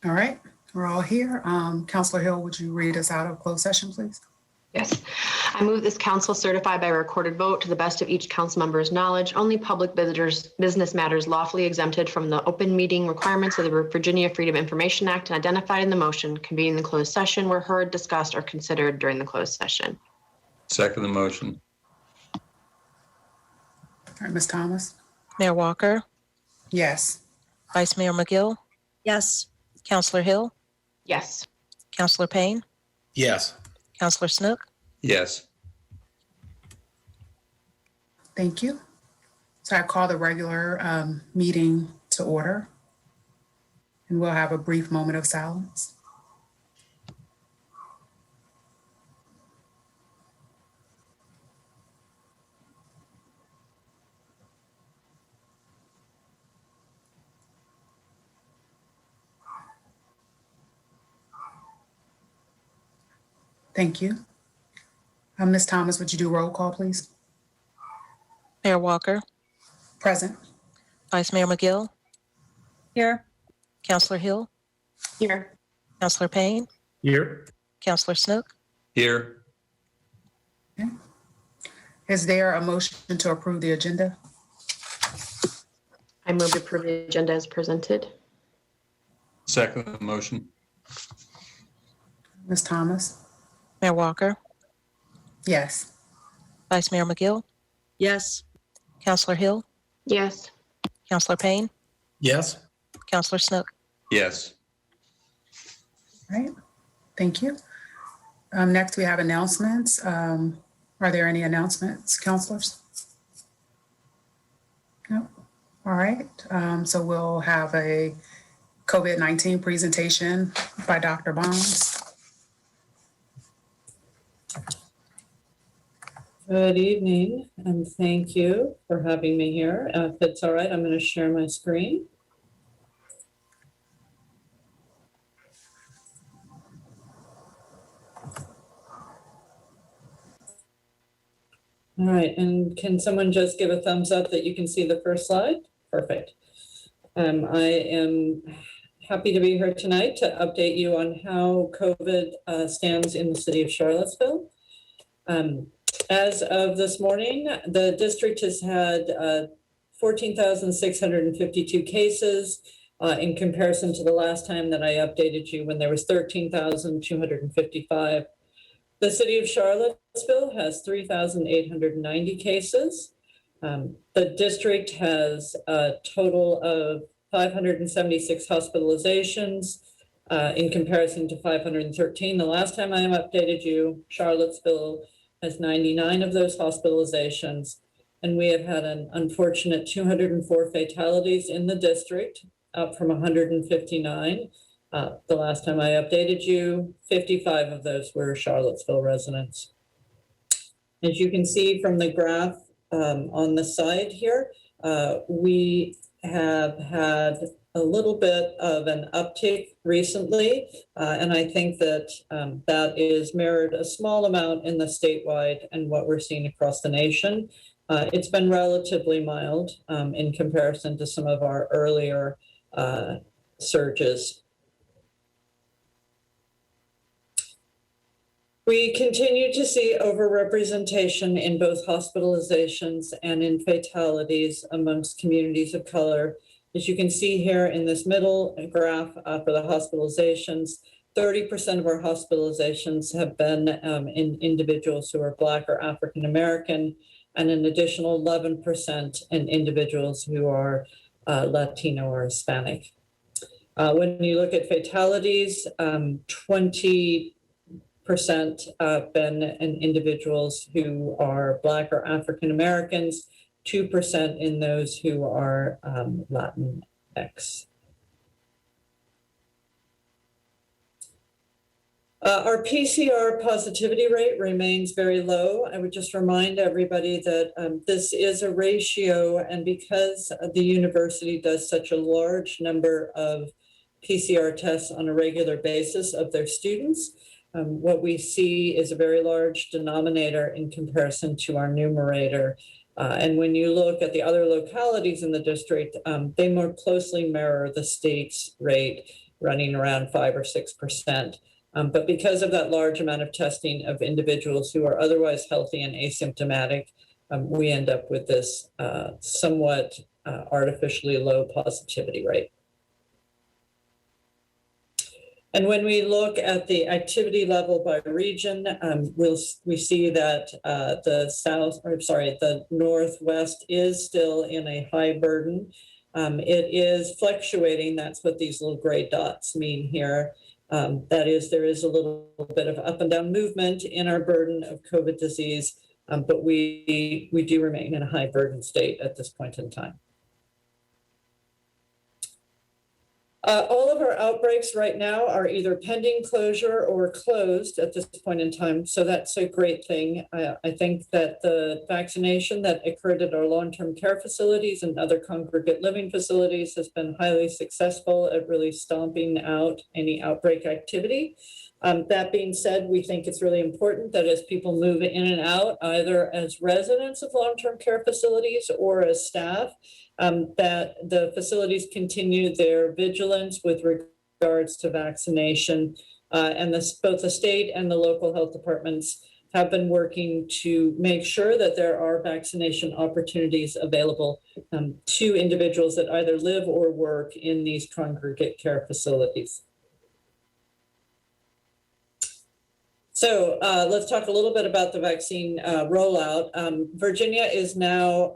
All right, we're all here. Counselor Hill, would you read us out of closed session, please? Yes. I move this council certify by recorded vote to the best of each council member's knowledge, only public visitors, business matters lawfully exempted from the open meeting requirements of the Virginia Freedom Information Act and identified in the motion convening the closed session were heard, discussed, or considered during the closed session. Second the motion. All right, Ms. Thomas? Mayor Walker, Yes. Vice Mayor McGill, Yes. Counselor Hill, Yes. Counselor Payne, Yes. Counselor Snook, Yes. Thank you. So I call the regular meeting to order, and we'll have a brief moment of silence. Thank you. Ms. Thomas, would you do roll call, please? Mayor Walker, Present. Vice Mayor McGill, Here. Counselor Hill, Here. Counselor Payne, Here. Counselor Snook, Here. Okay. Is there a motion to approve the agenda? I move to approve the agenda as presented. Second the motion. Ms. Thomas? Mayor Walker, Yes. Vice Mayor McGill, Yes. Counselor Hill, Yes. Counselor Payne, Yes. Counselor Snook. Yes. All right. Thank you. Next, we have announcements. Are there any announcements, counselors? No. All right. So we'll have a COVID-19 presentation by Dr. Bonds. Good evening, and thank you for having me here. If it's all right, I'm going to share my screen. All right, and can someone just give a thumbs up that you can see the first slide? Perfect. I am happy to be here tonight to update you on how COVID stands in the city of Charlottesville. As of this morning, the district has had 14,652 cases in comparison to the last time that I updated you when there was 13,255. The city of Charlottesville has 3,890 cases. The district has a total of 576 hospitalizations in comparison to 513. The last time I updated you, Charlottesville has 99 of those hospitalizations, and we have had an unfortunate 204 fatalities in the district, up from 159. The last time I updated you, 55 of those were Charlottesville residents. As you can see from the graph on the side here, we have had a little bit of an uptick recently, and I think that that is mirrored a small amount in the statewide and what we're seeing across the nation. It's been relatively mild in comparison to some of our earlier surges. We continue to see overrepresentation in both hospitalizations and in fatalities amongst communities of color. As you can see here in this middle graph for the hospitalizations, 30% of our hospitalizations have been in individuals who are Black or African American, and an additional 11% in individuals who are Latino or Hispanic. When you look at fatalities, 20% been in individuals who are Black or African Americans, 2% in those who are Latinx. Our PCR positivity rate remains very low. I would just remind everybody that this is a ratio, and because the university does such a large number of PCR tests on a regular basis of their students, what we see is a very large denominator in comparison to our numerator. And when you look at the other localities in the district, they more closely mirror the state's rate. running around 5 or 6%. But because of that large amount of testing of individuals who are otherwise healthy and asymptomatic, we end up with this somewhat artificially low positivity rate. And when we look at the activity level by region, we see that the Northwest is still in a high burden. It is fluctuating. That's what these little gray dots mean here. That is, there is a little bit of up and down movement in our burden of COVID disease, but we do remain in a high burden state at this point in time. All of our outbreaks right now are either pending closure or closed at this point in time, so that's a great thing. I think that the vaccination that occurred at our long-term care facilities and other congregate living facilities has been highly successful at really stomping out any outbreak activity. That being said, we think it's really important that as people move in and out, either as residents of long-term care facilities or as staff, that the facilities continue their vigilance with regards to vaccination. And both the state and the local health departments have been working to make sure that there are vaccination opportunities available to individuals that either live or work in these congregate care facilities. So let's talk a little bit about the vaccine rollout. Virginia is now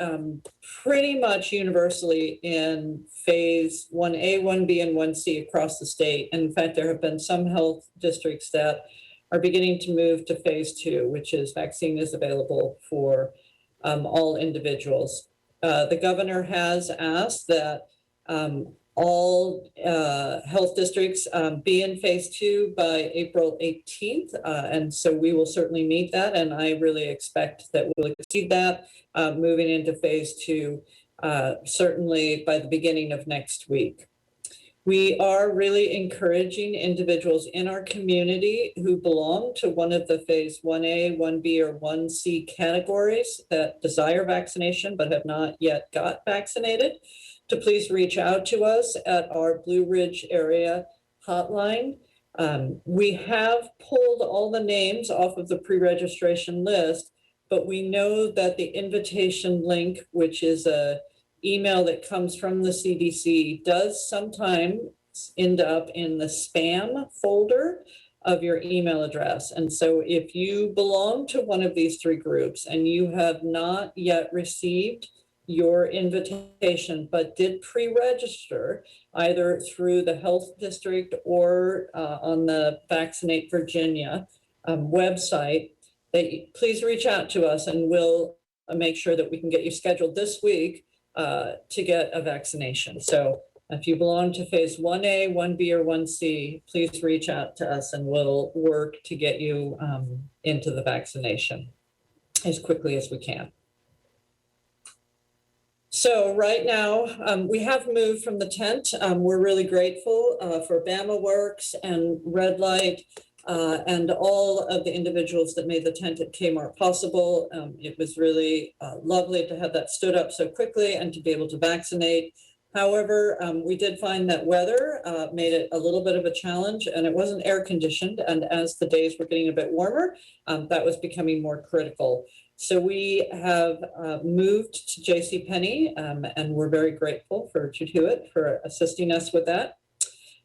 pretty much universally in phase 1A, 1B, and 1C across the state. And in fact, there have been some health districts that are beginning to move to phase 2, which is vaccine is available for all individuals. The governor has asked that all health districts be in phase 2 by April 18th. And so we will certainly meet that. And I really expect that we'll exceed that moving into phase 2, certainly by the beginning of next week. We are really encouraging individuals in our community who belong to one of the phase 1A, 1B, or 1C categories that desire vaccination but have not yet got vaccinated to please reach out to us at our Blue Ridge area hotline. We have pulled all the names off of the pre-registration list, but we know that the invitation link, which is a email that comes from the CDC, does sometimes end up in the spam folder of your email address. And so if you belong to one of these 3 groups and you have not yet received your invitation, but did pre-register either through the health district or on the Vaccinate Virginia website, please reach out to us and we'll make sure that we can get you scheduled this week to get a vaccination. So if you belong to phase 1A, 1B, or 1C, please reach out to us and we'll work to get you into the vaccination as quickly as we can. So right now, we have moved from the tent. We're really grateful for Bama Works and Red Light and all of the individuals that made the tent at Kmart possible. It was really lovely to have that stood up so quickly and to be able to vaccinate. However, we did find that weather made it a little bit of a challenge, and it wasn't air conditioned. And as the days were getting a bit warmer, that was becoming more critical. So we have moved to JCPenney, and we're very grateful for Hewitt for assisting us with that.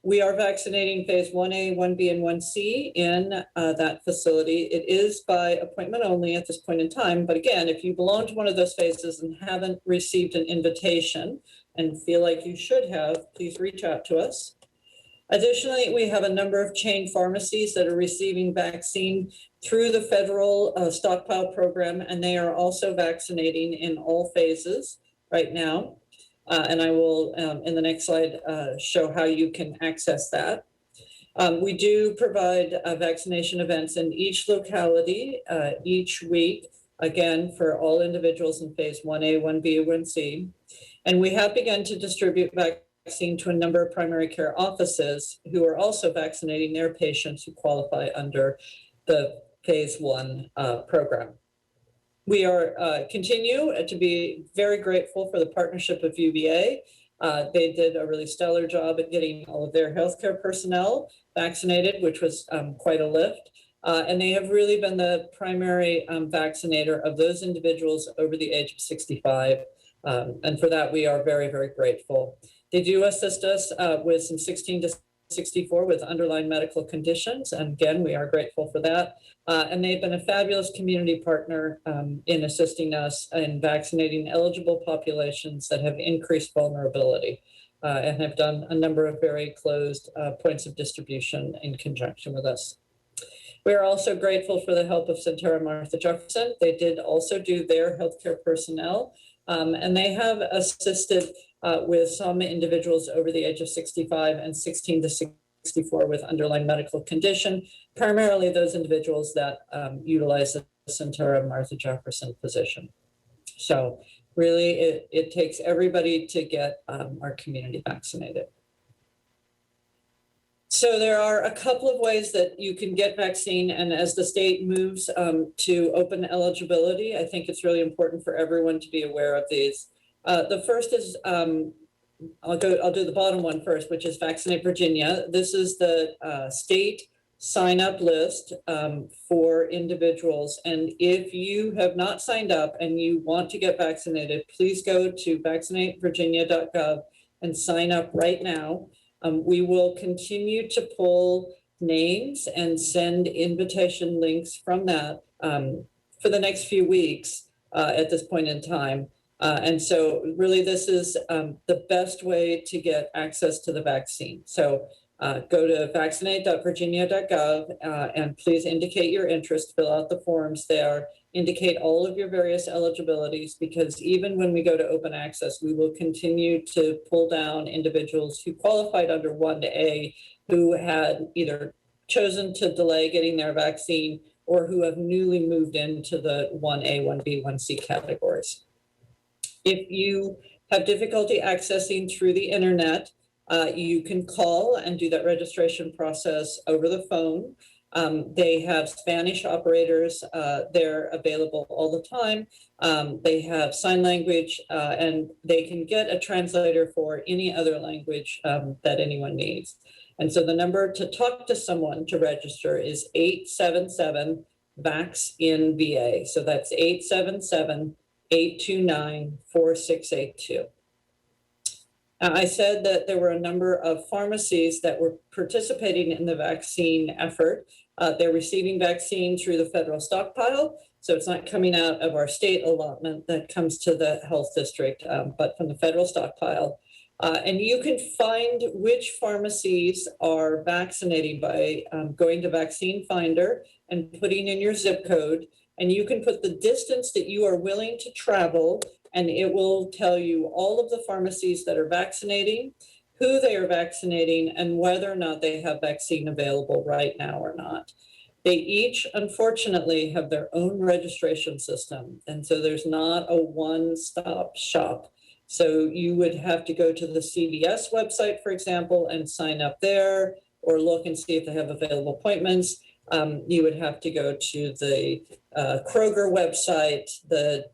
We are vaccinating phase 1A, 1B, and 1C in that facility. It is by appointment only at this point in time. But again, if you belong to one of those phases and haven't received an invitation and feel like you should have, please reach out to us. Additionally, we have a number of chain pharmacies that are receiving vaccine through the federal stockpile program, and they are also vaccinating in all phases right now. And I will, in the next slide, show how you can access that. We do provide vaccination events in each locality each week, again, for all individuals in phase 1A, 1B, 1C. And we have begun to distribute vaccine to a number of primary care offices who are also vaccinating their patients who qualify under the phase 1 program. We are continue to be very grateful for the partnership of UVA They did a really stellar job at getting all of their healthcare personnel vaccinated, which was quite a lift. And they have really been the primary vaccinator of those individuals over the age of 65. And for that, we are very, very grateful. They do assist us with some 16 to 64 with underlying medical conditions. And again, we are grateful for that. And they've been a fabulous community partner in assisting us in vaccinating eligible populations that have increased vulnerability and have done a number of very closed points of distribution in conjunction with us. We are also grateful for the help of Sentara Martha Jefferson. They did also do their healthcare personnel, and they have assisted with some individuals over the age of 65 and 16 to 64 with underlying medical condition, primarily those individuals that utilize the Sentara Martha Jefferson position. So really, it takes everybody to get our community vaccinated. So there are a couple of ways that you can get vaccine, and as the state moves to open eligibility, I think it's really important for everyone to be aware of these. The first is, I'll do the bottom one first, which is Vaccinate Virginia. This is the state sign-up list for individuals. And if you have not signed up and you want to get vaccinated, please go to vaccinatevirginia.gov and sign up right now. We will continue to pull names and send invitation links from that for the next few weeks at this point in time. And so really this is the best way to get access to the vaccine. So go to vaccinate.virginia.gov and please indicate your interest, fill out the forms there, indicate all of your various eligibilities, because even when we go to open access, we will continue to pull down individuals who qualified under 1A who had either chosen to delay getting their vaccine or who have newly moved into the 1A, 1B, 1C categories. If you have difficulty accessing through the internet, you can call and do that registration process over the phone. They have Spanish operators. They're available all the time. They have sign language, and they can get a translator for any other language that anyone needs. And so the number to talk to someone to register is 877-VAX-IN-VA. So that's 877-829-4682. I said that there were a number of pharmacies that were participating in the vaccine effort. They're receiving vaccine through the federal stockpile, so it's not coming out of our state allotment that comes to the health district, but from the federal stockpile. And you can find which pharmacies are vaccinating by going to Vaccine Finder and putting in your zip code, and you can put the distance that you are willing to travel, and it will tell you all of the pharmacies that are vaccinating, who they are vaccinating, and whether or not they have vaccine available right now or not. They each, unfortunately, have their own registration system, and so there's not a one-stop shop. So you would have to go to the CVS website, for example, and sign up there, or look and see if they have available appointments. You would have to go to the Kroger website, the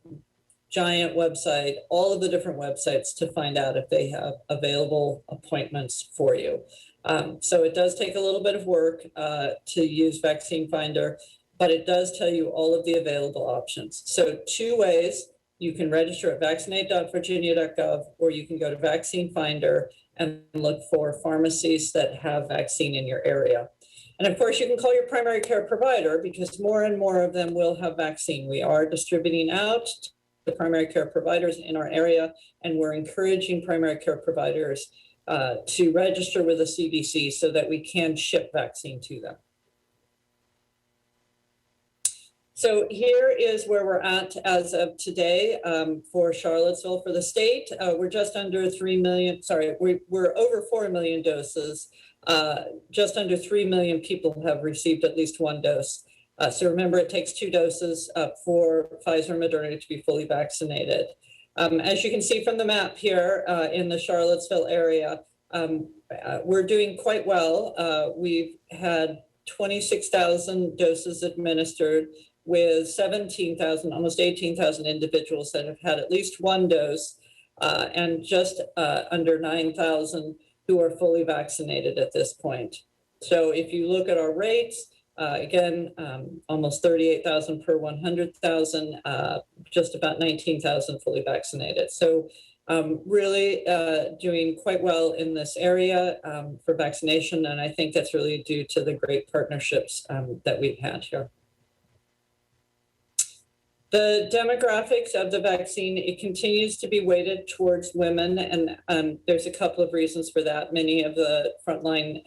Giant website, all of the different websites to find out if they have available appointments for you. So it does take a little bit of work to use Vaccine Finder, but it does tell you all of the available options. So 2 ways: you can register at vaccinate.virginia.gov, or you can go to Vaccine Finder and look for pharmacies that have vaccine in your area. And of course, you can call your primary care provider, because more and more of them will have vaccine. We are distributing out the primary care providers in our area, and we're encouraging primary care providers to register with the CDC so that we can ship vaccine to them. So here is where we're at as of today for Charlottesville. For the state, we're just under 3 million, sorry, we're over 4 million doses. Just under 3 million people have received at least 1 dose. So remember, it takes 2 doses for Pfizer and Moderna to be fully vaccinated. As you can see from the map here in the Charlottesville area, we're doing quite well. We've had 26,000 doses administered, with 17,000, almost 18,000 individuals that have had at least 1 dose. and just under 9,000 who are fully vaccinated at this point. So if you look at our rates, again, almost 38,000 per 100,000, just about 19,000 fully vaccinated. So really doing quite well in this area for vaccination. And I think that's really due to the great partnerships that we've had here. The demographics of the vaccine, it continues to be weighted towards women, and there's a couple of reasons for that. Many of the frontline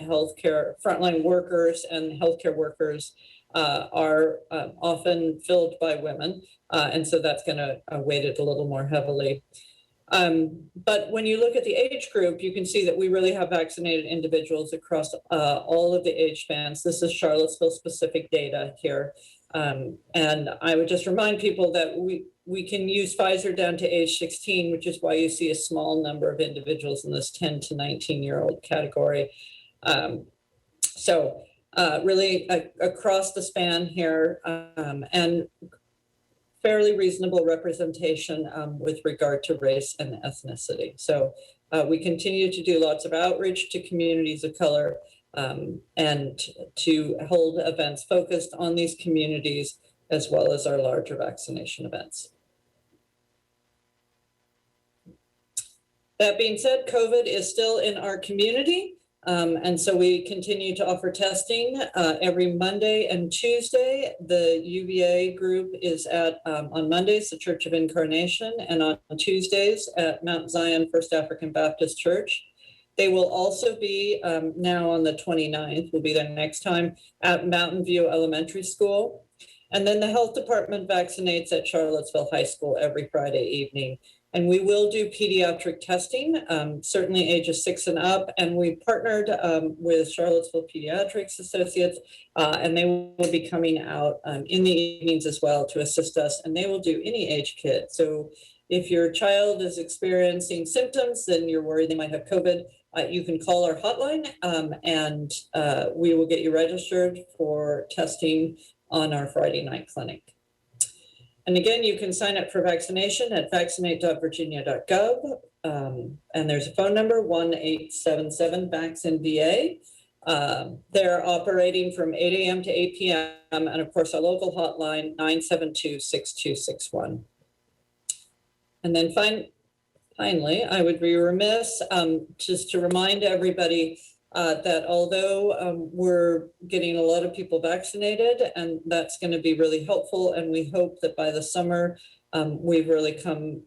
workers and healthcare workers are often filled by women, and so that's going to weight it a little more heavily. But when you look at the age group, you can see that we really have vaccinated individuals across all of the age spans. This is Charlottesville specific data here. And I would just remind people that we can use Pfizer down to age 16, which is why you see a small number of individuals in this 10 to 19-year-old category. So really across the span here, and fairly reasonable representation with regard to race and ethnicity. So we continue to do lots of outreach to communities of color, and to hold events focused on these communities, as well as our larger vaccination events. That being said, COVID is still in our community. And so we continue to offer testing every Monday and Tuesday. The UVA group is at, on Mondays, the Church of Incarnation, and on Tuesdays at Mount Zion First African Baptist Church. They will also be now on the 29th, will be their next time, at Mountain View Elementary School. And then the health department vaccinates at Charlottesville High School every Friday evening. And we will do pediatric testing, certainly ages 6 and up. And we partnered with Charlottesville Pediatrics Associates, and they will be coming out in the evenings as well to assist us. And they will do any age kid. So if your child is experiencing symptoms, then you're worried they might have COVID, you can call our hotline and we will get you registered for testing on our Friday night clinic. And again, you can sign up for vaccination at vaccinate.virginia.gov. And there's a phone number, 1-877-VACCINE-VA. They're operating from 8 a.m. to 8 p.m. And of course, our local hotline, 972-6261. And then finally, I would be remiss just to remind everybody that although we're getting a lot of people vaccinated, and that's going to be really helpful, and we hope that by the summer we've really come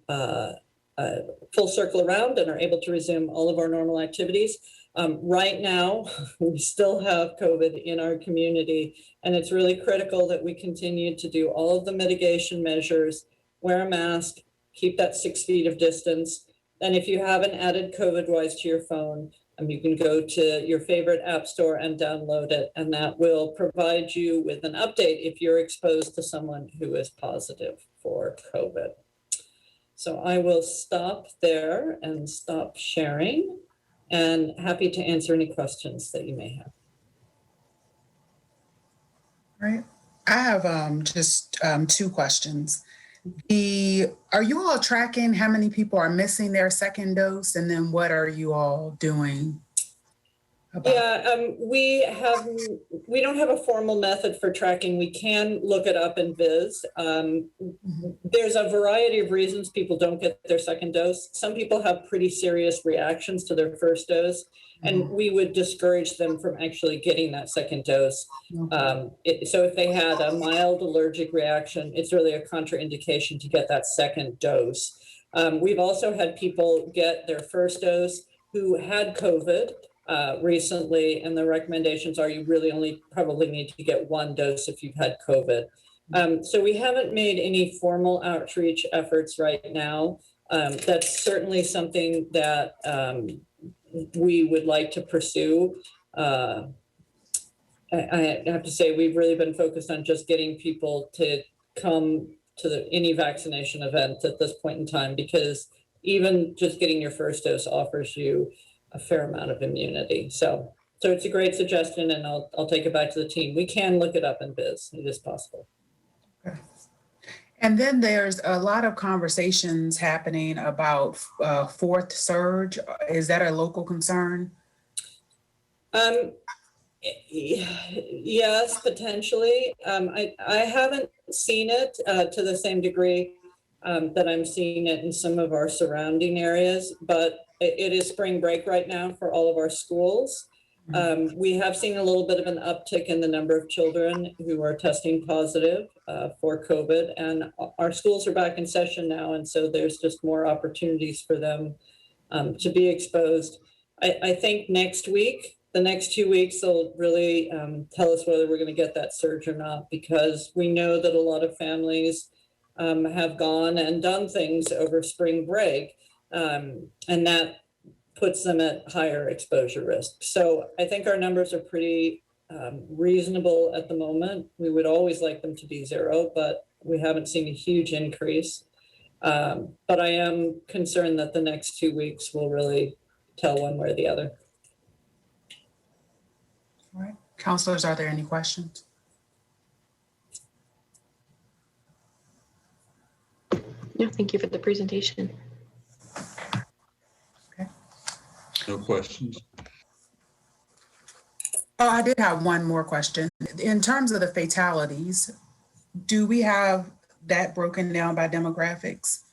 full circle around and are able to resume all of our normal activities. Right now, we still have COVID in our community, and it's really critical that we continue to do all of the mitigation measures, wear a mask, keep that 6 feet of distance. And if you haven't added COVIDWise to your phone, you can go to your favorite app store and download it, and that will provide you with an update if you're exposed to someone who is positive for COVID. So I will stop there and stop sharing, and happy to answer any questions that you may have. Right. I have just 2 questions. Are you all tracking how many people are missing their second dose? And then what are you all doing about we don't have a formal method for tracking. We can look it up in Viz. There's a variety of reasons people don't get their second dose. Some people have pretty serious reactions to their first dose, and we would discourage them from actually getting that second dose. So if they had a mild allergic reaction, it's really a contraindication to get that second dose. We've also had people get their first dose who had COVID recently, and the recommendations are you really only probably need to get 1 dose if you've had COVID. So we haven't made any formal outreach efforts right now. That's certainly something that we would like to pursue. I have to say we've really been focused on just getting people to come to any vaccination event at this point in time, because even just getting your first dose offers you a fair amount of immunity. So it's a great suggestion, and I'll take it back to the team. We can look it up in Viz. It is possible. Okay. And then there's a lot of conversations happening about fourth surge. Is that a local concern? Yes, potentially. I haven't seen it to the same degree that I'm seeing it in some of our surrounding areas, but it is spring break right now for all of our schools. We have seen a little bit of an uptick in the number of children who are testing positive for COVID, and our schools are back in session now, and so there's just more opportunities for them to be exposed. I think next week, the next 2 weeks, they'll really tell us whether we're going to get that surge or not, because we know that a lot of families have gone and done things over spring break, and that puts them at higher exposure risk. So I think our numbers are pretty reasonable at the moment. We would always like them to be zero, but we haven't seen a huge increase. But I am concerned that the next 2 weeks will really tell one way or the other. All right. Counselors, are there any questions? No, thank you for the presentation. No questions. Oh, I did have one more question. In terms of the fatalities, do we have that broken down by demographics?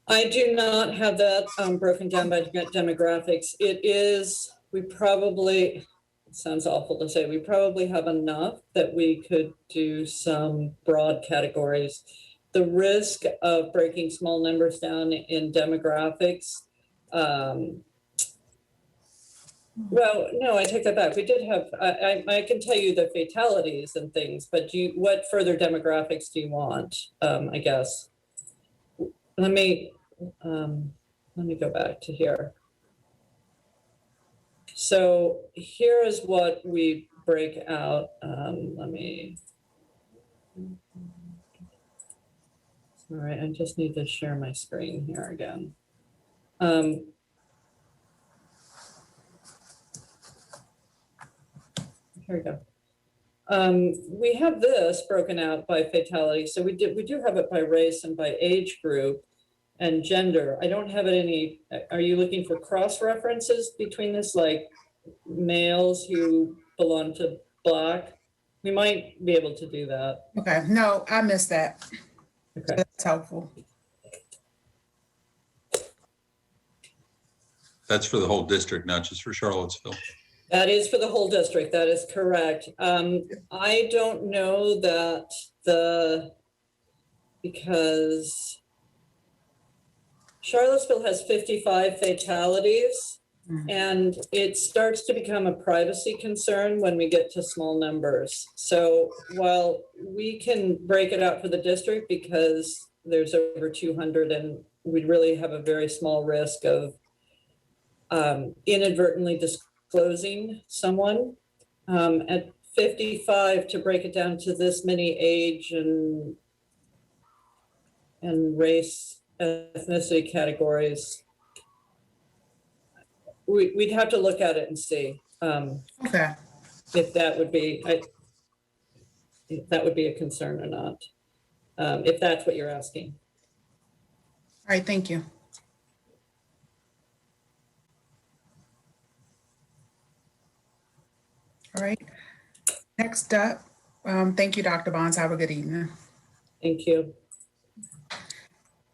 I do not have that broken down by demographics. It sounds awful to say, we probably have enough that we could do some broad categories. The risk of breaking small numbers down in demographics, well, no, I take that back. We did have, I can tell you the fatalities and things, but what further demographics do you want, I guess? Let me go back to here. So here is what we break out. All right, I just need to share my screen here again. Here we go. We have this broken out by fatality. So we do have it by race and by age group and gender. I don't have it are you looking for cross references between this, like males who belong to Black? We might be able to do that. Okay, no, I missed that. Okay. That's helpful. That's for the whole district, not just for Charlottesville. That is for the whole district. That is correct. I don't know that because Charlottesville has 55 fatalities, and it starts to become a privacy concern when we get to small numbers. So while we can break it out for the district because there's over 200 and we really have a very small risk of inadvertently disclosing someone, at 55 to break it down to this many age and race, ethnicity categories, we'd have to look at it and see Okay, if that would be a concern or not, if that's what you're asking. all right, thank you. All right, next up, thank you, Dr. Bonds. Have a good evening. Thank you.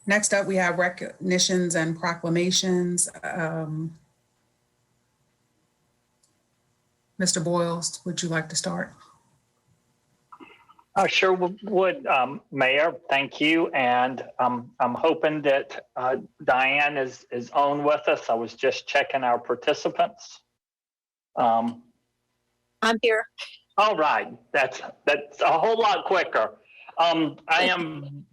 Next up, we have recognitions and proclamations. Mr. Boyles, would you like to start? I sure would, Mayor. Thank you. And I'm hoping that Diane is on with us. I was just checking our participants. I'm here. All right. That's a whole lot quicker. I am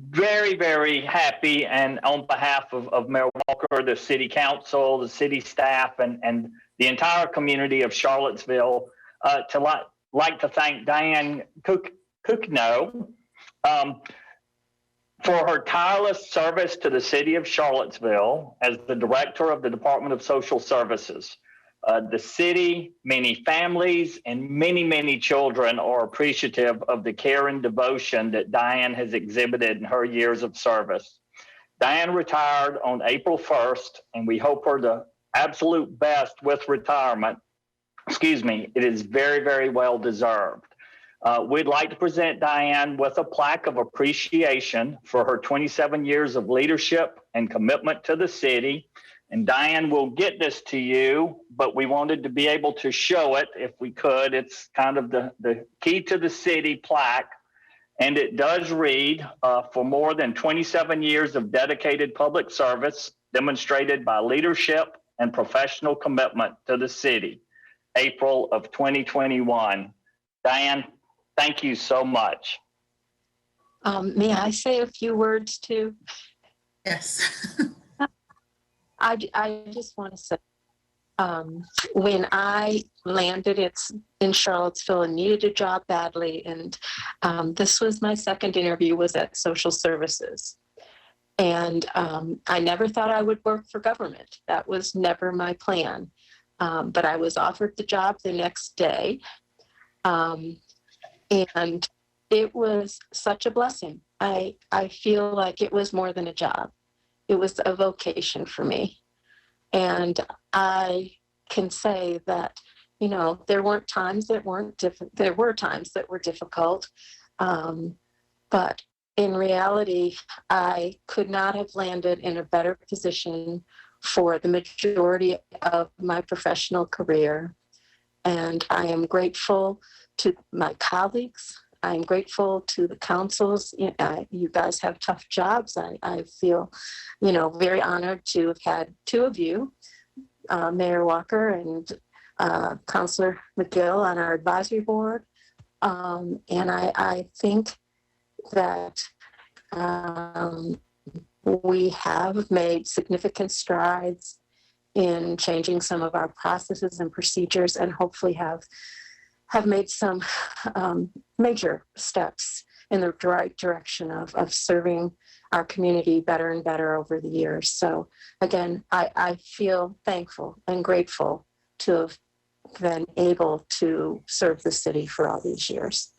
very, very happy, and on behalf of Mayor Walker, the city council, the city staff, and the entire community of Charlottesville, like to thank Diane Cookno for her tireless service to the city of Charlottesville as the director of the Department of Social Services. The city, many families, and many, many children are appreciative of the care and devotion that Diane has exhibited in her years of service. Diane retired on April 1st, and we hope her the absolute best with retirement. Excuse me, it is very, very well deserved. We'd like to present Diane with a plaque of appreciation for her 27 years of leadership and commitment to the city. And Diane will get this to you, but we wanted to be able to show it if we could. It's kind of the Key to the City plaque. And it does read, for more than 27 years of dedicated public service demonstrated by leadership and professional commitment to the city, April of 2021. Diane, thank you so much. May I say a few words too? Yes. I just want to say, when I landed in Charlottesville and needed a job badly, and this was my second interview, was at social services. And I never thought I would work for government. That was never my plan. But I was offered the job the next day. And it was such a blessing. I feel like it was more than a job. It was a vocation for me. And I can say that, there weren't times that weren't different. There were times that were difficult. But in reality, I could not have landed in a better position for the majority of my professional career. And I am grateful to my colleagues. I'm grateful to the councils. You guys have tough jobs. I feel, very honored to have had two of you, Mayor Walker and Councilor McGill, on our advisory board. And I think that we have made significant strides in changing some of our processes and procedures, and hopefully have made some major steps in the right direction of serving our community better and better over the years. So again, I feel thankful and grateful to have been able to serve the city for all these years.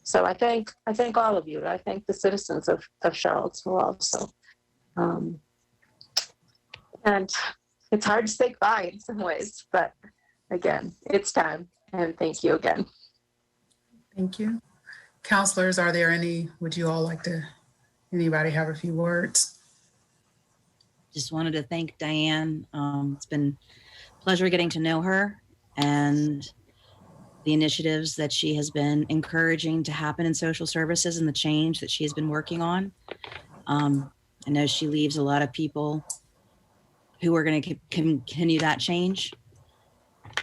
So I thank all of you. I thank the citizens of Charlottesville also. And it's hard to say goodbye in some ways, but again, it's time. And thank you again. Thank you. Counselors, would you all like to, anybody have a few words? Just wanted to thank Diane. It's been a pleasure getting to know her and the initiatives that she has been encouraging to happen in social services and the change that she has been working on. I know she leaves a lot of people who are going to continue that change.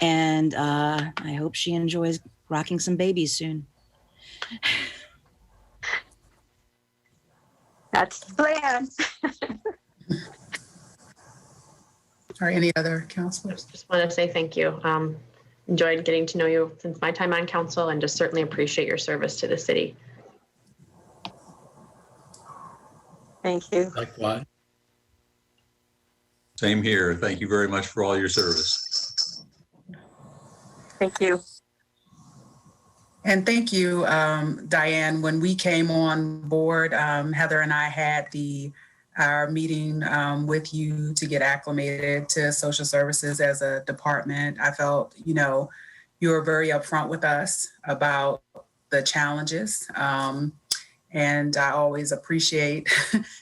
And I hope she enjoys rocking some babies soon. That's the plan. Or any other counselors? Just want to say thank you. Enjoyed getting to know you since my time on council, and just certainly appreciate your service to the city. Thank you. Likewise. Same here. Thank you very much for all your service. Thank you. And thank you, Diane. When we came on board, Heather and I had our meeting with you to get acclimated to social services as a department. I felt, you were very upfront with us about the challenges. And I always appreciate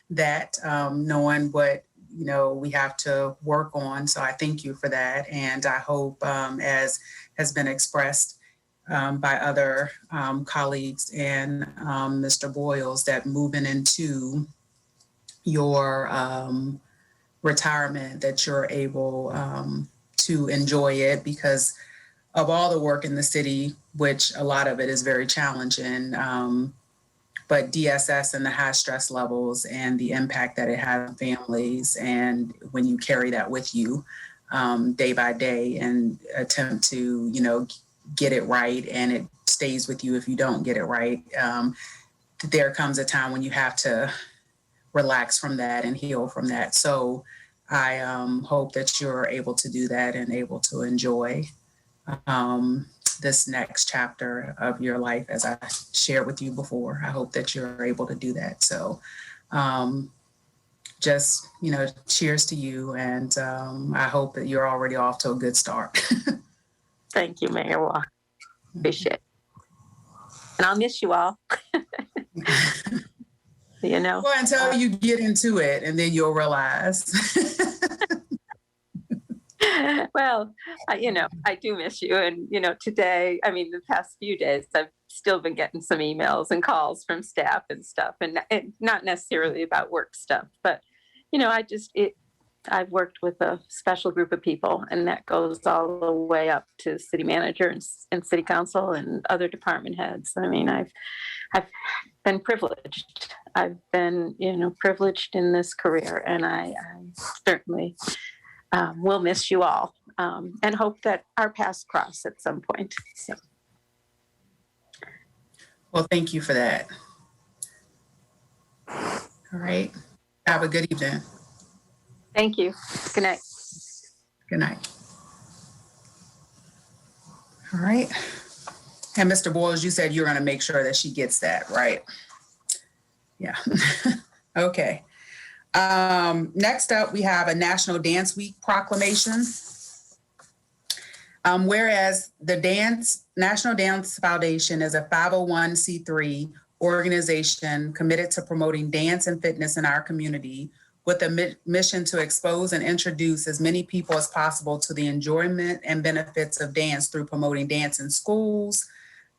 that, knowing what, we have to work on. So I thank you for that. And I hope, as has been expressed by other colleagues and Mr. Boyles, that moving into your retirement, that you're able to enjoy it, because of all the work in the city, which a lot of it is very challenging, but DSS and the high stress levels and the impact that it has on families, and when you carry that with you day by day and attempt to, get it right, and it stays with you if you don't get it right, there comes a time when you have to relax from that and heal from that. So I hope that you're able to do that and able to enjoy this next chapter of your life, as I shared with you before. I hope that you're able to do that. So just, cheers to you. And I hope that you're already off to a good start. Thank you, Mayor Walker. Appreciate it. And I'll miss you all. Well, until you get into it, and then you'll realize. Well, I do miss you. And, today, the past few days, I've still been getting some emails and calls from staff and stuff, and not necessarily about work stuff, but, I've worked with a special group of people, and that goes all the way up to city manager and city council and other department heads. I've been privileged. I've been, privileged in this career, and I certainly will miss you all, and hope that our paths cross at some point. So. Well, thank you for that. All right. Have a good evening. Thank you. Good night. Good night. All right. And Mr. Boyles, you said you're going to make sure that she gets that, right? Yeah. Okay. Next up, we have a National Dance Week proclamation. Whereas the National Dance Foundation is a 501c3 organization committed to promoting dance and fitness in our community, with a mission to expose and introduce as many people as possible to the enjoyment and benefits of dance through promoting dance in schools,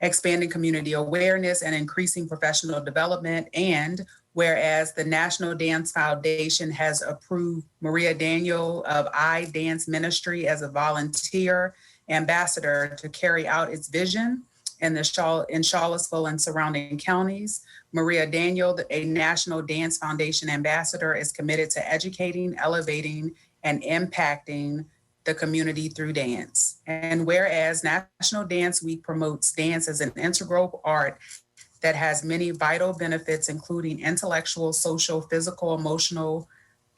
expanding community awareness, and increasing professional development. And whereas the National Dance Foundation has approved Maria Daniel of I Dance Ministry as a volunteer ambassador to carry out its vision in Charlottesville and surrounding counties. Maria Daniel, a National Dance Foundation ambassador, is committed to educating, elevating, and impacting the community through dance. And whereas National Dance Week promotes dance as an integral art that has many vital benefits, including intellectual, social, physical, emotional,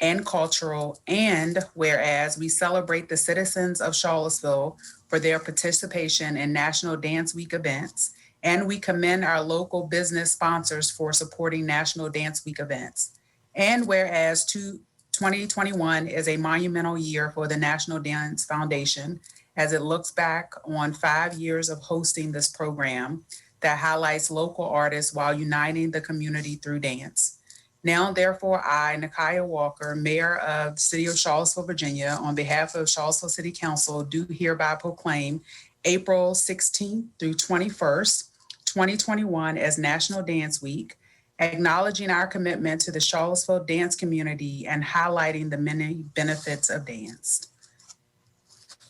and cultural. And whereas we celebrate the citizens of Charlottesville for their participation in National Dance Week events, and we commend our local business sponsors for supporting National Dance Week events. And whereas 2021 is a monumental year for the National Dance Foundation, as it looks back on 5 years of hosting this program that highlights local artists while uniting the community through dance. Now, therefore, I, Nakia Walker, Mayor of the City of Charlottesville, Virginia, on behalf of Charlottesville City Council, do hereby proclaim April 16th through 21st, 2021 as National Dance Week, acknowledging our commitment to the Charlottesville dance community and highlighting the many benefits of dance.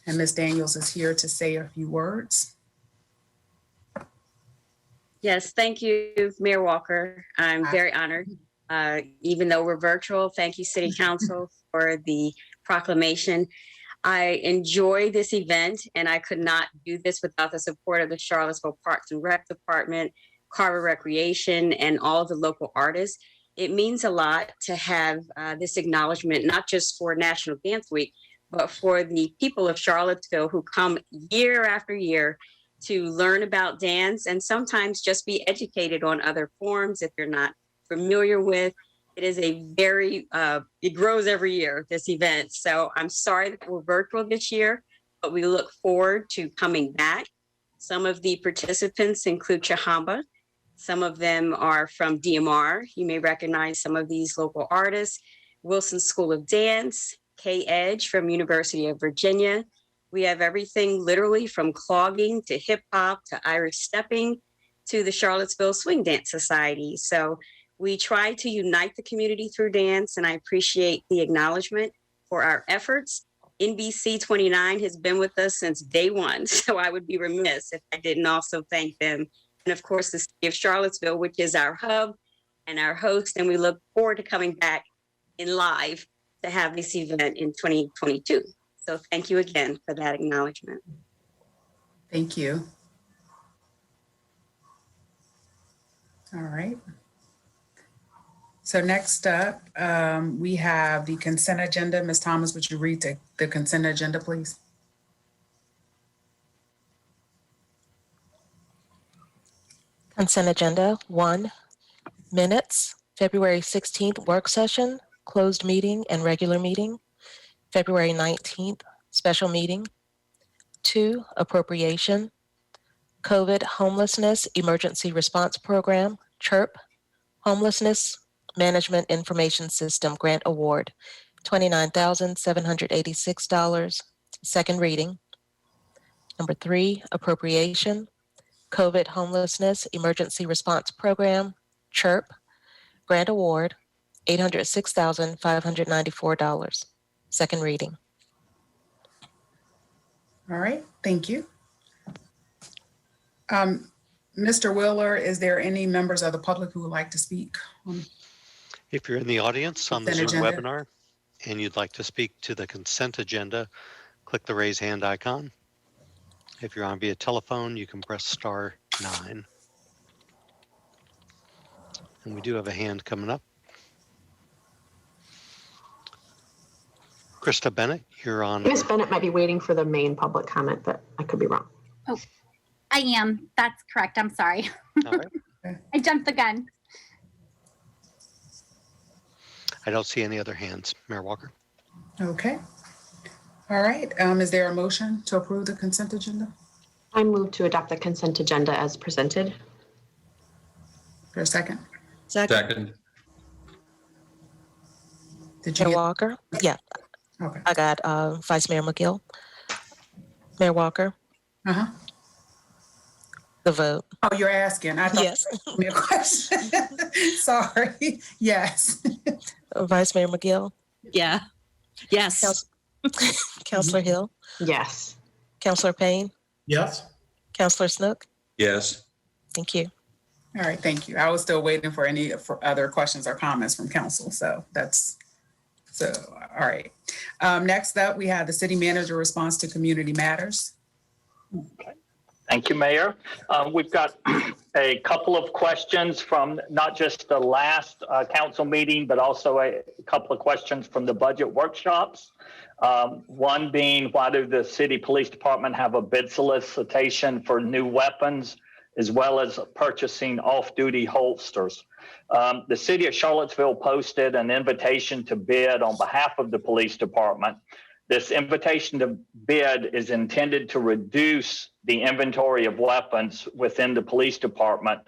And Ms. Daniels is here to say a few words. Yes, thank you, Mayor Walker. I'm very honored. Even though we're virtual, thank you, City Council, for the proclamation. I enjoy this event, and I could not do this without the support of the Charlottesville Parks and Rec Department, Carver Recreation, and all the local artists. It means a lot to have this acknowledgement, not just for National Dance Week, but for the people of Charlottesville who come year after year to learn about dance and sometimes just be educated on other forms if you're not familiar with. It is a very, it grows every year, this event. So I'm sorry that we're virtual this year, but we look forward to coming back. Some of the participants include Chahamba. Some of them are from DMR. You may recognize some of these local artists. Wilson School of Dance, Kay Edge from University of Virginia. We have everything literally from clogging to hip hop to Irish stepping to the Charlottesville Swing Dance Society. So we try to unite the community through dance, and I appreciate the acknowledgement for our efforts. NBC 29 has been with us since day one, so I would be remiss if I didn't also thank them. And of course, the City of Charlottesville, which is our hub and our host, and we look forward to coming back in live to have this event in 2022. So thank you again for that acknowledgement. Thank you. All right. So next up, we have the consent agenda. Ms. Thomas, would you read the consent agenda, please? Consent agenda 1, minutes, February 16th work session, closed meeting and regular meeting, February 19th special meeting. 2, appropriation, COVID homelessness emergency response program, CHIRP, homelessness management information system grant award, $29,786, second reading. Number 3, appropriation, COVID homelessness emergency response program, CHIRP, grant award, $806,594, second reading. All right, thank you. Mr. Wheeler, is there any members of the public who would like to speak? If you're in the audience on the Zoom Consent agenda. webinar and you'd like to speak to the consent agenda, click the raise hand icon. If you're on via telephone, you can press star 9. And we do have a hand coming up. Krista Bennett, you're on. Ms. Bennett might be waiting for the main public comment, but I could be wrong. I am. That's correct. I'm sorry. All right. I jumped the gun. I don't see any other hands. Mayor Walker. Okay. All right, is there a motion to approve the consent agenda? I move to adopt the consent agenda as presented. For a second? Second. Did you Mayor get? Walker? Yeah, Okay. I got Vice Mayor McGill. Mayor Walker, Uh-huh. the vote. Oh, you're asking. I thought Yes. you asked me a question. Sorry. Yes. Vice Mayor McGill, Yeah. Yes. Counselor Hill, Yes. Counselor Payne, Yes. Counselor Snook. Yes. Thank you. All right, thank you. I was still waiting for other questions or comments from council, so all right. Next up, we have the city manager response to community matters. Thank you, Mayor. We've got a couple of questions from not just the last council meeting, but also a couple of questions from the budget workshops. One being, why do the city police department have a bid solicitation for new weapons, as well as purchasing off-duty holsters? The city of Charlottesville posted an invitation to bid on behalf of the police department. This invitation to bid is intended to reduce the inventory of weapons within the police department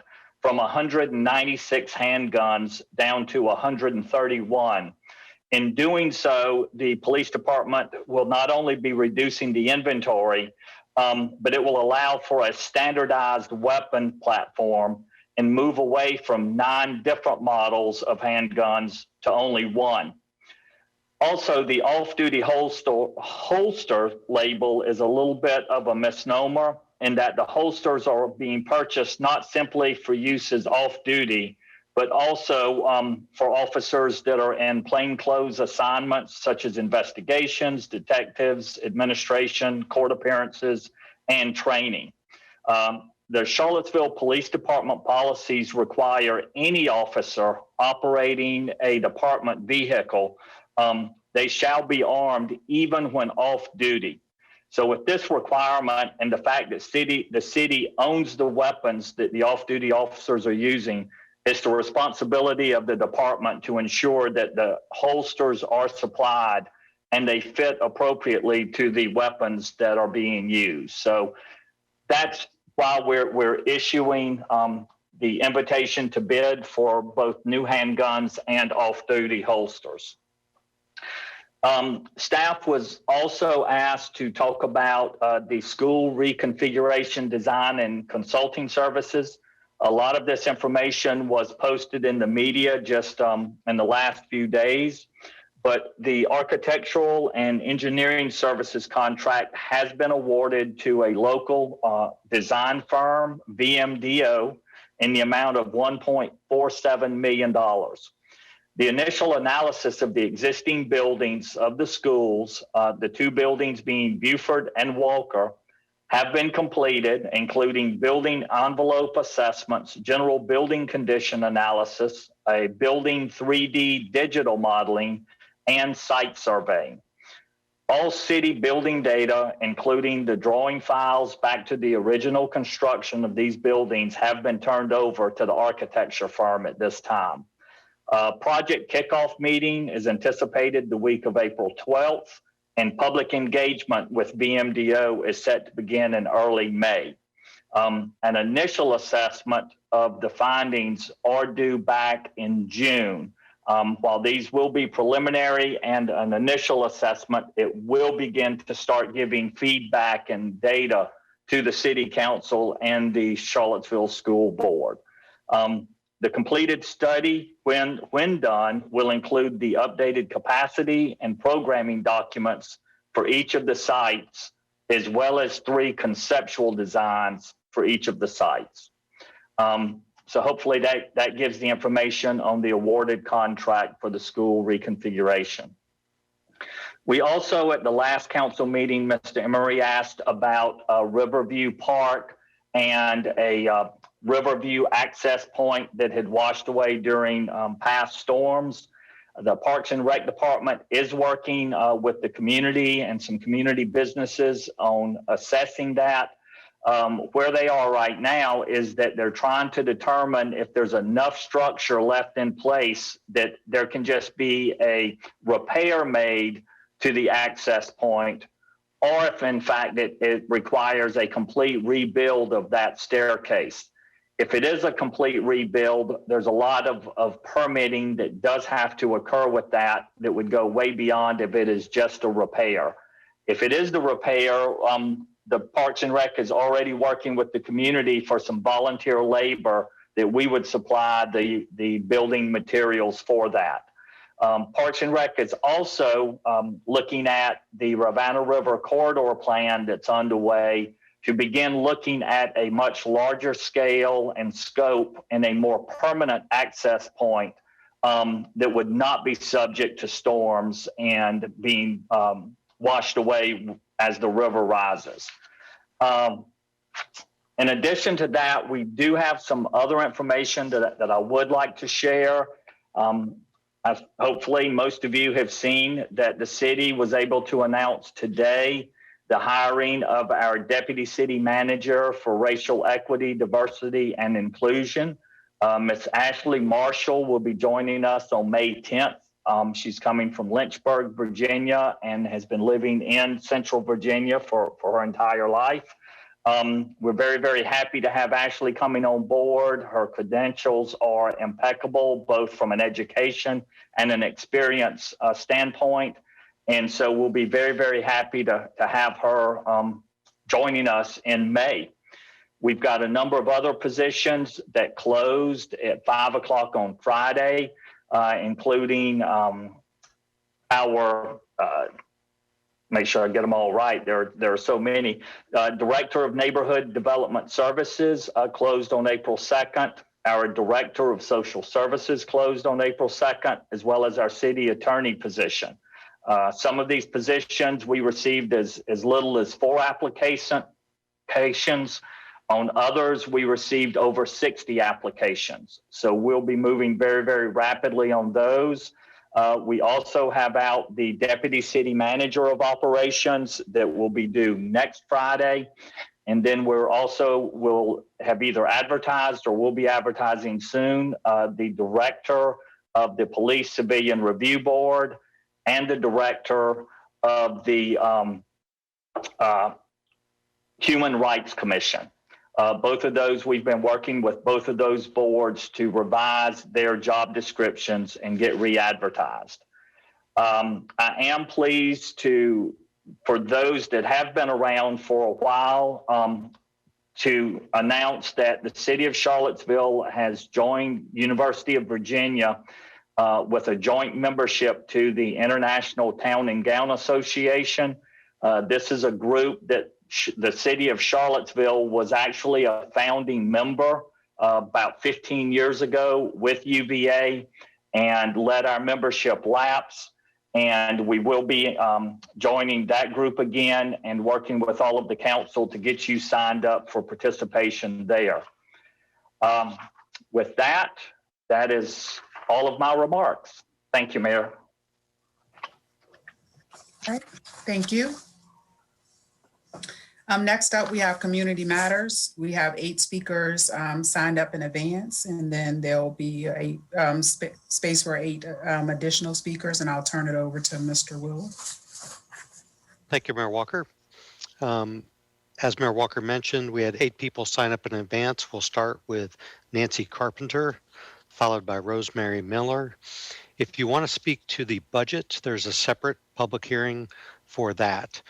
from 196 handguns down to 131. In doing so, the police department will not only be reducing the inventory, but it will allow for a standardized weapon platform and move away from 9 different models of handguns to only 1. Also, the off-duty holster label is a little bit of a misnomer in that the holsters are being purchased not simply for use as off-duty, but also for officers that are in plainclothes assignments such as investigations, detectives, administration, court appearances, and training. The Charlottesville Police Department policies require any officer operating a department vehicle, they shall be armed even when off duty. So with this requirement and the fact that the city owns the weapons that the off-duty officers are using, it's the responsibility of the department to ensure that the holsters are supplied and they fit appropriately to the weapons that are being used. So that's why we're issuing the invitation to bid for both new handguns and off-duty holsters. Staff was also asked to talk about the school reconfiguration design and consulting services. A lot of this information was posted in the media just in the last few days, but the architectural and engineering services contract has been awarded to a local design firm, VMDO, in the amount of $1.47 million. The initial analysis of the existing buildings of the schools, the 2 buildings being Buford and Walker, have been completed, including building envelope assessments, general building condition analysis, a building 3D digital modeling, and site surveying. All city building data, including the drawing files back to the original construction of these buildings, have been turned over to the architecture firm at this time. Project kickoff meeting is anticipated the week of April 12th, and public engagement with BMDO is set to begin in early May. An initial assessment of the findings are due back in June. While these will be preliminary and an initial assessment, it will begin to start giving feedback and data to the City Council and the Charlottesville School Board. The completed study, when done, will include the updated capacity and programming documents for each of the sites, as well as 3 conceptual designs for each of the sites. So hopefully that gives the information on the awarded contract for the school reconfiguration. We also, at the last council meeting, Mr. Emery asked about Riverview Park and a Riverview access point that had washed away during past storms. The Parks and Rec Department is working with the community and some community businesses on assessing that. Where they are right now is that they're trying to determine if there's enough structure left in place that there can just be a repair made to the access point, or if in fact it requires a complete rebuild of that staircase. If it is a complete rebuild, there's a lot of permitting that does have to occur with that would go way beyond if it is just a repair. If it is the repair, the Parks and Rec is already working with the community for some volunteer labor that we would supply the building materials for that. Parks and Rec is also looking at the Ravenna River corridor plan that's underway to begin looking at a much larger scale and scope and a more permanent access point that would not be subject to storms and being washed away as the river rises. In addition to that, we do have some other information that I would like to share. Hopefully most of you have seen that the city was able to announce today the hiring of our Deputy City Manager for Racial Equity, Diversity, and Inclusion. Ms. Ashley Marshall will be joining us on May 10th. She's coming from Lynchburg, Virginia, and has been living in Central Virginia for her entire life. We're very, very happy to have Ashley coming on board. Her credentials are impeccable, both from an education and an experience standpoint. And so we'll be very, very happy to have her joining us in May. We've got a number of other positions that closed at 5 o'clock on Friday, including our, make sure I get them all right. There are so many. Director of Neighborhood Development Services closed on April 2nd. Our Director of Social Services closed on April 2nd, as well as our City Attorney position. Some of these positions we received as little as 4 applications. On others, we received over 60 applications. So we'll be moving very, very rapidly on those. We also have out the Deputy City Manager of Operations that will be due next Friday. And then we'll have either advertised or we'll be advertising soon, the Director of the Police Civilian Review Board and the Director of the Human Rights Commission. Both of those, we've been working with both of those boards to revise their job descriptions and get re-advertised. I am pleased for those that have been around for a while, to announce that the City of Charlottesville has joined University of Virginia with a joint membership to the International Town and Gown Association. This is a group that the City of Charlottesville was actually a founding member about 15 years ago with UVA and let our membership lapse. And we will be joining that group again and working with all of the council to get you signed up for participation there. With that, that is all of my remarks. Thank you, Mayor. All right, thank you. Next up, we have Community Matters. We have 8 speakers signed up in advance, and then there'll be a space for 8 additional speakers, and I'll turn it over to Mr. Will. Thank you, Mayor Walker. As Mayor Walker mentioned, we had 8 people sign up in advance. We'll start with Nancy Carpenter, followed by Rosemary Miller. If you want to speak to the budget, there's a separate public hearing for that.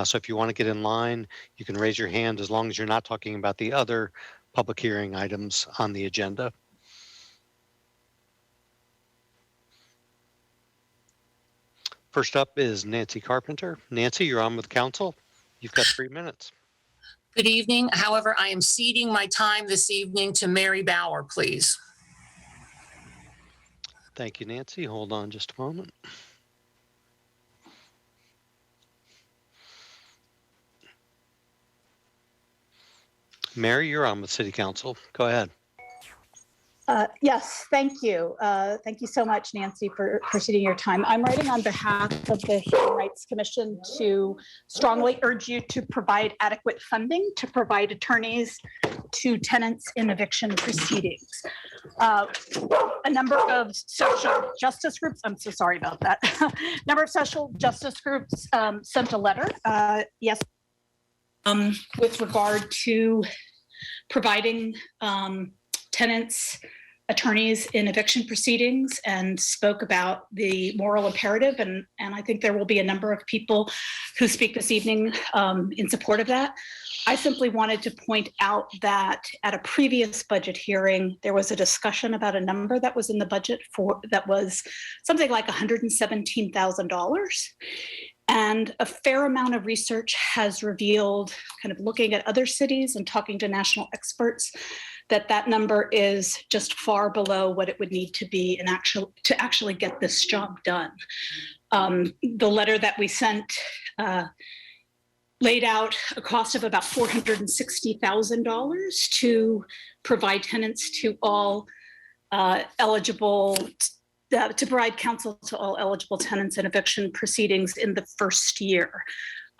So if you want to get in line, you can raise your hand as long as you're not talking about the other public hearing items on the agenda. First up is Nancy Carpenter. Nancy, you're on with council. You've got 3 minutes. Good evening. However, I am ceding my time this evening to Mary Bauer, please. Thank you, Nancy. Hold on just a moment. Mary, you're on with City Council. Go ahead. Yes, thank you. Thank you so much, Nancy, for ceding your time. I'm writing on behalf of the Human Rights Commission to strongly urge you to provide adequate funding to provide attorneys to tenants in eviction proceedings. A number of social justice groups, I'm so sorry about that. Number of social justice groups sent a letter, yes, with regard to providing tenants, attorneys in eviction proceedings, and spoke about the moral imperative. And I think there will be a number of people who speak this evening in support of that. I simply wanted to point out that at a previous budget hearing, there was a discussion about a number that was in the budget that was something like $117,000. And a fair amount of research has revealed, kind of looking at other cities and talking to national experts, that number is just far below what it would need to be to actually get this job done. The letter that we sent laid out a cost of about $460,000 to provide tenants to all eligible, to provide counsel to all eligible tenants in eviction proceedings in the first year.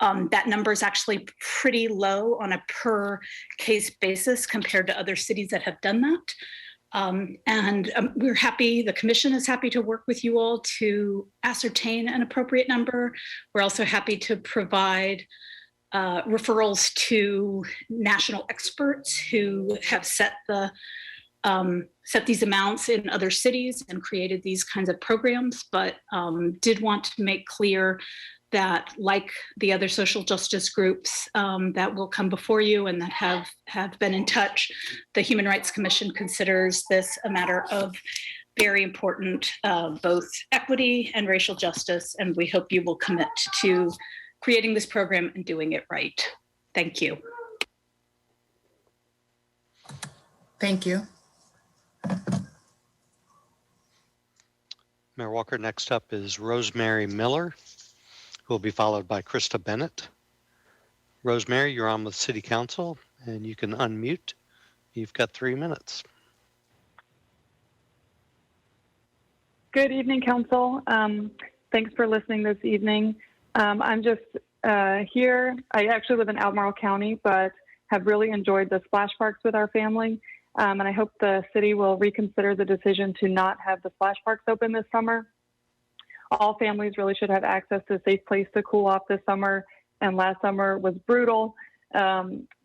That number is actually pretty low on a per case basis compared to other cities that have done that. We're happy, the commission is happy to work with you all to ascertain an appropriate number. We're also happy to provide referrals to national experts who have set these amounts in other cities and created these kinds of programs, but did want to make clear that, like the other social justice groups that will come before you and that have been in touch, the Human Rights Commission considers this a matter of very important both equity and racial justice, and we hope you will commit to creating this program and doing it right. Thank you. Thank you. Mayor Walker, next up is Rosemary Miller, who will be followed by Krista Bennett. Rosemary, you're on with City Council, and you can unmute. You've got 3 minutes. Good evening, Council. Thanks for listening this evening. I'm just here. I actually live in Albemarle County, but have really enjoyed the splash parks with our family. And I hope the city will reconsider the decision to not have the splash parks open this summer. All families really should have access to a safe place to cool off this summer, and last summer was brutal.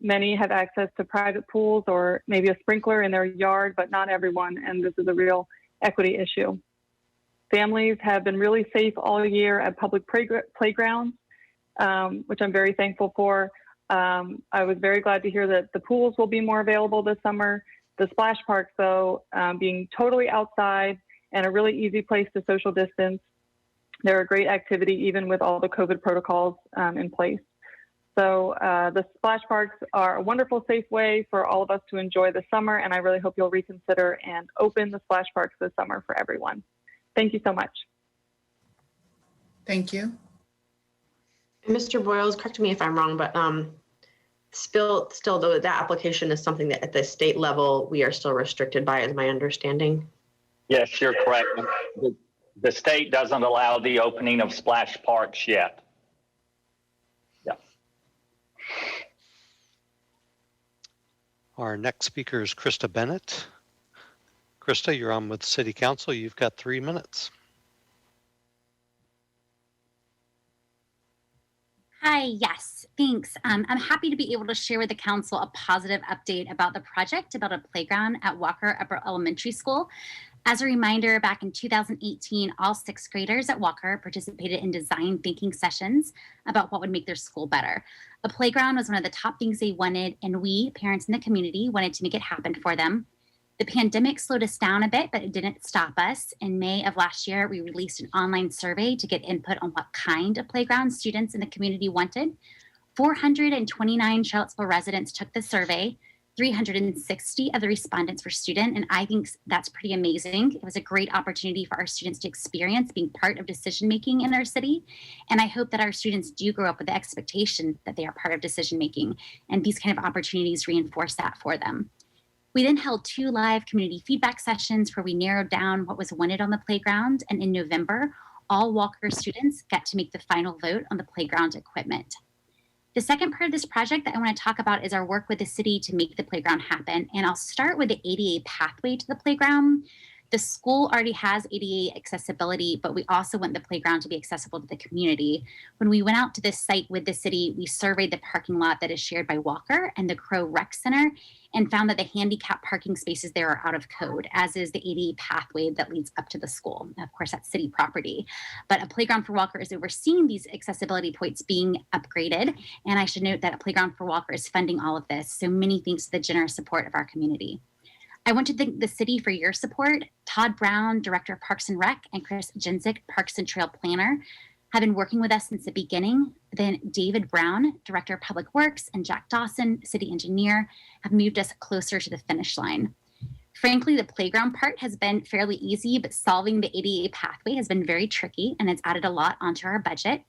Many have access to private pools or maybe a sprinkler in their yard, but not everyone, and this is a real equity issue. Families have been really safe all year at public playgrounds, which I'm very thankful for. I was very glad to hear that the pools will be more available this summer. The splash parks, though, being totally outside and a really easy place to social distance, they're a great activity even with all the COVID protocols in place. So the splash parks are a wonderful, safe way for all of us to enjoy the summer, and I really hope you'll reconsider and open the splash parks this summer for everyone. Thank you so much. Thank you. And Mr. Boyles, correct me if I'm wrong, but still though, that application is something that at the state level, we are still restricted by, is my understanding. Yes, you're correct. The state doesn't allow the opening of splash parks yet. Yeah. Our next speaker is Krista Bennett. Krista, you're on with City Council. You've got 3 minutes. Hi, yes, thanks. I'm happy to be able to share with the council a positive update about the project about a playground at Walker Upper Elementary School. As a reminder, back in 2018, all 6th graders at Walker participated in design thinking sessions about what would make their school better. A playground was one of the top things they wanted, and we, parents in the community, wanted to make it happen for them. The pandemic slowed us down a bit, but it didn't stop us. In May of last year, we released an online survey to get input on what kind of playground students in the community wanted. 429 Charlottesville residents took the survey. 360 of the respondents were student, and I think that's pretty amazing. It was a great opportunity for our students to experience being part of decision-making in our city. And I hope that our students do grow up with the expectation that they are part of decision-making, and these kind of opportunities reinforce that for them. We then held 2 live community feedback sessions where we narrowed down what was wanted on the playground. And in November, all Walker students got to make the final vote on the playground equipment. The second part of this project that I want to talk about is our work with the city to make the playground happen. And I'll start with the ADA pathway to the playground. The school already has ADA accessibility, but we also want the playground to be accessible to the community. When we went out to this site with the city, we surveyed the parking lot that is shared by Walker and the Crow Rec Center and found that the handicap parking spaces there are out of code, as is the ADA pathway that leads up to the school. Of course, that's city property. But a Playground for Walker is overseeing these accessibility points being upgraded. And I should note that a Playground for Walker is funding all of this. So many thanks to the generous support of our community. I want to thank the city for your support. Todd Brown, Director of Parks and Rec, and Chris Jenzik, Parks and Trail Planner, have been working with us since the beginning. Then David Brown, Director of Public Works, and Jack Dawson, City Engineer, have moved us closer to the finish line. Frankly, the playground part has been fairly easy, but solving the ADA pathway has been very tricky, and it's added a lot onto our budget.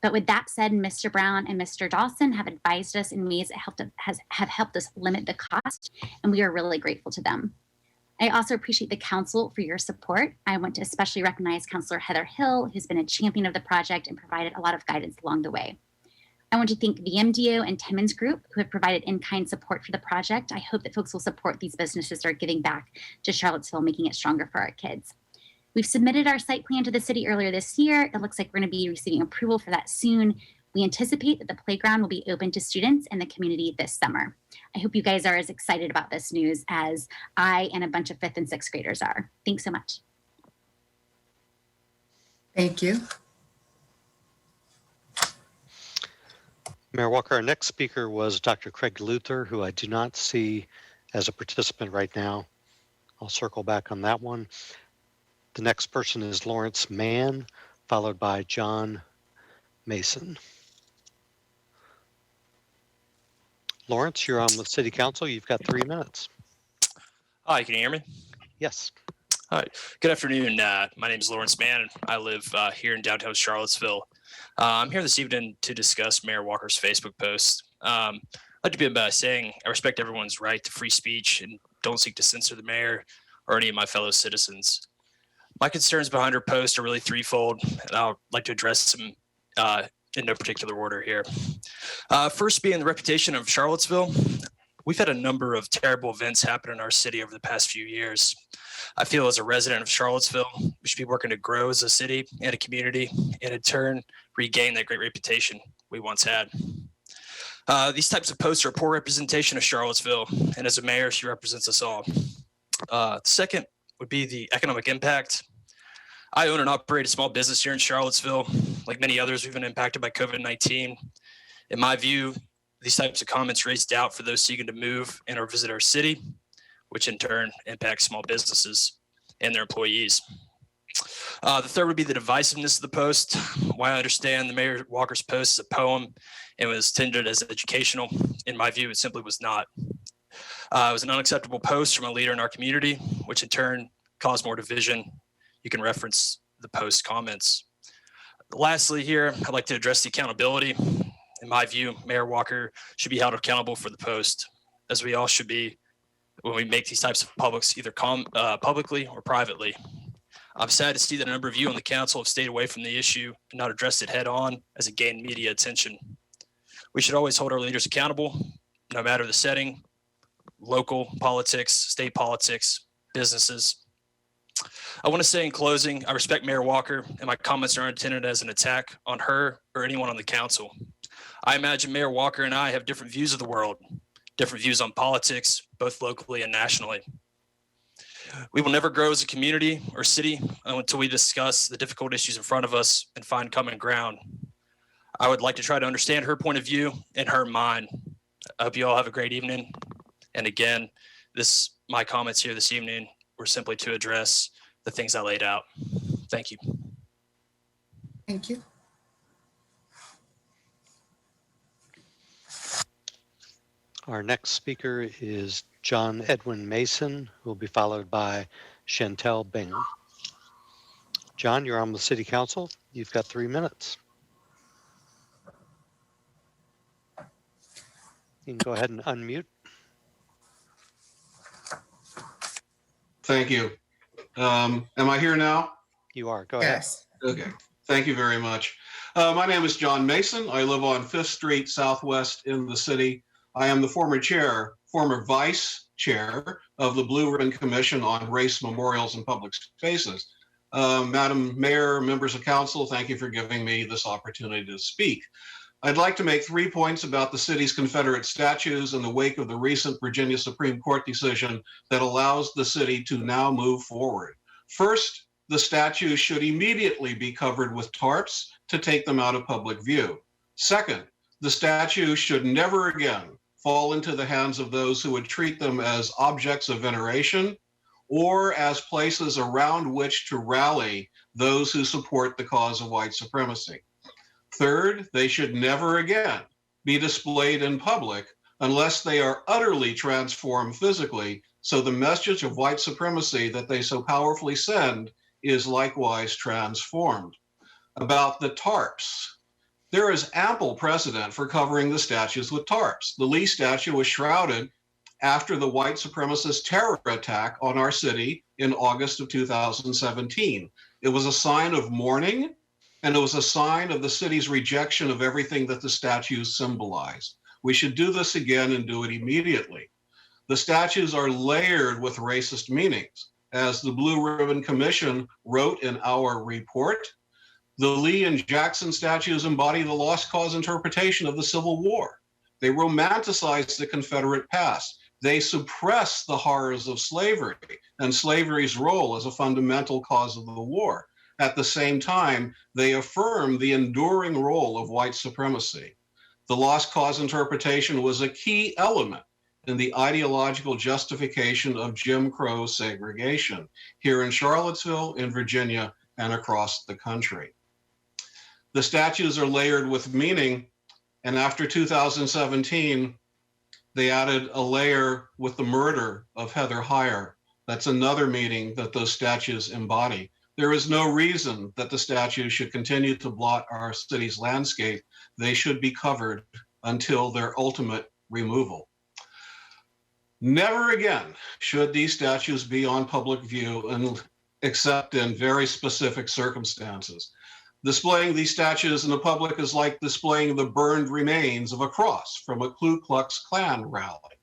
But with that said, Mr. Brown and Mr. Dawson have advised us in ways that have helped us limit the cost, and we are really grateful to them. I also appreciate the council for your support. I want to especially recognize Councilor Heather Hill, who's been a champion of the project and provided a lot of guidance along the way. I want to thank the MDO and Timmons Group, who have provided in-kind support for the project. I hope that folks will support these businesses that are giving back to Charlottesville, making it stronger for our kids. We've submitted our site plan to the city earlier this year. It looks like we're going to be receiving approval for that soon. We anticipate that the playground will be open to students in the community this summer. I hope you guys are as excited about this news as I and a bunch of 5th and 6th graders are. Thanks so much. Thank you. Mayor Walker, our next speaker was Dr. Craig Luther, who I do not see as a participant right now. I'll circle back on that one. The next person is Lawrence Mann, followed by John Mason. Lawrence, you're on with City Council. You've got 3 minutes. Hi, can you hear me? Yes. Hi, good afternoon. My name is Lawrence Mann, and I live here in downtown Charlottesville. I'm here this evening to discuss Mayor Walker's Facebook post. I'd like to begin by saying I respect everyone's right to free speech and don't seek to censor the mayor or any of my fellow citizens. My concerns behind her post are really threefold, and I'd like to address them in no particular order here. First being the reputation of Charlottesville. We've had a number of terrible events happen in our city over the past few years. I feel as a resident of Charlottesville, we should be working to grow as a city and a community, and in turn, regain that great reputation we once had. These types of posts are a poor representation of Charlottesville, and as a mayor, she represents us all. Second would be the economic impact. I own and operate a small business here in Charlottesville. Like many others, we've been impacted by COVID-19. In my view, these types of comments raise doubt for those seeking to move and or visit our city, which in turn impacts small businesses and their employees. The third would be the divisiveness of the post. While I understand the Mayor Walker's post is a poem and was intended as educational, in my view, it simply was not. It was an unacceptable post from a leader in our community, which in turn caused more division. You can reference the post comments. Lastly, here, I'd like to address the accountability. In my view, Mayor Walker should be held accountable for the post, as we all should be when we make these types of publics, either publicly or privately. I'm sad to see that a number of you on the council have stayed away from the issue and not addressed it head on as it gained media attention. We should always hold our leaders accountable, no matter the setting, local politics, state politics, businesses. I want to say in closing, I respect Mayor Walker, and my comments aren't intended as an attack on her or anyone on the council. I imagine Mayor Walker and I have different views of the world, different views on politics, both locally and nationally. We will never grow as a community or city until we discuss the difficult issues in front of us and find common ground. I would like to try to understand her point of view and her mind. I hope you all have a great evening. And again, my comments here this evening were simply to address the things I laid out. Thank you. Thank you. Our next speaker is John Edwin Mason, who will be followed by Chantel Bingham. John, you're on the City Council. You've got 3 minutes. You can go ahead and unmute. Thank you. Am I here now? You are. Go ahead. Yes. Okay. Thank you very much. My name is John Mason. I live on 5th Street Southwest in the city. I am the former vice chair of the Blue Ribbon Commission on Race Memorials and Public Spaces. Madam Mayor, members of council, thank you for giving me this opportunity to speak. I'd like to make 3 points about the city's Confederate statues in the wake of the recent Virginia Supreme Court decision that allows the city to now move forward. First, the statues should immediately be covered with tarps to take them out of public view. Second, the statues should never again fall into the hands of those who would treat them as objects of veneration or as places around which to rally those who support the cause of white supremacy. Third, they should never again be displayed in public unless they are utterly transformed physically, so the message of white supremacy that they so powerfully send is likewise transformed. About the tarps, there is ample precedent for covering the statues with tarps. The Lee statue was shrouded after the white supremacist terror attack on our city in August of 2017. It was a sign of mourning, and it was a sign of the city's rejection of everything that the statues symbolized. We should do this again and do it immediately. The statues are layered with racist meanings. As the Blue Ribbon Commission wrote in our report, the Lee and Jackson statues embody the lost cause interpretation of the Civil War. They romanticize the Confederate past. They suppress the horrors of slavery and slavery's role as a fundamental cause of the war. At the same time, they affirm the enduring role of white supremacy. The lost cause interpretation was a key element in the ideological justification of Jim Crow segregation here in Charlottesville, in Virginia, and across the country. The statues are layered with meaning, and after 2017, they added a layer with the murder of Heather Heyer. That's another meaning that those statues embody. There is no reason that the statues should continue to blot our city's landscape. They should be covered until their ultimate removal. Never again should these statues be on public view except in very specific circumstances. Displaying these statues in the public is like displaying the burned remains of a cross from a Ku Klux Klan rally.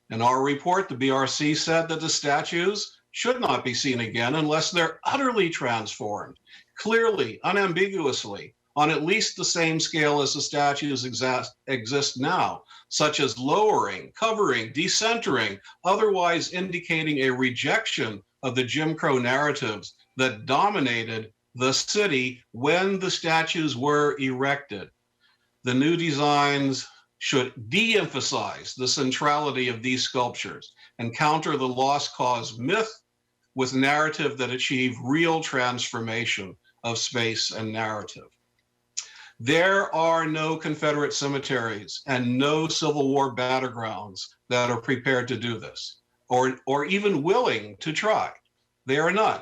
In our report, the BRC said that the statues should not be seen again unless they're utterly transformed, clearly, unambiguously, on at least the same scale as the statues exist now, such as lowering, covering, decentering, otherwise indicating a rejection of the Jim Crow narratives that dominated the city when the statues were erected. The new designs should de-emphasize the centrality of these sculptures and counter the lost cause myth with narrative that achieve real transformation of space and narrative. There are no Confederate cemeteries and no Civil War battlegrounds that are prepared to do this, or even willing to try. There are none.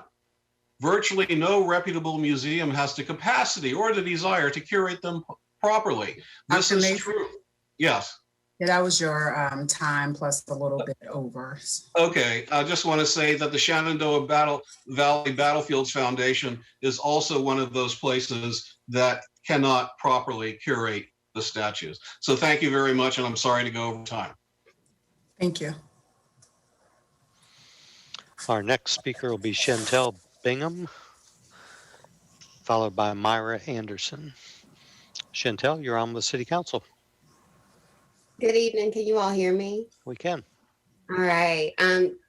Virtually no reputable museum has the capacity or the desire to curate them properly. This Dr. is Mason? true. Yes. Yeah, that was your time plus a little bit over. Okay, I just want to say that the Shenandoah Valley Battlefields Foundation is also one of those places that cannot properly curate the statues. So thank you very much, and I'm sorry to go over time. Thank you. Our next speaker will be Chantel Bingham, followed by Myra Anderson. Chantel, you're on with City Council. Good evening. Can you all hear me? We can. All right.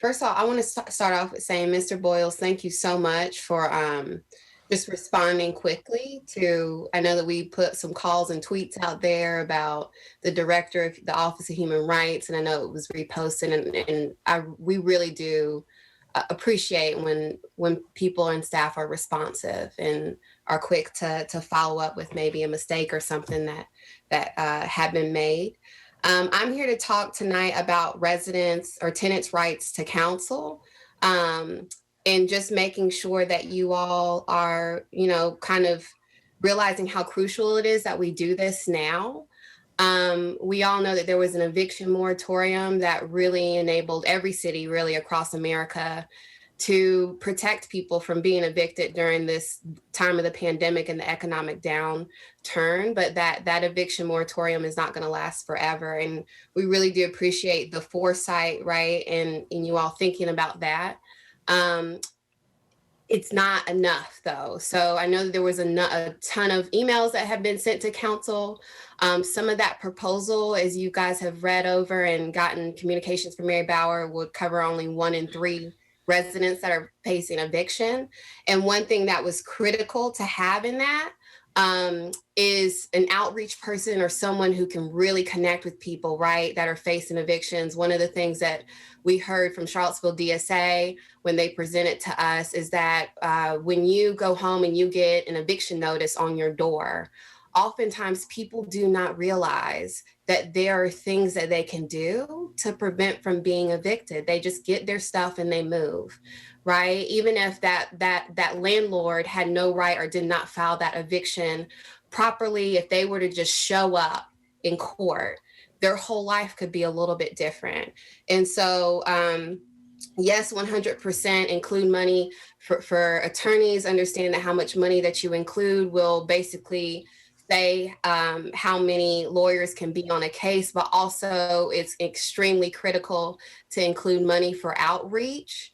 First of all, I want to start off with saying, Mr. Boyles, thank you so much for just responding quickly to, I know that we put some calls and tweets out there about the director of the Office of Human Rights, and I know it was reposted, and we really do appreciate when people and staff are responsive and are quick to follow up with maybe a mistake or something that had been made. I'm here to talk tonight about residents or tenants' rights to counsel, and just making sure that you all are, kind of realizing how crucial it is that we do this now. We all know that there was an eviction moratorium that really enabled every city really across America to protect people from being evicted during this time of the pandemic and the economic downturn. But that eviction moratorium is not going to last forever. And we really do appreciate the foresight, right? And you all thinking about that. It's not enough though. So I know that there was a ton of emails that have been sent to council. Some of that proposal, as you guys have read over and gotten communications from Mary Bauer, would cover only 1 in 3 residents that are facing eviction. And one thing that was critical to have in that is an outreach person or someone who can really connect with people, right, that are facing evictions. One of the things that we heard from Charlottesville DSA when they presented to us is that when you go home and you get an eviction notice on your door, oftentimes people do not realize that there are things that they can do to prevent from being evicted. They just get their stuff and they move, right? Even if that landlord had no right or did not file that eviction properly, if they were to just show up in court, their whole life could be a little bit different. And so, yes, 100% include money for attorneys. Understand that how much money that you include will basically say how many lawyers can be on a case, but also it's extremely critical to include money for outreach,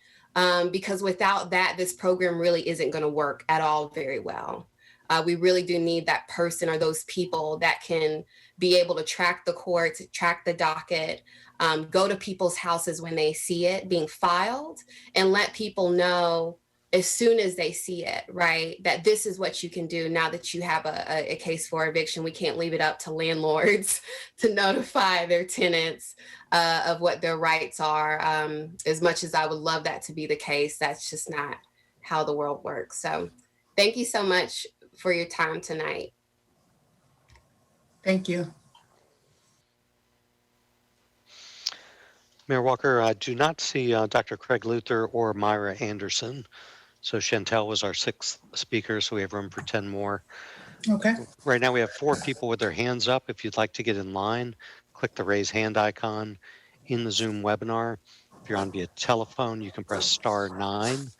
because without that, this program really isn't going to work at all very well. We really do need that person or those people that can be able to track the courts, track the docket, go to people's houses when they see it being filed, and let people know as soon as they see it, right, that this is what you can do now that you have a case for eviction. We can't leave it up to landlords to notify their tenants of what their rights are. As much as I would love that to be the case, that's just not how the world works. So thank you so much for your time tonight. Thank you. Mayor Walker, I do not see Dr. Craig Luther or Myra Anderson. So Chantel was our 6th speaker, so we have room for 10 more. Okay. Right now we have 4 people with their hands up. If you'd like to get in line, click the raise hand icon in the Zoom webinar. If you're on via telephone, you can press *9.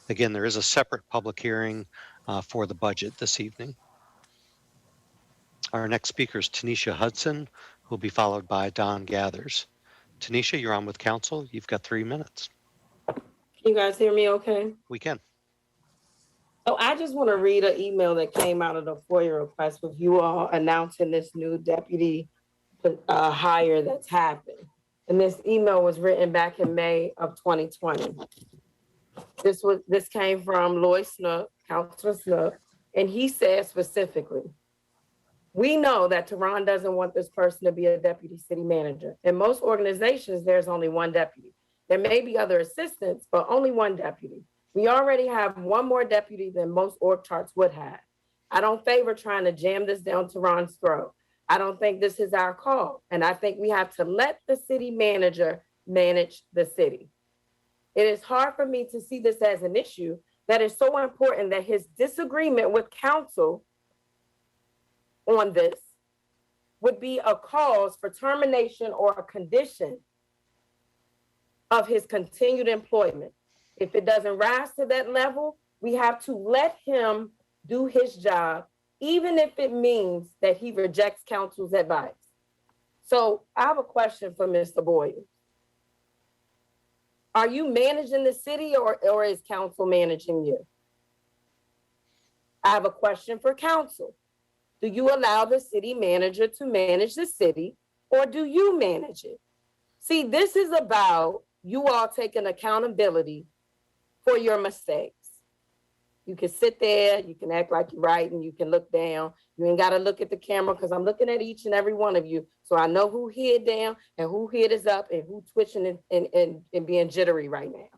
Again, there is a separate public hearing for the budget this evening. Our next speaker is Tanisha Hudson, who will be followed by Don Gathers. Tanisha, you're on with council. You've got 3 minutes. Can you guys hear me okay? We can. So I just want to read an email that came out of the FOIA request with you all announcing this new deputy hire that's happened. And this email was written back in May of 2020. This came from Lloyd Snook, Councilor Snook, and he said specifically, we know that Tehran doesn't want this person to be a deputy city manager. In most organizations, there's only one deputy. There may be other assistants, but only one deputy. We already have one more deputy than most org charts would have. I don't favor trying to jam this down Tehran's throat. I don't think this is our call. And I think we have to let the city manager manage the city. It is hard for me to see this as an issue that is so important that his disagreement with council on this would be a cause for termination or a condition of his continued employment. If it doesn't rise to that level, we have to let him do his job, even if it means that he rejects council's advice. So I have a question for Mr. Boyer. Are you managing the city or is council managing you? I have a question for council. Do you allow the city manager to manage the city or do you manage it? See, this is about you all taking accountability for your mistakes. You can sit there, you can act like you're right, and you can look down. You ain't got to look at the camera because I'm looking at each and every one of you. So I know who head down and who head is up and who twitching and being jittery right now.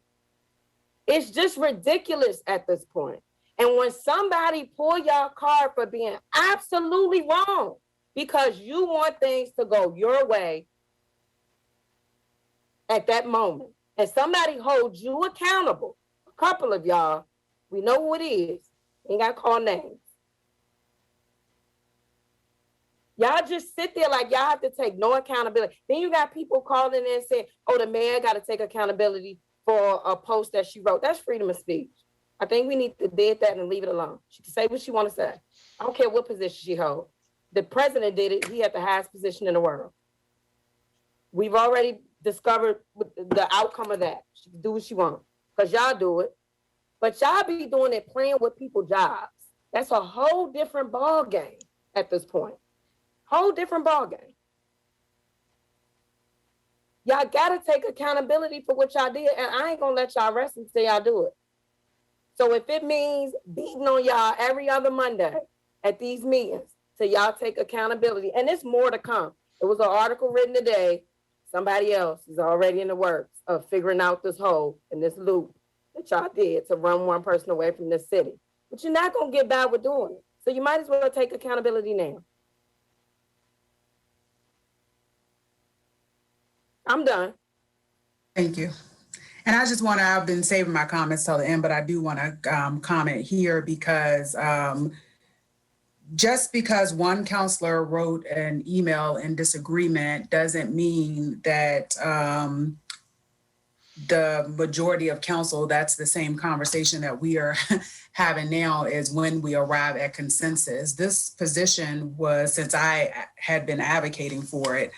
It's just ridiculous at this point. And when somebody pull your card for being absolutely wrong because you want things to go your way at that moment, and somebody holds you accountable, a couple of y'all, we know who it is. Ain't got to call names. Y'all just sit there like y'all have to take no accountability. Then you got people calling in and saying, oh, the mayor got to take accountability for a post that she wrote. That's freedom of speech. I think we need to dead that and leave it alone. She can say what she want to say. I don't care what position she holds. The president did it. He had the highest position in the world. We've already discovered the outcome of that. She can do what she wants because y'all do it. But y'all be doing it playing with people's jobs. That's a whole different ball game at this point. Whole different ball game. Y'all gotta take accountability for what y'all did, and I ain't gonna let y'all rest until y'all do it. So if it means beating on y'all every other Monday at these meetings till y'all take accountability, and there's more to come. There was an article written today. Somebody else is already in the works of figuring out this hole and this loop that y'all did to run one person away from this city. But you're not gonna get by with doing it. So you might as well take accountability now. I'm done. Thank you. And I just want to, I've been saving my comments till the end, but I do want to comment here because just because one counselor wrote an email in disagreement doesn't mean that the majority of council, that's the same conversation that we are having now is when we arrive at consensus. This position was, since I had been advocating for it,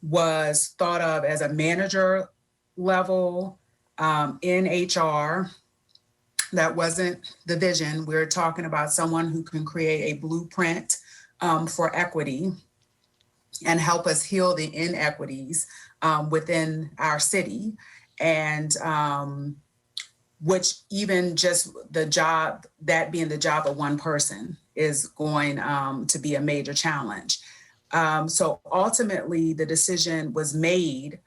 was thought of as a manager level in HR. That wasn't the vision. We're talking about someone who can create a blueprint for equity and help us heal the inequities within our city. And which even just the job, that being the job of one person is going to be a major challenge. So ultimately, the decision was made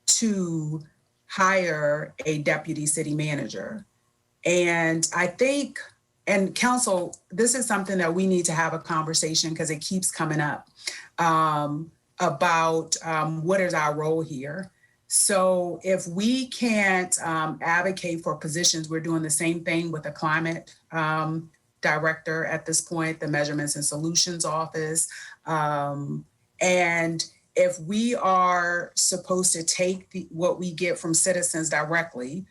to hire a deputy city manager. And I think, and council, this is something that we need to have a conversation because it keeps coming up about what is our role here. So if we can't advocate for positions, we're doing the same thing with the climate director at this point, the Measurements and Solutions Office. And if we are supposed to take what we get from citizens directly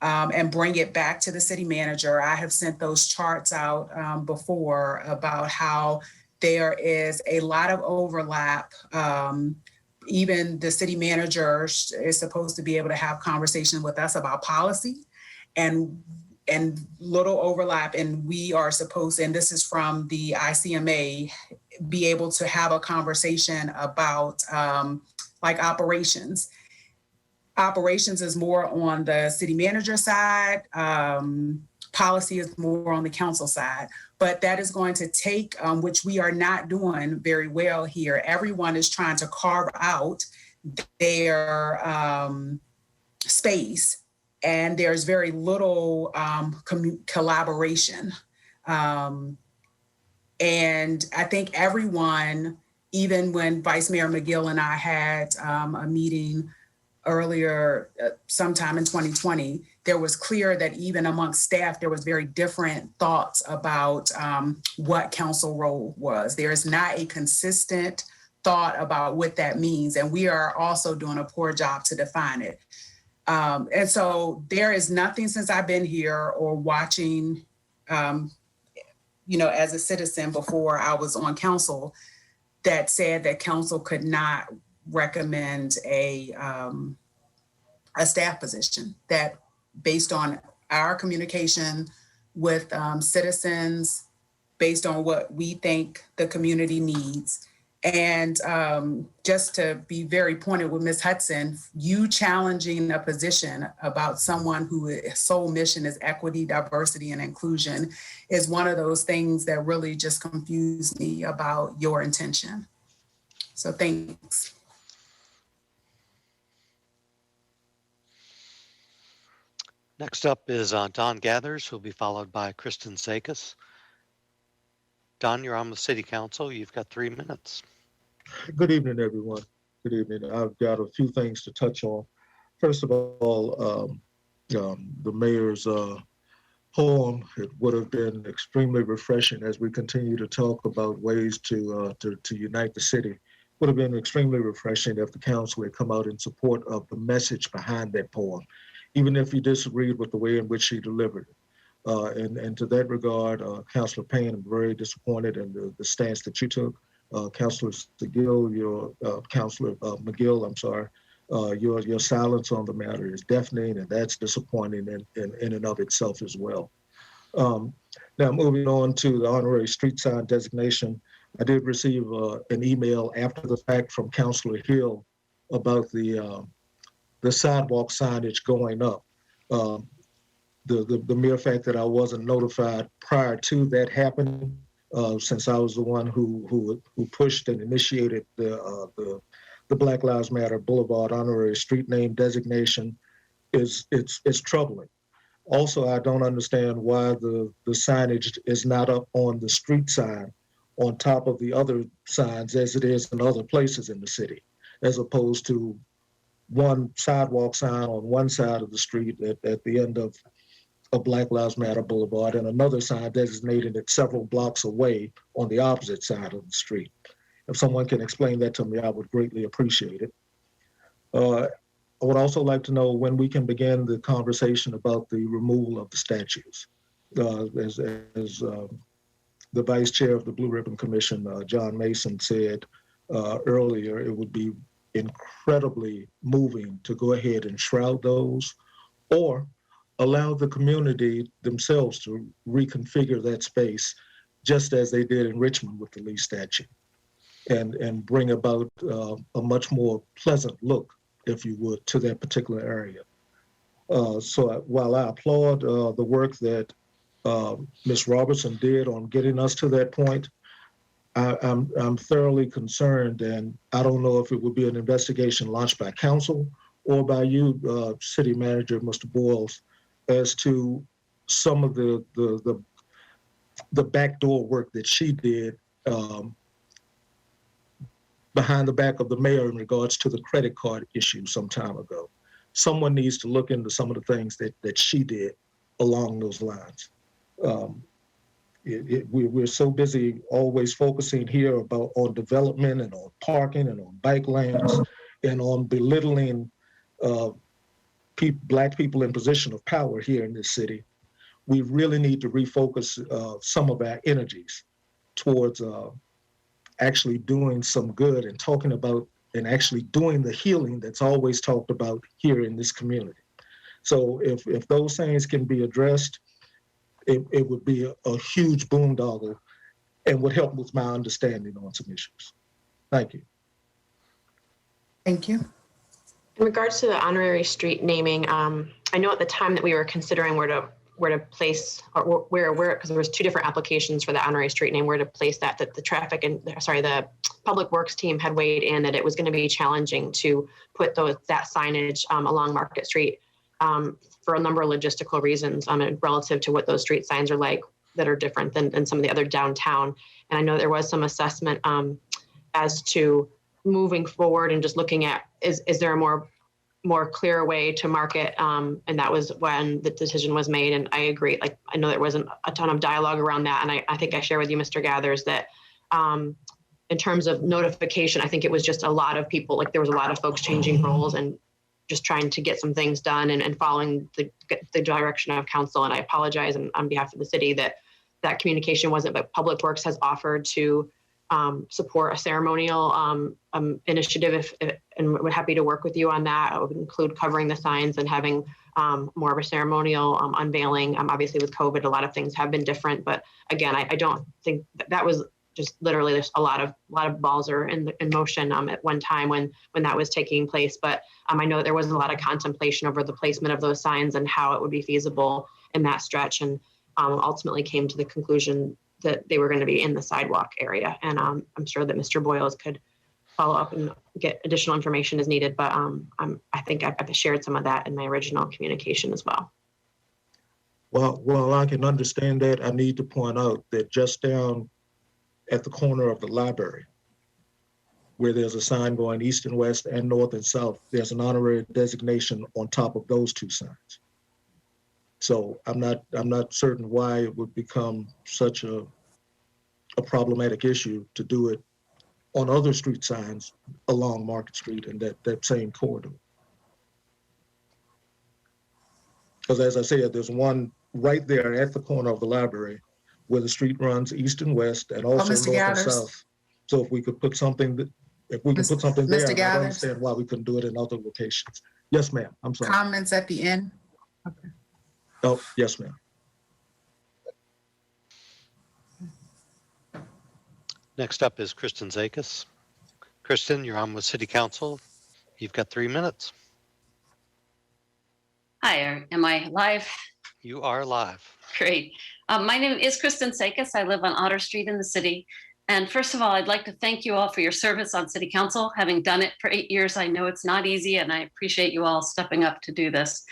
and bring it back to the city manager, I have sent those charts out before about how there is a lot of overlap. Even the city manager is supposed to be able to have conversation with us about policy and little overlap, and we are supposed, and this is from the ICMA, be able to have a conversation about like operations. Operations is more on the city manager side, policy is more on the council side, but that is going to take, which we are not doing very well here. Everyone is trying to carve out their space, and there's very little collaboration. And I think everyone, even when Vice Mayor McGill and I had a meeting earlier, sometime in 2020, there was clear that even amongst staff, there was very different thoughts about what council role was. There is not a consistent thought about what that means, and we are also doing a poor job to define it. And so there is nothing since I've been here or watching, as a citizen before I was on council, that said that council could not recommend a staff position. That based on our communication with citizens, based on what we think the community needs. And just to be very pointed with Ms. Hudson, you challenging a position about someone whose sole mission is equity, diversity, and inclusion is one of those things that really just confused me about your intention. So thanks. Next up is Don Gathers, who'll be followed by Kristen Sakis. Don, you're on the City Council. You've got 3 minutes. Good evening, everyone. Good evening. I've got a few things to touch on. First of all, the mayor's poem, it would have been extremely refreshing as we continue to talk about ways to unite the city. Would have been extremely refreshing if the council had come out in support of the message behind that poem, even if you disagreed with the way in which she delivered it. And to that regard, Councilor Payne, I'm very disappointed in the stance that you took. Councilor Councilor McGill, I'm sorry, your silence on the matter is deafening, and that's disappointing in and of itself as well. Now, moving on to the honorary street sign designation, I did receive an email after the fact from Councilor Hill about the sidewalk signage going up. The mere fact that I wasn't notified prior to that happening, since I was the one who pushed and initiated the Black Lives Matter Boulevard honorary street name designation, it's troubling. Also, I don't understand why the signage is not up on the street sign on top of the other signs as it is in other places in the city, as opposed to one sidewalk sign on one side of the street at the end of a Black Lives Matter Boulevard and another sign designated it several blocks away on the opposite side of the street. If someone can explain that to me, I would greatly appreciate it. I would also like to know when we can begin the conversation about the removal of the statues. As the Vice Chair of the Blue Ribbon Commission, John Mason, said earlier, it would be incredibly moving to go ahead and shroud those or allow the community themselves to reconfigure that space just as they did in Richmond with the Lee statue and bring about a much more pleasant look, if you would, to that particular area. So while I applaud the work that Ms. Robertson did on getting us to that point, I'm thoroughly concerned, and I don't know if it would be an investigation launched by council or by you, City Manager, Mr. Boyles, as to some of the backdoor work that she did behind the back of the mayor in regards to the credit card issue some time ago. Someone needs to look into some of the things that she did along those lines. We're so busy always focusing here on development and on parking and on bike lanes and on belittling Black people in position of power here in this city. We really need to refocus some of our energies towards actually doing some good and talking about and actually doing the healing that's always talked about here in this community. So if those things can be addressed, it would be a huge boondoggle and would help with my understanding on some issues. Thank you. Thank you. In regards to the honorary street naming, I know at the time that we were considering where to place or where because there was 2 different applications for the honorary street name, where to place that the traffic and the public works team had weighed in that it was going to be challenging to put that signage along Market Street for a number of logistical reasons relative to what those street signs are like that are different than some of the other downtown. And I know there was some assessment as to moving forward and just looking at is there a more more clear way to market. And that was when the decision was made. And I agree, like, I know there wasn't a ton of dialogue around that. And I think I share with you, Mr. Gathers, that in terms of notification, I think it was just a lot of people, like there was a lot of folks changing roles and just trying to get some things done and following the direction of council. And I apologize on behalf of the city that communication wasn't, but Public Works has offered to support a ceremonial initiative and we're happy to work with you on that. I would include covering the signs and having more of a ceremonial unveiling. Obviously with COVID, a lot of things have been different, but again, I don't think that was just literally, there's a lot of balls are in motion at one time when that was taking place. But I know there was a lot of contemplation over the placement of those signs and how it would be feasible in that stretch, and ultimately came to the conclusion that they were going to be in the sidewalk area. And I'm sure that Mr. Boyles could follow up and get additional information as needed. But I think I've shared some of that in my original communication as well. Well, I can understand that. I need to point out that just down at the corner of the library, where there's a sign going east and west and north and south, there's an honorary designation on top of those two signs. So I'm not certain why it would become such a problematic issue to do it on other street signs along Market Street and that same corridor. Because as I said, there's one right there at the corner of the library where the street runs east and west and also Mr. north Gathers. and south. So if we could put something there, Mr. I don't Gathers. understand why we couldn't do it in other locations. Yes, ma'am. I'm sorry. Comments at the end? Oh, yes, ma'am. Next up is Kristen Zakis. Kristen, you're on with City Council. You've got 3 minutes. Hi, am I live? You are live. Great. My name is Kristen Sakis. I live on Otter Street in the city. And first of all, I'd like to thank you all for your service on City Council. Having done it for 8 years, I know it's not easy, and I appreciate you all stepping up to do this.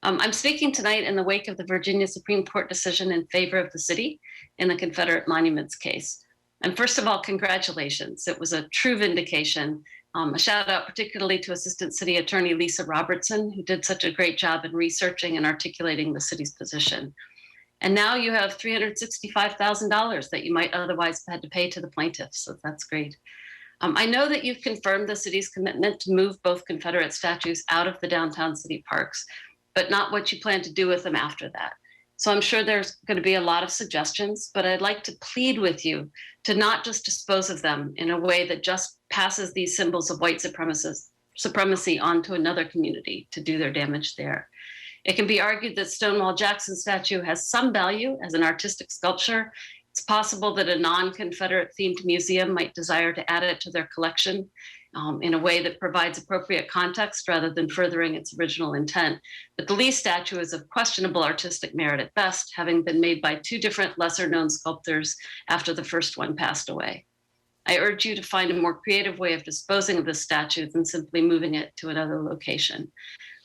I'm speaking tonight in the wake of the Virginia Supreme Court decision in favor of the city in the Confederate Monuments case. And first of all, congratulations. It was a true vindication. A shout out particularly to Assistant City Attorney Lisa Robertson, who did such a great job in researching and articulating the city's position. And now you have $365,000 that you might otherwise have had to pay to the plaintiffs, so that's great. I know that you've confirmed the city's commitment to move both Confederate statues out of the downtown city parks, but not what you plan to do with them after that. So I'm sure there's going to be a lot of suggestions, but I'd like to plead with you to not just dispose of them in a way that just passes these symbols of white supremacy onto another community to do their damage there. It can be argued that Stonewall Jackson statue has some value as an artistic sculpture. It's possible that a non-Confederate themed museum might desire to add it to their collection in a way that provides appropriate context rather than furthering its original intent. But the Lee statue is of questionable artistic merit at best, having been made by two different lesser-known sculptors after the first one passed away. I urge you to find a more creative way of disposing of this statue than simply moving it to another location.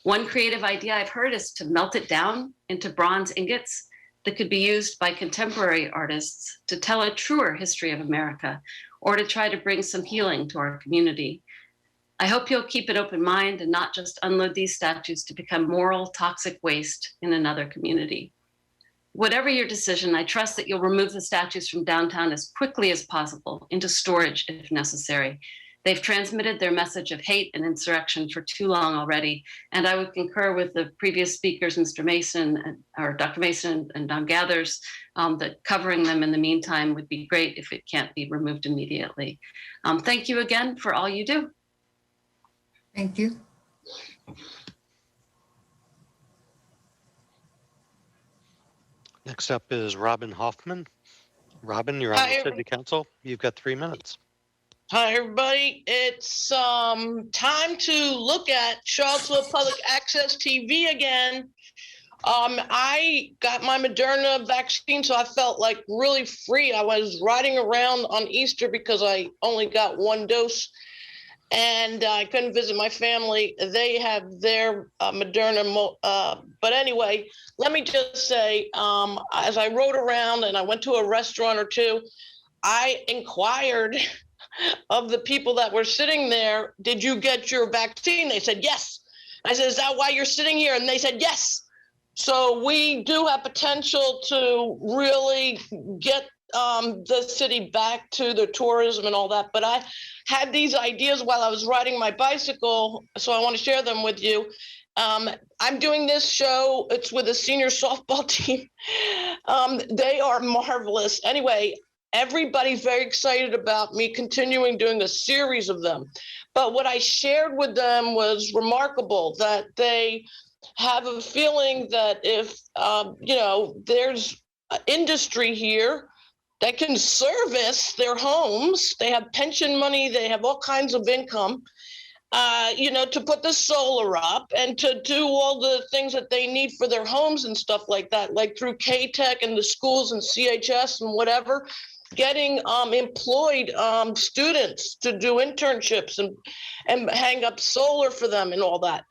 One creative idea I've heard is to melt it down into bronze ingots that could be used by contemporary artists to tell a truer history of America, or to try to bring some healing to our community. I hope you'll keep an open mind and not just unload these statues to become moral, toxic waste in another community. Whatever your decision, I trust that you'll remove the statues from downtown as quickly as possible into storage if necessary. They've transmitted their message of hate and insurrection for too long already, and I would concur with the previous speakers, Mr. Mason, or Dr. Mason and Don Gathers, that covering them in the meantime would be great if it can't be removed immediately. Thank you again for all you do. Thank you. Next up is Robin Hoffman. Robin, you're on the City Council. You've got 3 minutes. Hi, everybody. It's time to look at Charlottesville Public Access TV again. I got my Moderna vaccine, so I felt like really free. I was riding around on Easter because I only got one dose, and I couldn't visit my family. They have their Moderna. But anyway, let me just say, as I rode around and I went to a restaurant or two, I inquired of the people that were sitting there, did you get your vaccine? They said yes. I said, is that why you're sitting here? And they said, yes. So we do have potential to really get the city back to the tourism and all that. But I had these ideas while I was riding my bicycle, so I want to share them with you. I'm doing this show. It's with a senior softball team. They are marvelous. Anyway, everybody's very excited about me continuing doing a series of them. But what I shared with them was remarkable, that they have a feeling that if, there's an industry here that can service their homes, they have pension money, they have all kinds of income, to put the solar up and to do all the things that they need for their homes and stuff like that, like through K-Tech and the schools and CHS and whatever, getting employed students to do internships and hang up solar for them and all that.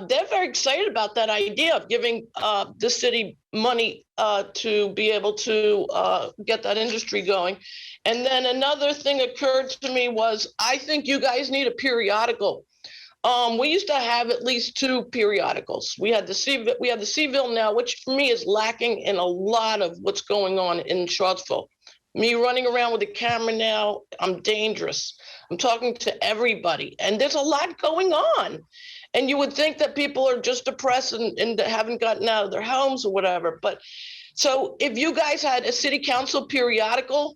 They're very excited about that idea of giving the city money to be able to get that industry going. And then another thing occurred to me was, I think you guys need a periodical. We used to have at least 2 periodicals. We had the Seaville now, which for me is lacking in a lot of what's going on in Charlottesville. Me running around with a camera now, I'm dangerous. I'm talking to everybody, and there's a lot going on. And you would think that people are just depressed and haven't gotten out of their homes or whatever. But so if you guys had a city council periodical,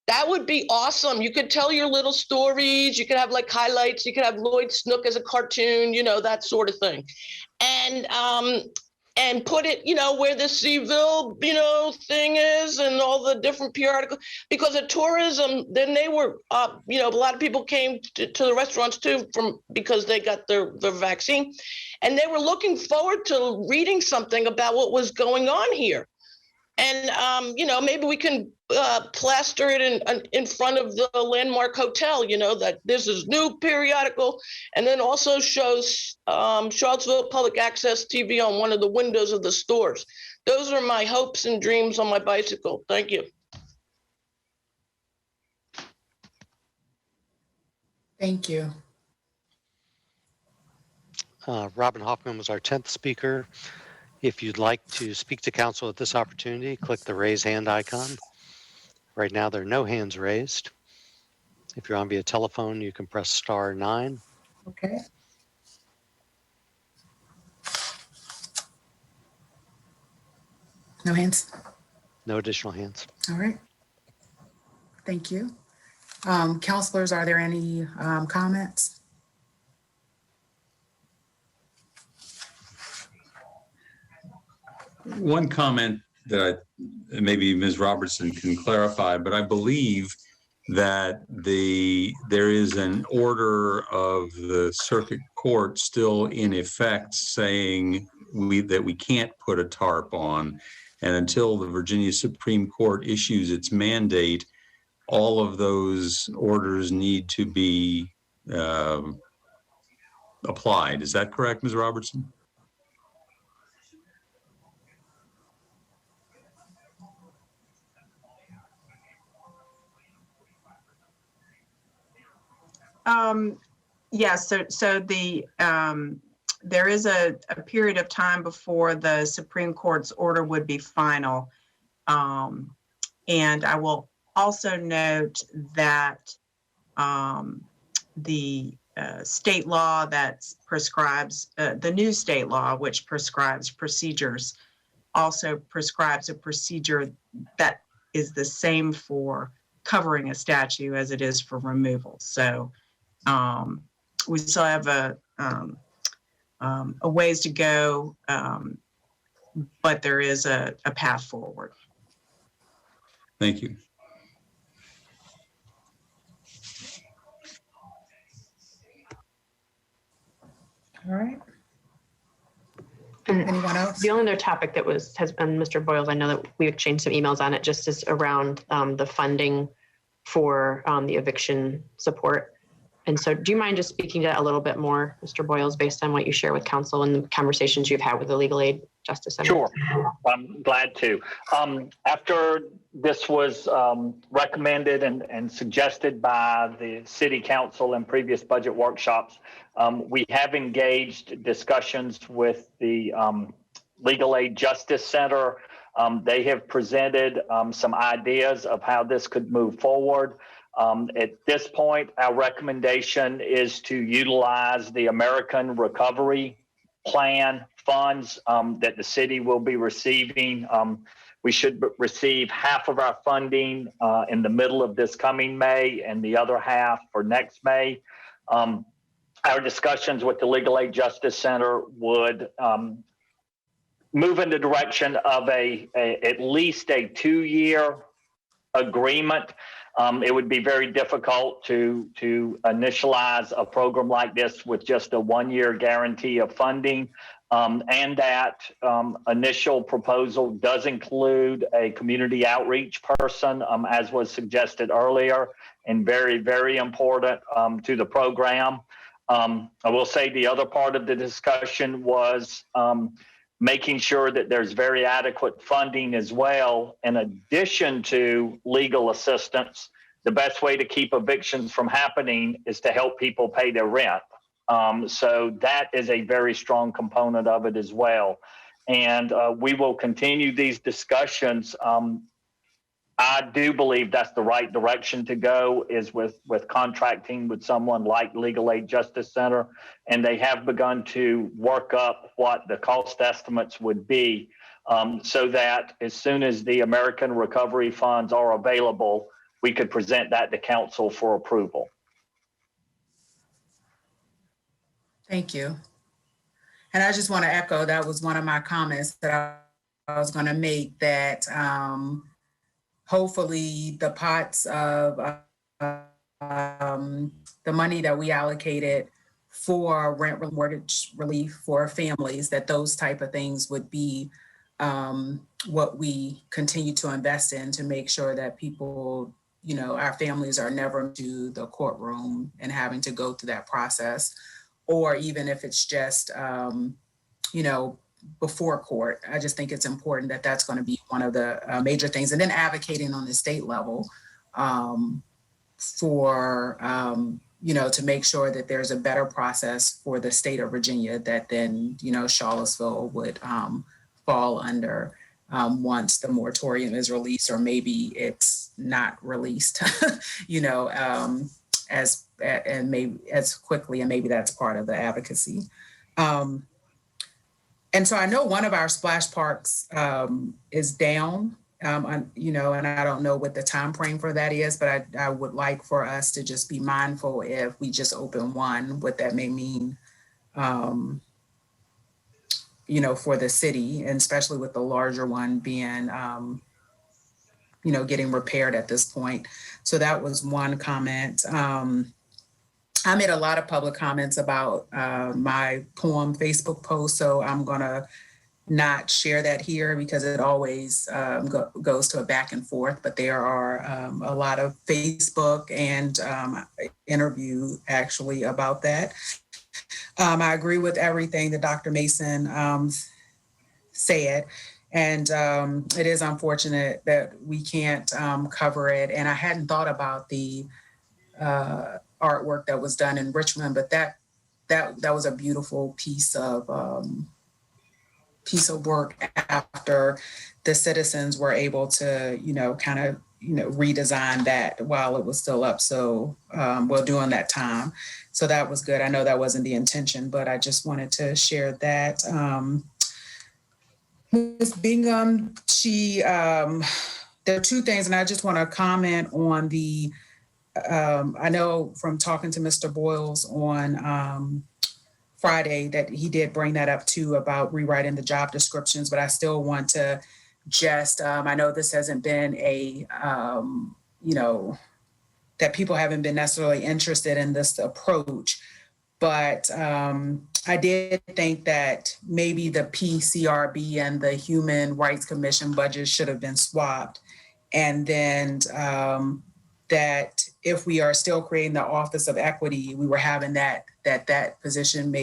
that would be awesome. You could tell your little stories. You could have like highlights. You could have Lloyd Snook as a cartoon, that sort of thing. And put it, where the Seaville, thing is and all the different periodicals. Because of tourism, then they were, a lot of people came to the restaurants too because they got their vaccine. And they were looking forward to reading something about what was going on here. And, maybe we can plaster it in front of the Landmark Hotel, that this is new periodical, and then also shows Charlottesville Public Access TV on one of the windows of the stores. Those are my hopes and dreams on my bicycle. Thank you. Thank you. Robin Hoffman was our 10th speaker. If you'd like to speak to council at this opportunity, click the raise hand icon. Right now, there are no hands raised. If you're on via telephone, you can press *9. Okay. No hands? No additional hands. All right. Thank you. Counselors, are there any comments? One comment that maybe Ms. Robertson can clarify, but I believe that there is an order of the circuit court still in effect saying that we can't put a tarp on. And until the Virginia Supreme Court issues its mandate, all of those orders need to be applied. Is that correct, Ms. Robertson? Yes, so there is a period of time before the Supreme Court's order would be final. And I will also note that the state law that prescribes, the new state law, which prescribes procedures, also prescribes a procedure that is the same for covering a statue as it is for removal. So we still have a ways to go, but there is a path forward. Thank you. All right. Anyone else? The only other topic that has been Mr. Boyles, I know that we exchanged some emails on it, just is around the funding for the eviction support. And so do you mind just speaking to that a little bit more, Mr. Boyles, based on what you share with council and the conversations you've had with the Legal Aid Justice Center? Sure, I'm glad to. After this was recommended and suggested by the city council in previous budget workshops, we have engaged discussions with the Legal Aid Justice Center. They have presented some ideas of how this could move forward. At this point, our recommendation is to utilize the American Recovery Plan funds that the city will be receiving. We should receive half of our funding in the middle of this coming May and the other half for next May. Our discussions with the Legal Aid Justice Center would move in the direction of at least a 2-year agreement. It would be very difficult to initialize a program like this with just a 1-year guarantee of funding. And that initial proposal does include a community outreach person, as was suggested earlier, and very, very important to the program. I will say the other part of the discussion was making sure that there's very adequate funding as well. In addition to legal assistance, the best way to keep evictions from happening is to help people pay their rent. So that is a very strong component of it as well. And we will continue these discussions. I do believe that's the right direction to go, is with contracting with someone like Legal Aid Justice Center. And they have begun to work up what the cost estimates would be, so that as soon as the American Recovery funds are available, we could present that to council for approval. Thank you. And I just want to echo, that was one of my comments that I was going to make, that hopefully the pots of the money that we allocated for rent mortgage relief for families, that those type of things would be what we continue to invest in, to make sure that people, you know, our families are never to the courtroom and having to go through that process, or even if it's just, you know, before court. I just think it's important that that's going to be one of the major things. And then advocating on the state level for, you know, to make sure that there's a better process for the state of Virginia that then, you know, Charlottesville would fall under once the moratorium is released, or maybe it's not released, you know, and maybe as quickly, and maybe that's part of the advocacy. And so I know one of our splash parks is down, you know, and I don't know what the time frame for that is, but I would like for us to just be mindful, if we just open one, what that may mean, you know, for the city, and especially with the larger one being, you know, getting repaired at this point. So that was one comment. I made a lot of public comments about my poem Facebook post, so I'm gonna not share that here because it always goes to a back and forth, but there are a lot of Facebook and interview actually about that. I agree with everything that Dr. Mason said, and it is unfortunate that we can't cover it. And I hadn't thought about the artwork that was done in Richmond, but that was a beautiful piece of work after the citizens were able to, you know, kind of, you know, redesign that while it was still up. So, well, during that time. So that was good. I know that wasn't the intention, but I just wanted to share that. Ms. Bingham, there are two things, and I just want to comment on the, I know from talking to Mr. Boyles on Friday that he did bring that up too, about rewriting the job descriptions, but I still want to just, I know this hasn't been a, you know, that people haven't been necessarily interested in this approach, but I did think that maybe the PCRB and the Human Rights Commission budget should have been swapped, and then that if we are still creating the Office of Equity, we were having that position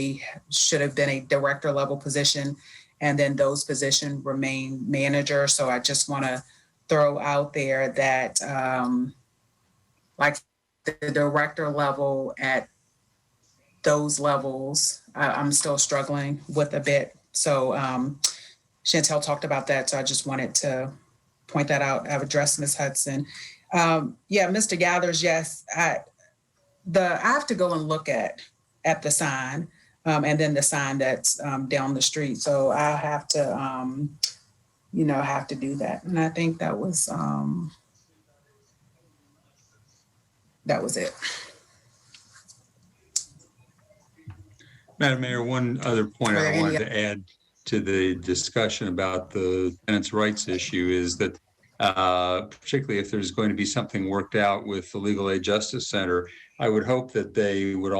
should have been a director level position, and then those positions remain manager. So I just want to throw out there that like the director level at those levels, I'm still struggling with a bit. So Chantel talked about that. So I just wanted to point that out. I've addressed Ms. Hudson. Yeah, Mr. Gathers, yes, I have to go and look at the sign and then the sign that's down the street. So I'll have to, have to do that. And I think that was it. Madam Mayor, one other point I wanted to add to the discussion about the tenants' rights issue is that particularly if there's going to be something worked out with the Legal Aid Justice Center, I would hope that there would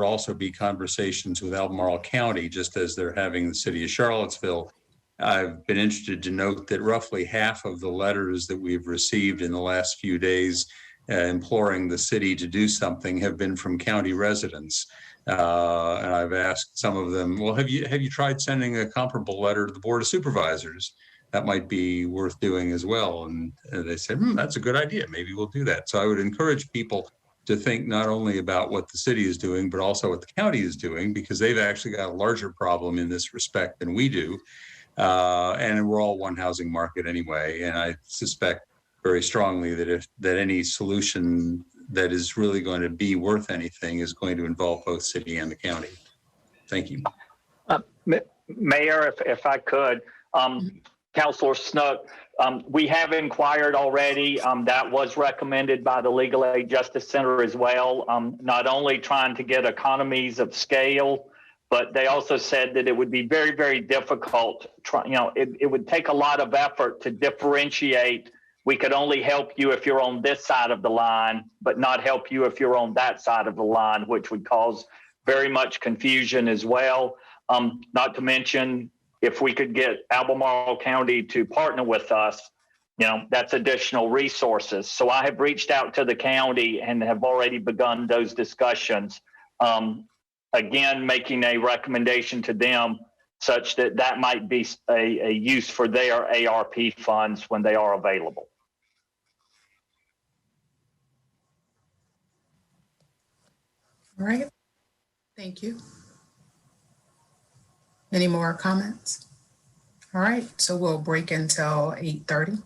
also be conversations with Albemarle County, just as they're having the city of Charlottesville. I've been interested to note that roughly half of the letters that we've received in the last few days imploring the city to do something have been from county residents. And I've asked some of them, well, have you tried sending a comparable letter to the Board of Supervisors? That might be worth doing as well. And they said, that's a good idea. Maybe we'll do that. So I would encourage people to think not only about what the city is doing, but also what the county is doing, because they've actually got a larger problem in this respect than we do. And we're all one housing market anyway. And I suspect very strongly that any solution that is really going to be worth anything is going to involve both city and the county. Thank you. Mayor, if I could, Councilor Snook, we have inquired already. That was recommended by the Legal Aid Justice Center as well. Not only trying to get economies of scale, but they also said that it would be very, very difficult. It would take a lot of effort to differentiate. We could only help you if you're on this side of the line, but not help you if you're on that side of the line, which would cause very much confusion as well. Not to mention, if we could get Albemarle County to partner with us, that's additional resources. So I have reached out to the county and have already begun those discussions. Again, making a recommendation to them such that might be a use for their ARP funds when they are available. All right. Thank you. Any more comments? All right, so we'll break until 8:30.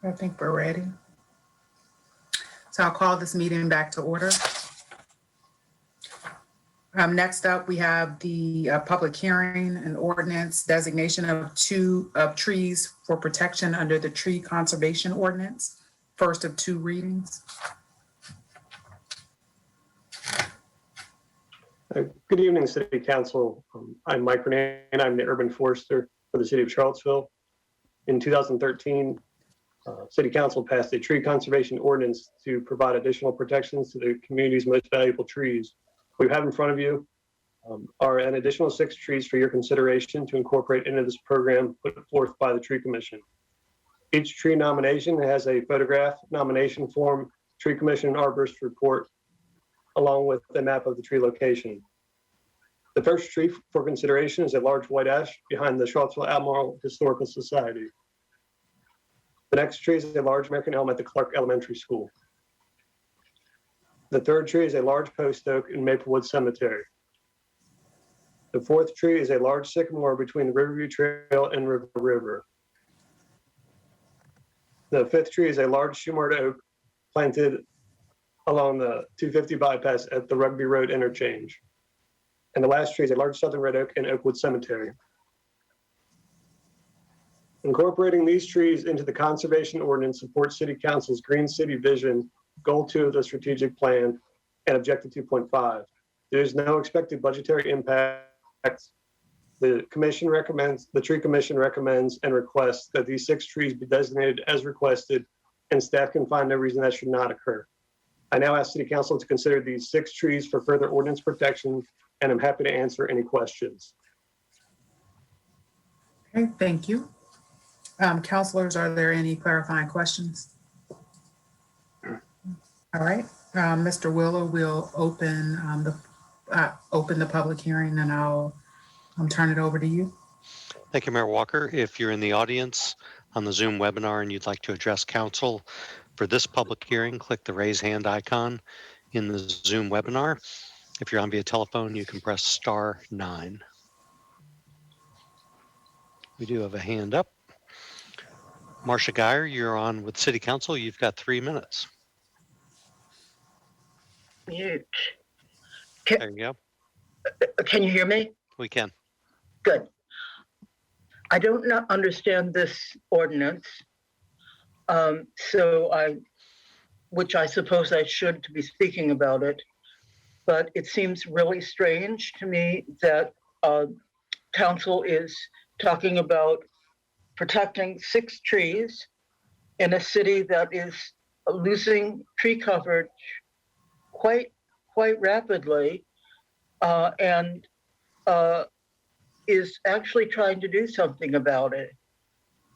I think we're ready. So I'll call this meeting back to order. Next up, we have the public hearing and ordinance designation of trees for protection under the tree conservation ordinance. First of two readings. Good evening, City Council. I'm Mike Renee, and I'm the urban forester for the City of Charlottesville. In 2013, City Council passed a tree conservation ordinance to provide additional protections to the community's most valuable trees. What we have in front of you are an additional 6 trees for your consideration to incorporate into this program put forth by the Tree Commission. Each tree nomination has a photograph, nomination form, Tree Commission arborist report, along with the map of the tree location. The first tree for consideration is a large white ash behind the Charlottesville Albemarle Historical Society. The next tree is a large American elm at the Clark Elementary School. The third tree is a large post oak in Maplewood Cemetery. The fourth tree is a large sycamore between the Riverview Trail and River. The fifth tree is a large Shumard oak planted along the 250 bypass at the Rugby Road interchange. And the last tree is a large southern red oak in Oakwood Cemetery. Incorporating these trees into the conservation ordinance supports City Council's Green City Vision, Goal 2 of the strategic plan, and Objective 2.5. There is no expected budgetary impact. The Tree Commission recommends and requests that these 6 trees be designated as requested, and staff can find no reason that should not occur. I now ask City Council to consider these 6 trees for further ordinance protection, and I'm happy to answer any questions. Okay, thank you. Councilors, are there any clarifying questions? All right, Mr. Wheeler will open the public hearing, and I'll turn it over to you. Thank you, Mayor Walker. If you're in the audience on the Zoom webinar and you'd like to address council for this public hearing, click the raise hand icon in the Zoom webinar. If you're on via telephone, you can press *9. We do have a hand up. Marcia Geyer, you're on with City Council. You've got 3 minutes. Mute. There you go. Can you hear me? We can. Good. I don't understand this ordinance, which I suppose I should to be speaking about it, but it seems really strange to me that council is talking about protecting 6 trees in a city that is losing tree coverage quite rapidly, and is actually trying to do something about it.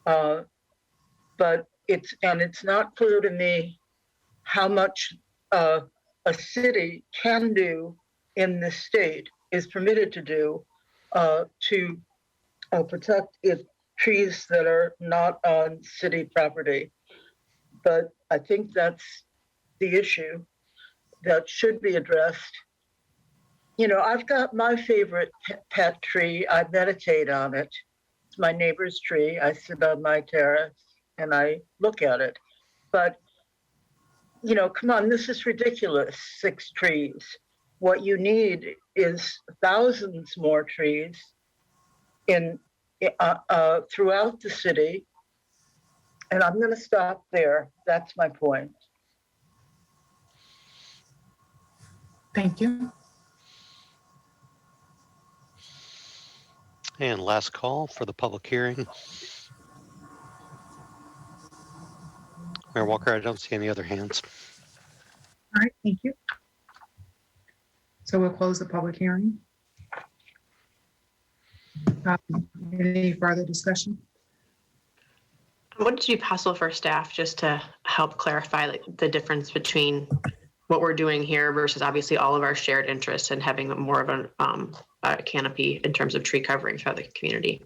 But it's not clear to me how much a city can do in this state, is permitted to do, to protect its trees that are not on city property. But I think that's the issue that should be addressed. You know, I've got my favorite pet tree. I meditate on it. It's my neighbor's tree. I sit on my terrace and I look at it. But, you know, come on, this is ridiculous, 6 trees. What you need is thousands more trees throughout the city. And I'm going to stop there. That's my point. Thank you. And last call for the public hearing. Mayor Walker, I don't see any other hands. All right, thank you. So we'll close the public hearing. Any further discussion? Would it be possible for staff just to help clarify the difference between what we're doing here versus obviously all of our shared interests and having more of a canopy in terms of tree covering for the community?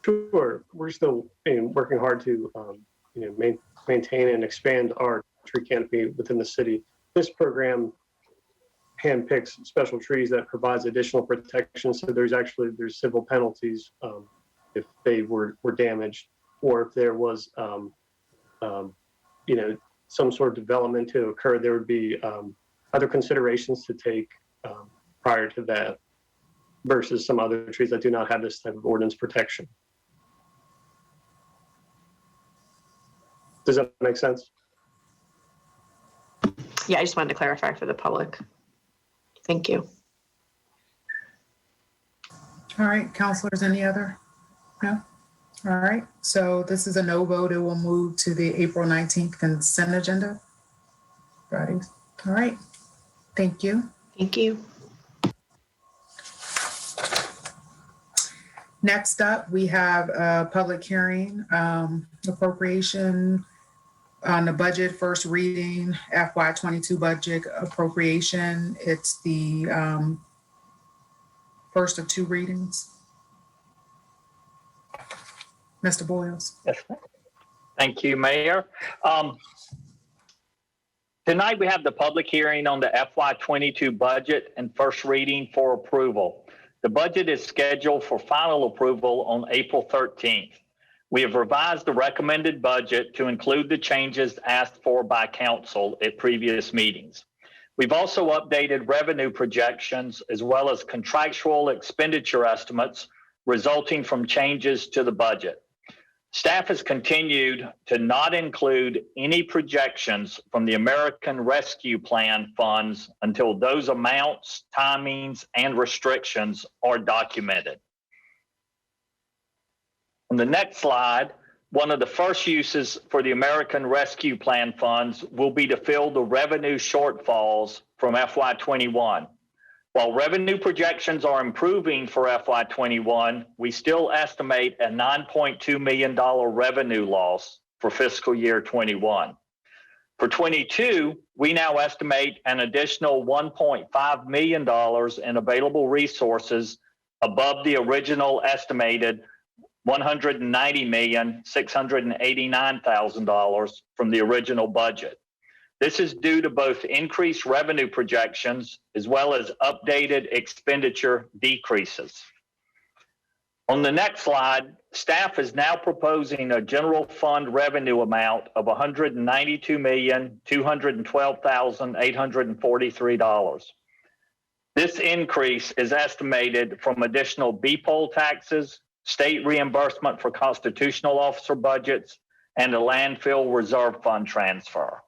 Sure, we're still working hard to maintain and expand our tree canopy within the city. This program handpicks special trees that provides additional protection. So there's civil penalties if they were damaged. or if there was, some sort of development to occur, there would be other considerations to take prior to that versus some other trees that do not have this type of ordinance protection. Does that make sense? Yeah, I just wanted to clarify for the public. Thank you. All right, counselors, any other? No? All right, so this is a no vote. It will move to the April 19th consent agenda. Friday. All right, thank you. Thank you. Next up, we have a public hearing, appropriation on the budget, first reading, FY22 budget appropriation. It's the first of two readings. Mr. Boyles. Yes, ma'am. Thank you, Mayor. Tonight we have the public hearing on the FY22 budget and first reading for approval. The budget is scheduled for final approval on April 13th. We have revised the recommended budget to include the changes asked for by council at previous meetings. We've also updated revenue projections as well as contractual expenditure estimates resulting from changes to the budget. Staff has continued to not include any projections from the American Rescue Plan funds until those amounts, timings, and restrictions are documented. On the next slide, one of the first uses for the American Rescue Plan funds will be to fill the revenue shortfalls from FY21. While revenue projections are improving for FY21, we still estimate a $9.2 million revenue loss for fiscal year 21. For 22, we now estimate an additional $1.5 million in available resources above the original estimated $190,689,000 from the original budget. This is due to both increased revenue projections as well as updated expenditure decreases. On the next slide, staff is now proposing a general fund revenue amount of $192,212,843. This increase is estimated from additional B-poll taxes, state reimbursement for constitutional officer budgets, and a landfill reserve fund transfer.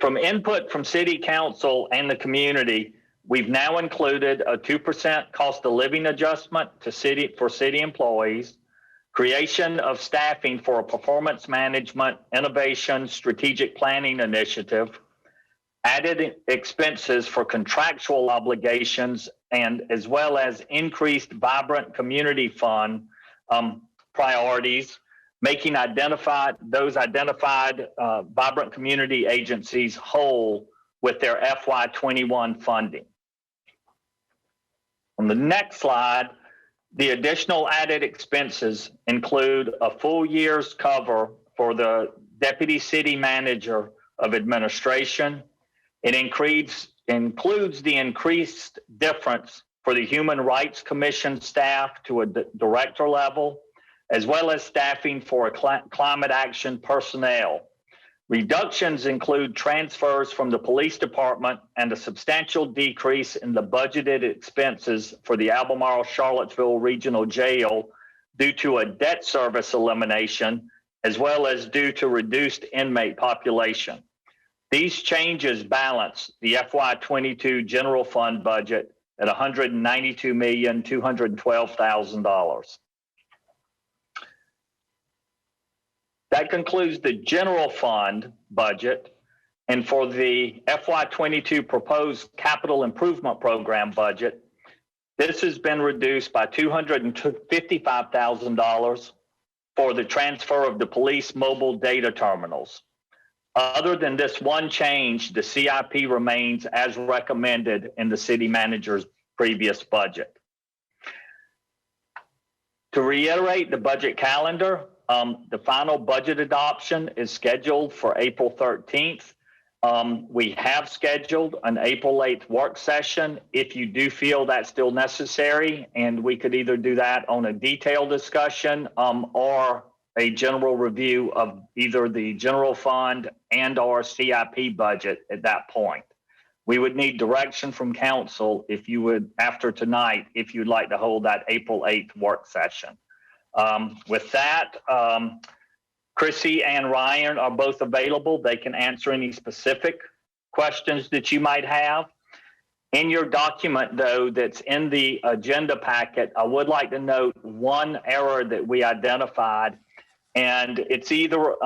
From input from City Council and the community, we've now included a 2% cost of living adjustment for city employees, creation of staffing for a performance management, innovation, strategic planning initiative, added expenses for contractual obligations, and as well as increased vibrant community fund priorities, making those identified vibrant community agencies whole with their FY21 funding. On the next slide, the additional added expenses include a full year's cover for the Deputy City Manager of Administration. It includes the increased difference for the Human Rights Commission staff to a director level, as well as staffing for climate action personnel. Reductions include transfers from the police department and a substantial decrease in the budgeted expenses for the Albemarle Charlottesville Regional Jail due to a debt service elimination, as well as due to reduced inmate population. These changes balance the FY22 general fund budget at $192,212,000. That concludes the general fund budget. And for the FY22 proposed capital improvement program budget, this has been reduced by $255,000 for the transfer of the police mobile data terminals. Other than this one change, the CIP remains as recommended in the city manager's previous budget. To reiterate the budget calendar, the final budget adoption is scheduled for April 13th. We have scheduled an April 8th work session. If you do feel that's still necessary, and we could either do that on a detailed discussion or a general review of either the general fund and or CIP budget at that point. We would need direction from council if you would, after tonight, if you'd like to hold that April 8th work session. With that, Chrissy and Ryan are both available. They can answer any specific questions that you might have. In your document, though, that's in the agenda packet, I would like to note one error that we identified, and it's either,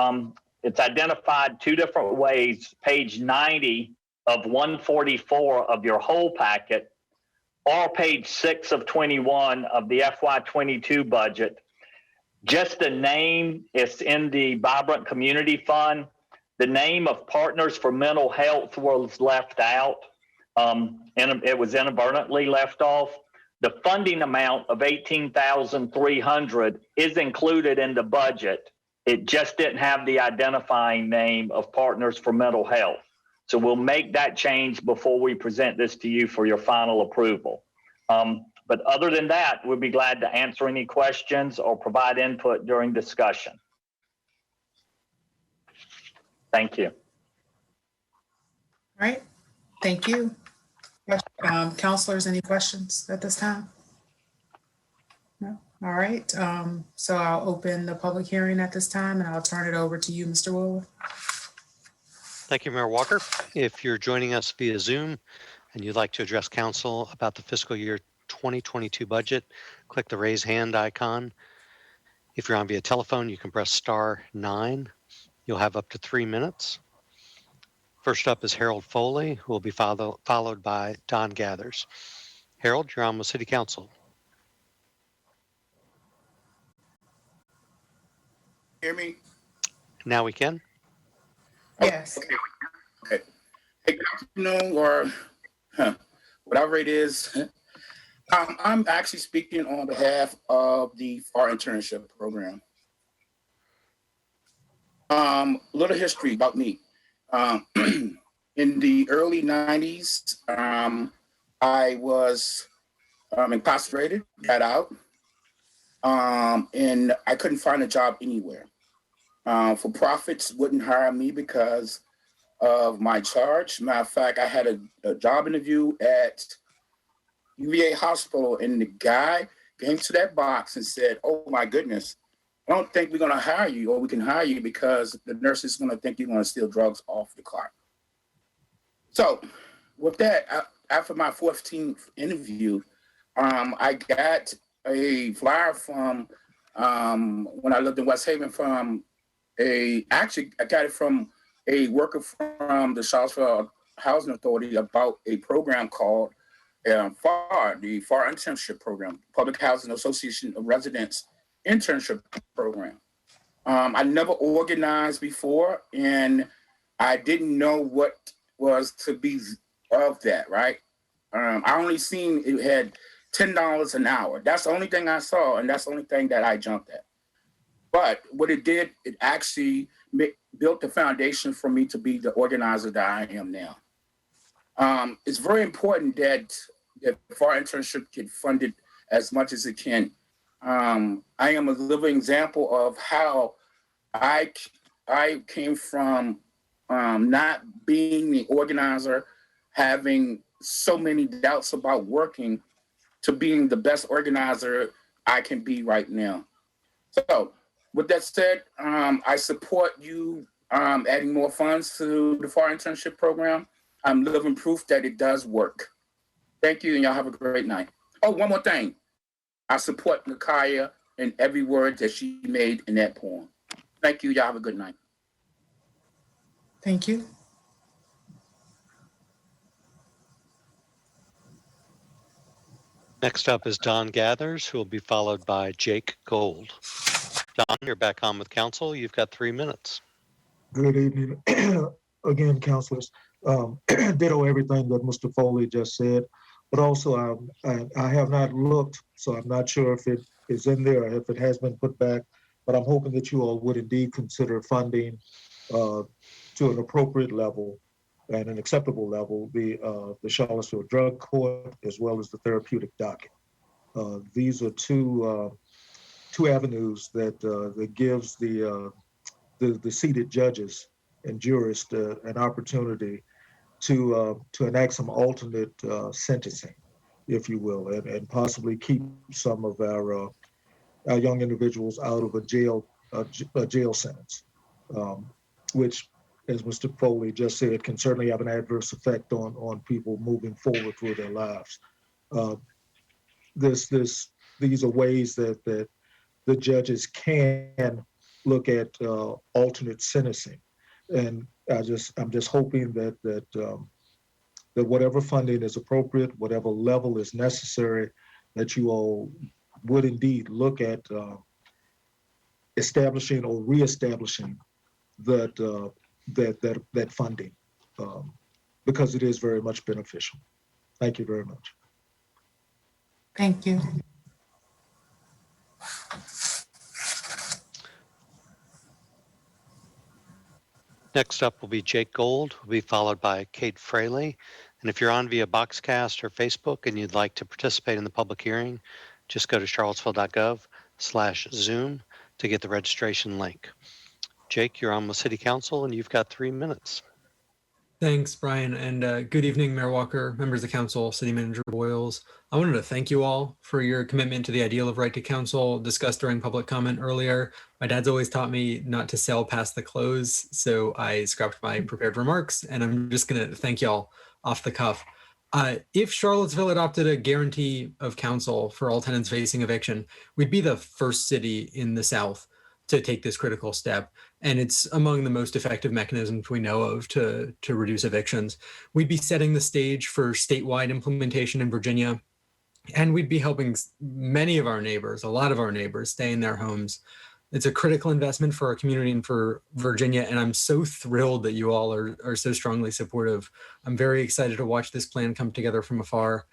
it's identified two different ways, page 90 of 144 of your whole packet, or page 6 of 21 of the FY22 budget. Just the name is in the Vibrant Community Fund. The name of Partners for Mental Health was left out, and it was inadvertently left off. The funding amount of $18,300 is included in the budget. It just didn't have the identifying name of Partners for Mental Health. So we'll make that change before we present this to you for your final approval. But other than that, we'd be glad to answer any questions or provide input during discussion. Thank you. All right, thank you. Counselors, any questions at this time? No? All right, so I'll open the public hearing at this time and I'll turn it over to you, Mr. Woolworth. Thank you, Mayor Walker. If you're joining us via Zoom and you'd like to address council about the fiscal year 2022 budget, click the raise hand icon. If you're on via telephone, you can press *9. You'll have up to 3 minutes. First up is Harold Foley, who will be followed by Don Gathers. Harold, you're on with City Council. Hear me? Now we can. Yes. Okay. Hey, good afternoon, or whatever it is. I'm actually speaking on behalf of the FAR internship program. Little history about me. In the early 90s, I was incarcerated, got out, and I couldn't find a job anywhere. For profits wouldn't hire me because of my charge. Matter of fact, I had a job interview at UVA Hospital, and the guy came to that box and said, "Oh my goodness, I don't think we're going to hire you, or we can hire you because the nurse is going to think you're going to steal drugs off the clock." So with that, after my 14th interview, I got a flyer from, when I lived in West Haven, from I got it from a worker from the Charlottesville Housing Authority about a program called FAR, the FAR Internship Program, Public Housing Association of Residents Internship Program. I never organized before, and I didn't know what was to be of that, right? I only seen it had $10 an hour. That's the only thing I saw, and that's the only thing that I jumped at. But what it did, it actually built the foundation for me to be the organizer that I am now. It's very important that FAR internship get funded as much as it can. I am a living example of how I came from not being the organizer, having so many doubts about working, to being the best organizer I can be right now. So with that said, I support you adding more funds to the FAR internship program. I'm living proof that it does work. Thank you, and y'all have a great night. Oh, one more thing. I support Nakaya and every word that she made in that poem. Thank you. Y'all have a good night. Thank you. Next up is Don Gathers, who will be followed by Jake Gold. Don, you're back on with council. You've got 3 minutes. Good evening. Again, councilors. Ditto everything that Mr. Foley just said, but also I have not looked, so I'm not sure if it is in there or if it has been put back, but I'm hoping that you all would indeed consider funding to an appropriate level at an acceptable level, the Charlottesville Drug Court as well as the therapeutic docket. These are two avenues that gives the seated judges and jurists an opportunity to enact some alternate sentencing, if you will, and possibly keep some of our young individuals out of a jail sentence, which, as Mr. Foley just said, can certainly have an adverse effect on people moving forward through their lives. These are ways that the judges can look at alternate sentencing, and I'm just hoping that whatever funding is appropriate, whatever level is necessary, that you all would indeed look at establishing or reestablishing that funding, because it is very much beneficial. Thank you very much. Thank you. Next up will be Jake Gold, will be followed by Kate Fraley. And if you're on via Boxcast or Facebook and you'd like to participate in the public hearing, just go to charlottesville.gov/Zoom to get the registration link. Jake, you're on with City Council and you've got 3 minutes. Thanks, Brian, and good evening, Mayor Walker, members of council, City Manager Boyles. I wanted to thank you all for your commitment to the ideal of right to counsel discussed during public comment earlier. My dad's always taught me not to sell past the close, so I scrapped my prepared remarks, and I'm just going to thank y'all off the cuff. If Charlottesville adopted a guarantee of counsel for all tenants facing eviction, we'd be the first city in the South to take this critical step. And it's among the most effective mechanisms we know of to reduce evictions. We'd be setting the stage for statewide implementation in Virginia, and we'd be helping many of our neighbors, a lot of our neighbors, stay in their homes. It's a critical investment for our community and for Virginia, and I'm so thrilled that you all are so strongly supportive. I'm very excited to watch this plan come together from afar.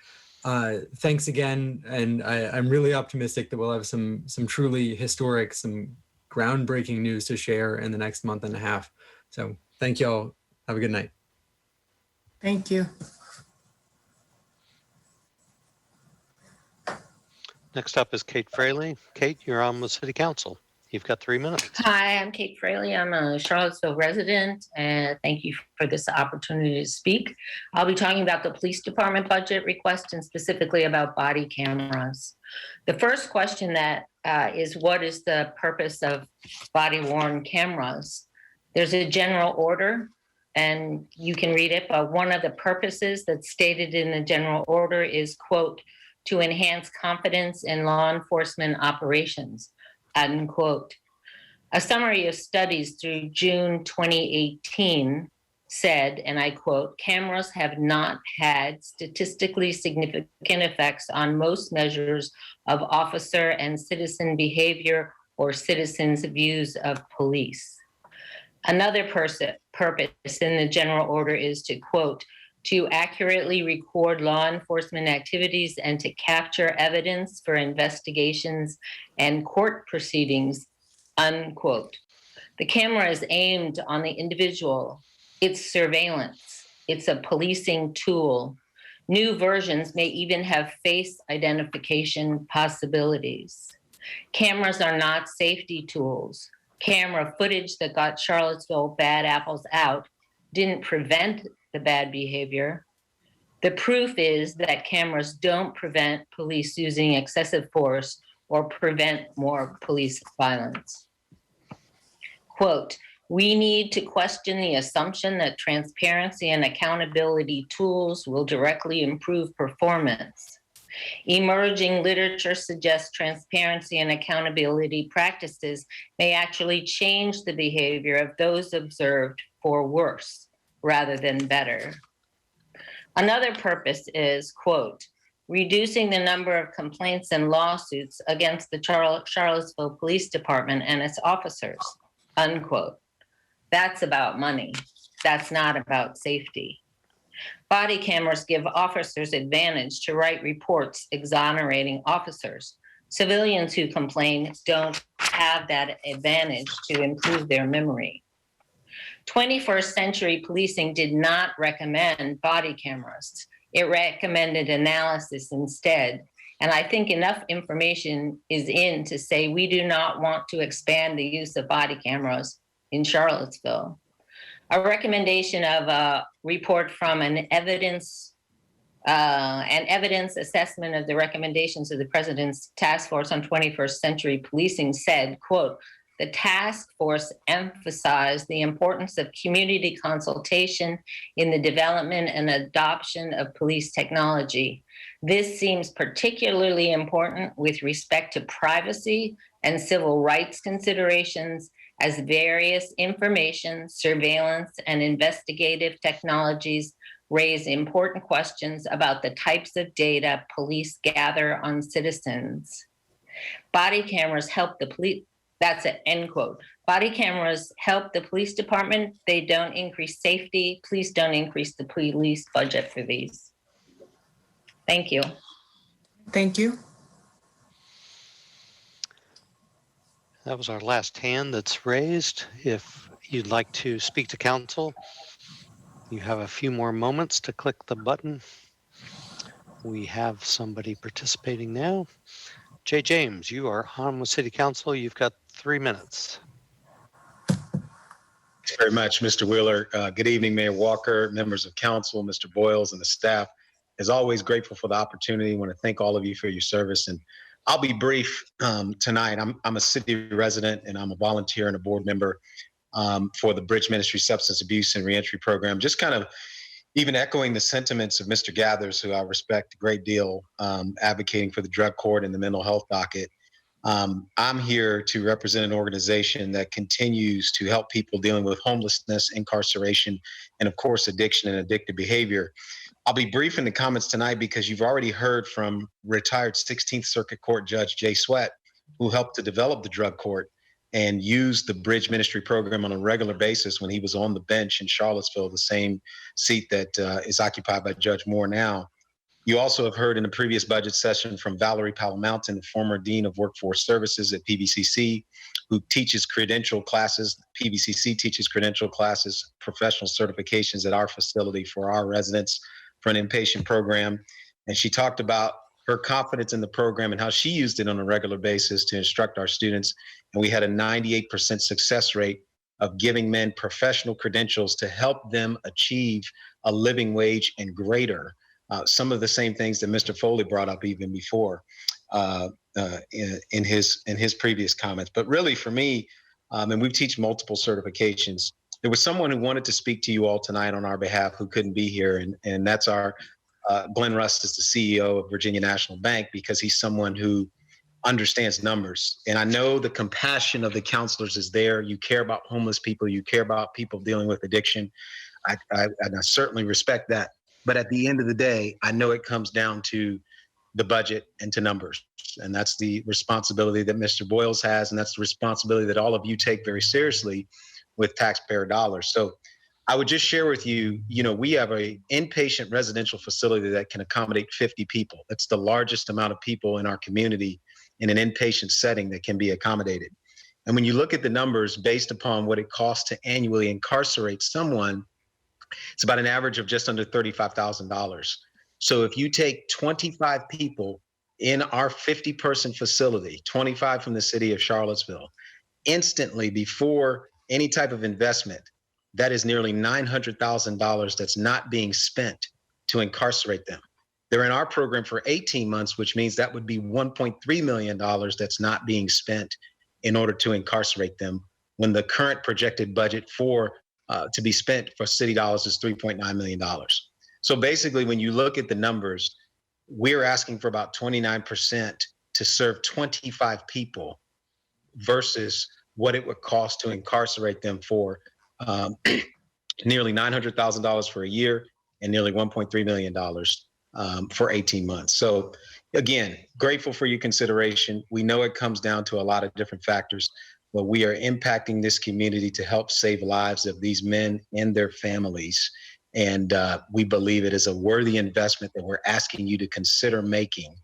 Thanks again, and I'm really optimistic that we'll have some truly historic, some groundbreaking news to share in the next month and a half. So thank you all. Have a good night. Thank you. Next up is Kate Fraley. Kate, you're on with City Council. You've got 3 minutes. Hi, I'm Kate Fraley. I'm a Charlottesville resident, and thank you for this opportunity to speak. I'll be talking about the police department budget request and specifically about body cameras. The first question that is what is the purpose of body-worn cameras? There's a general order, and you can read it, but one of the purposes that's stated in the general order is, quote, to enhance confidence in law enforcement operations, unquote. A summary of studies through June 2018 said, and I quote, cameras have not had statistically significant effects on most measures of officer and citizen behavior or citizens' views of police. Another purpose in the general order is to, quote, to accurately record law enforcement activities and to capture evidence for investigations and court proceedings, unquote. The camera is aimed on the individual. It's surveillance. It's a policing tool. New versions may even have face identification possibilities. Cameras are not safety tools. Camera footage that got Charlottesville bad apples out didn't prevent the bad behavior. The proof is that cameras don't prevent police using excessive force or prevent more police violence. Quote, we need to question the assumption that transparency and accountability tools will directly improve performance. Emerging literature suggests transparency and accountability practices may actually change the behavior of those observed for worse rather than better. Another purpose is, quote, reducing the number of complaints and lawsuits against the Charlottesville Police Department and its officers, unquote. That's about money. That's not about safety. Body cameras give officers advantage to write reports exonerating officers. Civilians who complain don't have that advantage to improve their memory. 21st Century Policing did not recommend body cameras. It recommended analysis instead. And I think enough information is in to say we do not want to expand the use of body cameras in Charlottesville. A recommendation of a report from an evidence assessment of the recommendations of the President's Task Force on 21st Century Policing said, quote, the task force emphasized the importance of community consultation in the development and adoption of police technology. This seems particularly important with respect to privacy and civil rights considerations, as various information, surveillance, and investigative technologies raise important questions about the types of data police gather on citizens. Body cameras help the police. That's an end quote. Body cameras help the police department. They don't increase safety. Please don't increase the police budget for these. Thank you. Thank you. That was our last hand that's raised. If you'd like to speak to council, you have a few more moments to click the button. We have somebody participating now. Jay James, you are on with City Council. You've got 3 minutes. Thanks very much, Mr. Wheeler. Good evening, Mayor Walker, members of council, Mr. Boyles, and the staff. As always, grateful for the opportunity. I want to thank all of you for your service. And I'll be brief tonight. I'm a city resident and I'm a volunteer and a board member for the Bridge Ministry Substance Abuse and Reentry Program. Just kind of even echoing the sentiments of Mr. Gathers, who I respect a great deal, advocating for the drug court and the mental health docket. I'm here to represent an organization that continues to help people dealing with homelessness, incarceration, and of course, addiction and addictive behavior. I'll be brief in the comments tonight because you've already heard from retired 16th Circuit Court Judge Jay Sweat, who helped to develop the drug court and used the Bridge Ministry Program on a regular basis when he was on the bench in Charlottesville, the same seat that is occupied by Judge Moore now. You also have heard in the previous budget session from Valerie Powell Mountain, the former Dean of Workforce Services at PVCC, who teaches credential classes. PVCC teaches credential classes, professional certifications at our facility for our residents for an inpatient program. And she talked about her confidence in the program and how she used it on a regular basis to instruct our students. And we had a 98% success rate of giving men professional credentials to help them achieve a living wage and greater. Some of the same things that Mr. Foley brought up even before in his previous comments. But really for me, and we teach multiple certifications, there was someone who wanted to speak to you all tonight on our behalf who couldn't be here. And that's our Glenn Rust is the CEO of Virginia National Bank, because he's someone who understands numbers. And I know the compassion of the counselors is there. You care about homeless people. You care about people dealing with addiction. And I certainly respect that. But at the end of the day, I know it comes down to the budget and to numbers. And that's the responsibility that Mr. Boyles has. And that's the responsibility that all of you take very seriously with taxpayer dollars. So I would just share with you, we have an inpatient residential facility that can accommodate 50 people. That's the largest amount of people in our community in an inpatient setting that can be accommodated. And when you look at the numbers based upon what it costs to annually incarcerate someone, it's about an average of just under $35,000. So if you take 25 people in our 50-person facility, 25 from the city of Charlottesville, instantly before any type of investment, that is nearly $900,000 that's not being spent to incarcerate them. They're in our program for 18 months, which means that would be $1.3 million that's not being spent in order to incarcerate them, when the current projected budget to be spent for city dollars is $3.9 million. So basically, when you look at the numbers, we're asking for about 29% to serve 25 people versus what it would cost to incarcerate them for nearly $900,000 for a year and nearly $1.3 million for 18 months. So again, grateful for your consideration. We know it comes down to a lot of different factors, but we are impacting this community to help save lives of these men and their families. And we believe it is a worthy investment that we're asking you to consider making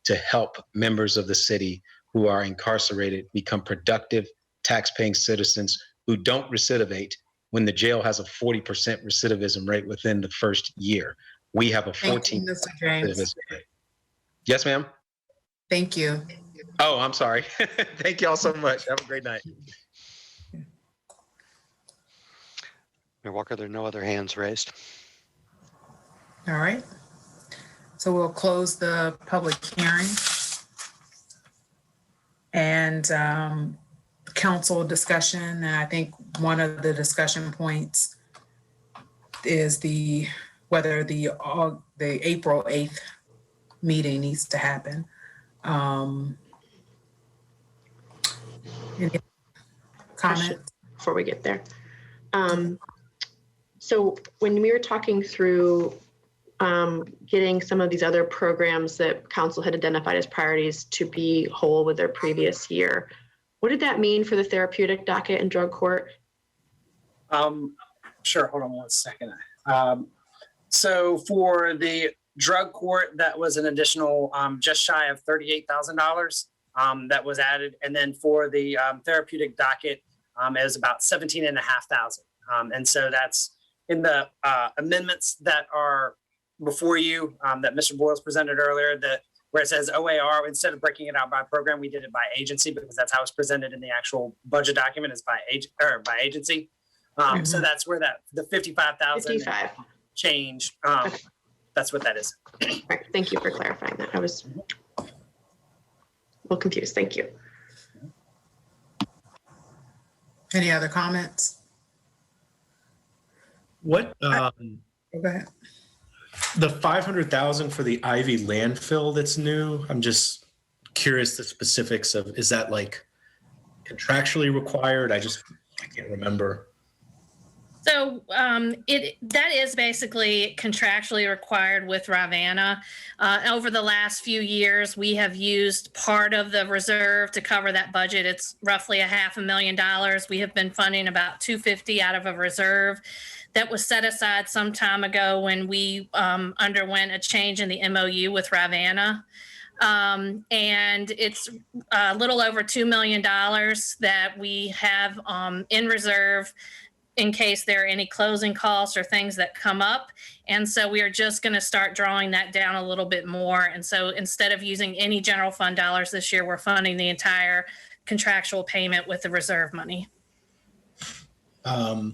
to help members of the city who are incarcerated become productive, tax-paying citizens who don't recidivate when the jail has a 40% recidivism rate within the first year. We have a 14% Thank you, Mr. James. recidivism rate. Yes, ma'am. Thank you. Oh, I'm sorry. Thank you all so much. Have a great night. Mayor Walker, there are no other hands raised. All right. So we'll close the public hearing. And council discussion, and I think one of the discussion points is whether the April 8th meeting needs to happen. Any comments? Before we get there. So when we were talking through getting some of these other programs that council had identified as priorities to be whole with their previous year, what did that mean for the therapeutic docket and drug court? Sure, hold on one second. So for the drug court, that was an additional just shy of $38,000 that was added. And then for the therapeutic docket, it was about $17,500. And so that's in the amendments that are before you that Mr. Boyles presented earlier, where it says OAR, instead of breaking it out by program, we did it by agency because that's how it's presented in the actual budget document is by agency. So that's where the 55,000 change, that's what that is. All right, thank you for clarifying that. I was a little confused. Thank you. Any other comments? What, Go ahead. the 500,000 for the Ivy landfill that's new? I'm just curious the specifics of, is that like contractually required? I can't remember. So that is basically contractually required with Rivanna. Over the last few years, we have used part of the reserve to cover that budget. It's roughly $500,000. We have been funding about $250,000 out of a reserve that was set aside some time ago when we underwent a change in the MOU with Rivanna. And it's a little over $2 million that we have in reserve in case there are any closing costs or things that come up. And so we are just going to start drawing that down a little bit more. And so instead of using any general fund dollars this year, we're funding the entire contractual payment with the reserve money. It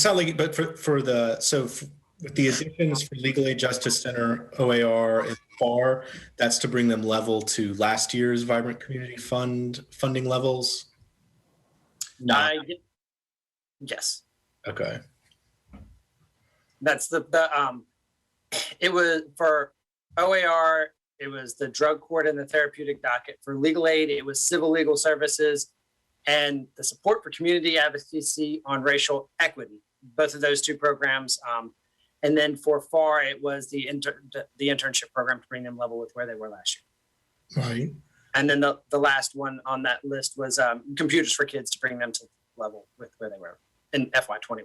sounds like, but with the additions for Legal Aid Justice Center, OAR, and FAR, that's to bring them level to last year's Vibrant Community Fund funding levels? Yes. Okay. That's it was for OAR, it was the drug court and the therapeutic docket. For legal aid, it was civil legal services and the support for community advocacy on racial equity, both of those two programs. And then for FAR, it was the internship program to bring them level with where they were last year. Right. And then the last one on that list was computers for kids to bring them to level with where they were in FY21.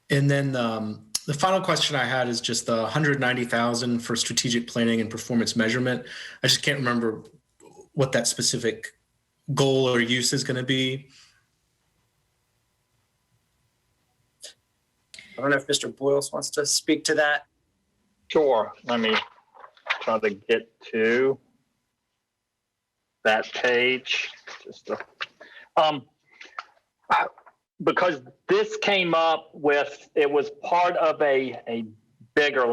And then the final question I had is just the 190,000 for strategic planning and performance measurement. I just can't remember what that specific goal or use is going to be. I don't know if Mr. Boyles wants to speak to that. Sure. Let me try to get to that page. Because this came up with, it was part of a bigger,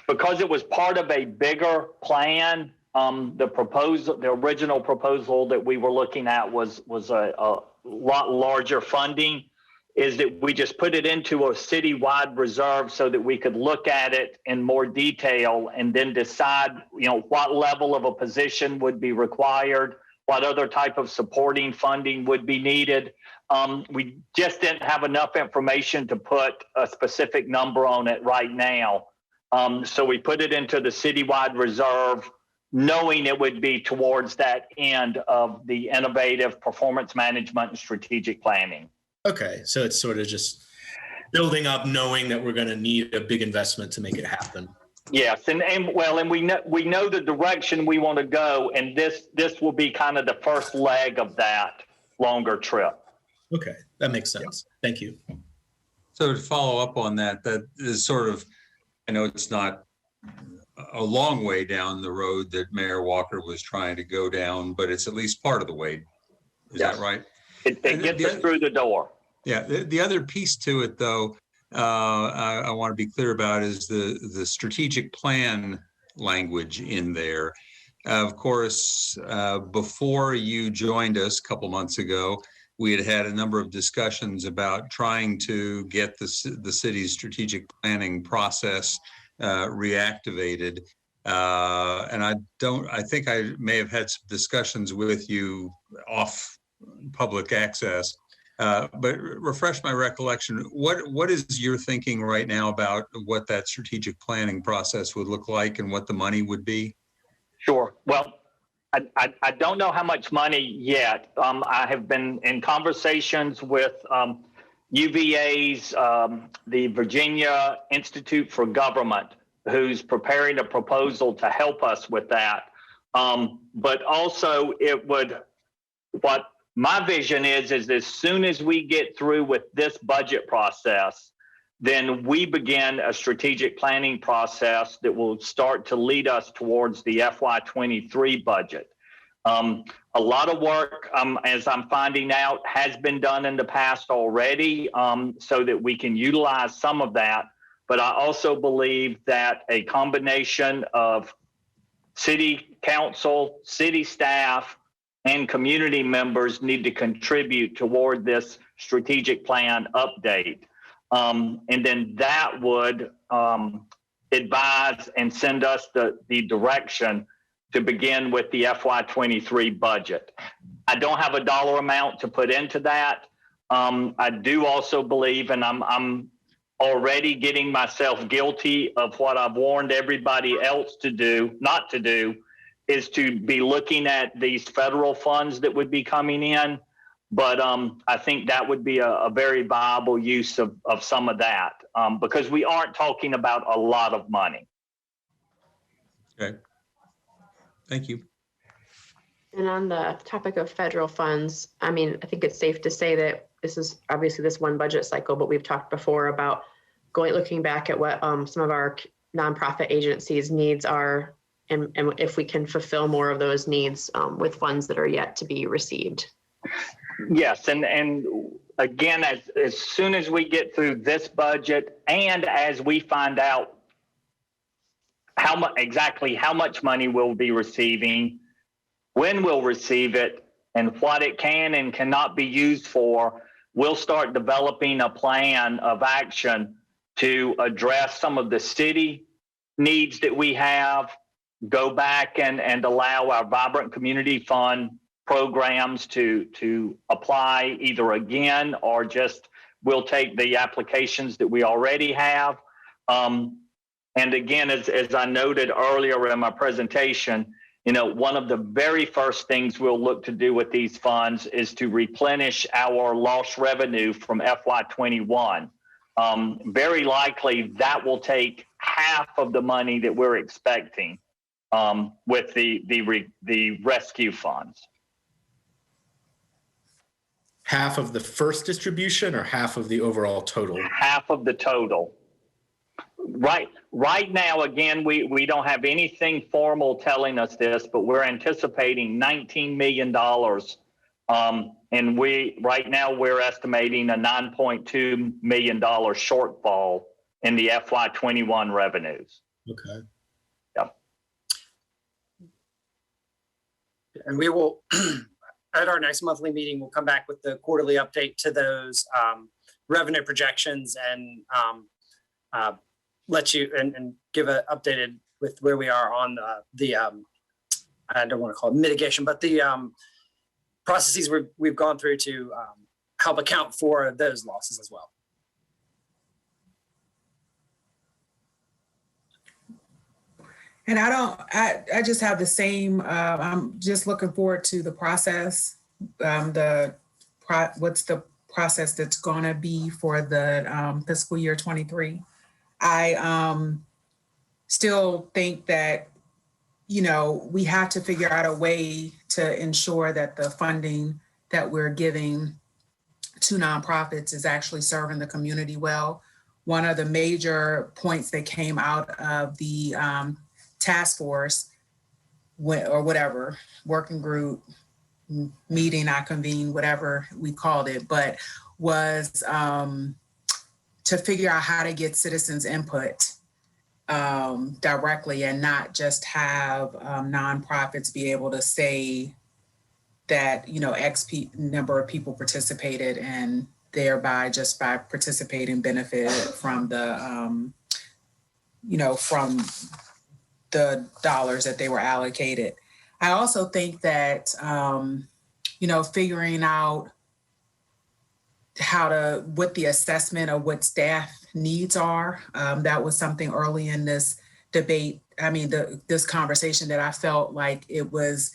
because it was part of a bigger plan. The original proposal that we were looking at was a lot larger funding. Is that we just put it into a citywide reserve so that we could look at it in more detail and then decide, what level of a position would be required, what other type of supporting funding would be needed. We just didn't have enough information to put a specific number on it right now. So we put it into the citywide reserve, knowing it would be towards that end of the innovative performance management and strategic planning. Okay, so it's sort of just building up, knowing that we're going to need a big investment to make it happen. Yes, and we know the direction we want to go, and this will be kind of the first leg of that. longer trip. Okay, that makes sense. Thank you. So to follow up on that, that is sort of, I know it's not a long way down the road that Mayor Walker was trying to go down, but it's at least part of the way. Is Yes. that right? It gets us through the door. Yeah, the other piece to it, though, I want to be clear about is the strategic plan language in there. Of course, before you joined us a couple months ago, we had had a number of discussions about trying to get the city's strategic planning process reactivated. And I think I may have had some discussions with you off public access. But refresh my recollection. What is your thinking right now about what that strategic planning process would look like and what the money would be? Sure. Well, I don't know how much money yet. I have been in conversations with UVA's, the Virginia Institute for Government, who's preparing a proposal to help us with that. But also what my vision is as soon as we get through with this budget process, then we begin a strategic planning process that will start to lead us towards the FY23 budget. A lot of work, as I'm finding out, has been done in the past already, so that we can utilize some of that. But I also believe that a combination of city council, city staff, and community members need to contribute toward this strategic plan update. And then that would advise and send us the direction to begin with the FY23 budget. I don't have a dollar amount to put into that. I do also believe, and I'm already getting myself guilty of what I've warned everybody else to do, not to do, is to be looking at these federal funds that would be coming in. But I think that would be a very viable use of some of that, because we aren't talking about a lot of money. Okay. Thank you. And on the topic of federal funds, I mean, I think it's safe to say that this is obviously this one budget cycle, but we've talked before about looking back at what some of our nonprofit agencies' needs are, and if we can fulfill more of those needs with funds that are yet to be received. Yes, and again, as soon as we get through this budget, and as we find out exactly how much money we'll be receiving, when we'll receive it, and what it can and cannot be used for, we'll start developing a plan of action to address some of the city needs that we have, go back and allow our Vibrant Community Fund programs to apply either again, or just we'll take the applications that we already have. And again, as I noted earlier in my presentation, one of the very first things we'll look to do with these funds is to replenish our lost revenue from FY21. Very likely that will take half of the money that we're expecting with the rescue funds. Half of the first distribution or half of the overall total? Half of the total. Right now, again, we don't have anything formal telling us this, but we're anticipating $19 million. And right now we're estimating a $9.2 million shortfall in the FY21 revenues. Okay. Yep. And we will, at our next monthly meeting, we'll come back with the quarterly update to those revenue projections and let you and give an updated with where we are on the I don't want to call it mitigation, but the processes we've gone through to help account for those losses as well. And I just have the same, I'm just looking forward to the process, what's the process that's gonna be for the fiscal year 23. I still think that, we have to figure out a way to ensure that the funding that we're giving to nonprofits is actually serving the community well. One of the major points that came out of the task force or whatever, working group, meeting I convened, whatever we called it, but was to figure out how to get citizens' input directly and not just have nonprofits be able to say that, X number of people participated and thereby just by participating benefited from the, from the dollars that they were allocated. I also think that, figuring out what the assessment of what staff needs are, that was something early in this debate. This conversation that I felt like it was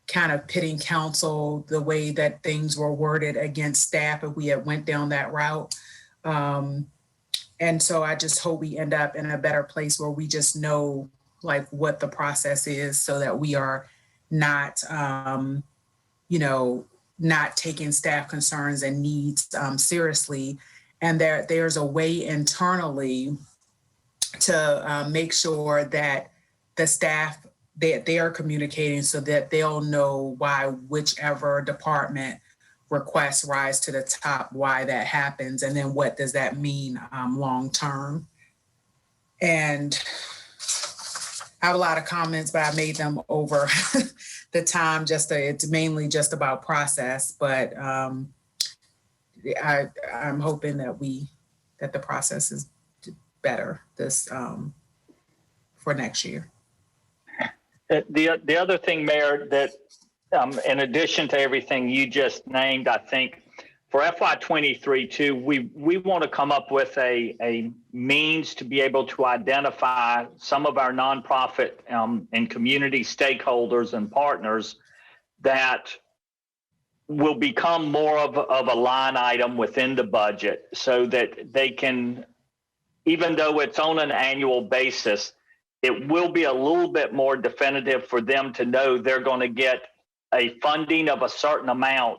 kind of pitting council, the way that things were worded against staff if we had went down that route. And so I just hope we end up in a better place where we just know like what the process is so that we are not, not taking staff concerns and needs seriously. And there's a way internally to make sure that the staff, they are communicating so that they'll know why whichever department requests rise to the top, why that happens, and then what does that mean long term. And I have a lot of comments, but I made them over the time. It's mainly just about process, but I'm hoping that the process is better for next year. The other thing, Mayor, that in addition to everything you just named, I think for FY23 too, we want to come up with a means to be able to identify some of our nonprofit and community stakeholders and partners that will become more of a line item within the budget so that they can, even though it's on an annual basis, it will be a little bit more definitive for them to know they're going to get a funding of a certain amount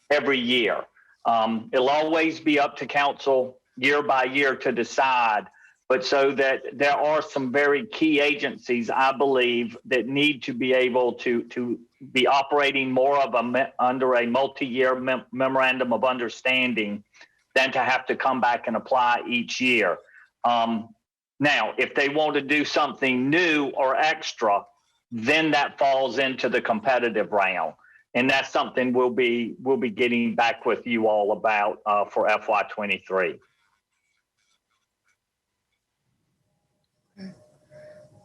every year. It'll always be up to council year by year to decide, but so that there are some very key agencies, I believe, that need to be able to be operating more of under a multi-year memorandum of understanding than to have to come back and apply each year. Now, if they want to do something new or extra, then that falls into the competitive realm. And that's something we'll be getting back with you all about for FY23.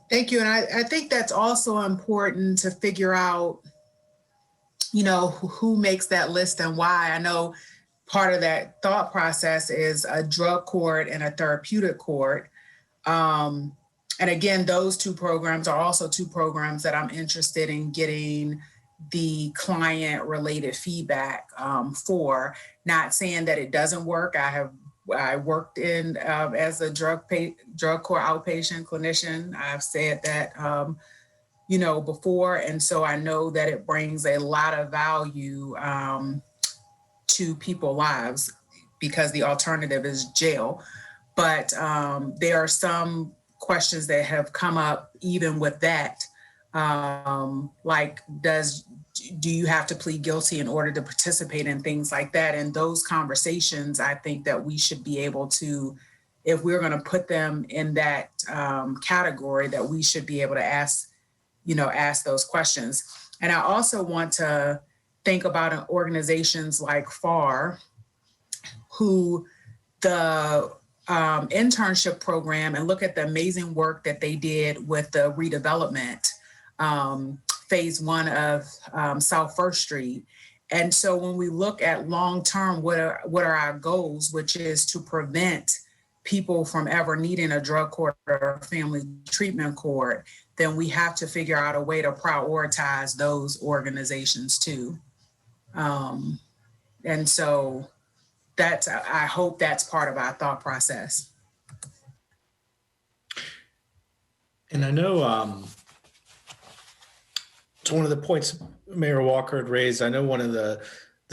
Thank you. And I think that's also important to figure out, who makes that list and why. I know part of that thought process is a drug court and a therapeutic court. And again, those two programs are also two programs that I'm interested in getting the client related feedback for. Not saying that it doesn't work. I worked in as a drug court outpatient clinician. I've said that before, and so I know that it brings a lot of value to people's lives because the alternative is jail. But there are some questions that have come up even with that, like do you have to plead guilty in order to participate in things like that? And those conversations, I think that we should be able to, if we're going to put them in that category, that we should be able to ask those questions. And I also want to think about organizations like FAR, who the internship program, and look at the amazing work that they did with the redevelopment phase 1 of South First Street. And so when we look at long-term, what are our goals, which is to prevent people from ever needing a drug court or a family treatment court, then we have to figure out a way to prioritize those organizations too. And so I hope that's part of our thought process. And I know to one of the points Mayor Walker had raised, I know one of the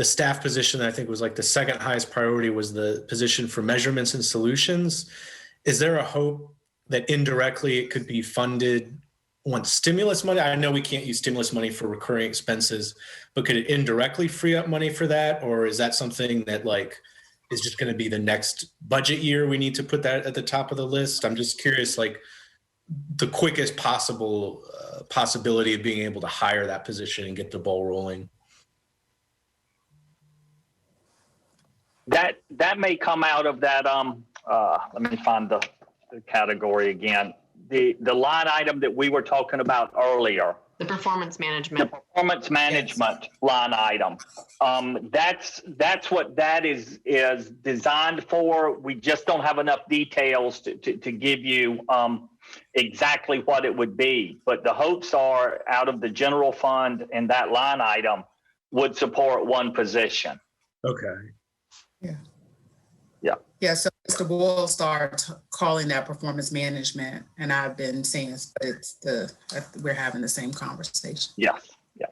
staff position that I think was like the second highest priority was the position for measurements and solutions. Is there a hope that indirectly it could be funded once stimulus money? I know we can't use stimulus money for recurring expenses, but could it indirectly free up money for that? Or is that something that like is just going to be the next budget year we need to put that at the top of the list? I'm just curious, like the quickest possible possibility of being able to hire that position and get the ball rolling. That may come out of that, let me find the category again. The line item that we were talking about earlier. The performance management. The performance management line item. That's what that is designed for. We just don't have enough details to give you exactly what it would be. But the hopes are out of the general fund and that line item would support one position. Okay. Yeah. Yeah. Yeah, so Mr. Boyle started calling that performance management, and I've been saying we're having the same conversation. Yes. Yeah.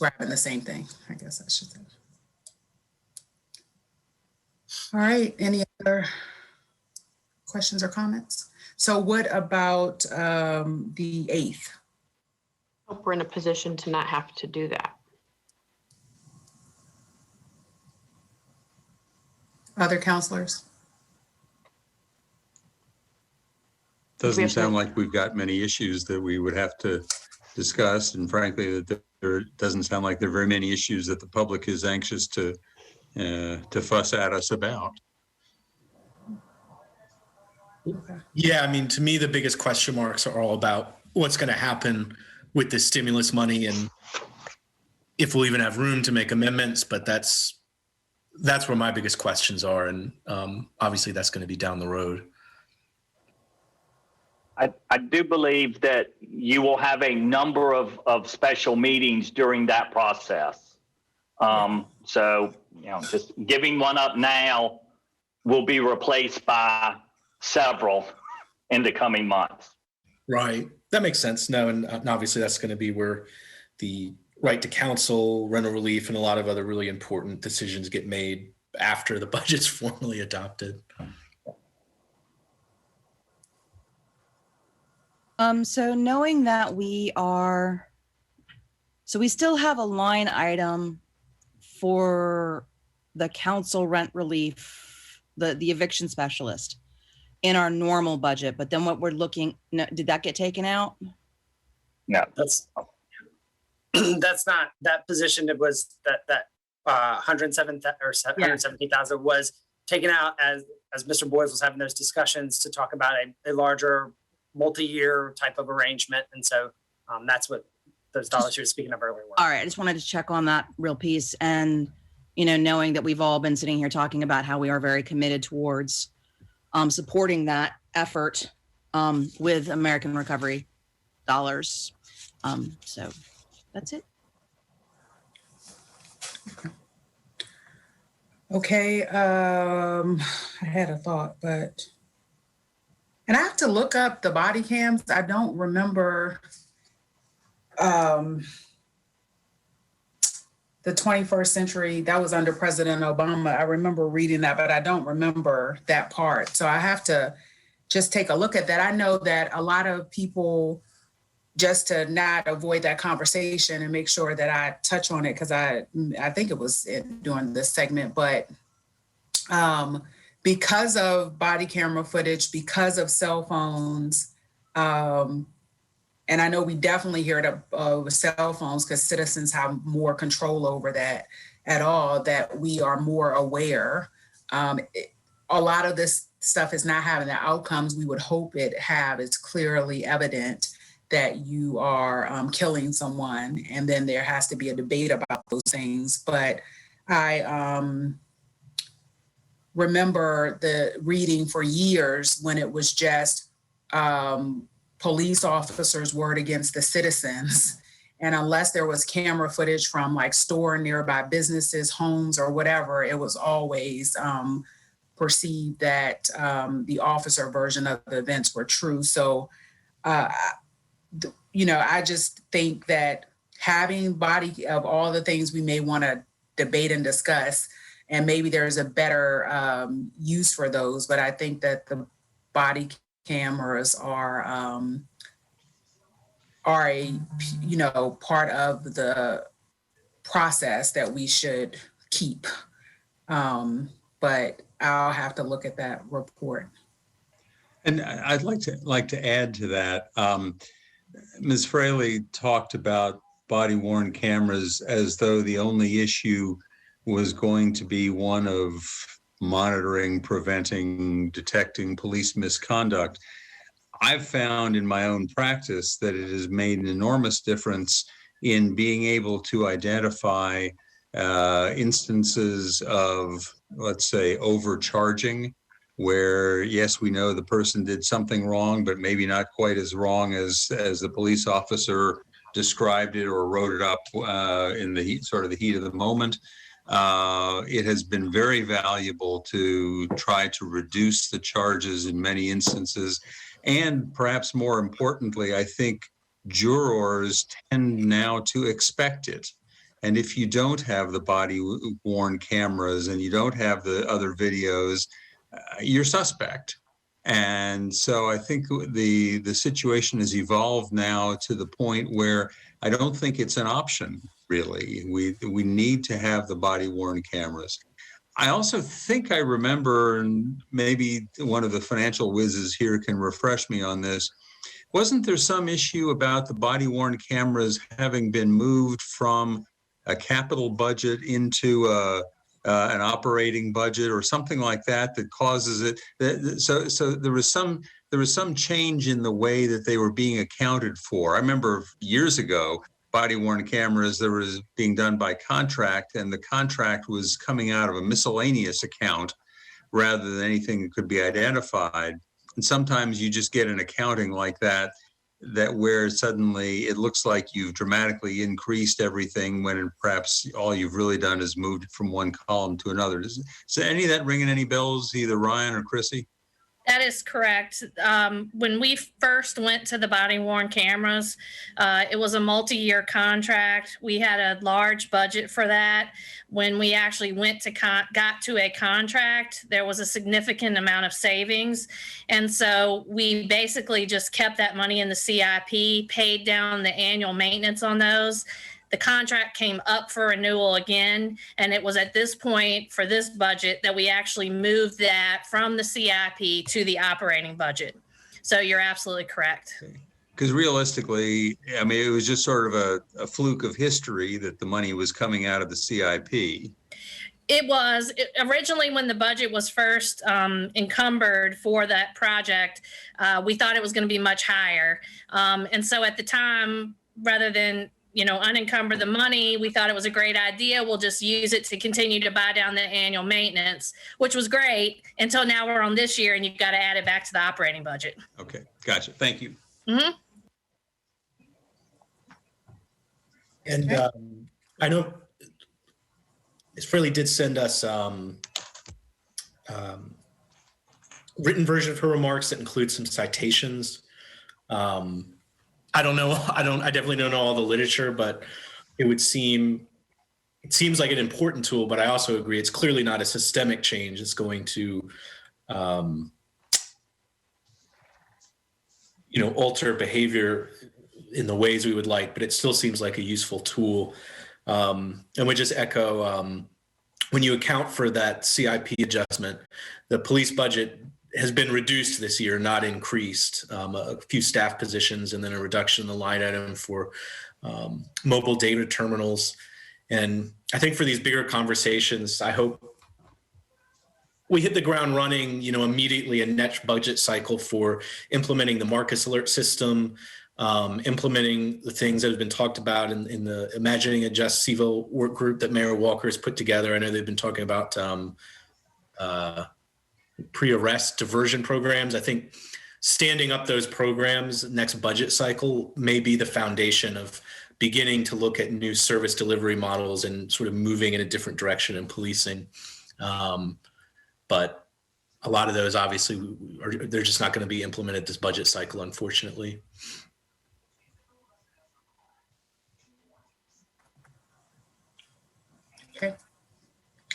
We're having the same thing, I guess I should say. All right, any other questions or comments? So what about the 8th? Hope we're in a position to not have to do that. Other counselors? Doesn't sound like we've got many issues that we would have to discuss. And frankly, that there doesn't sound like there are very many issues that the public is anxious to fuss at us about. Yeah, I mean, to me, the biggest question marks are all about what's going to happen with the stimulus money and if we'll even have room to make amendments, but that's where my biggest questions are. And obviously that's going to be down the road. I do believe that you will have a number of special meetings during that process. So, just giving one up now will be replaced by several in the coming months. Right. That makes sense. No, and obviously that's going to be where the right to counsel, rental relief, and a lot of other really important decisions get made after the budget's formally adopted. So knowing that we still have a line item for the council rent relief, the eviction specialist in our normal budget, but then what we're looking, did that get taken out? No, that's not that position. It was that 170,000 was taken out as Mr. Boyles was having those discussions to talk about a larger multi-year type of arrangement. And so that's what those dollars you were speaking of earlier were. All right, I just wanted to check on that real piece. And, knowing that we've all been sitting here talking about how we are very committed towards supporting that effort with American Recovery dollars. So that's it. Okay, I had a thought, and I have to look up the body cams. I don't remember the 21st century, that was under President Obama. I remember reading that, but I don't remember that part. So I have to just take a look at that. I know that a lot of people, just to not avoid that conversation and make sure that I touch on it, because I think it was during this segment, but because of body camera footage, because of cell phones, and I know we definitely hear it with cell phones because citizens have more control over that at all, that we are more aware. A lot of this stuff is not having the outcomes we would hope it have. It's clearly evident that you are killing someone, and then there has to be a debate about those things. But I remember the reading for years when it was just police officers' word against the citizens. And unless there was camera footage from like store nearby businesses, homes, or whatever, it was always perceived that the officer version of the events were true. So, I just think that having body of all the things we may want to debate and discuss, and maybe there's a better use for those. But I think that the body cameras are a, you know, part of the process that we should keep. But I'll have to look at that report. And I'd like to add to that. Ms. Fraley talked about body-worn cameras as though the only issue was going to be one of monitoring, preventing, detecting police misconduct. I've found in my own practice that it has made an enormous difference in being able to identify instances of, let's say, overcharging, where, yes, we know the person did something wrong, but maybe not quite as wrong as the police officer described it or wrote it up in the heat of the moment. It has been very valuable to try to reduce the charges in many instances. And perhaps more importantly, I think jurors tend now to expect it. And if you don't have the body-worn cameras and you don't have the other videos, you're suspect. And so I think the situation has evolved now to the point where I don't think it's an option, really. We need to have the body-worn cameras. I also think I remember, and maybe one of the financial whizzes here can refresh me on this, wasn't there some issue about the body-worn cameras having been moved from a capital budget into an operating budget or something like that causes it? So there was some change in the way that they were being accounted for. I remember years ago, body-worn cameras that was being done by contract, and the contract was coming out of a miscellaneous account rather than anything that could be identified. And sometimes you just get an accounting like that where suddenly it looks like you've dramatically increased everything when perhaps all you've really done is moved it from one column to another. Is any of that ringing any bells, either Ryan or Chrissy? That is correct. When we first went to the body-worn cameras, it was a multi-year contract. We had a large budget for that. When we actually got to a contract, there was a significant amount of savings. And so we basically just kept that money in the CIP, paid down the annual maintenance on those. The contract came up for renewal again, and it was at this point for this budget that we actually moved that from the CIP to the operating budget. So you're absolutely correct. Because realistically, I mean, it was just sort of a fluke of history that the money was coming out of the CIP. It was originally when the budget was first encumbered for that project, we thought it was going to be much higher. And so at the time, rather than unencumber the money, we thought it was a great idea. We'll just use it to continue to buy down the annual maintenance, which was great until now we're on this year and you've got to add it back to the operating budget. Okay, gotcha. Thank you. Mm-hmm. And I know Ms. Fraley did send us written version of her remarks that includes some citations. I don't know. I definitely don't know all the literature, but it seems like an important tool, but I also agree it's clearly not a systemic change. It's going to, alter behavior in the ways we would like, but it still seems like a useful tool. And we just echo, when you account for that CIP adjustment, the police budget has been reduced this year, not increased. A few staff positions and then a reduction in the line item for mobile data terminals. And I think for these bigger conversations, I hope we hit the ground running, immediately a next budget cycle for implementing the Marcus alert system, implementing the things that have been talked about in the Imagining a Just CIVO work group that Mayor Walker has put together. I know they've been talking about pre-arrest diversion programs. I think standing up those programs next budget cycle may be the foundation of beginning to look at new service delivery models and sort of moving in a different direction in policing. But a lot of those obviously they're just not going to be implemented this budget cycle, unfortunately.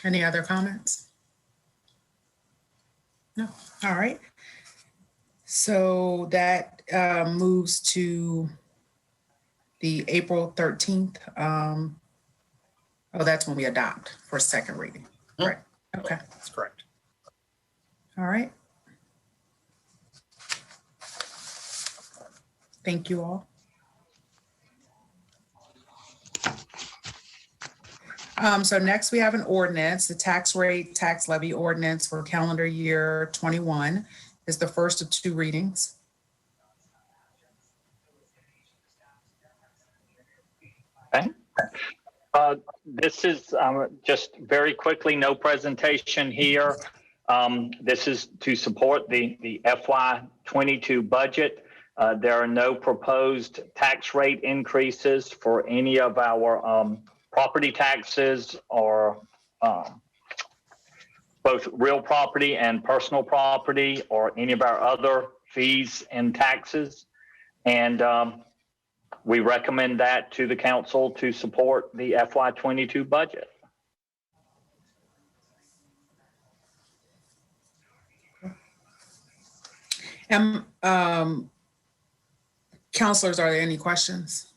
Any other comments? No. All right. So that moves to the April 13th. Oh, that's when we adopt for second reading. Right. Okay. That's correct. All right. Thank you all. So next we have an ordinance, the tax rate, tax levy ordinance for calendar year 21 is the first of two readings. Okay. This is just very quickly, no presentation here. This is to support the FY22 budget. There are no proposed tax rate increases for any of our property taxes or both real property and personal property or any of our other fees and taxes. And we recommend that to the council to support the FY22 budget. Counselors, are there any questions?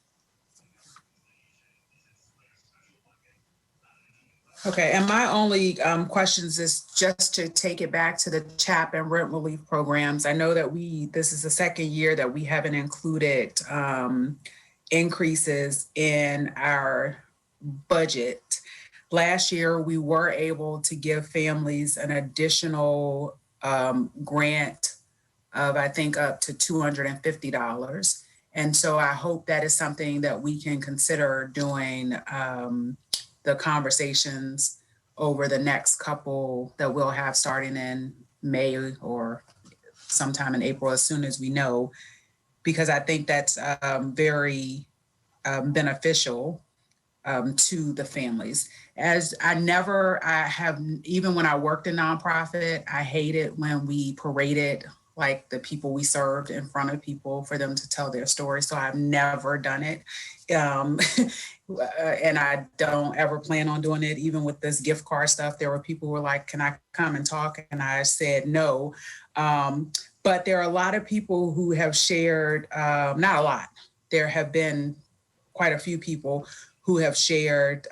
Okay, and my only questions is just to take it back to the CHAP and rent relief programs. I know that this is the second year that we haven't included increases in our budget. Last year, we were able to give families an additional grant of, I think, up to $250. And so I hope that is something that we can consider doing the conversations over the next couple that we'll have starting in May or sometime in April, as soon as we know, because I think that's very beneficial to the families. As even when I worked in nonprofit, I hated when we paraded like the people we served in front of people for them to tell their story. So I've never done it. And I don't ever plan on doing it. Even with this gift card stuff, there were people who were like, can I come and talk? And I said no. But there are a lot of people who have shared, not a lot, there have been quite a few people who have shared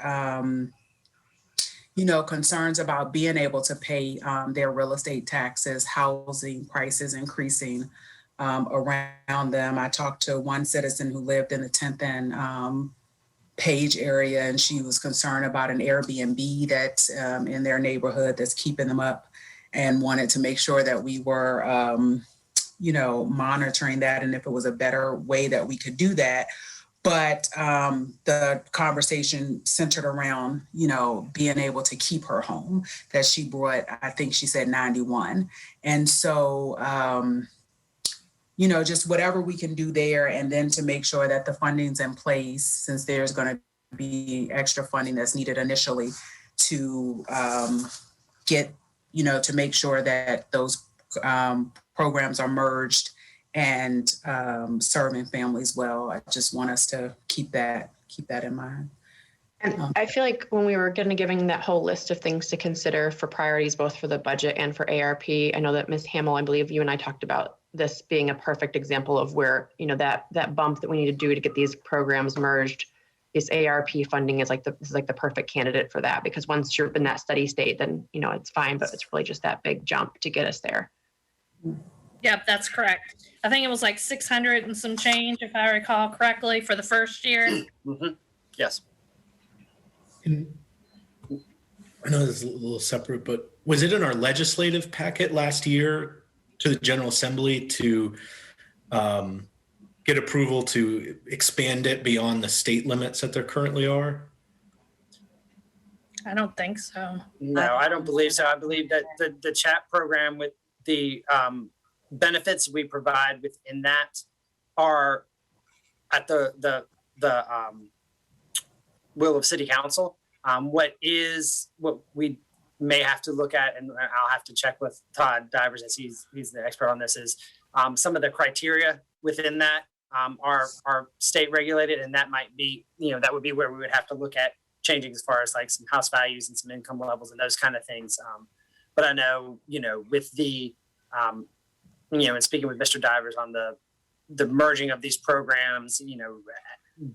concerns about being able to pay their real estate taxes, housing prices increasing around them. I talked to one citizen who lived in the 10th and Page area, and she was concerned about an Airbnb that's in their neighborhood that's keeping them up, and wanted to make sure that we were, monitoring that, and if it was a better way that we could do that. But the conversation centered around, being able to keep her home that she brought, I think she said 91. And so, just whatever we can do there, and then to make sure that the funding's in place, since there's going to be extra funding that's needed initially to get, to make sure that those programs are merged and serving families well. I just want us to keep that in mind. And I feel like when we were giving that whole list of things to consider for priorities, both for the budget and for ARP, I know that Ms. Hamill, I believe you and I talked about this being a perfect example of where, that bump that we need to do to get these programs merged. This ARP funding is like the perfect candidate for that, because once you're in that steady state, then, it's fine, but it's really just that big jump to get us there. Yep, that's correct. I think it was like 600 and some change, if I recall correctly, for the first year. Mm-hmm. Yes. I know this is a little separate, but was it in our legislative packet last year to the General Assembly to get approval to expand it beyond the state limits that there currently are? I don't think so. No, I don't believe so. I believe that the chat program with the benefits we provide within that are at the will of City Council. What we may have to look at, and I'll have to check with Todd Divers, as he's the expert on this, is some of the criteria within that are state regulated, and that might be, that would be where we would have to look at changing as far as like some house values and some income levels and those kind of things. But I know, with the, and speaking with Mr. Divers on the merging of these programs,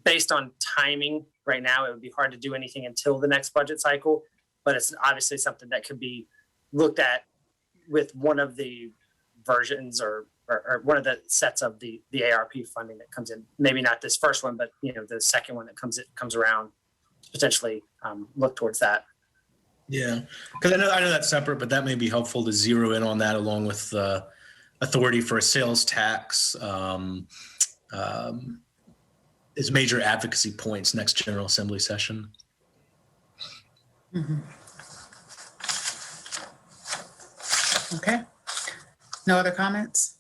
based on timing right now, it would be hard to do anything until the next budget cycle, but it's obviously something that could be looked at with one of the versions or one of the sets of the ARP funding that comes in. Maybe not this first one, but the second one that comes around, potentially look towards that. Yeah, because I know that's separate, but that may be helpful to zero in on that along with the authority for a sales tax as major advocacy points next General Assembly session. Mhm. Okay. No other comments?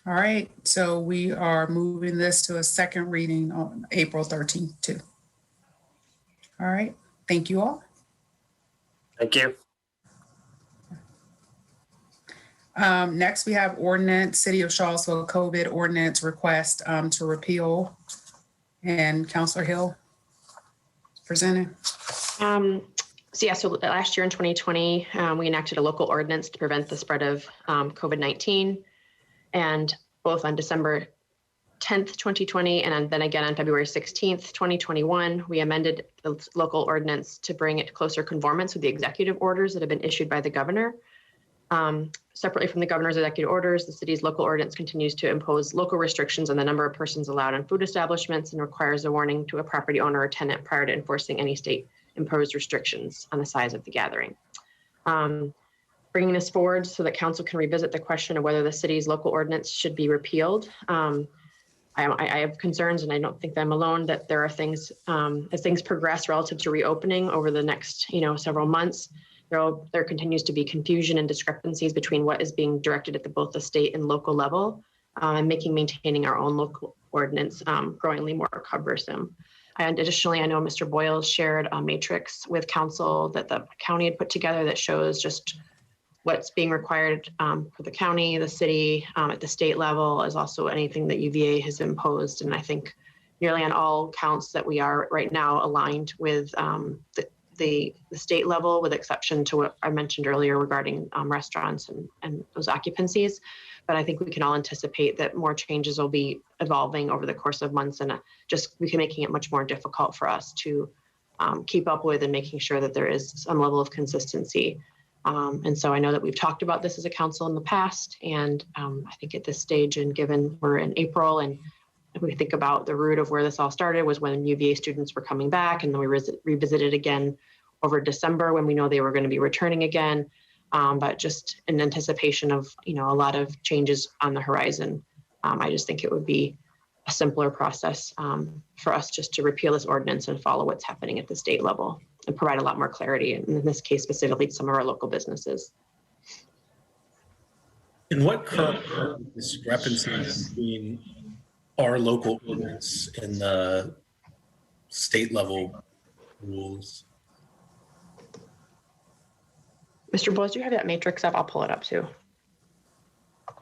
All right, so we are moving this to a second reading on April 13th too. All right, thank you all. Thank you. Next, we have ordinance, City of Charlottesville COVID ordinance request to repeal. And Councilor Hill presented. So last year in 2020, we enacted a local ordinance to prevent the spread of COVID-19. And both on December 10th, 2020, and then again on February 16th, 2021, we amended the local ordinance to bring it to closer conformance with the executive orders that have been issued by the governor. Separately from the governor's executive orders, the city's local ordinance continues to impose local restrictions on the number of persons allowed in food establishments and requires a warning to a property owner or tenant prior to enforcing any state-imposed restrictions on the size of the gathering. Bringing this forward so that council can revisit the question of whether the city's local ordinance should be repealed. I have concerns, and I don't think I'm alone, that there are things, as things progress relative to reopening over the next, several months, there continues to be confusion and discrepancies between what is being directed at both the state and local level, and maintaining our own local ordinance growingly more cumbersome. And additionally, I know Mr. Boyle shared a matrix with council that the county had put together that shows just what's being required for the county, the city, at the state level, is also anything that UVA has imposed. And I think nearly on all counts that we are right now aligned with the state level, with exception to what I mentioned earlier regarding restaurants and those occupancies. But I think we can all anticipate that more changes will be evolving over the course of months, and we can making it much more difficult for us to keep up with and making sure that there is some level of consistency. And so I know that we've talked about this as a council in the past, and I think at this stage, and given we're in April, and if we think about the root of where this all started was when UVA students were coming back, and then we revisited again over December when we know they were going to be returning again. But just in anticipation of, a lot of changes on the horizon, I just think it would be a simpler process for us just to repeal this ordinance and follow what's happening at the state level and provide a lot more clarity, and in this case, specifically to some of our local businesses. And what current discrepancies between our local ordinance and the state level rules? Mr. Bowles, do you have that matrix up? I'll pull it up too. I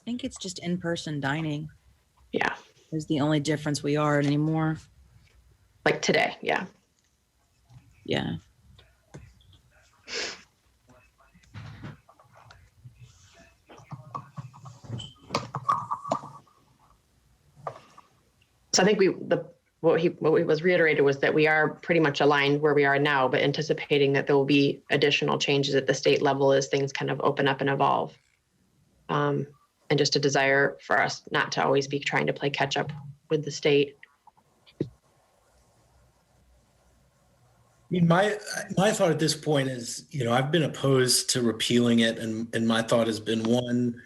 think it's just in-person dining. Yeah. Is the only difference we are anymore. Like today, yeah. Yeah. So I think what was reiterated was that we are pretty much aligned where we are now, but anticipating that there will be additional changes at the state level as things kind of open up and evolve. And just a desire for us not to always be trying to play catch up with the state. I mean, my thought at this point is, I've been opposed to repealing it, and my thought has been, one,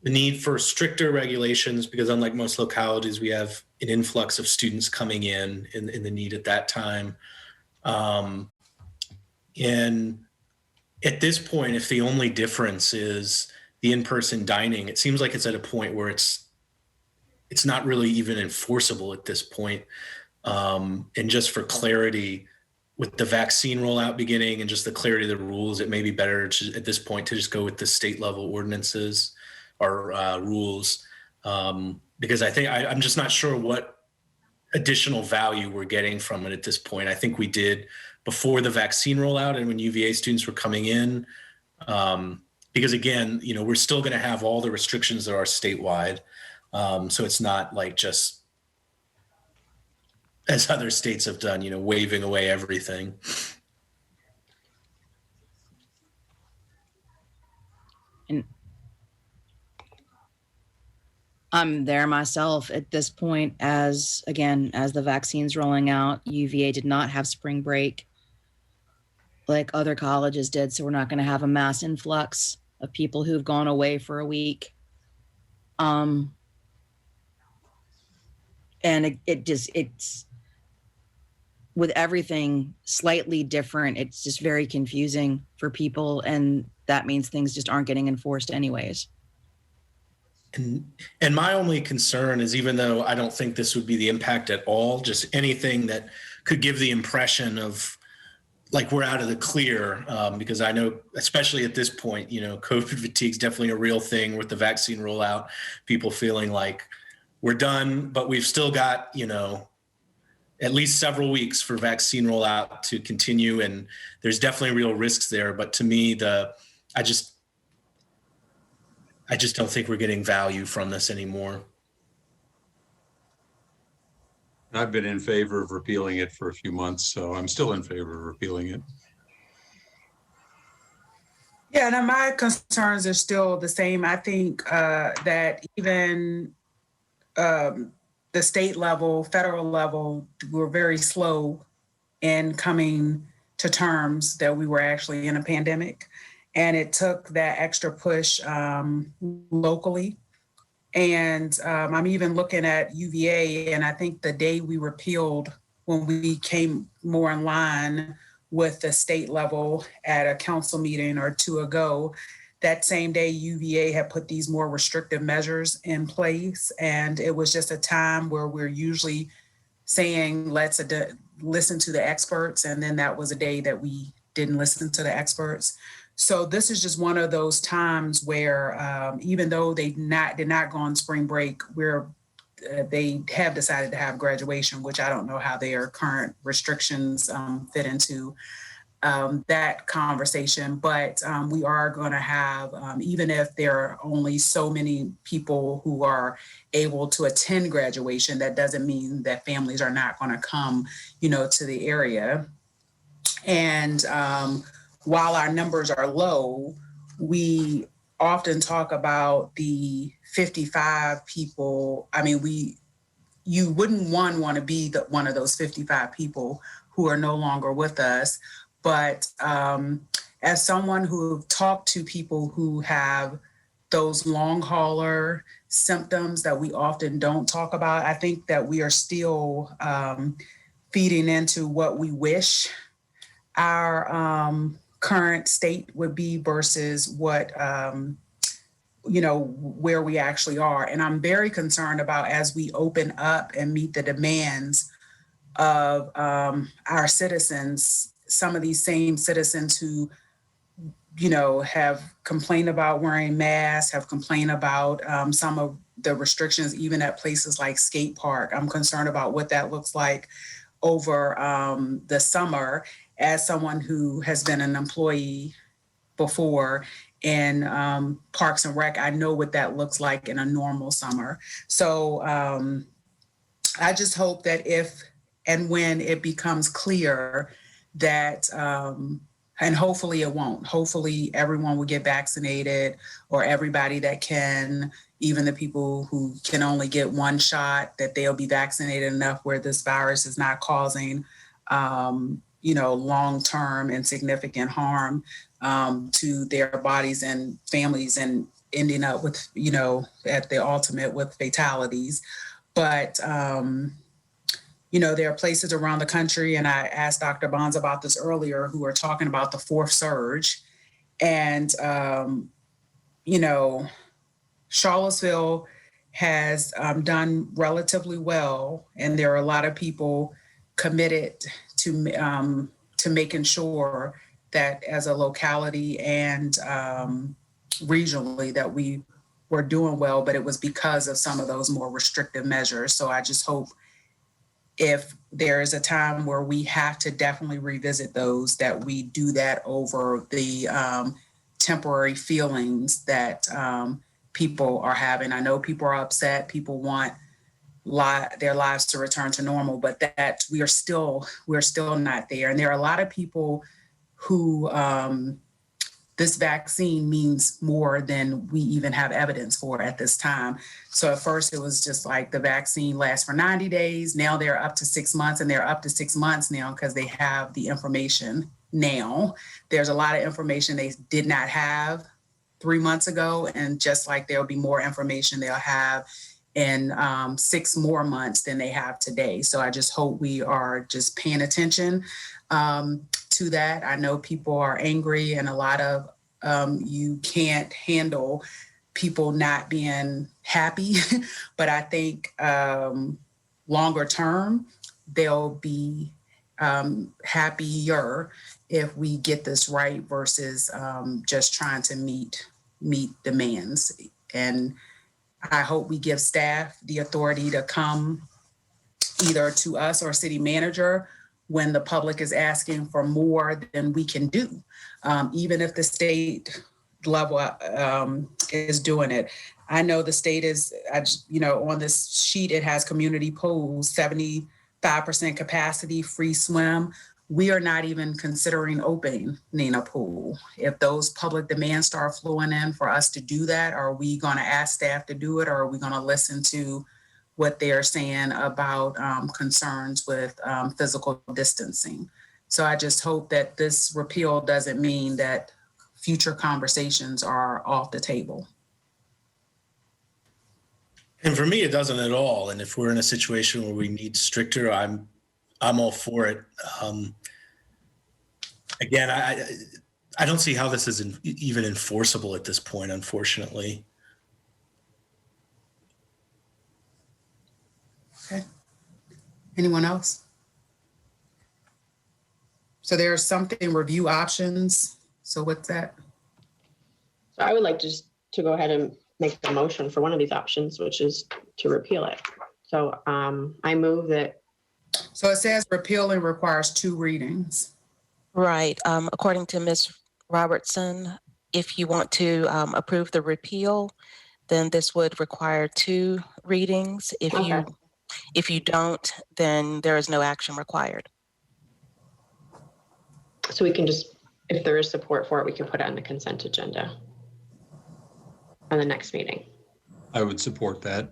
the need for stricter regulations, because unlike most localities, we have an influx of students coming in the need at that time. And at this point, if the only difference is the in-person dining, it seems like it's at a point where it's not really even enforceable at this point. And just for clarity, with the vaccine rollout beginning and just the clarity of the rules, it may be better at this point to just go with the state level ordinances or rules, because I think I'm just not sure what additional value we're getting from it at this point. I think we did before the vaccine rollout and when UVA students were coming in. Because again, we're still going to have all the restrictions that are statewide. So it's not like just as other states have done, waving away everything. And I'm there myself at this point as the vaccine's rolling out. UVA did not have spring break like other colleges did. So we're not going to have a mass influx of people who've gone away for a week. And it's with everything slightly different. It's just very confusing for people. And that means things just aren't getting enforced anyways. And my only concern is, even though I don't think this would be the impact at all, just anything that could give the impression of like we're out of the clear, because I know, especially at this point, COVID fatigue is definitely a real thing with the vaccine rollout, people feeling like we're done, but we've still got, at least several weeks for vaccine rollout to continue. And there's definitely real risks there. But to me, I just don't think we're getting value from this anymore. I've been in favor of repealing it for a few months, so I'm still in favor of repealing it. Yeah, and my concerns are still the same. I think that even the state level, federal level, we're very slow in coming to terms that we were actually in a pandemic. And it took that extra push locally. And I'm even looking at UVA, and I think the day we repealed, when we came more in line with the state level at a council meeting or two ago, that same day UVA had put these more restrictive measures in place. And it was just a time where we're usually saying, let's listen to the experts. And then that was a day that we didn't listen to the experts. So this is just one of those times where even though they did not go on spring break, they have decided to have graduation, which I don't know how their current restrictions fit into that conversation. But we are going to have, even if there are only so many people who are able to attend graduation, that doesn't mean that families are not going to come, to the area. And while our numbers are low, we often talk about the 55 people. I mean, you wouldn't want to be one of those 55 people who are no longer with us. But as someone who talked to people who have those long hauler symptoms that we often don't talk about, I think that we are still feeding into what we wish our current state would be versus what, where we actually are. And I'm very concerned about, as we open up and meet the demands of our citizens, some of these same citizens who, have complained about wearing masks, have complained about some of the restrictions, even at places like skate park. I'm concerned about what that looks like over the summer. As someone who has been an employee before in Parks and Rec, I know what that looks like in a normal summer. So I just hope that if and when it becomes clear that, and hopefully it won't, hopefully everyone will get vaccinated, or everybody that can, even the people who can only get one shot, that they'll be vaccinated enough where this virus is not causing long-term and significant harm to their bodies and families, and ending up with, at the ultimate with fatalities. But, there are places around the country, and I asked Dr. Bonds about this earlier, who are talking about the fourth surge. And, Charlottesville has done relatively well, and there are a lot of people committed to making sure that as a locality and regionally that we were doing well, but it was because of some of those more restrictive measures. So I just hope if there is a time where we have to definitely revisit those, that we do that over the temporary feelings that people are having. I know people are upset. People want their lives to return to normal, but that we're still not there. And there are a lot of people who this vaccine means more than we even have evidence for at this time. So at first it was just like the vaccine lasts for 90 days. Now they're up to 6 months, and they're up to 6 months now because they have the information now. There's a lot of information they did not have 3 months ago. And just like there'll be more information they'll have in 6 more months than they have today. So I just hope we are just paying attention to that. I know people are angry, and a lot of you can't handle people not being happy, but I think longer term, they'll be happier if we get this right versus just trying to meet demands. And I hope we give staff the authority to come either to us or city manager when the public is asking for more than we can do, even if the state level is doing it. I know the state is, on this sheet, it has community pools, 75% capacity, free swim. We are not even considering opening a pool. If those public demands start flowing in for us to do that, are we going to ask staff to do it, or are we going to listen to what they're saying about concerns with physical distancing? So I just hope that this repeal doesn't mean that future conversations are off the table. And for me, it doesn't at all. And if we're in a situation where we need stricter, I'm all for it. Again, I don't see how this is even enforceable at this point, unfortunately. Okay. Anyone else? So there's something, review options. So what's that? So I would like to go ahead and make the motion for one of these options, which is to repeal it. So I move that. So it says repealing requires 2 readings. Right. According to Ms. Robertson, if you want to approve the repeal, then this would require 2 readings. If you don't, then there is no action required. So we can just, if there is support for it, we can put it on the consent agenda on the next meeting. I would support that.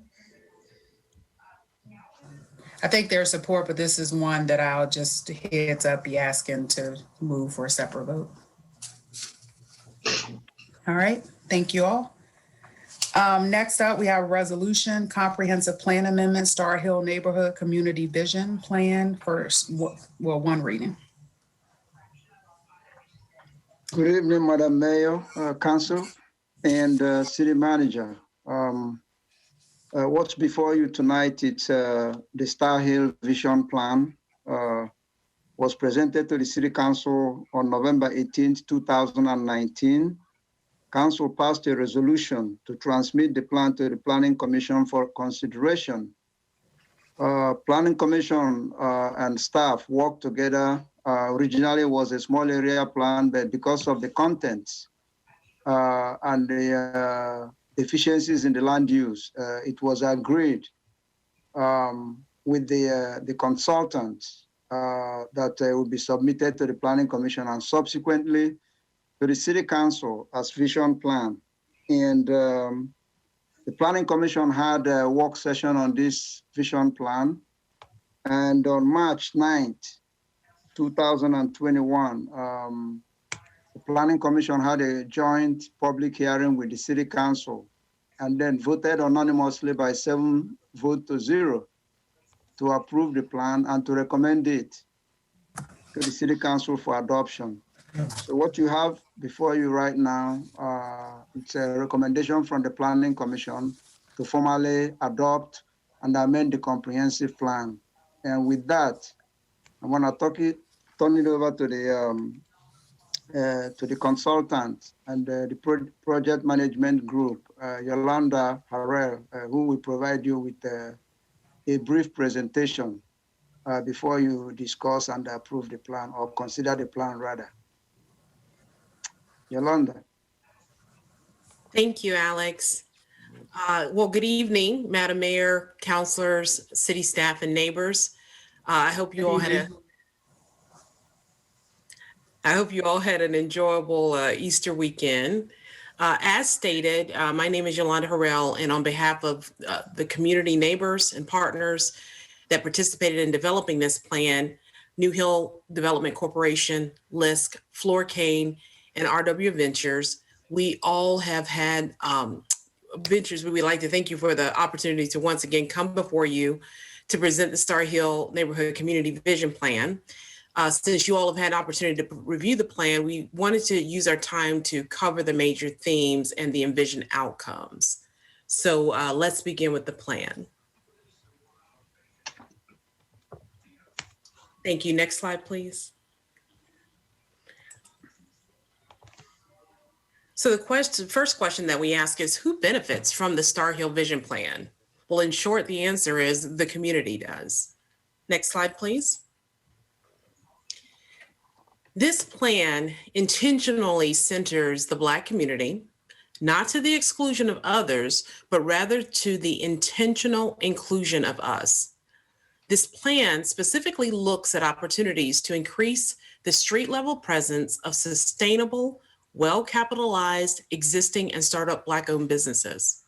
I think there's support, but this is one that I'll just heads up be asking to move for a separate vote. All right, thank you all. Next up, we have a resolution, comprehensive plan amendment, Star Hill Neighborhood Community Vision Plan for, one reading. Good evening, Madam Mayor, Council, and City Manager. What's before you tonight, it's the Star Hill Vision Plan, was presented to the City Council on November 18th, 2019. Council passed a resolution to transmit the plan to the Planning Commission for consideration. Planning Commission and staff worked together. Originally it was a small area plan, but because of the contents and the deficiencies in the land use, it was agreed with the consultants that would be submitted to the Planning Commission and subsequently to the City Council as vision plan. And the Planning Commission had a work session on this vision plan. And on March 9th, 2021, the Planning Commission had a joint public hearing with the City Council and then voted unanimously by 7 votes to 0 to approve the plan and to recommend it to the City Council for adoption. So what you have before you right now, it's a recommendation from the Planning Commission to formally adopt and amend the comprehensive plan. And with that, I want to turn it over to the consultant and the project management group, Yolanda Harrell, who will provide you with a brief presentation before you discuss and approve the plan or consider the plan rather. Yolanda. Thank you, Alex. Well, good evening, Madam Mayor, councilors, city staff, and neighbors. I hope you all had an enjoyable Easter weekend. As stated, my name is Yolanda Harrell, and on behalf of the community neighbors and partners that participated in developing this plan, New Hill Development Corporation, LISC, Florcane, and RW Ventures, we all have had ventures. We would like to thank you for the opportunity to once again come before you to present the Star Hill Neighborhood Community Vision Plan. Since you all have had an opportunity to review the plan, we wanted to use our time to cover the major themes and the envisioned outcomes. So let's begin with the plan. Thank you. Next slide, please. So the first question that we ask is, who benefits from the Star Hill Vision Plan? Well, in short, the answer is the community does. Next slide, please. This plan intentionally centers the Black community, not to the exclusion of others, but rather to the intentional inclusion of us. This plan specifically looks at opportunities to increase the street level presence of sustainable, well-capitalized existing and startup Black-owned businesses.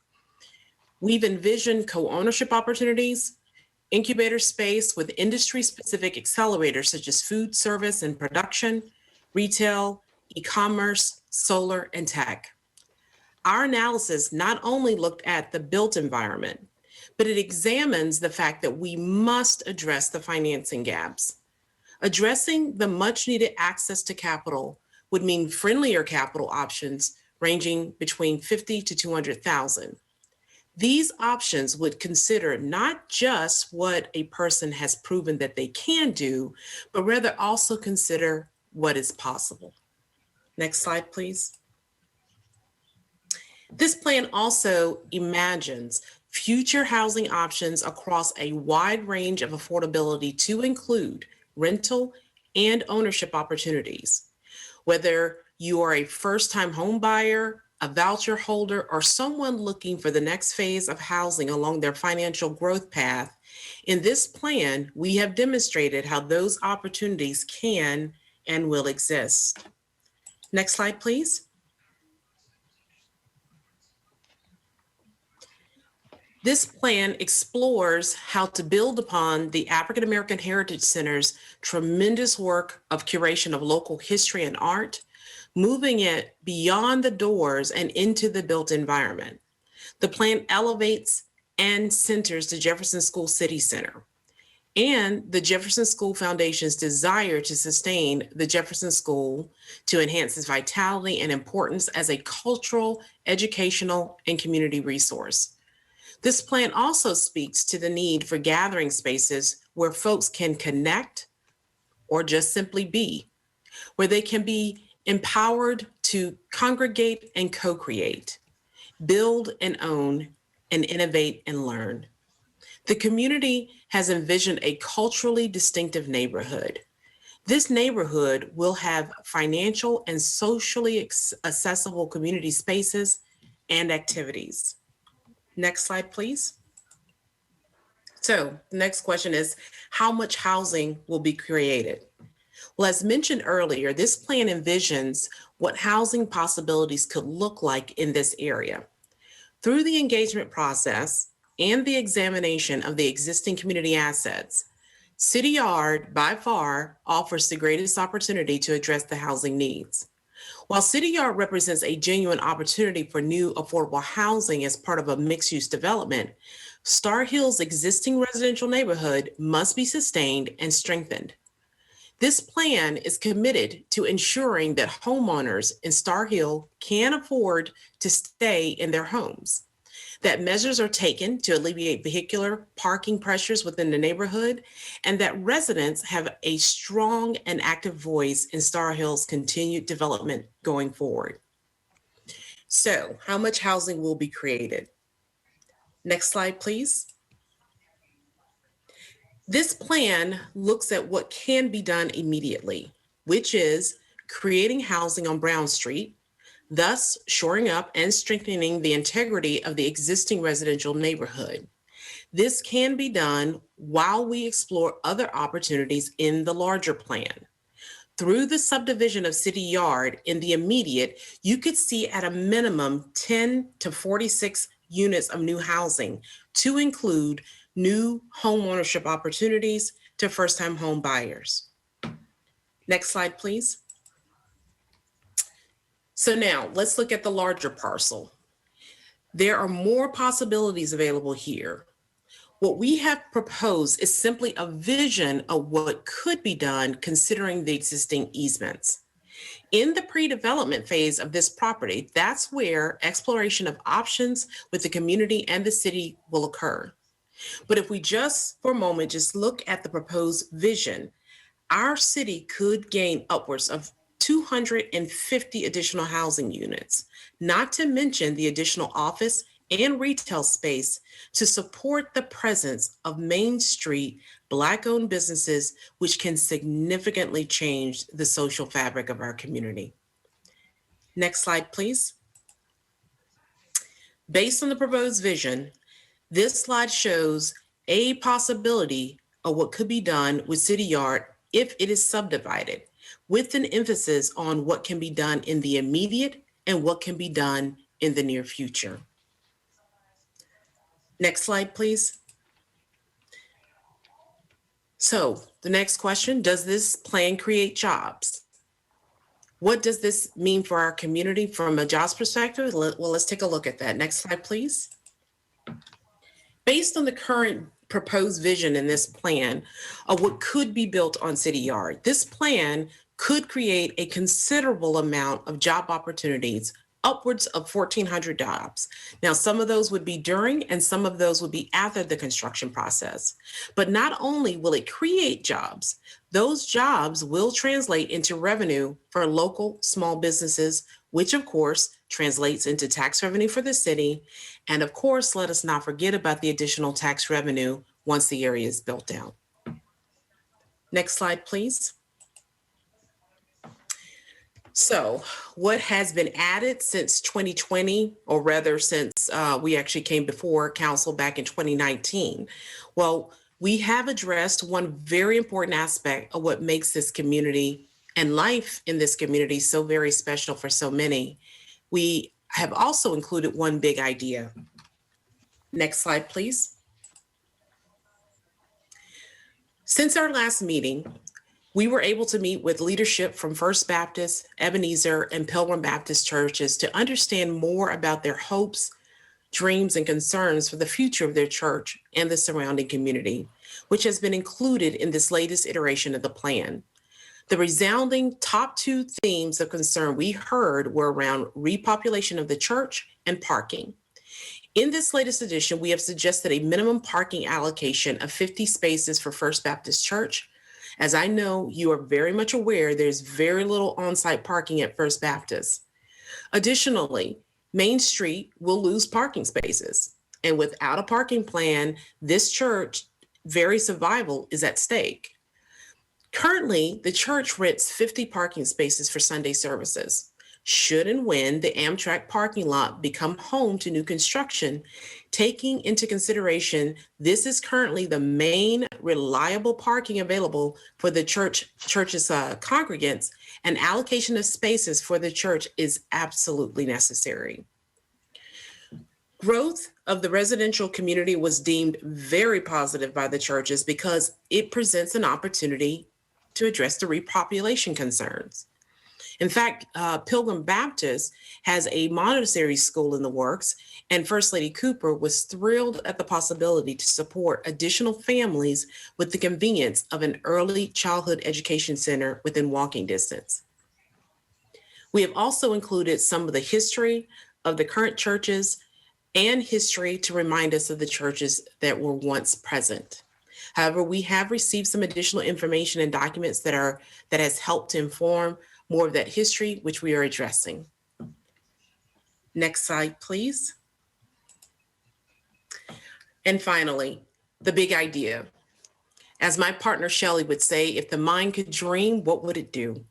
We've envisioned co-ownership opportunities, incubator space with industry-specific accelerators such as food service and production, retail, e-commerce, solar, and tech. Our analysis not only looked at the built environment, but it examines the fact that we must address the financing gaps. Addressing the much-needed access to capital would mean friendlier capital options ranging between $50,000 to $200,000. These options would consider not just what a person has proven that they can do, but rather also consider what is possible. Next slide, please. This plan also imagines future housing options across a wide range of affordability to include rental and ownership opportunities. Whether you are a first-time home buyer, a voucher holder, or someone looking for the next phase of housing along their financial growth path, in this plan, we have demonstrated how those opportunities can and will exist. Next slide, please. This plan explores how to build upon the African American Heritage Center's tremendous work of curation of local history and art, moving it beyond the doors and into the built environment. The plan elevates and centers the Jefferson School City Center and the Jefferson School Foundation's desire to sustain the Jefferson School to enhance its vitality and importance as a cultural, educational, and community resource. This plan also speaks to the need for gathering spaces where folks can connect or just simply be, where they can be empowered to congregate and co-create, build and own, and innovate and learn. The community has envisioned a culturally distinctive neighborhood. This neighborhood will have financial and socially accessible community spaces and activities. Next slide, please. So the next question is, how much housing will be created? Well, as mentioned earlier, this plan envisions what housing possibilities could look like in this area. Through the engagement process and the examination of the existing community assets, City Yard by far offers the greatest opportunity to address the housing needs. While City Yard represents a genuine opportunity for new affordable housing as part of a mixed-use development, Star Hill's existing residential neighborhood must be sustained and strengthened. This plan is committed to ensuring that homeowners in Star Hill can afford to stay in their homes, that measures are taken to alleviate vehicular parking pressures within the neighborhood, and that residents have a strong and active voice in Star Hill's continued development going forward. So, how much housing will be created? Next slide, please. This plan looks at what can be done immediately, which is creating housing on Brown Street, thus shoring up and strengthening the integrity of the existing residential neighborhood. This can be done while we explore other opportunities in the larger plan. Through the subdivision of City Yard in the immediate, you could see at a minimum 10 to 46 units of new housing to include new home ownership opportunities to first-time home buyers. Next slide, please. So now let's look at the larger parcel. There are more possibilities available here. What we have proposed is simply a vision of what could be done considering the existing easements. In the pre-development phase of this property, that's where exploration of options with the community and the city will occur. But if we just for a moment just look at the proposed vision, our city could gain upwards of 250 additional housing units, not to mention the additional office and retail space to support the presence of Main Street Black-owned businesses, which can significantly change the social fabric of our community. Next slide, please. Based on the proposed vision, this slide shows a possibility of what could be done with City Yard if it is subdivided, with an emphasis on what can be done in the immediate and what can be done in the near future. Next slide, please. So the next question, does this plan create jobs? What does this mean for our community from a jobs perspective? Well, let's take a look at that. Next slide, please. Based on the current proposed vision in this plan of what could be built on City Yard, this plan could create a considerable amount of job opportunities, upwards of 1,400 jobs. Now, some of those would be during and some of those would be after the construction process. But not only will it create jobs, those jobs will translate into revenue for local small businesses, which of course translates into tax revenue for the city. And of course, let us not forget about the additional tax revenue once the area is built out. Next slide, please. So what has been added since 2020, or rather since we actually came before council back in 2019? Well, we have addressed one very important aspect of what makes this community and life in this community so very special for so many. We have also included one big idea. Next slide, please. Since our last meeting, we were able to meet with leadership from First Baptist, Ebenezer, and Pilgrim Baptist churches to understand more about their hopes, dreams, and concerns for the future of their church and the surrounding community, which has been included in this latest iteration of the plan. The resounding top two themes of concern we heard were around repopulation of the church and parking. In this latest edition, we have suggested a minimum parking allocation of 50 spaces for First Baptist Church. As I know you are very much aware, there's very little on-site parking at First Baptist. Additionally, Main Street will lose parking spaces. And without a parking plan, this church very survival is at stake. Currently, the church rents 50 parking spaces for Sunday services. Should and when the Amtrak parking lot become home to new construction, taking into consideration this is currently the main reliable parking available for the church's congregants, an allocation of spaces for the church is absolutely necessary. Growth of the residential community was deemed very positive by the churches because it presents an opportunity to address the repopulation concerns. In fact, Pilgrim Baptist has a Montessori school in the works, and First Lady Cooper was thrilled at the possibility to support additional families with the convenience of an early childhood education center within walking distance. We have also included some of the history of the current churches and history to remind us of the churches that were once present. However, we have received some additional information and documents that has helped to inform more of that history, which we are addressing. Next slide, please. And finally, the big idea. As my partner Shelley would say, if the mind could dream, what would it do?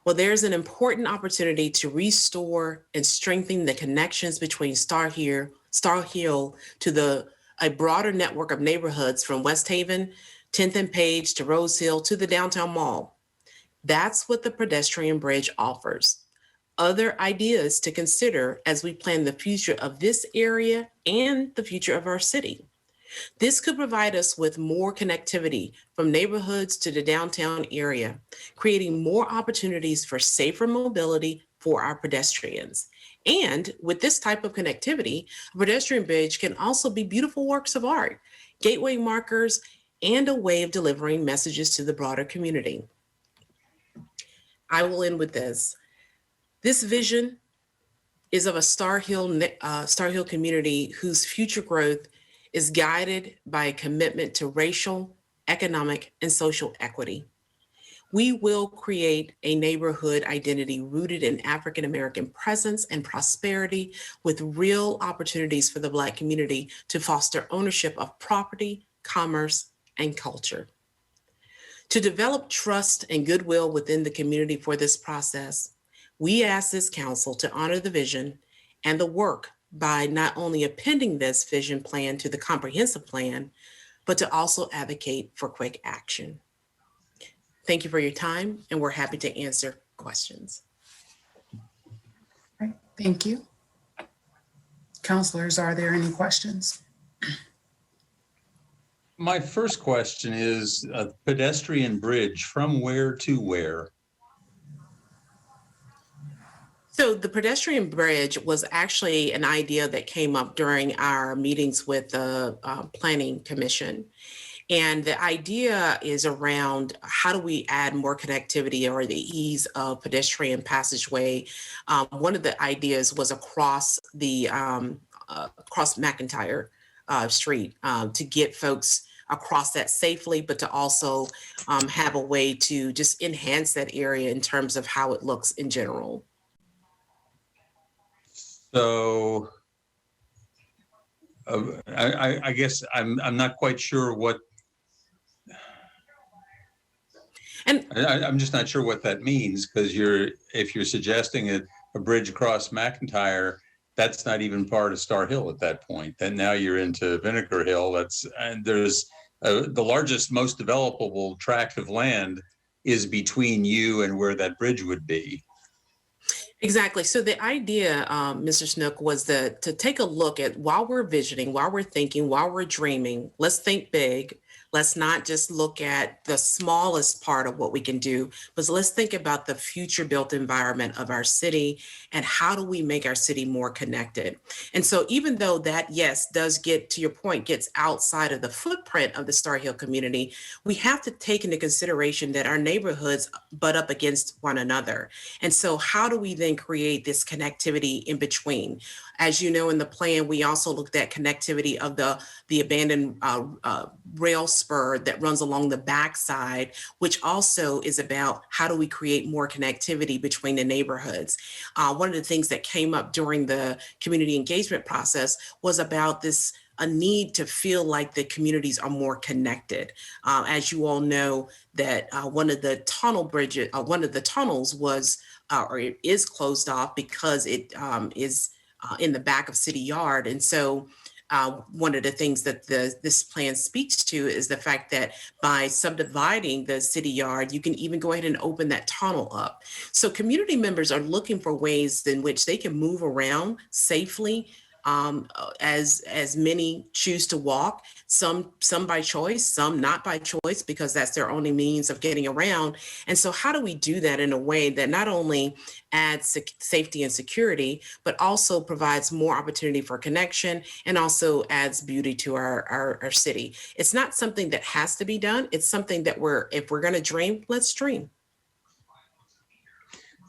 Well, there's an important opportunity to restore and strengthen the connections between Star Hill to a broader network of neighborhoods from West Haven, 10th and Page to Rose Hill to the downtown mall. That's what the pedestrian bridge offers. Other ideas to consider as we plan the future of this area and the future of our city. This could provide us with more connectivity from neighborhoods to the downtown area, creating more opportunities for safer mobility for our pedestrians. And with this type of connectivity, a pedestrian bridge can also be beautiful works of art, gateway markers, and a way of delivering messages to the broader community. I will end with this. This vision is of a Star Hill community whose future growth is guided by a commitment to racial, economic, and social equity. We will create a neighborhood identity rooted in African American presence and prosperity, with real opportunities for the Black community to foster ownership of property, commerce, and culture. To develop trust and goodwill within the community for this process, we ask this council to honor the vision and the work by not only appending this vision plan to the comprehensive plan, but to also advocate for quick action. Thank you for your time, and we're happy to answer questions. Right, thank you. Councilors, are there any questions? My first question is a pedestrian bridge from where to where? So the pedestrian bridge was actually an idea that came up during our meetings with the Planning Commission. And the idea is around how do we add more connectivity or the ease of pedestrian passageway. One of the ideas was across McIntyre Street to get folks across that safely, but to also have a way to just enhance that area in terms of how it looks in general. So I guess I'm not quite sure what, and I'm just not sure what that means, because if you're suggesting a bridge across McIntyre, that's not even part of Star Hill at that point. Then now you're into Vinegar Hill. And there's the largest, most developable tract of land is between you and where that bridge would be. Exactly. So the idea, Mr. Snook, was to take a look at, while we're visioning, while we're thinking, while we're dreaming, let's think big. Let's not just look at the smallest part of what we can do, but let's think about the future built environment of our city and how do we make our city more connected. And so even though that, yes, does get, to your point, gets outside of the footprint of the Star Hill community, we have to take into consideration that our neighborhoods butt up against one another. And so how do we then create this connectivity in between? As you know, in the plan, we also looked at connectivity of the abandoned rail spur that runs along the backside, which also is about how do we create more connectivity between the neighborhoods. One of the things that came up during the community engagement process was about a need to feel like the communities are more connected. As you all know, that one of the tunnels was or it is closed off because it is in the back of City Yard. And so one of the things that this plan speaks to is the fact that by subdividing the City Yard, you can even go ahead and open that tunnel up. So community members are looking for ways in which they can move around safely, as many choose to walk, some by choice, some not by choice, because that's their only means of getting around. And so how do we do that in a way that not only adds safety and security, but also provides more opportunity for connection and also adds beauty to our city? It's not something that has to be done. It's something that if we're going to dream, let's dream.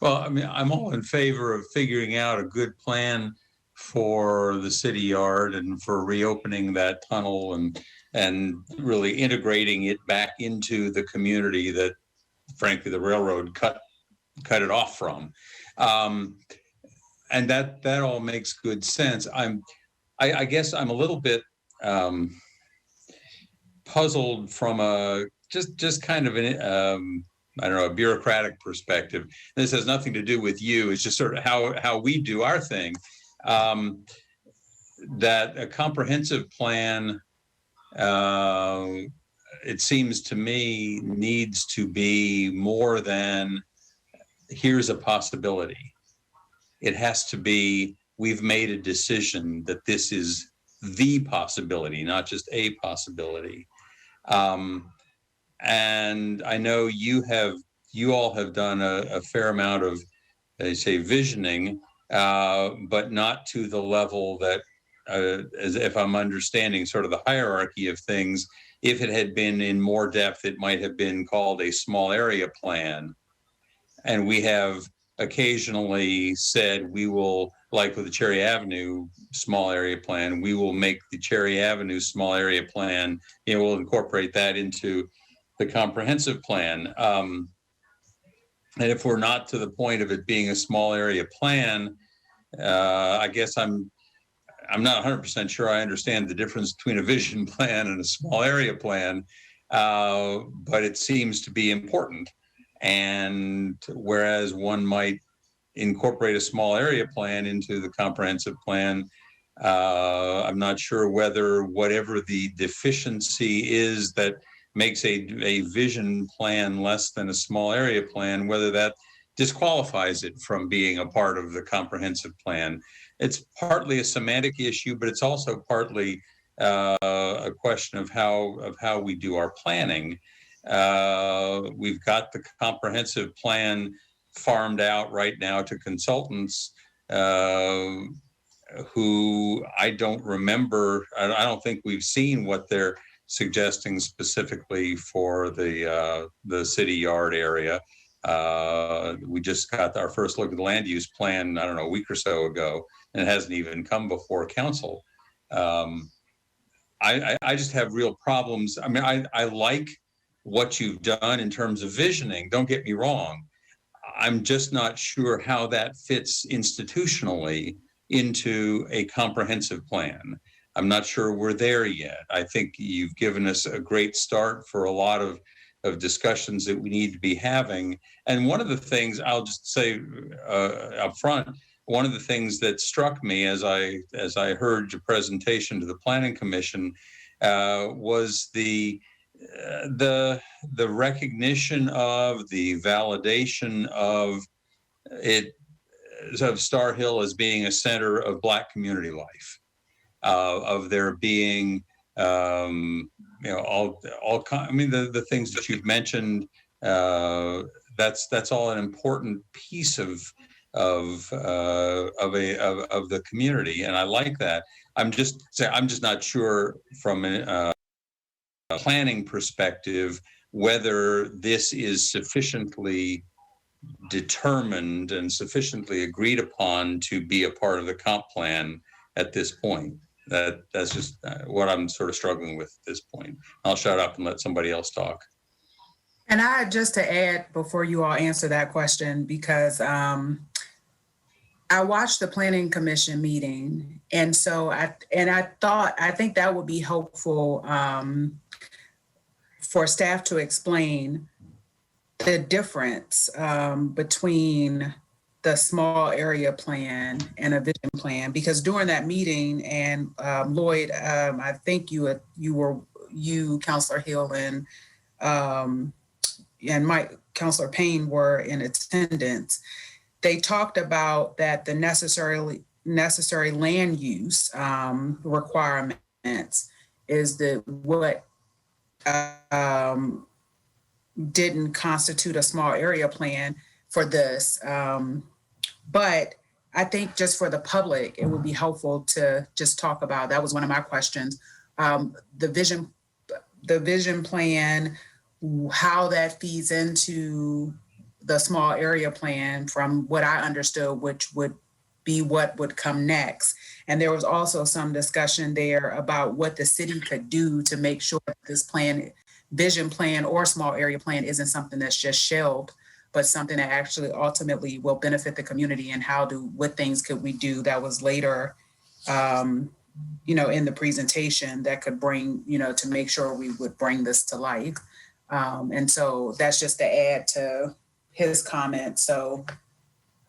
Well, I mean, I'm all in favor of figuring out a good plan for the City Yard and for reopening that tunnel and really integrating it back into the community that, frankly, the railroad cut it off from. And that all makes good sense. I guess I'm a little bit puzzled from a just kind of an I don't know, a bureaucratic perspective. This has nothing to do with you. It's just sort of how we do our thing. That a comprehensive plan, it seems to me, needs to be more than here's a possibility. It has to be, we've made a decision that this is the possibility, not just a possibility. And I know you all have done a fair amount of, they say, visioning, but not to the level that, as if I'm understanding sort of the hierarchy of things, if it had been in more depth, it might have been called a small area plan. And we have occasionally said we will, like with the Cherry Avenue small area plan, we will make the Cherry Avenue small area plan, we'll incorporate that into the comprehensive plan. And if we're not to the point of it being a small area plan, I guess I'm not 100% sure I understand the difference between a vision plan and a small area plan, but it seems to be important. And whereas one might incorporate a small area plan into the comprehensive plan, I'm not sure whether whatever the deficiency is that makes a vision plan less than a small area plan, whether that disqualifies it from being a part of the comprehensive plan. It's partly a semantic issue, but it's also partly a question of how we do our planning. We've got the comprehensive plan farmed out right now to consultants who I don't remember. I don't think we've seen what they're suggesting specifically for the city yard area. We just got our first look at the land use plan, I don't know, a week or so ago, and it hasn't even come before council. I just have real problems. I mean, I like what you've done in terms of visioning, don't get me wrong. I'm just not sure how that fits institutionally into a comprehensive plan. I'm not sure we're there yet. I think you've given us a great start for a lot of discussions that we need to be having. And one of the things I'll just say up front, one of the things that struck me as I heard your presentation to the Planning Commission was the recognition of the validation of it, of Star Hill as being a center of Black community life, of there being all I mean the things that you've mentioned. That's all an important piece of the community, and I like that. I'm just not sure from a planning perspective whether this is sufficiently determined and sufficiently agreed upon to be a part of the comp plan at this point. That's just what I'm sort of struggling with at this point. I'll shut up and let somebody else talk. And I just to add before you all answer that question, because I watched the Planning Commission meeting, and so I think that would be helpful for staff to explain the difference between the small area plan and a vision plan, because during that meeting, and Lloyd, I think you, Councilor Hill, and Mike, Councilor Payne were in attendance. They talked about that the necessary land use requirements is what didn't constitute a small area plan for this. But I think just for the public, it would be helpful to just talk about, that was one of my questions, the vision plan, how that feeds into the small area plan from what I understood, which would be what would come next. And there was also some discussion there about what the city could do to make sure that this plan, vision plan or small area plan, isn't something that's just shelved, but something that actually ultimately will benefit the community, and what things could we do that was later in the presentation that could bring, to make sure we would bring this to life. And so that's just to add to his comment. So.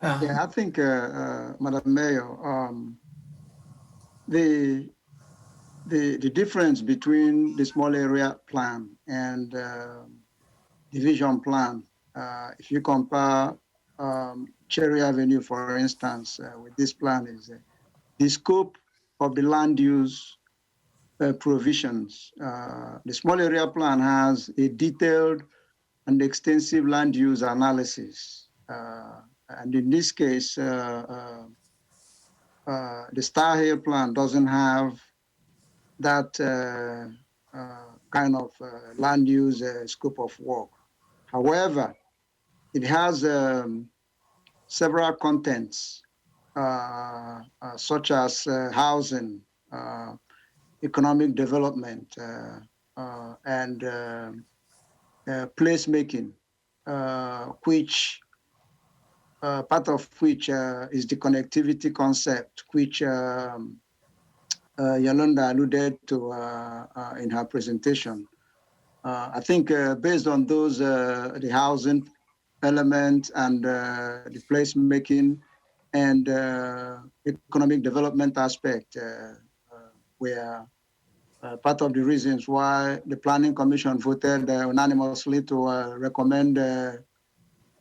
Yeah, I think, Madam Mayor, the difference between the small area plan and division plan, if you compare Cherry Avenue, for instance, with this plan, is the scope of the land use provisions. The small area plan has a detailed and extensive land use analysis. And in this case, the Star Hill plan doesn't have that kind of land use scope of work. However, it has several contents, such as housing, economic development, and placemaking, which part of which is the connectivity concept, which Yolanda alluded to in her presentation. I think based on those, the housing element and the placemaking and economic development aspect were part of the reasons why the Planning Commission voted unanimously to recommend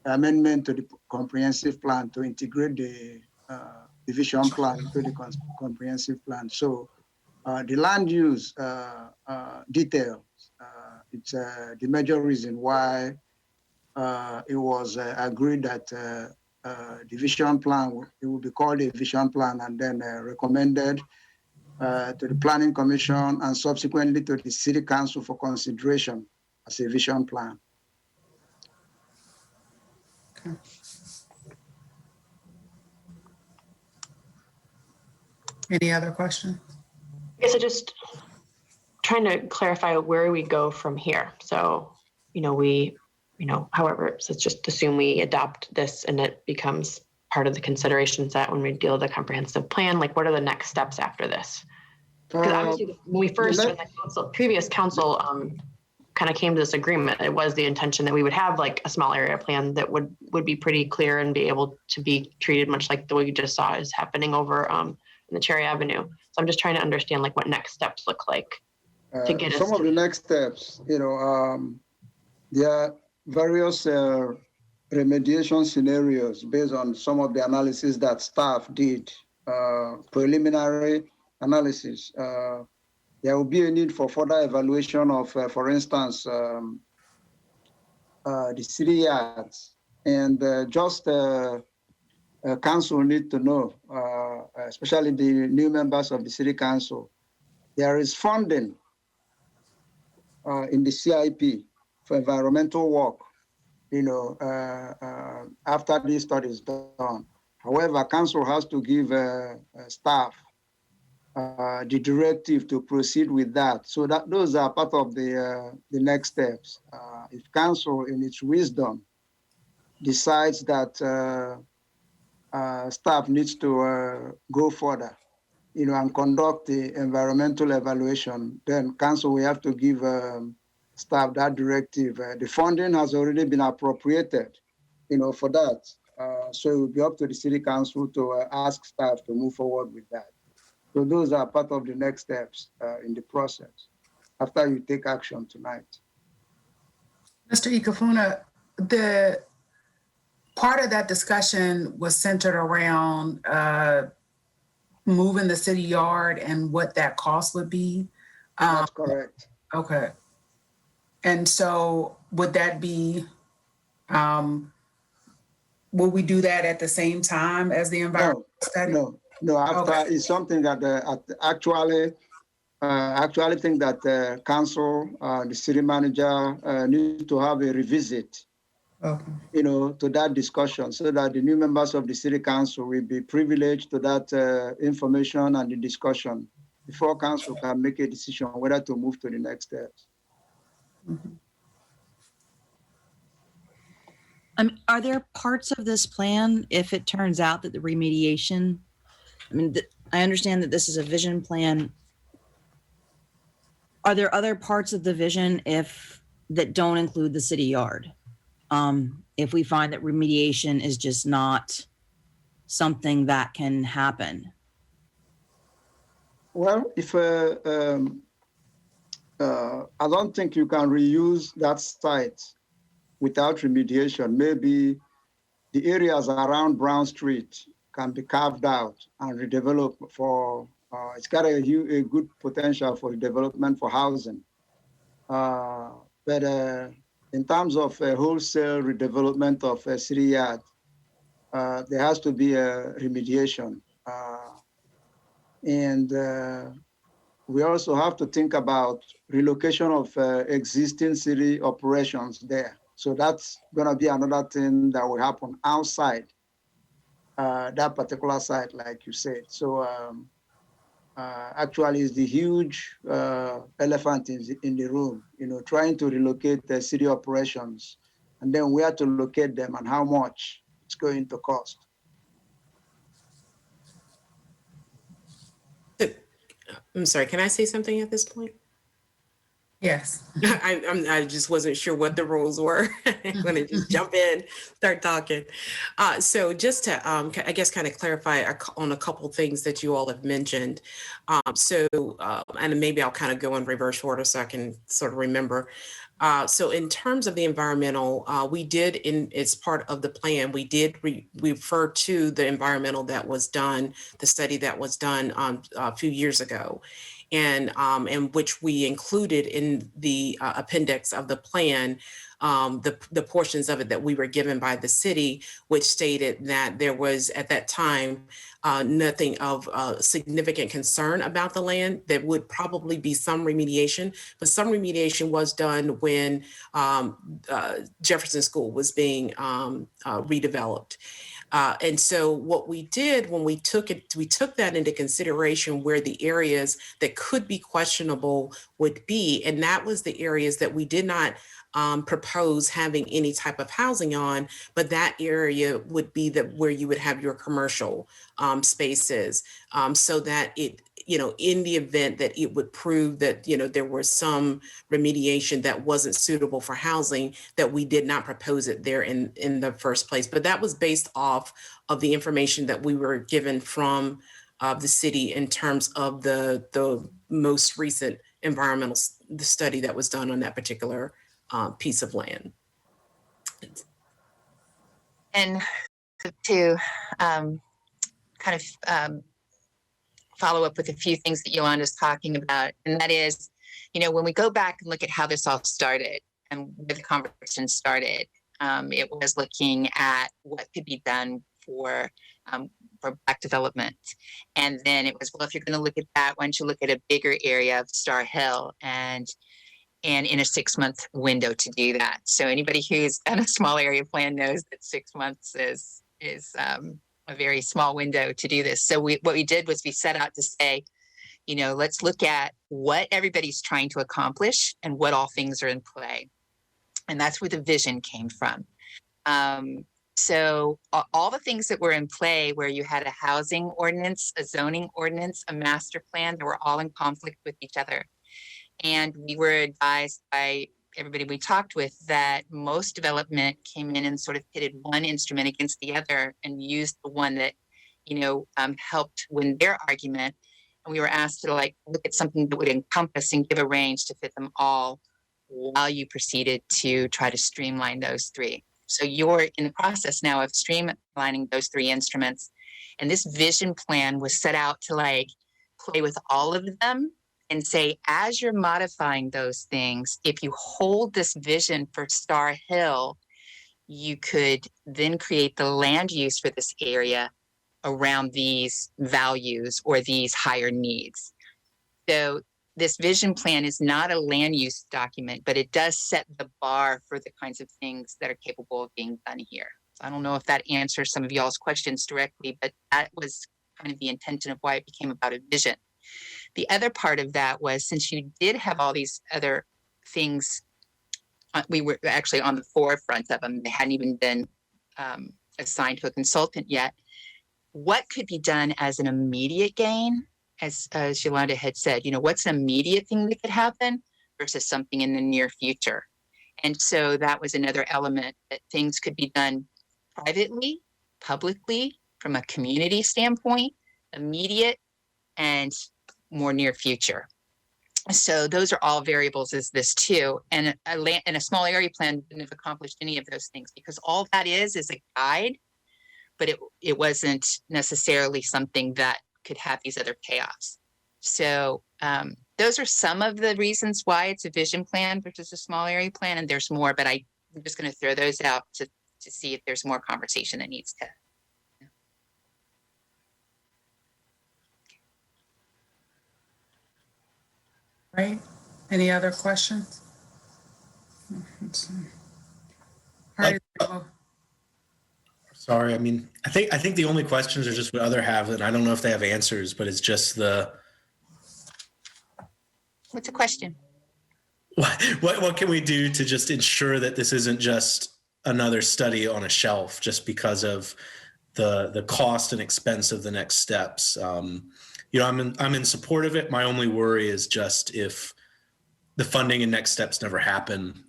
amendment to the comprehensive plan to integrate the division plan into the comprehensive plan. So the land use details, it's the major reason why it was agreed that division plan, it will be called a vision plan, and then recommended to the Planning Commission and subsequently to the City Council for consideration as a vision plan. Okay. Any other questions? I guess I just trying to clarify where we go from here. So, however, so let's just assume we adopt this and it becomes part of the considerations that when we deal with the comprehensive plan, like what are the next steps after this? Because obviously when we first, when the previous council kind of came to this agreement, it was the intention that we would have like a small area plan that would be pretty clear and be able to be treated much like the way you just saw is happening over in the Cherry Avenue. So I'm just trying to understand like what next steps look like to get us some of the next steps, there are various remediation scenarios based on some of the analysis that staff did, preliminary analysis. There will be a need for further evaluation of, for instance, the city yards. And council need to know, especially the new members of the city council, there is funding in the CIP for environmental work, after this study is done. However, council has to give staff the directive to proceed with that. So that those are part of the next steps. If council, in its wisdom, decides that staff needs to go further, and conduct the environmental evaluation, then council will have to give staff that directive. The funding has already been appropriated, for that. So it will be up to the city council to ask staff to move forward with that. So those are part of the next steps in the process after you take action tonight. Mr. Ikefuna, the part of that discussion was centered around moving the city yard and what that cost would be. That's correct. Okay. And so would that be, will we do that at the same time as the environmental study? No, after Okay. it's something that actually think that council, the city manager need to have a revisit, Okay. To that discussion so that the new members of the city council will be privileged to that information and the discussion before council can make a decision whether to move to the next steps. Mm-hmm. Are there parts of this plan, if it turns out that the remediation, I understand that this is a vision plan. Are there other parts of the vision that don't include the city yard? If we find that remediation is just not something that can happen? Well, if I don't think you can reuse that site without remediation. Maybe the areas around Brown Street can be carved out and redeveloped for, it's got a good potential for development for housing. But in terms of wholesale redevelopment of a city yard, there has to be a remediation. And we also have to think about relocation of existing city operations there. So that's gonna be another thing that will happen outside that particular site, like you said. So actually it's the huge elephant in the room, trying to relocate the city operations and then where to locate them and how much it's going to cost. I'm sorry, can I say something at this point? Yes. I just wasn't sure what the rules were. I'm going to just jump in, start talking. So just to, I guess, kind of clarify on a couple things that you all have mentioned. And maybe I'll kind of go in reverse order so I can sort of remember. So in terms of the environmental, we did, it's part of the plan, we did refer to the environmental that was done, the study that was done a few years ago. And which we included in the appendix of the plan, the portions of it that we were given by the city, which stated that there was at that time nothing of significant concern about the land. There would probably be some remediation, but some remediation was done when Jefferson School was being redeveloped. And so what we did when we took that into consideration where the areas that could be questionable would be, and that was the areas that we did not propose having any type of housing on, but that area would be where you would have your commercial spaces, so that it, in the event that it would prove that, there was some remediation that wasn't suitable for housing, that we did not propose it there in the first place. But that was based off of the information that we were given from the city in terms of the most recent environmental study that was done on that particular piece of land. And to follow up with a few things that Yolanda's talking about, and that is, when we go back and look at how this all started and where the conversation started, it was looking at what could be done for Black development. And then it was, well, if you're going to look at that, why don't you look at a bigger area of Star Hill and in a 6-month window to do that. So anybody who's done a small area plan knows that 6 months is a very small window to do this. So what we did was we set out to say, let's look at what everybody's trying to accomplish and what all things are in play. And that's where the vision came from. So all the things that were in play, where you had a housing ordinance, a zoning ordinance, a master plan, they were all in conflict with each other. And we were advised by everybody we talked with that most development came in and sort of pitted one instrument against the other and used the one that, helped win their argument. And we were asked to look at something that would encompass and give a range to fit them all while you proceeded to try to streamline those three. So you're in the process now of streamlining those three instruments. And this vision plan was set out to play with all of them and say, as you're modifying those things, if you hold this vision for Star Hill, you could then create the land use for this area around these values or these higher needs. So this vision plan is not a land use document, but it does set the bar for the kinds of things that are capable of being done here. So I don't know if that answers some of y'all's questions directly, but that was kind of the intention of why it became about a vision. The other part of that was, since you did have all these other things, we were actually on the forefront of them. They hadn't even been assigned to a consultant yet. what could be done as an immediate gain, as Yolanda had said, what's an immediate thing that could happen versus something in the near future. And so that was another element, that things could be done privately, publicly, from a community standpoint, immediate and more near future. So those are all variables as this too. And a small area plan wouldn't have accomplished any of those things, because all that is a guide, but it wasn't necessarily something that could have these other payoffs. So those are some of the reasons why it's a vision plan versus a small area plan. And there's more, but I'm just going to throw those out to see if there's more conversation that needs to. Right? Any other questions? All right. Sorry, I mean, I think the only questions are just what other have, and I don't know if they have answers, but it's just What's the question? What can we do to just ensure that this isn't just another study on a shelf just because of the cost and expense of the next steps? I'm in support of it. My only worry is just if the funding and next steps never happen,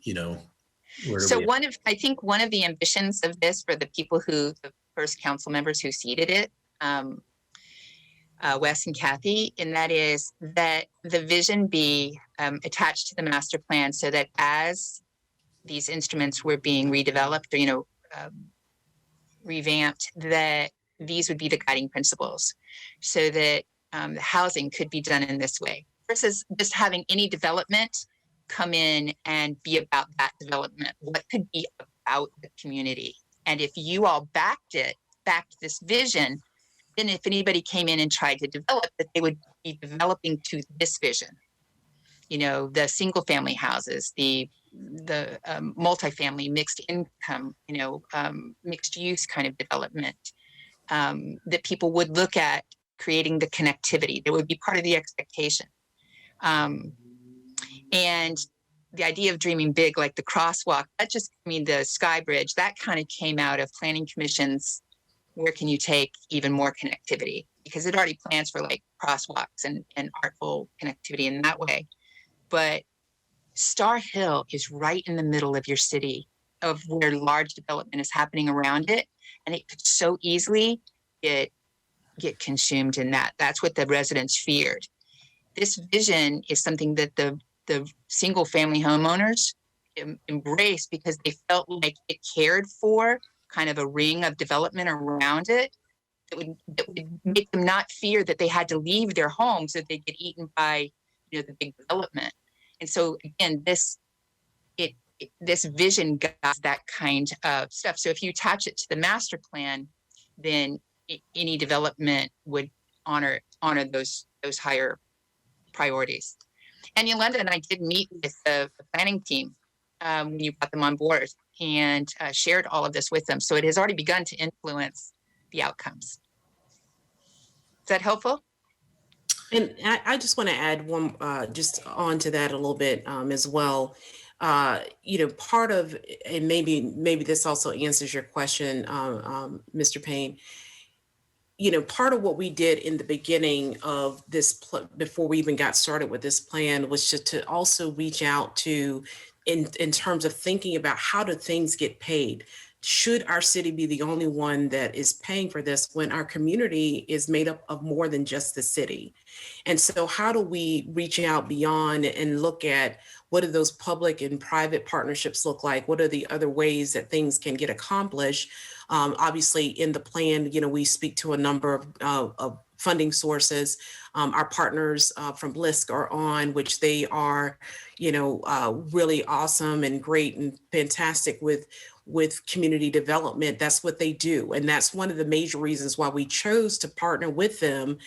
So I think one of the ambitions of this for the first council members who seeded it, Wes and Kathy, and that is that the vision be attached to the master plan, so that as these instruments were being redeveloped or, revamped, that these would be the guiding principles, so that the housing could be done in this way versus just having any development come in and be about that development. What could be about the community? And if you all backed this vision, then if anybody came in and tried to develop it, they would be developing to this vision. The single family houses, the multifamily, mixed income, mixed use kind of development, that people would look at creating the connectivity. That would be part of the expectation. And the idea of dreaming big, like the crosswalk, the Sky Bridge, that kind of came out of planning commissions. Where can you take even more connectivity? Because it already plans for like crosswalks and artful connectivity in that way. But Star Hill is right in the middle of your city, of where large development is happening around it. And it could so easily get consumed in that. That's what the residents feared. This vision is something that the single family homeowners embraced, because they felt like it cared for kind of a ring of development around it that would make them not fear that they had to leave their homes, so they get eaten by the big development. And so again, this vision got that kind of stuff. So if you attach it to the master plan, then any development would honor those higher priorities. And Yolanda and I did meet with the planning team when you brought them on board, and shared all of this with them. So it has already begun to influence the outcomes. Is that helpful? And I just want to add one, just onto that a little bit as well. Part of, and maybe this also answers your question, Mr. Payne. Part of what we did in the beginning of this, before we even got started with this plan, was just to also reach out to, in terms of thinking about how do things get paid. Should our city be the only one that is paying for this when our community is made up of more than just the city? And so how do we reach out beyond and look at what do those public and private partnerships look like? What are the other ways that things can get accomplished? Obviously, in the plan, we speak to a number of funding sources. Our partners from BLISC are on, which they are, really awesome and great and fantastic with community development. That's what they do. And that's one of the major reasons why we chose to partner with them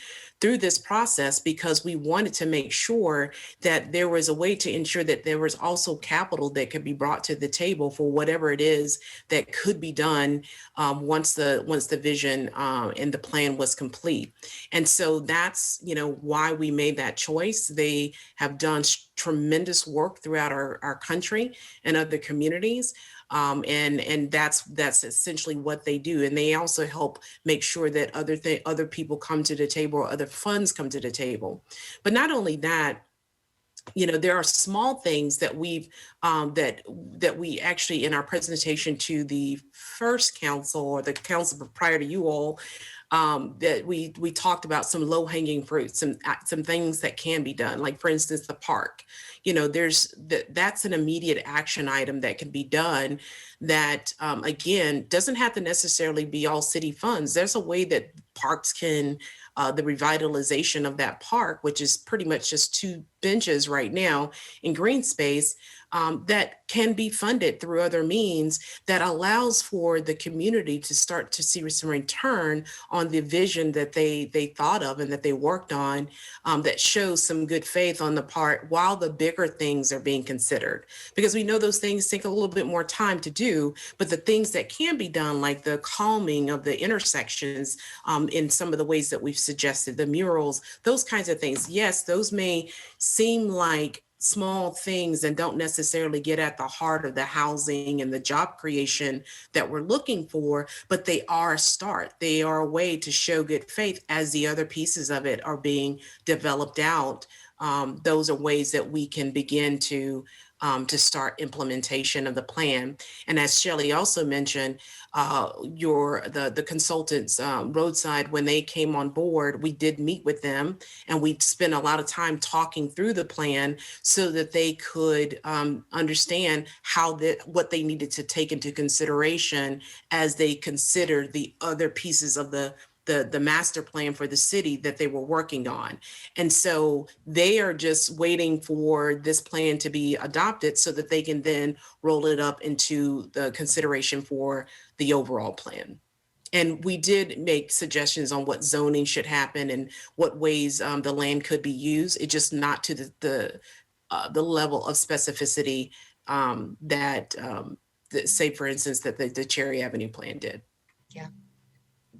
through this process because we wanted to make sure that there was a way to ensure that there was also capital that could be brought to the table for whatever it is that could be done once the vision and the plan was complete. And so that's, why we made that choice. They have done tremendous work throughout our country and other communities. And that's essentially what they do. And they also help make sure that other people come to the table or other funds come to the table. But not only that, there are small things that we've that we actually in our presentation to the first council or the council prior to you all, that we talked about some low-hanging fruits, some things that can be done. Like for instance, the park. That's an immediate action item that can be done that, again, doesn't have to necessarily be all city funds. There's a way that parks can, the revitalization of that park, which is pretty much just 2 benches right now in green space, that can be funded through other means that allows for the community to start to see some return on the vision that they thought of and that they worked on, that shows some good faith on the part while the bigger things are being considered. Because we know those things take a little bit more time to do, but the things that can be done, like the calming of the intersections in some of the ways that we've suggested, the murals, those kinds of things, yes, those may seem like small things and don't necessarily get at the heart of the housing and the job creation that we're looking for, but they are a start. They are a way to show good faith as the other pieces of it are being developed out. Those are ways that we can begin to start implementation of the plan. And as Shelley also mentioned, the consultants, Roadside, when they came on board, we did meet with them and we spent a lot of time talking through the plan so that they could understand what they needed to take into consideration as they considered the other pieces of the master plan for the city that they were working on. And so they are just waiting for this plan to be adopted so that they can then roll it up into the consideration for the overall plan. And we did make suggestions on what zoning should happen and what ways the land could be used. It's just not to the level of specificity that say, for instance, that the Cherry Avenue plan did. Yeah.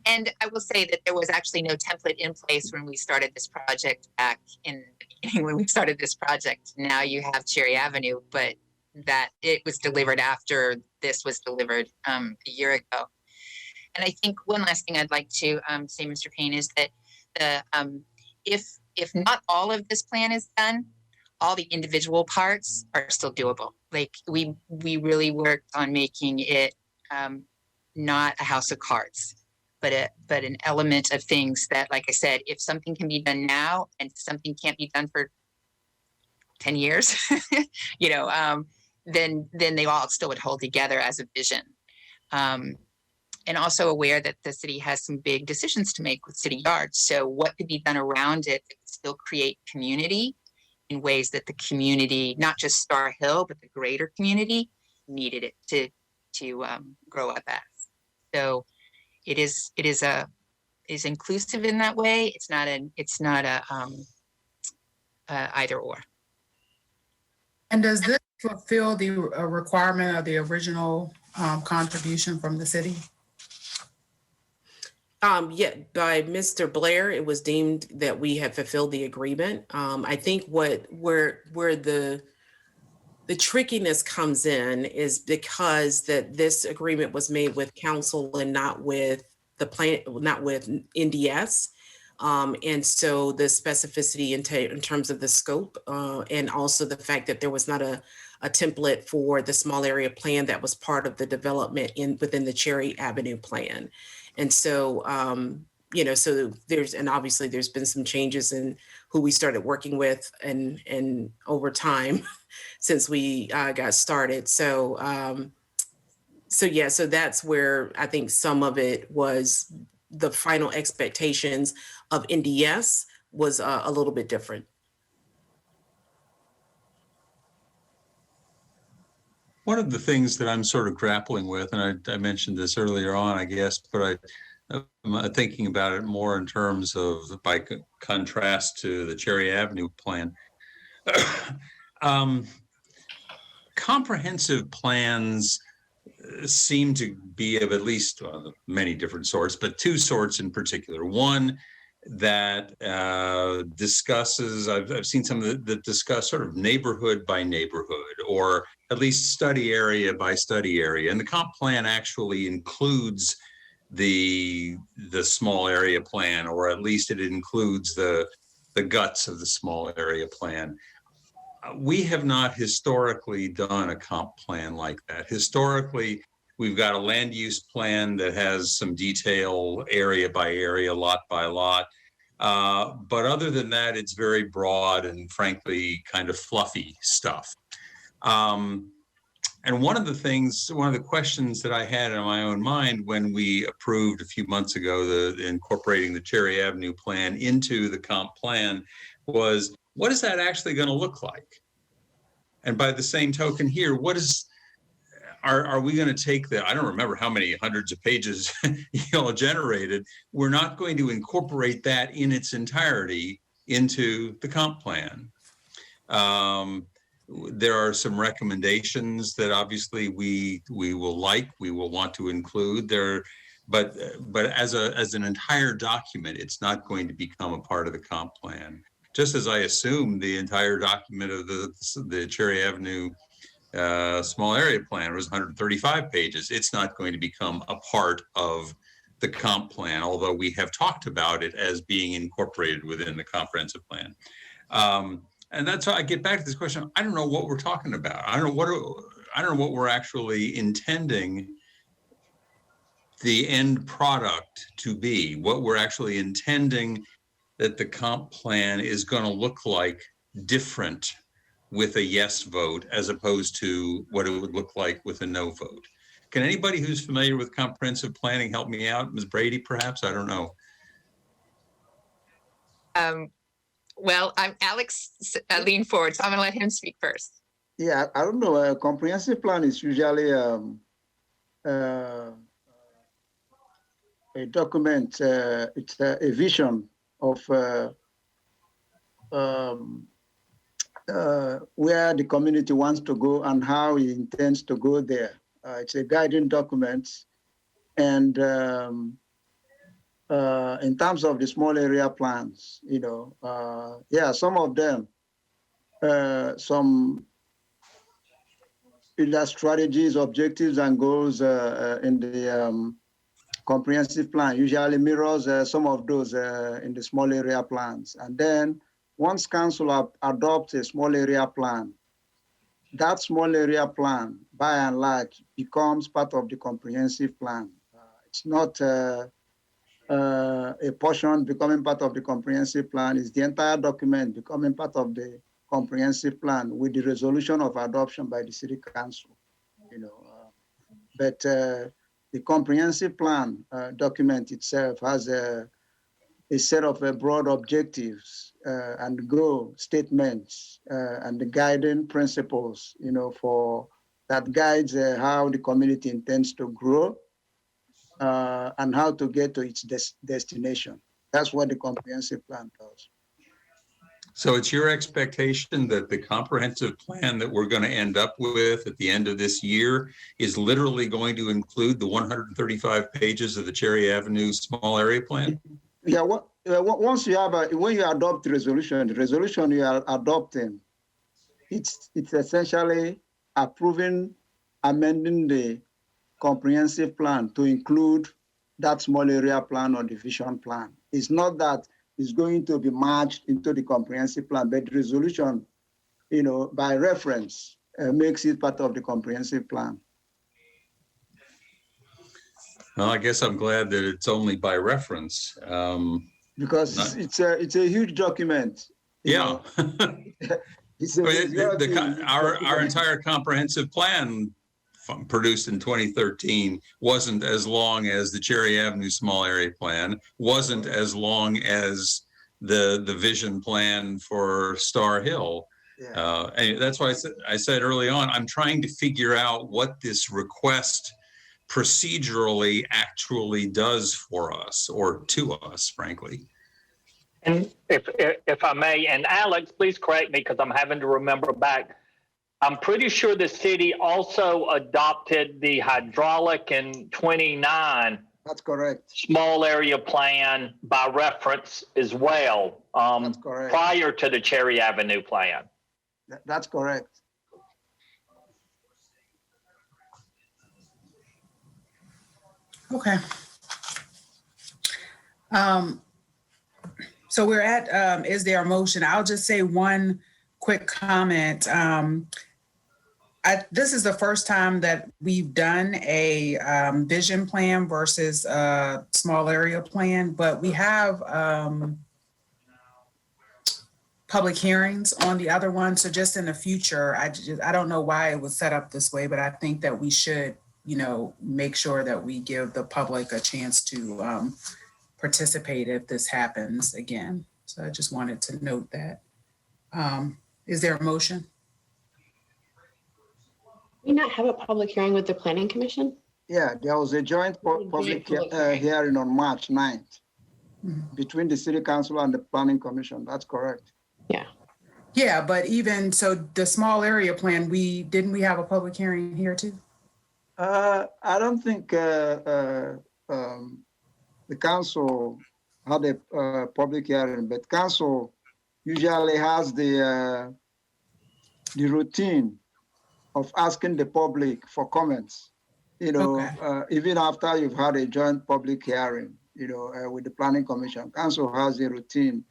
And I will say that there was actually no template in place when we started this project back in the beginning when we started this project. Now you have Cherry Avenue, but that it was delivered after this was delivered a year ago. And I think one last thing I'd like to say, Mr. Payne, is that if not all of this plan is done, all the individual parts are still doable. Like we really worked on making it not a house of cards, but an element of things that, like I said, if something can be done now and something can't be done for 10 years, then they all still would hold together as a vision. And also aware that the city has some big decisions to make with city yards. So what could be done around it that could still create community in ways that the community, not just Star Hill, but the greater community needed it to grow up as. So it is inclusive in that way. It's not a either or. And does this fulfill the requirement of the original contribution from the city? Yeah, by Mr. Blair, it was deemed that we had fulfilled the agreement. I think where the trickiness comes in is because that this agreement was made with council and not with the plan, not with NDS. And so the specificity in terms of the scope and also the fact that there was not a template for the small area plan that was part of the development within the Cherry Avenue plan. And so, so obviously there's been some changes in who we started working with and over time since we got started. So that's where I think some of it was the final expectations of NDS was a little bit different. One of the things that I'm sort of grappling with, and I mentioned this earlier on, I guess, but thinking about it more in terms of, by contrast to the Cherry Avenue plan. Comprehensive plans seem to be of at least many different sorts, but two sorts in particular. One that discusses, I've seen some that discuss sort of neighborhood by neighborhood, or at least study area by study area. And the comp plan actually includes the small area plan, or at least it includes the guts of the small area plan. We have not historically done a comp plan like that. Historically, we've got a land use plan that has some detail area by area, lot by lot. But other than that, it's very broad and frankly, kind of fluffy stuff. And one of the questions that I had in my own mind when we approved a few months ago, incorporating the Cherry Avenue plan into the comp plan was, what is that actually going to look like? And by the same token here, are we going to take I don't remember how many hundreds of pages you all generated. We're not going to incorporate that in its entirety into the comp plan. There are some recommendations that obviously we will want to include there, but as an entire document, it's not going to become a part of the comp plan. Just as I assume the entire document of the Cherry Avenue small area plan was 135 pages. It's not going to become a part of the comp plan, although we have talked about it as being incorporated within the comprehensive plan. And that's how I get back to this question. I don't know what we're talking about. I don't know what we're actually intending the end product to be, what we're actually intending that the comp plan is going to look like different with a yes vote as opposed to what it would look like with a no vote. Can anybody who's familiar with comprehensive planning help me out? Ms. Brady, perhaps? I don't know. Well, Alex leaned forward, so I'm going to let him speak first. Yeah, I don't know. A comprehensive plan is usually a document. It's a vision of where the community wants to go and how it intends to go there. It's a guiding document. And in terms of the small area plans, some of them, some strategies, objectives, and goals in the comprehensive plan usually mirrors some of those in the small area plans. And then once council adopts a small area plan, that small area plan, by and large, becomes part of the comprehensive plan. It's not a portion becoming part of the comprehensive plan. It's the entire document becoming part of the comprehensive plan with the resolution of adoption by the city council. But the comprehensive plan document itself has a set of broad objectives and goal statements and the guiding principles, for that guides how the community intends to grow and how to get to its destination. That's what the comprehensive plan does. So it's your expectation that the comprehensive plan that we're going to end up with at the end of this year is literally going to include the 135 pages of the Cherry Avenue small area plan? Yeah, once you have when you adopt the resolution you are adopting, it's essentially approving, amending the comprehensive plan to include that small area plan or the vision plan. It's not that it's going to be merged into the comprehensive plan, but the resolution, by reference, makes it part of the comprehensive plan. Well, I guess I'm glad that it's only by reference. Because it's a huge document. Yeah. Our entire comprehensive plan produced in 2013 wasn't as long as the Cherry Avenue small area plan, wasn't as long as the vision plan for Star Hill. Yeah. And that's why I said early on, I'm trying to figure out what this request procedurally actually does for us, or to us, frankly. And if I may, and Alex, please correct me because I'm having to remember back. I'm pretty sure the city also adopted the hydraulic in 29. That's correct. Small area plan by reference as well. That's correct. Prior to the Cherry Avenue plan. That's correct. Okay. So we're at, is there a motion? I'll just say one quick comment. This is the first time that we've done a vision plan versus a small area plan, but we have public hearings on the other one. So just in the future, I don't know why it was set up this way, but I think that we should, make sure that we give the public a chance to participate if this happens again. So I just wanted to note that. Is there a motion? We not have a public hearing with the planning commission? Yeah, there was a joint public hearing on March 9th between the city council and the planning commission. That's correct. Yeah. Yeah, but even so, the small area plan, didn't we have a public hearing here too? I don't think the council had a public hearing, but council usually has the routine of asking the public for comments, even after you've had a joint public hearing, with the planning commission. Council has a routine,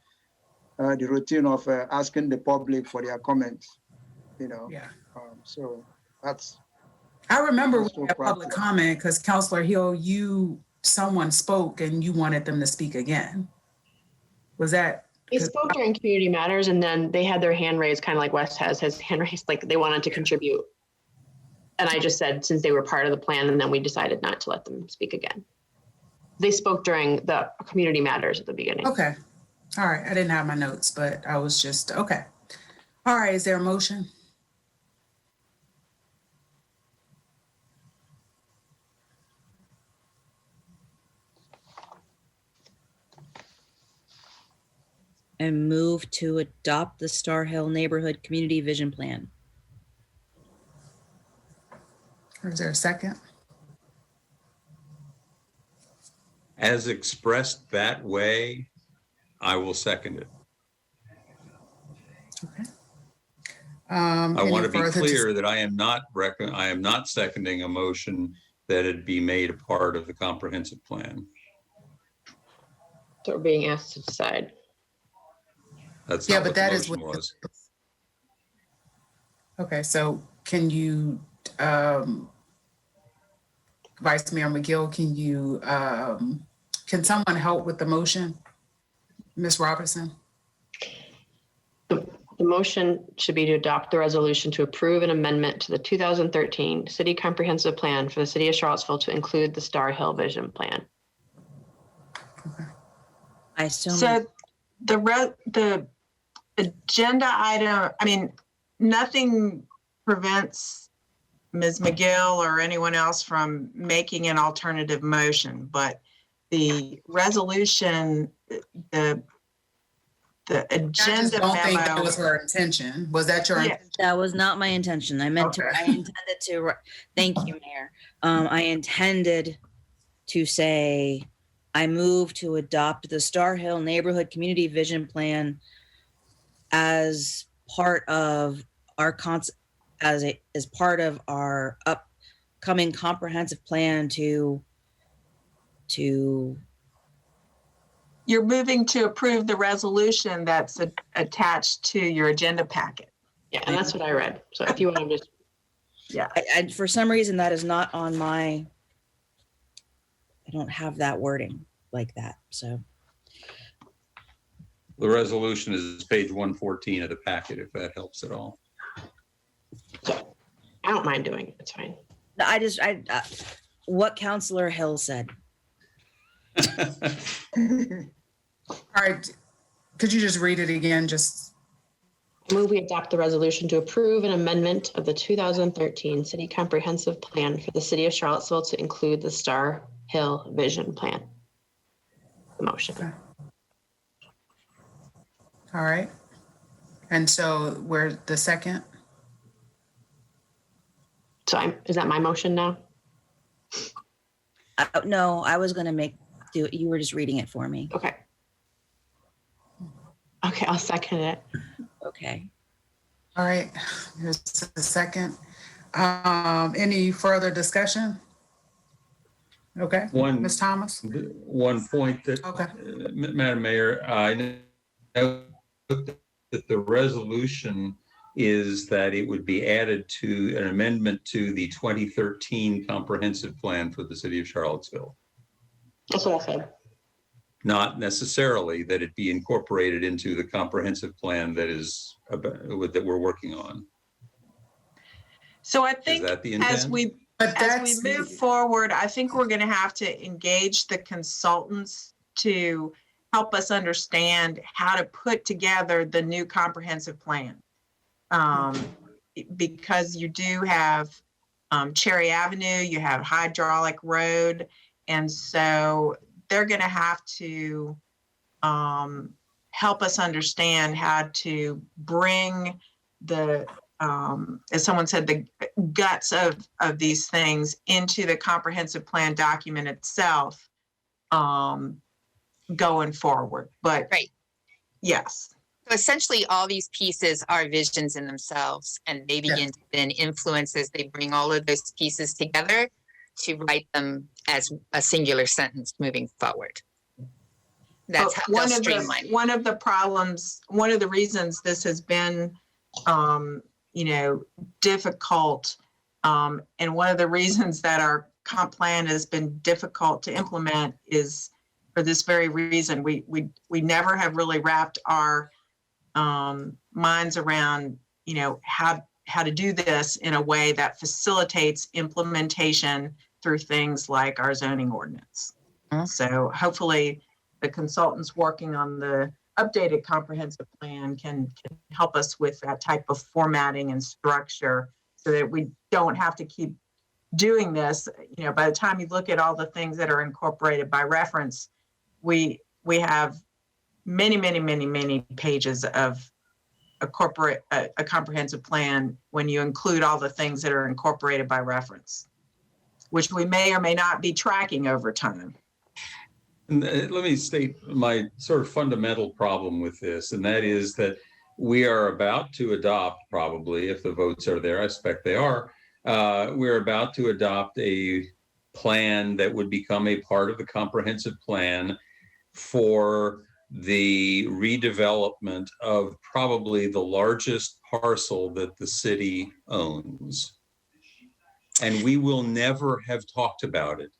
the routine of asking the public for their comments, Yeah. So that's. I remember we had public comment because Councilor Hill, someone spoke and you wanted them to speak again. Was that? They spoke during community matters and then they had their hand raised, kind of like West has his hand raised, like they wanted to contribute. And I just said, since they were part of the plan, and then we decided not to let them speak again. They spoke during the community matters at the beginning. Okay. All right. I didn't have my notes, but I was just, okay. All right. Is there a motion? And move to adopt the Star Hill Neighborhood Community Vision Plan. Or is there a second? As expressed that way, I will second it. Okay. I want to be clear that I am not seconding a motion that it be made a part of the comprehensive plan. So we're being asked to decide. That's Yeah, not but what that the is motion what. was. Okay, so can you, Vice Mayor McGill, can someone help with the motion? Ms. Robertson? The motion should be to adopt the resolution to approve an amendment to the 2013 City Comprehensive Plan for the City of Charlottesville to include the Star Hill Vision Plan. I assume. So the agenda item, I mean, nothing prevents Ms. McGill or anyone else from making an alternative motion, but the resolution, the agenda don't think that memo. was her intention. Was that your? Yeah. That was not my intention. I intended to, thank you, Mayor. I intended to say, I move to adopt the Star Hill Neighborhood Community Vision Plan as part of our as part of our upcoming comprehensive plan to You're moving to approve the resolution that's attached to your agenda packet. Yeah, and that's what I read. So if you want to just. Yeah. I for some reason that is not on my, I don't have that wording like that, so. The resolution is page 114 of the packet, if that helps at all. I don't mind doing it. It's fine. What Councilor Hill said. All right, could you just read it again? Just Move we adopt the resolution to approve an amendment of the 2013 City Comprehensive Plan for the City of Charlottesville to include the Star Hill Vision Plan. The motion. All right. And so we're the second? So is that my motion now? No, I was going to do it. You were just reading it for me. Okay. Okay, I'll second it. Okay. All right, here's the second. Any further discussion? Okay, Ms. Thomas? One point that, Okay. Madam Mayor, I know that the resolution is that it would be added to an amendment to the 2013 comprehensive plan for the city of Charlottesville. That's what I said. Not necessarily that it be incorporated into the comprehensive plan that is that we're working on. So I Is think that the as intent? we move forward, I think we're going to have to engage the consultants to help us understand how to put together the new comprehensive plan. Because you do have Cherry Avenue, you have Hydraulic Road, and so they're going to have to help us understand how to bring the, as someone said, the guts of these things into the comprehensive plan document itself going forward. But right. Yes. So essentially, all these pieces are visions in themselves, and they begin to then influence as they bring all of those pieces together to write them as a singular sentence moving forward. That's how they'll streamline. One of the problems, one of the reasons this has been, difficult, and one of the reasons that our comp plan has been difficult to implement is for this very reason. We never have really wrapped our minds around, how to do this in a way that facilitates implementation through things like our zoning ordinance. So hopefully the consultants working on the updated comprehensive plan can help us with that type of formatting and structure so that we don't have to keep doing this. By the time you look at all the things that are incorporated by reference, we have many pages of a comprehensive plan when you include all the things that are incorporated by reference, which we may or may not be tracking over time. And let me state my sort of fundamental problem with this, and that is that we are about to adopt, probably, if the votes are there, I expect they are, we're about to adopt a plan that would become a part of the comprehensive plan for the redevelopment of probably the largest parcel that the city owns. And we will never have talked about it.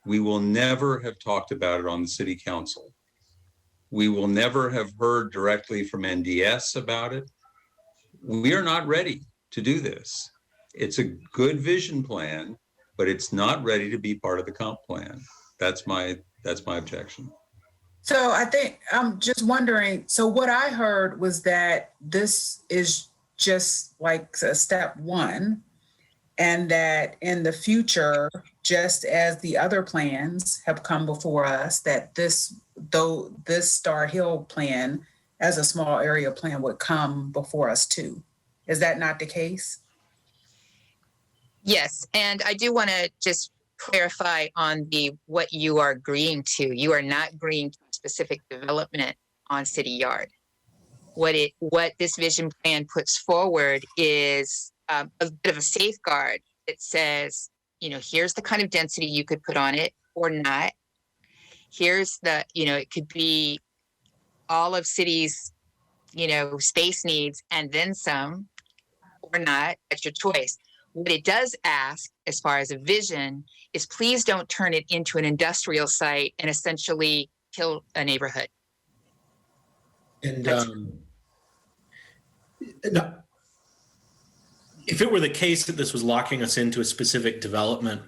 We will never have talked about it on the city council. We will never have heard directly from NDS about it. We are not ready to do this. It's a good vision plan, but it's not ready to be part of the comp plan. That's my objection. So I think I'm just wondering, so what I heard was that this is just like a step one, and that in the future, just as the other plans have come before us, that this Star Hill plan as a small area plan would come before us too. Is that not the case? Yes, and I do want to just clarify on what you are agreeing to. You are not agreeing to a specific development on City Yard. What this vision plan puts forward is a bit of a safeguard. It says, here's the kind of density you could put on it or not. Here's the, it could be all of city's, space needs and then some or not. That's your choice. What it does ask, as far as a vision, is please don't turn it into an industrial site and essentially kill a neighborhood. And if it were the case that this was locking us into a specific development,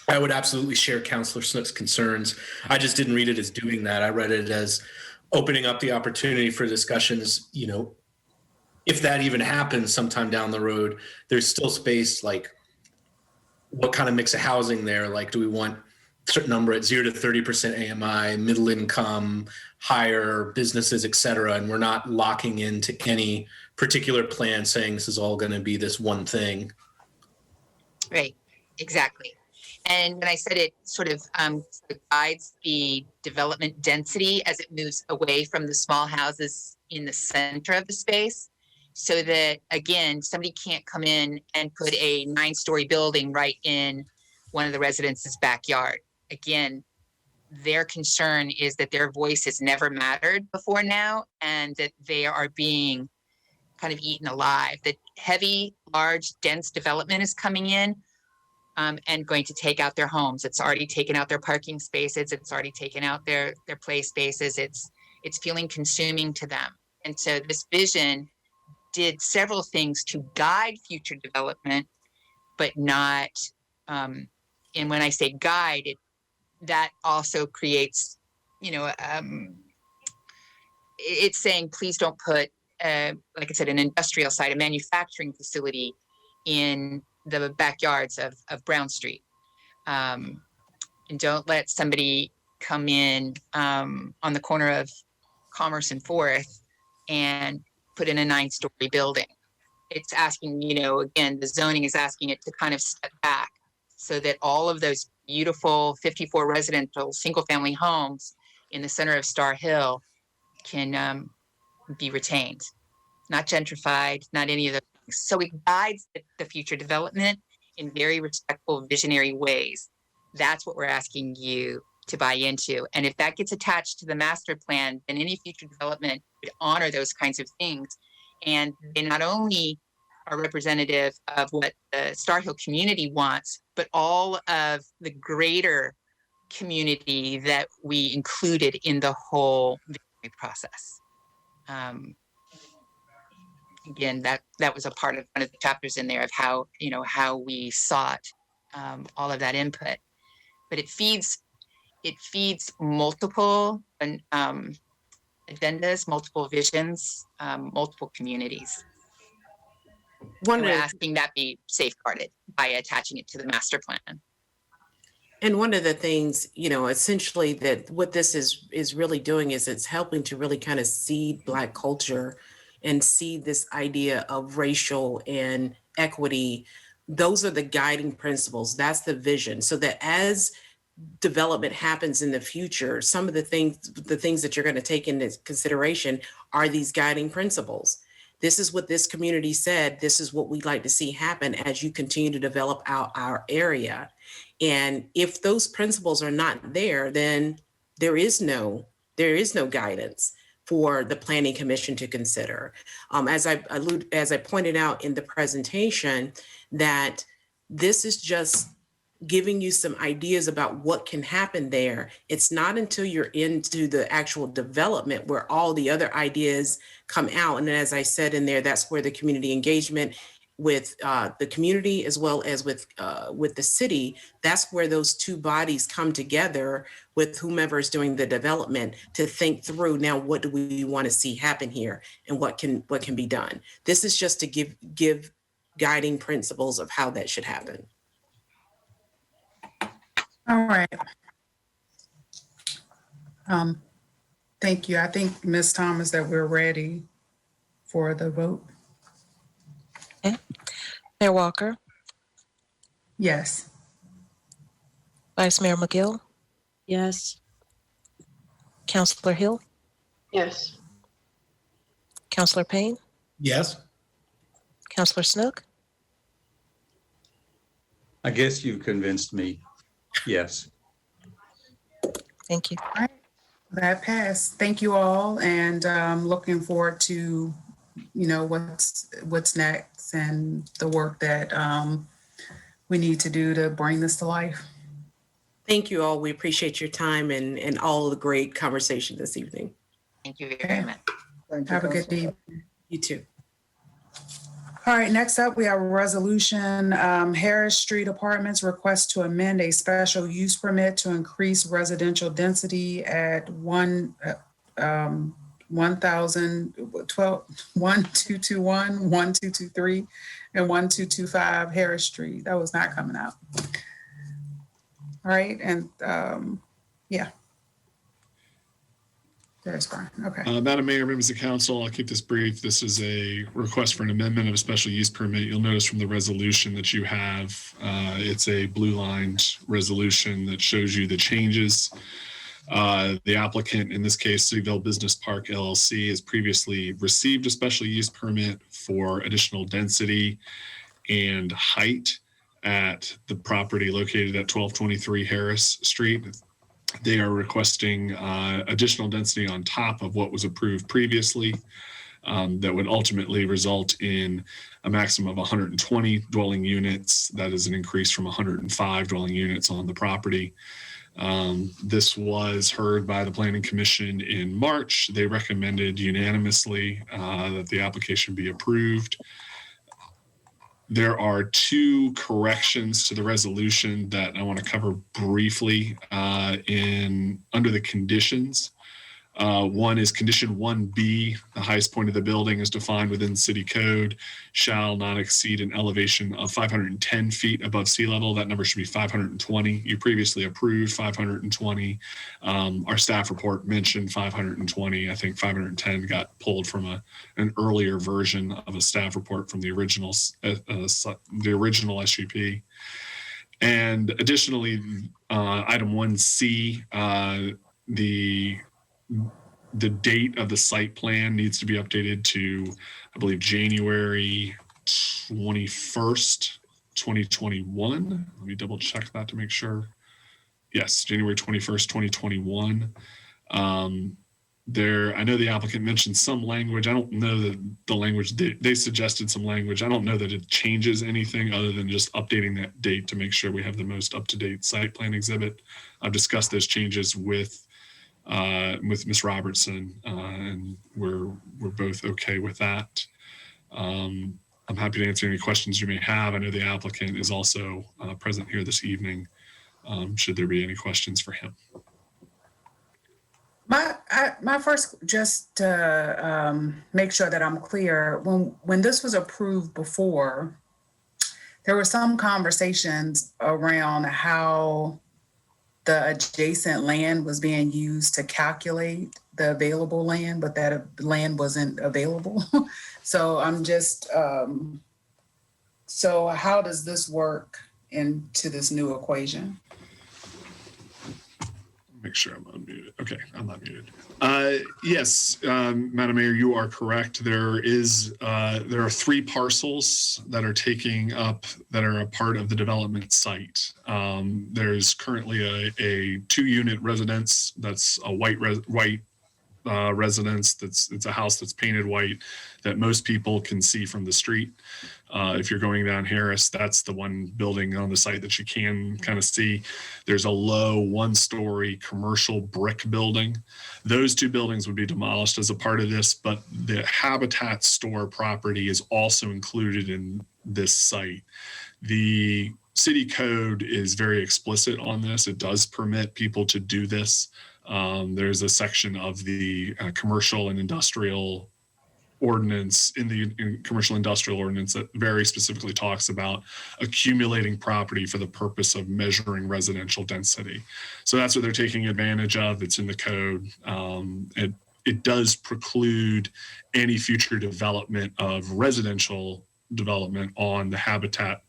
I would absolutely share Councilor Snook's concerns. I just didn't read it as doing that. I read it as opening up the opportunity for discussions, if that even happens sometime down the road, there's still space, like what kind of mix of housing there? Like, do we want a certain number at 0 to 30% AMI, middle income, higher businesses, et cetera? And we're not locking into any particular plan saying this is all going to be this one thing. Right, exactly. And when I said it sort of guides the development density as it moves away from the small houses in the center of the space, so that, again, somebody can't come in and put a 9-story building right in one of the residents' backyard. Again, their concern is that their voice has never mattered before now, and that they are being kind of eaten alive. That heavy, large, dense development is coming in and going to take out their homes. It's already taken out their parking spaces. It's already taken out their play spaces. It's feeling consuming to them. And so this vision did several things to guide future development, but not, and when I say guide, that also creates, it's saying, please don't put, like I said, an industrial site, a manufacturing facility in the backyards of Brown Street. And don't let somebody come in on the corner of Commerce and 4th and put in a 9-story building. It's asking, again, the zoning is asking it to kind of step back so that all of those beautiful 54 residential single-family homes in the center of Star Hill can be retained, not gentrified, not any of those things. So it guides the future development in very respectful, visionary ways. That's what we're asking you to buy into. And if that gets attached to the master plan, then any future development would honor those kinds of things. And they not only are representative of what the Star Hill community wants, but all of the greater community that we included in the whole process. Again, that was a part of one of the chapters in there of how, how we sought all of that input. But it feeds multiple agendas, multiple visions, multiple communities. We're asking that be safeguarded by attaching it to the master plan. And one of the things, essentially that what this is really doing is it's helping to really kind of seed Black culture and see this idea of racial and equity. Those are the guiding principles. That's the vision. So that as development happens in the future, some of the things that you're going to take into consideration are these guiding principles. This is what this community said. This is what we'd like to see happen as you continue to develop our area. And if those principles are not there, then there is no guidance for the Planning Commission to consider. As I pointed out in the presentation, that this is just giving you some ideas about what can happen there. It's not until you're into the actual development where all the other ideas come out. And as I said in there, that's where the community engagement with the community as well as with the city, that's where those two bodies come together with whomever is doing the development to think through, now what do we want to see happen here and what can be done. This is just to give guiding principles of how that should happen. All right. Thank you. I think, Ms. Thomas, that we're ready for the vote. Okay. Mayor Walker, Yes. Vice Mayor McGill, Yes. Councillor Hill, Yes. Councillor Payne, Yes. Councillor Snook, I guess you've convinced me. Yes. thank you. All right. That passed. Thank you all, and looking forward to, what's next and the work that we need to do to bring this to life. Thank you all. We appreciate your time and all of the great conversation this evening. Thank you very much. Thank you, Have a good Councilor. evening. You too. All right, next up, we have a resolution, Harris Street Apartments request to amend a special use permit to increase residential density at 1221, 1223, and 1225 Harris Street. That was not coming out. All right, and yeah. There's Brian. Okay. Madam Mayor, members of council, I'll keep this brief. This is a request for an amendment of a special use permit. You'll notice from the resolution that you have, it's a blue-lined resolution that shows you the changes. The applicant, in this case, Cityville Business Park LLC, has previously received a special use permit for additional density and height at the property located at 1223 Harris Street. They are requesting additional density on top of what was approved previously that would ultimately result in a maximum of 120 dwelling units. That is an increase from 105 dwelling units on the property. This was heard by the Planning Commission in March. They recommended unanimously that the application be approved. There are two corrections to the resolution that I want to cover briefly under the conditions. One is condition 1B, the highest point of the building is defined within city code, shall not exceed an elevation of 510 feet above sea level. That number should be 520. You previously approved 520. Our staff report mentioned 520. I think 510 got pulled from an earlier version of a staff report from the original SUP. And additionally, item 1C, the date of the site plan needs to be updated to, I believe, January 21st, 2021. Let me double check that to make sure. Yes, January 21st, 2021. I know the applicant mentioned some language. I don't know that the language, they suggested some language. I don't know that it changes anything other than just updating that date to make sure we have the most up-to-date site plan exhibit. I've discussed those changes with Ms. Robertson, and we're both okay with that. I'm happy to answer any questions you may have. I know the applicant is also present here this evening, should there be any questions for him. My first, just to make sure that I'm clear, when this was approved before, there were some conversations around how the adjacent land was being used to calculate the available land, but that land wasn't available. So I'm just, so how does this work into this new equation? Make sure I'm unmuted. Okay, I'm not muted. Yes, Madam Mayor, you are correct. There are 3 parcels that are that are a part of the development site. There's currently a 2-unit residence that's a white residence. It's a house that's painted white that most people can see from the street. If you're going down Harris, that's the one building on the site that you can kind of see. There's a low 1-story commercial brick building. Those 2 buildings would be demolished as a part of this, but the Habitat store property is also included in this site. The city code is very explicit on this. It does permit people to do this. There's a section of the commercial and industrial ordinance in commercial industrial ordinance that very specifically talks about accumulating property for the purpose of measuring residential density. So that's what they're taking advantage of. It's in the code. It does preclude any future development of residential development on the Habitat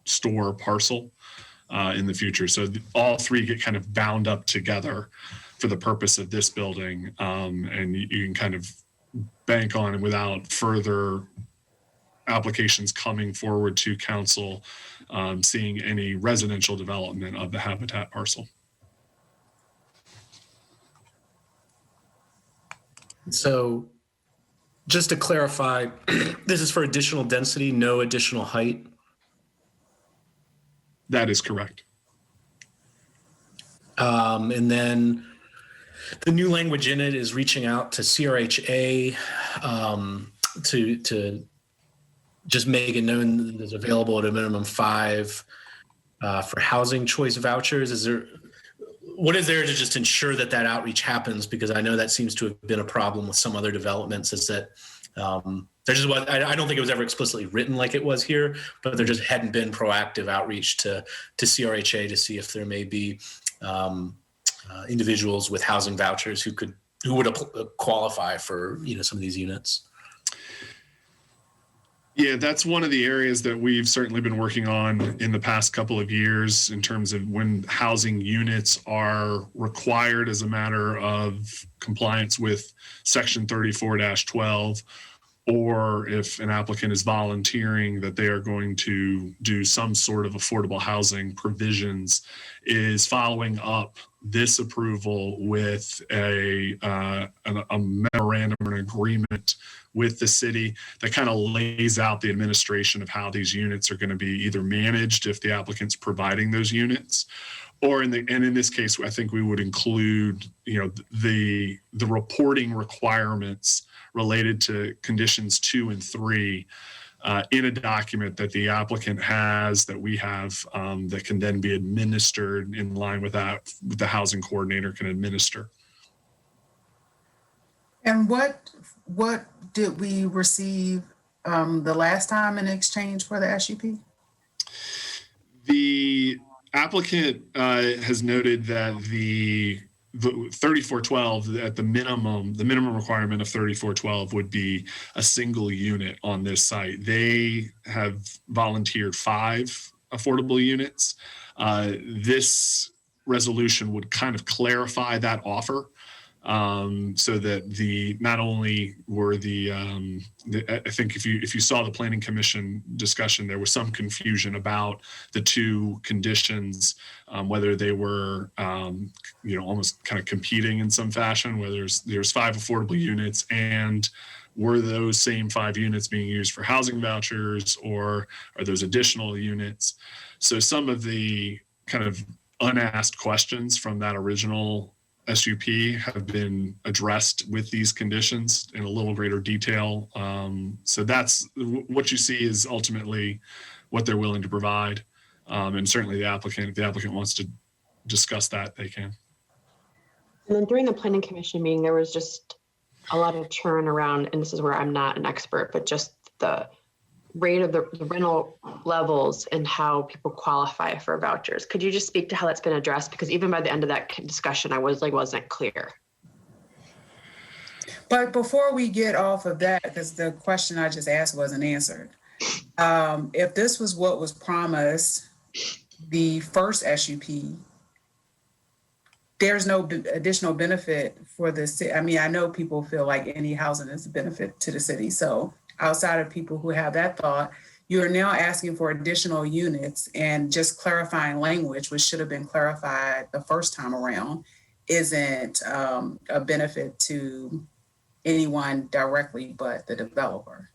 store parcel in the future. So all 3 get kind of bound up together for the purpose of this building, and you can kind of bank on it without further applications coming forward to council, seeing any residential development of the Habitat parcel. So just to clarify, this is for additional density, no additional height? That is correct. And then the new language in it is reaching out to CRHA to just make it known that it's available at a minimum 5 for housing choice vouchers. what is there to just ensure that that outreach happens? Because I know that seems to have been a problem with some other developments, is that there just was, I don't think it was ever explicitly written like it was here, but there just hadn't been proactive outreach to CRHA to see if there may be individuals with housing vouchers who would qualify for, some of these units. Yeah, that's one of the areas that we've certainly been working on in the past couple of years in terms of when housing units are required as a matter of compliance with Section 34-12, or if an applicant is volunteering that they are going to do some sort of affordable housing provisions, is following up this approval with a memorandum or an agreement with the city that kind of lays out the administration of how these units are going to be either managed if the applicant's providing those units, or in this case, I think we would include, the reporting requirements related to conditions 2 and 3 in a document that the applicant has, that we have, that can then be administered in line with that, the housing coordinator can administer. And what did we receive the last time in exchange for the SUP? The applicant has noted that the 3412 at the minimum requirement of 3412 would be a single unit on this site. They have volunteered 5 affordable units. This resolution would kind of clarify that offer, so that not only were I think if you saw the Planning Commission discussion, there was some confusion about the 2 conditions, whether they were almost kind of competing in some fashion, where there's 5 affordable units, and were those same 5 units being used for housing vouchers, or are those additional units? So some of the kind of unasked questions from that original SUP have been addressed with these conditions in a little greater detail. So that's what you see is ultimately what they're willing to provide. And certainly if the applicant wants to discuss that, they can. And then during the Planning Commission meeting, there was just a lot of churn around, and this is where I'm not an expert, but just the rate of the rental levels and how people qualify for vouchers. Could you just speak to how that's been addressed? Because even by the end of that discussion, I wasn't clear. But before we get off of that, because the question I just asked wasn't answered, if this was what was promised, the first SUP, there's no additional benefit for the city. I mean, I know people feel like any housing is a benefit to the city. So outside of people who have that thought, you are now asking for additional units, and just clarifying language, which should have been clarified the first time around, isn't a benefit to anyone directly but the developer.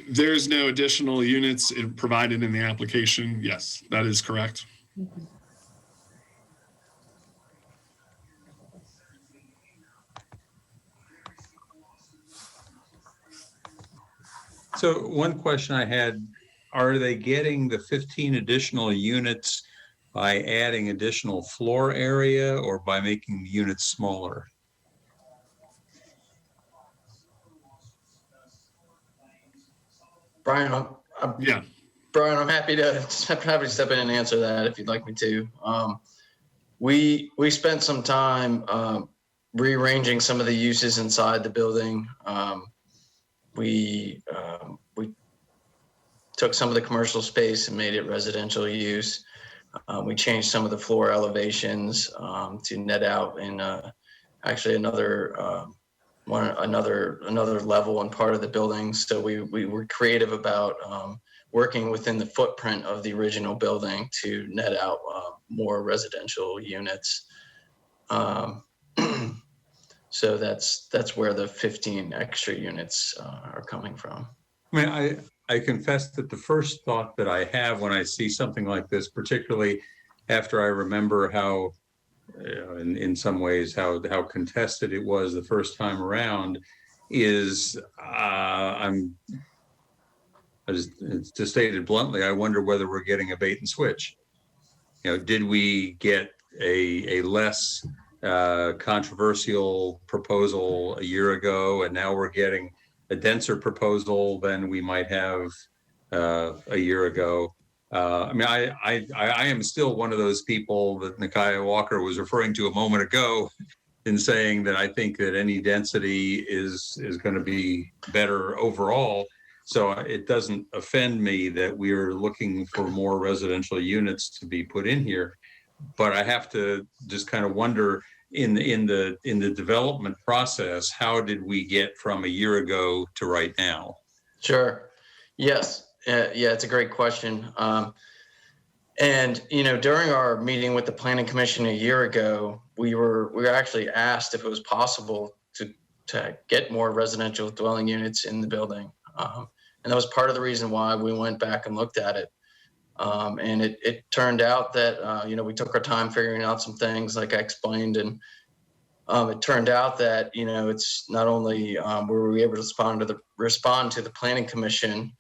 There's no additional units provided in the application. Yes, that is correct. Mm-hmm. So one question I had, are they getting the 15 additional units by adding additional floor area or by making the units smaller? Brian, Brian, I'm happy to step in and answer that if you'd like me to. We spent some time rearranging some of the uses inside the building. We took some of the commercial space and made it residential use. We changed some of the floor elevations to net out in actually another level and part of the building. So we were creative about working within the footprint of the original building to net out more residential units. So that's where the 15 extra units are coming from. I mean, I confess that the first thought that I have when I see something like this, particularly after I remember how, in some ways, how contested it was the first time around, is to state it bluntly, I wonder whether we're getting a bait and switch. did we get a less controversial proposal a year ago, and now we're getting a denser proposal than we might have a year ago? I mean, I am still one of those people that Nakia Walker was referring to a moment ago in saying that I think that any density is going to be better overall. So it doesn't offend me that we're looking for more residential units to be put in here. But I have to just kind of wonder in the development process, how did we get from a year ago to right now? Sure. Yes. Yeah, it's a great question. And during our meeting with the Planning Commission a year ago, we were actually asked if it was possible to get more residential dwelling units in the building. And that was part of the reason why we went back and looked at it. And it turned out that, we took our time figuring out some things like I explained. And it turned out that, it's not only were we able to respond to the Planning Commission,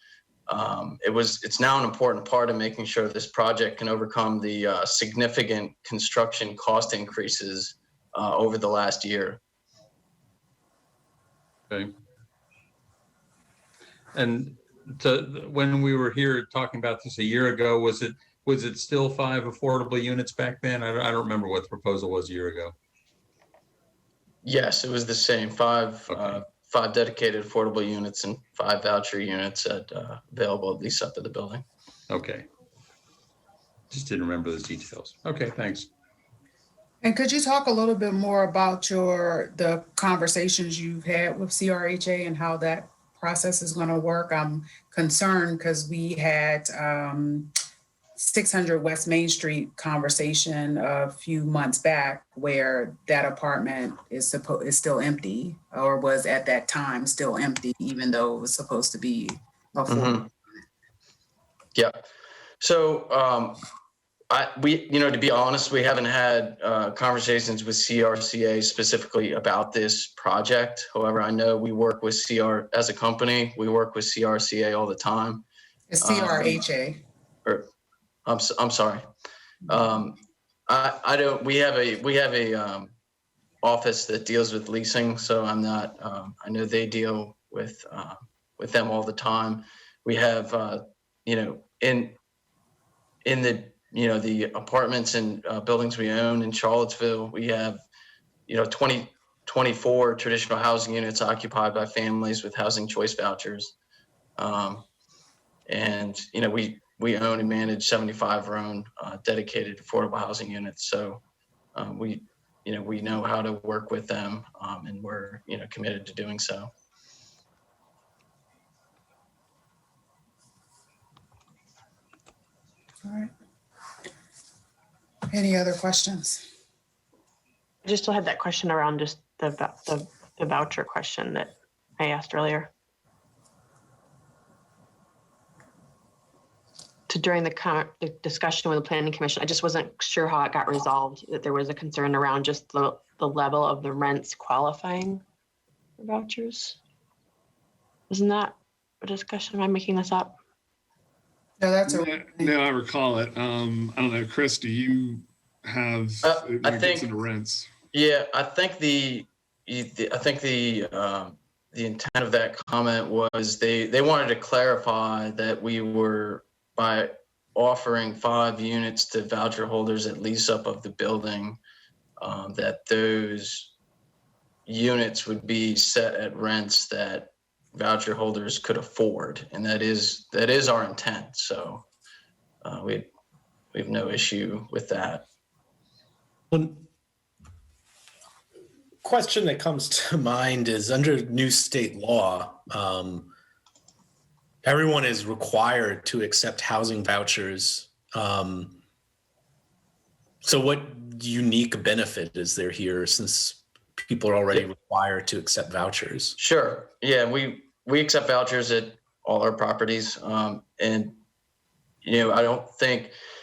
it's now an important part of making sure this project can overcome the significant construction cost increases over the last year. Okay. And when we were here talking about this a year ago, was it still 5 affordable units back then? I don't remember what the proposal was a year ago. Yes, it was the same. 5 dedicated affordable units and 5 voucher units available at least up to the building. Okay. Just didn't remember those details. Okay, thanks. And could you talk a little bit more about the conversations you've had with CRHA and how that process is going to work? I'm concerned because we had 600 West Main Street conversation a few months back where that apartment is still empty, or was at that time still empty, even though it was supposed to be affordable. Mm-hmm. Yeah. So to be honest, we haven't had conversations with CRCA specifically about this project. However, I know we work with as a company, we work with CRCA all the time. It's CRHA. I'm sorry. I don't. We have a office that deals with leasing, so I'm not. I know they deal with them all the time. We have in the the apartments and buildings we own in Charlottesville, we have 24 traditional housing units occupied by families with housing choice vouchers, and we own and manage 75 of our own dedicated affordable housing units. So we know how to work with them, and we're committed to doing so. All right. Any other questions? I just still had that question around just the voucher question that I asked earlier. During the discussion with the Planning Commission, I just wasn't sure how it got resolved, that there was a concern around just the level of the rents qualifying for vouchers. Isn't that a discussion? Am I making this up? No, no, I recall it. I don't know, Chris, do you have I think the rents? Yeah, I think the intent of that comment was they wanted to clarify that we were, by offering 5 units to voucher holders at lease up of the building, that those units would be set at rents that voucher holders could afford, and that is our intent. So we have no issue with that. One question that comes to mind is, under new state law, everyone is required to accept housing vouchers. So what unique benefit is there here, since people are already required to accept vouchers? Sure. Yeah, we accept vouchers at all our properties. And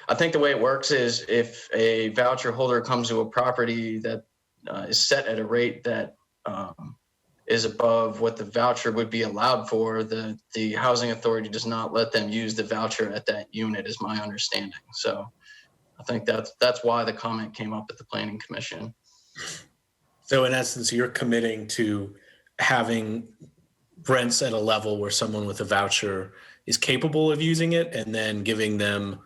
I think the way it works is, if a voucher holder comes to a property that is set at a rate that is above what the voucher would be allowed for, the housing authority does not let them use the voucher at that unit, is my understanding. So I think that's why the comment came up at the Planning Commission. So in essence, you're committing to having rents at a level where someone with a voucher is capable of using it, and then giving them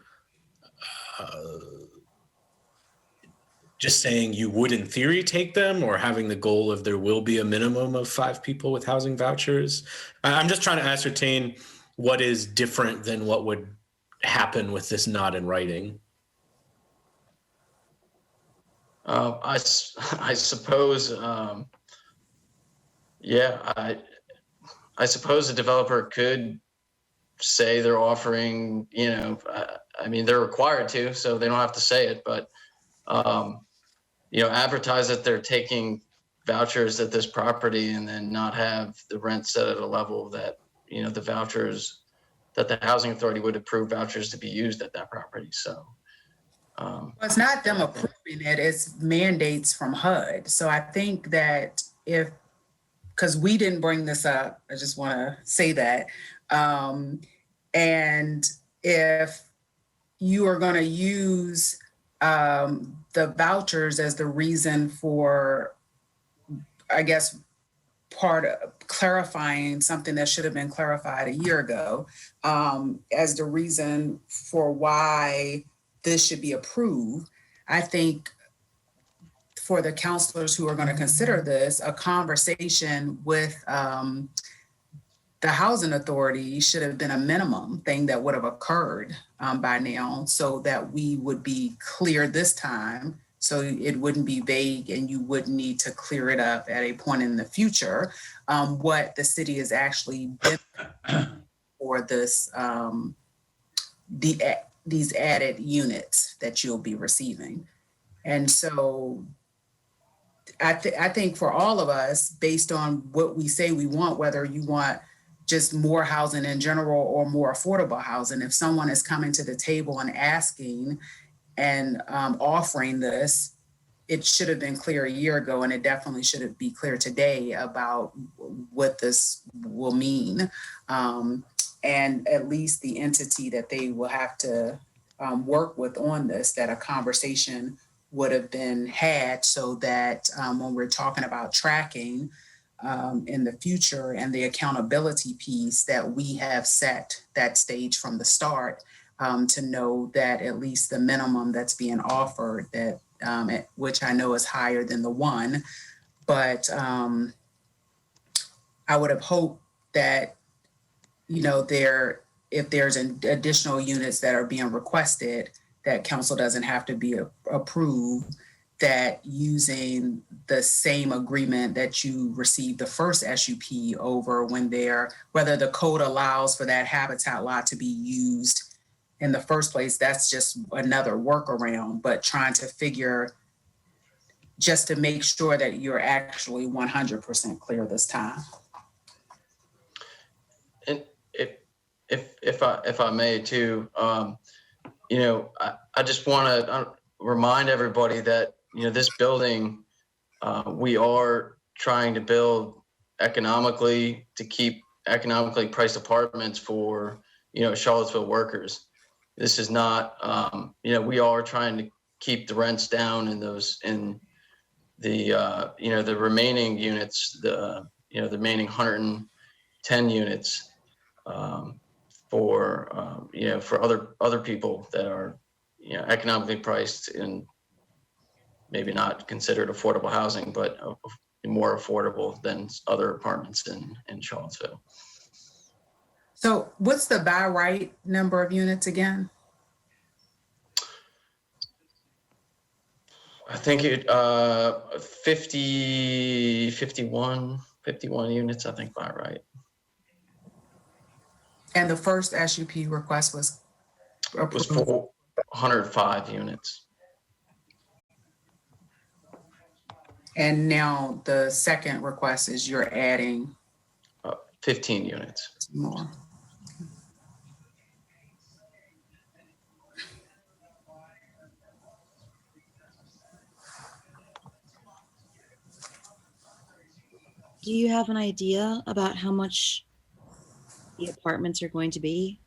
just saying you would in theory take them, or having the goal of there will be a minimum of 5 people with housing vouchers. I'm just trying to ascertain what is different than what would happen with this not in writing. I suppose, I suppose a developer could say they're offering, I mean, they're required to, so they don't have to say it, but, advertise that they're taking vouchers at this property and then not have the rent set at a level that, the vouchers, that the housing authority would approve vouchers to be used at that property. So. Well, it's not them approving it, it's mandates from HUD. So I think that because we didn't bring this up, I just want to say that. And if you are going to use the vouchers as the reason for, I guess, part of clarifying something that should have been clarified a year ago, as the reason for why this should be approved, I think for the counselors who are going to consider this, a conversation with the housing authority should have been a minimum thing that would have occurred by now, so that we would be clear this time, so it wouldn't be vague and you wouldn't need to clear it up at a point in the future, what the city is actually been for this, these added units that you'll be receiving. And so I think for all of us, based on what we say we want, whether you want just more housing in general or more affordable housing, if someone is coming to the table and asking and offering this, it should have been clear a year ago, and it definitely should be clear today about what this will mean. And at least the entity that they will have to work with on this, that a conversation would have been had, so that when we're talking about tracking in the future and the accountability piece, that we have set that stage from the start, to know that at least the minimum that's being offered, that which I know is higher than the 1, but I would have hoped that, if there's additional units that are being requested, that council doesn't have to be approved, that using the same agreement that you received the first SUP over, whether the code allows for that habitat lot to be used in the first place, that's just another workaround, but trying to figure, just to make sure that you're actually 100% clear this time. And if I may too, I just want to remind everybody that, this building, we are trying to build economically, to keep economically priced apartments for, Charlottesville workers. This is not, we are trying to keep the rents down in the remaining units, the remaining 110 units, for other people that are, economically priced and maybe not considered affordable housing, but more affordable than other apartments in Charlottesville. So what's the by right number of units again? I think 51 units, I think, by right. And the first SUP request was It was for 105 units. And now the second request is you're adding 15 units. More. Do you have an idea about how much the apartments are going to be?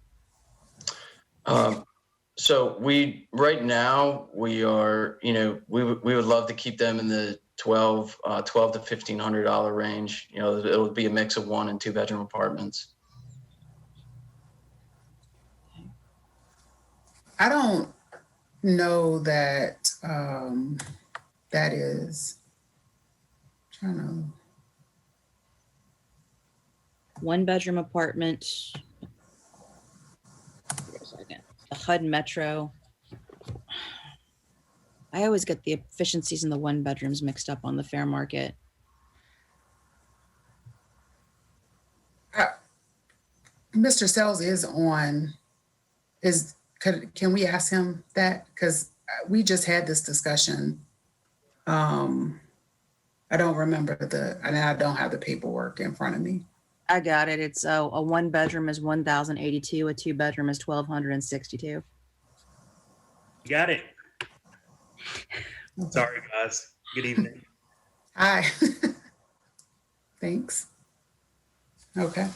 So right now we are, we would love to keep them in the $12 to $1,500 range. It would be a mix of 1 and 2 bedroom apartments. I don't know that that is trying to. 1 bedroom apartment. Wait a second. The HUD Metro. I always get the efficiencies in the 1 bedrooms mixed up on the fair market. Mr. Sells is on. Can we ask him that? Because we just had this discussion. I don't remember and I don't have the paperwork in front of me. I got it. It's a 1 bedroom is 1,082. A 2 bedroom is 1,262. You got it. Sorry, guys. Good evening. Hi. Thanks. Okay.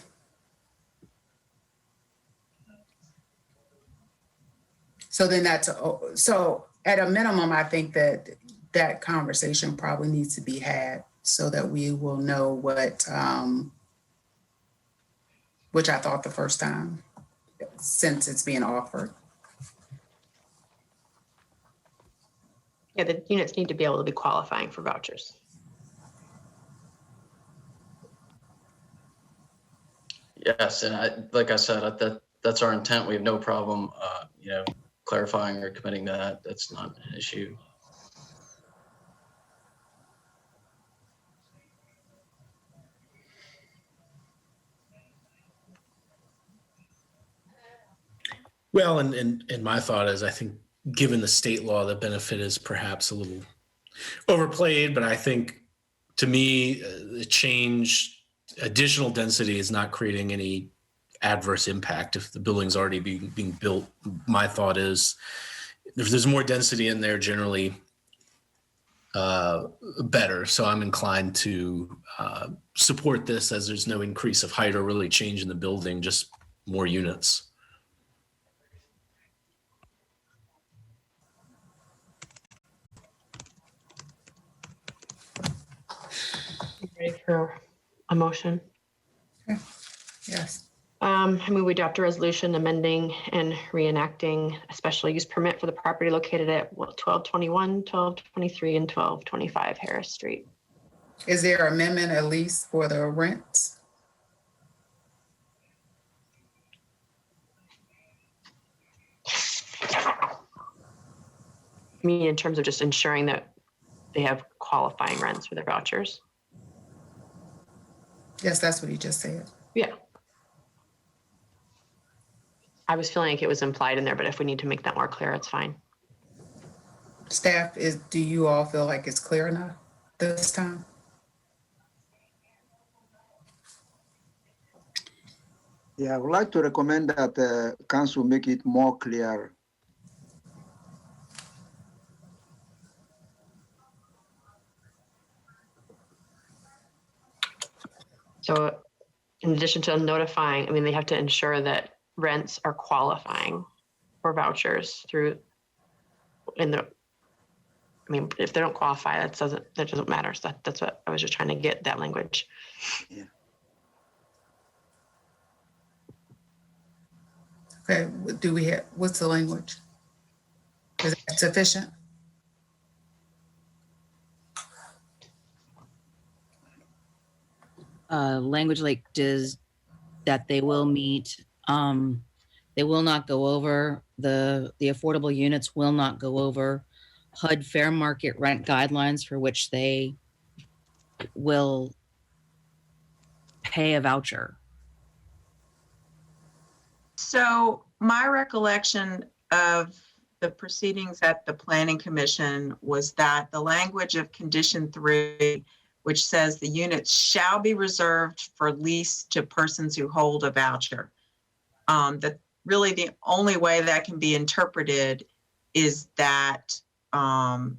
So then so at a minimum, I think that conversation probably needs to be had so that we will know what, which I thought the first time, since it's being offered. Yeah, the units need to be able to be qualifying for vouchers. Yes, and like I said, that's our intent. We have no problem, clarifying or committing to that. That's not an issue. Well, and my thought is, I think given the state law, the benefit is perhaps a little overplayed, but I think to me, the change, additional density is not creating any adverse impact if the building's already being built. My thought is if there's more density in there, generally better. So I'm inclined to support this, as there's no increase of height or really change in the building, just more units. Ready for a motion? Okay. Yes. I move we adopt a resolution amending and reenacting a special use permit for the property located at 1221, 1223, and 1225 Harris Street. Is there an amendment at least for the rents? I mean, in terms of just ensuring that they have qualifying rents for their vouchers. Yes, that's what he just said. Yeah. I was feeling like it was implied in there, but if we need to make that more clear, it's fine. Staff, do you all feel like it's clear enough this time? Yeah, I would like to recommend that the council make it more clear. So in addition to notifying, I mean, they have to ensure that rents are qualifying for vouchers through if they don't qualify, that doesn't matter. So that's what I was just trying to get, that language. Yeah. Okay, what's the language? Is that sufficient? Language like that they will meet, they will not go over, the affordable units will not go over HUD fair market rent guidelines for which they will pay a voucher. So my recollection of the proceedings at the Planning Commission was that the language of Condition 3, which says the units shall be reserved for lease to persons who hold a voucher. That really the only way that can be interpreted is that the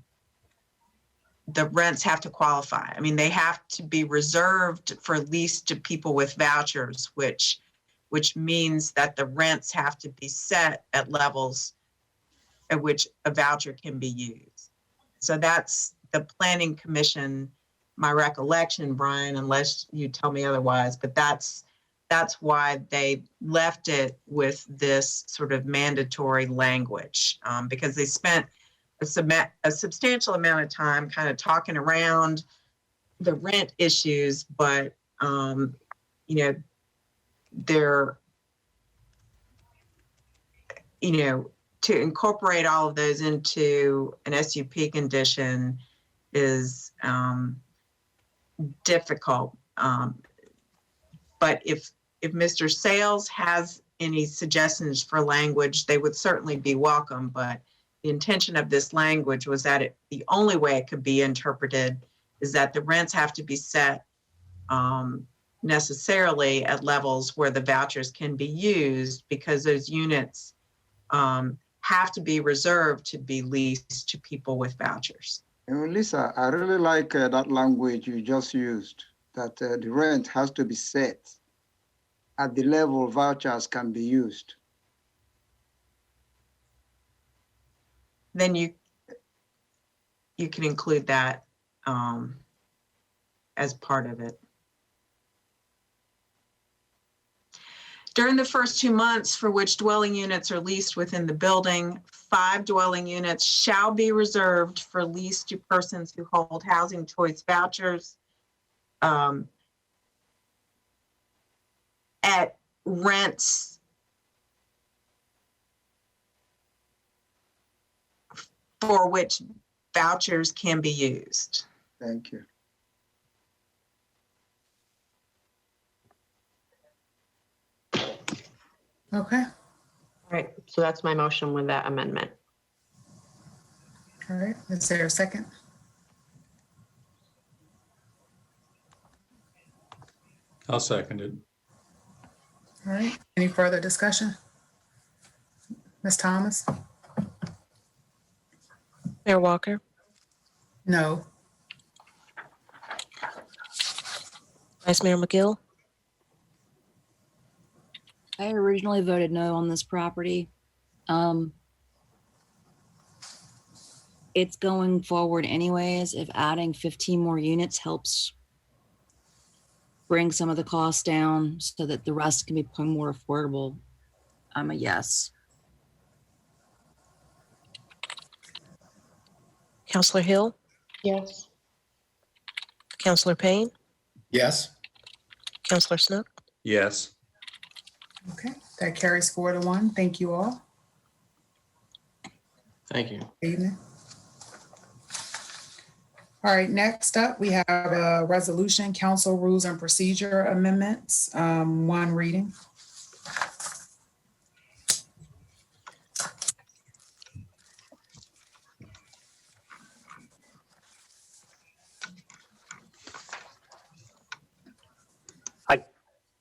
rents have to qualify. I mean, they have to be reserved for lease to people with vouchers, which means that the rents have to be set at levels at which a voucher can be used. So that's the Planning Commission, my recollection, Brian, unless you tell me otherwise, but that's why they left it with this sort of mandatory language, because they spent a substantial amount of time kind of talking around the rent issues, but they're, to incorporate all of those into an SUP condition is difficult. But if Mr. Sales has any suggestions for language, they would certainly be welcome. But the intention of this language was that the only way it could be interpreted is that the rents have to be set necessarily at levels where the vouchers can be used, because those units have to be reserved to be leased to people with vouchers. Lisa, I really like that language you just used, that the rent has to be set at the level vouchers can be used. Then you can include that as part of it. During the first 2 months for which dwelling units are leased within the building, 5 dwelling units shall be reserved for lease to persons who hold housing choice vouchers at rents for which vouchers can be used. Thank you. Okay. All right, so that's my motion with that amendment. All right. Is there a second? I'll second it. All right. Any further discussion? Ms. Thomas? Mayor Walker, No. Vice Mayor McGill, I originally voted no on this property. It's going forward anyways. If adding 15 more units helps bring some of the costs down so that the rest can become more affordable, I'm a yes. Counselor Hill, Yes. Counselor Payne, Yes. Counselor Snook, Yes. Okay. That carries 4-1. Thank you all. Thank you. Good evening. All right, next up, we have a resolution, council rules and procedure amendments, 1 reading.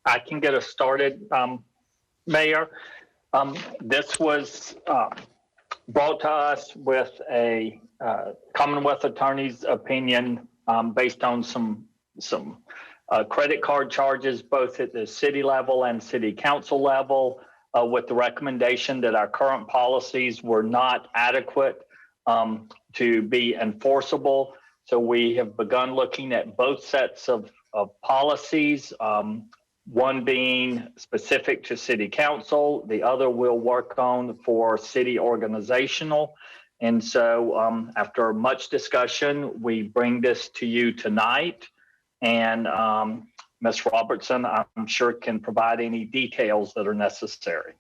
I can get us started, Mayor. This was brought to us with a Commonwealth Attorney's opinion based on some credit card charges, both at the city level and city council level, with the recommendation that our current policies were not adequate to be enforceable. So we have begun looking at both sets of policies. One being specific to city council, the other we'll work on for city organizational. And so after much discussion, we bring this to you tonight. And Ms. Robertson, I'm sure can provide any details that are necessary.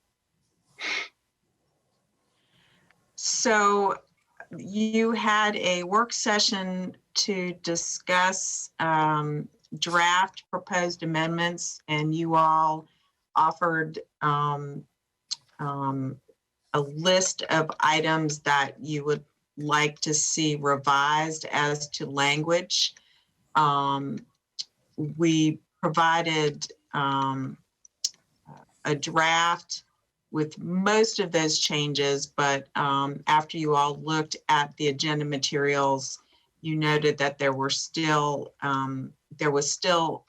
So you had a work session to discuss draft proposed amendments, and you all offered a list of items that you would like to see revised as to language. We provided a draft with most of those changes, but after you all looked at the agenda materials, you noted that there was still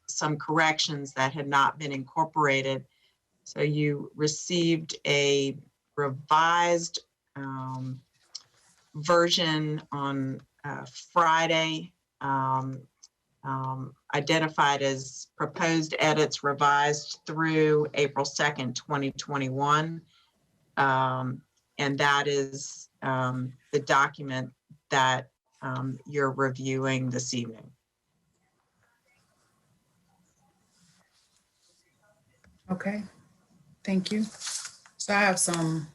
some corrections that had not been incorporated. So you received a revised version on Friday, identified as proposed edits revised through April 2nd, 2021. And that is the document that you're reviewing this evening. Okay, thank you. So I have some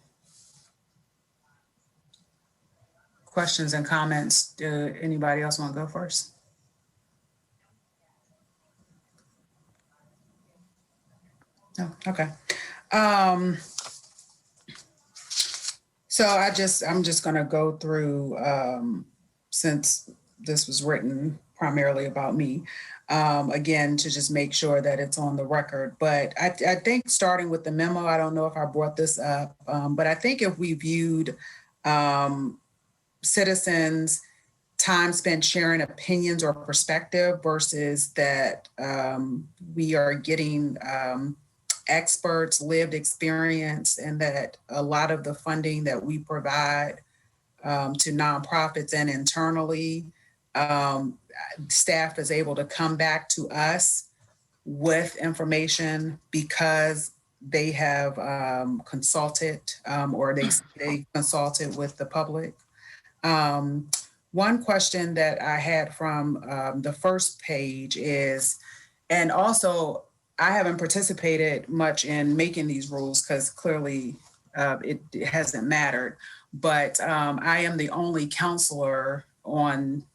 questions and comments. Do anybody else want to go first? No, okay. So I'm just gonna go through, since this was written primarily about me, again, to just make sure that it's on the record. But I think starting with the memo, I don't know if I brought this up, but I think if we viewed citizens' time spent sharing opinions or perspective versus that we are getting experts' lived experience, and that a lot of the funding that we provide to nonprofits and internally, staff is able to come back to us with information because they have consulted or they consulted with the public. One question that I had from the first page is, and also I haven't participated much in making these rules because clearly it hasn't mattered, but I am the only counselor on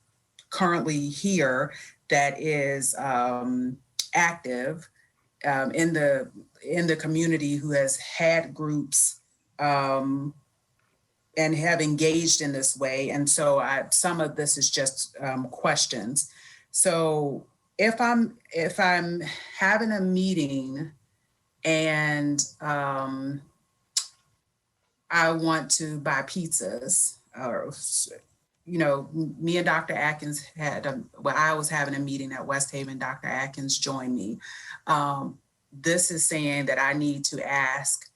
currently here that is active in the community who has had groups and have engaged in this way. And so some of this is just questions. So if I'm having a meeting and I want to buy pizzas, or me and Dr. Atkins I was having a meeting at West Haven. Dr. Atkins joined me. This is saying that I need to ask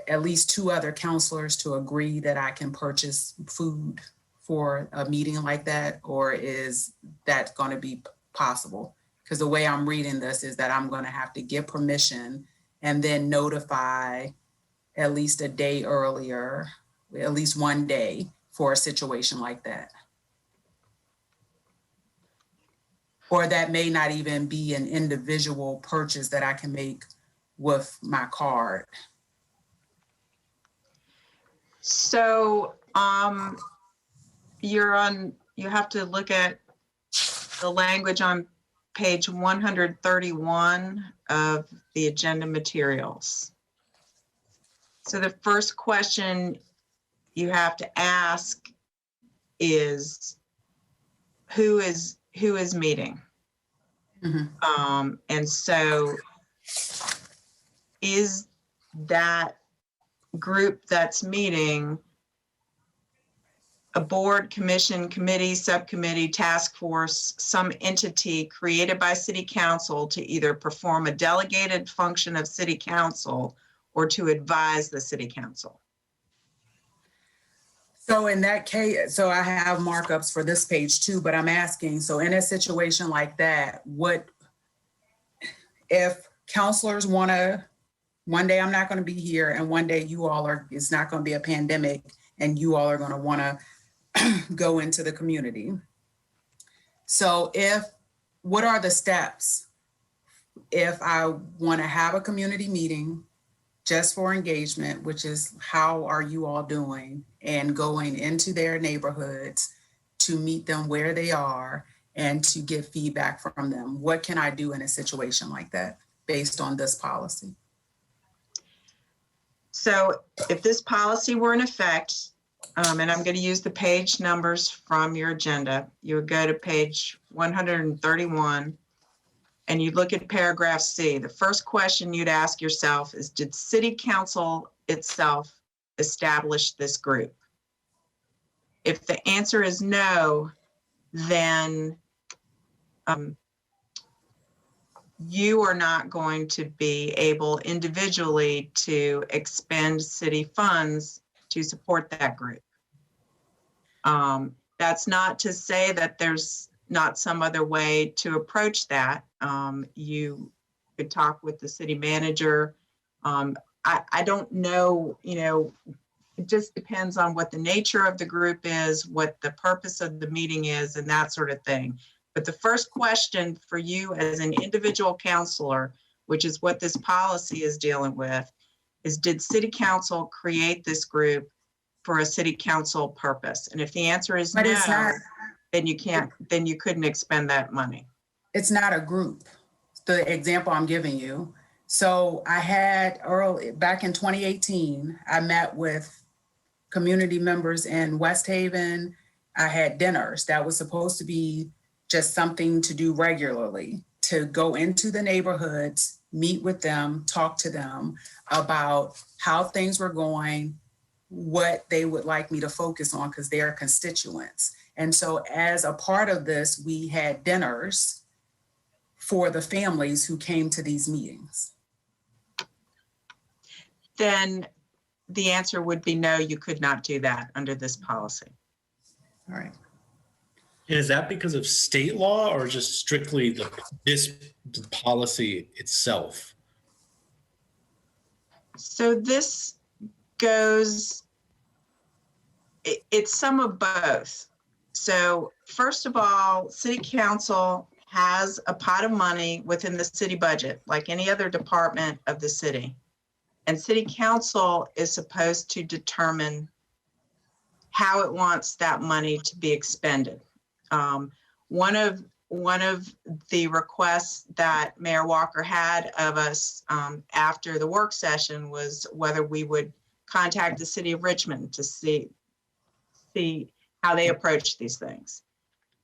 at least 2 other counselors to agree that I can purchase food for a meeting like that, or is that going to be possible? Because the way I'm reading this is that I'm going to have to get permission and then notify at least a day earlier, at least 1 day for a situation like that. Or that may not even be an individual purchase that I can make with my card. So you have to look at the language on page 131 of the agenda materials. So the first question you have to ask is who is meeting? Mm-hmm. And so is that group that's meeting a board, commission, committee, subcommittee, task force, some entity created by city council to either perform a delegated function of city council or to advise the city council? So in that case, so I have markups for this page too, but I'm asking, so in a situation like that, what if counselors want to, one day I'm not going to be here and one day you all are, it's not going to be a pandemic and you all are going to want to go into the community. So what are the steps if I want to have a community meeting just for engagement, which is how are you all doing, and going into their neighborhoods to meet them where they are and to get feedback from them? What can I do in a situation like that based on this policy? So if this policy were in effect, and I'm going to use the page numbers from your agenda, you would go to page 131 and you look at paragraph C. The first question you'd ask yourself is, did city council itself establish this group? If the answer is no, then you are not going to be able individually to expend city funds to support that group. That's not to say that there's not some other way to approach that. You could talk with the city manager. I don't know, it just depends on what the nature of the group is, what the purpose of the meeting is, and that sort of thing. But the first question for you as an individual counselor, which is what this policy is dealing with, is did city council create this group for a city council purpose? And if the answer is But no, it's not. then you couldn't expend that money. It's not a group. The example I'm giving you. So I had back in 2018, I met with community members in West Haven. I had dinners that was supposed to be just something to do regularly, to go into the neighborhoods, meet with them, talk to them about how things were going, what they would like me to focus on because they're constituents. And so as a part of this, we had dinners for the families who came to these meetings. Then the answer would be no, you could not do that under this policy. All right. And is that because of state law or just strictly the policy itself? So this goes, it's some of both. So first of all, city council has a pot of money within the city budget, like any other department of the city. And city council is supposed to determine how it wants that money to be expended. One of the requests that Mayor Walker had of us after the work session was whether we would contact the city of Richmond to see how they approach these things.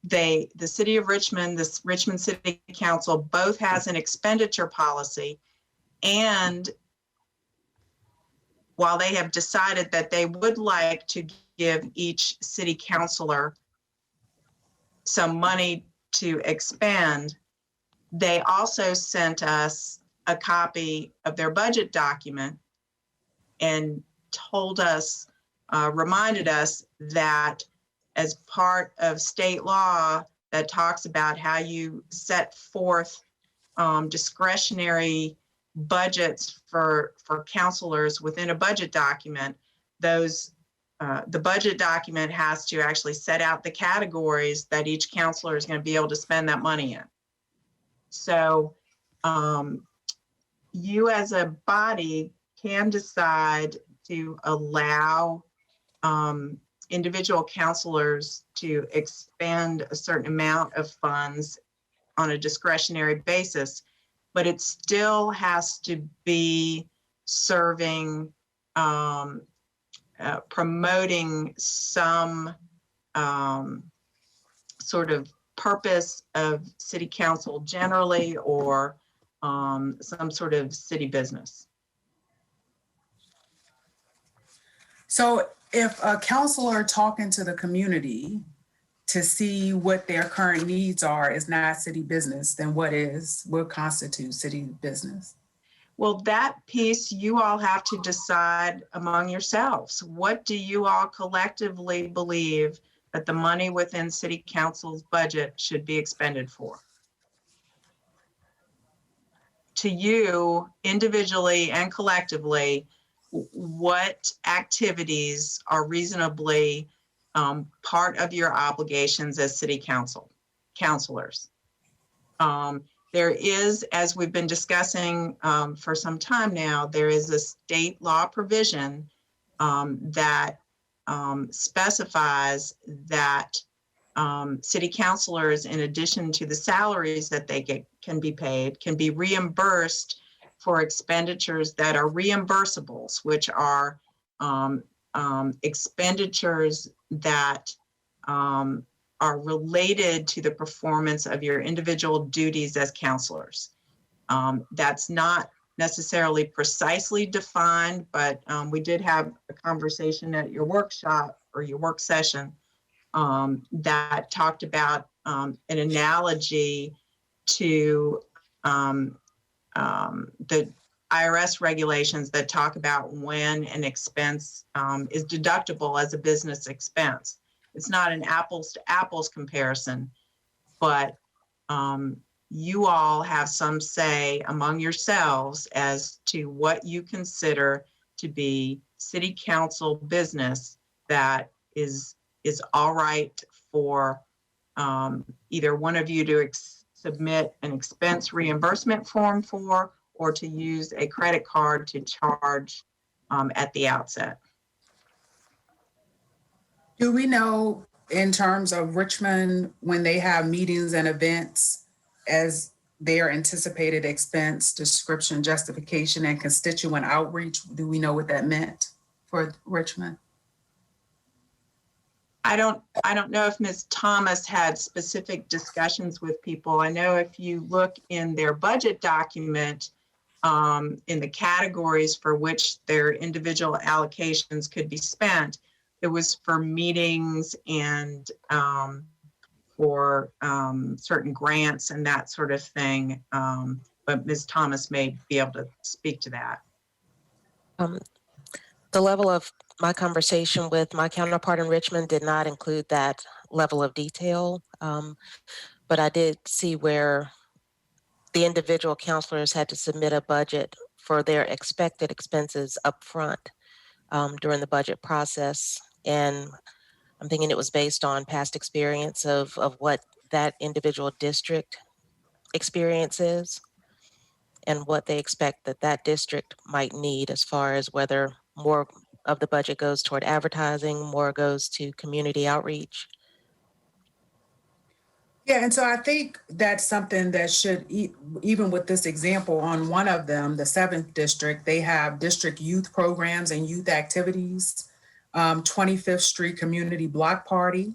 The city of Richmond, this Richmond City Council, both has an expenditure policy, and while they have decided that they would like to give each city councilor some money to expend, they also sent us a copy of their budget document and told us, reminded us that as part of state law that talks about how you set forth discretionary budgets for counselors within a budget document, the budget document has to actually set out the categories that each counselor is going to be able to spend that money in. So you as a body can decide to allow individual counselors to expend a certain amount of funds on a discretionary basis, but it still has to be serving, promoting some sort of purpose of city council generally, or some sort of city business. So if a counselor talking to the community to see what their current needs are is not city business, then what constitutes city business? Well, that piece you all have to decide among yourselves. What do you all collectively believe that the money within city council's budget should be expended for? To you, individually and collectively, what activities are reasonably part of your obligations as city councilors? There is, as we've been discussing for some time now, there is a state law provision that specifies that city councilors, in addition to the salaries that they get, can be paid, can be reimbursed for expenditures that are reimbursables, which are expenditures that are related to the performance of your individual duties as counselors. That's not necessarily precisely defined, but we did have a conversation at your workshop or your work session that talked about an analogy to the IRS regulations that talk about when an expense is deductible as a business expense. it's not an apples to apples comparison, but you all have some say among yourselves as to what you consider to be city council business that is all right for either one of you to submit an expense reimbursement form for, or to use a credit card to charge at the outset. Do we know in terms of Richmond, when they have meetings and events, as their anticipated expense, description, justification, and constituent outreach, do we know what that meant for Richmond? I don't know if Ms. Thomas had specific discussions with people. I know if you look in their budget document, in the categories for which their individual allocations could be spent, it was for meetings and for certain grants and that sort of thing. But Ms. Thomas may be able to speak to that. The level of my conversation with my counterpart in Richmond did not include that level of detail, but I did see where the individual counselors had to submit a budget for their expected expenses up front during the budget process. And I'm thinking it was based on past experience of what that individual district experiences and what they expect that district might need as far as whether more of the budget goes toward advertising, more goes to community outreach. Yeah, and so I think that's something that should, even with this example on one of them, the 7th district, they have district youth programs and youth activities, 25th Street Community Block Party,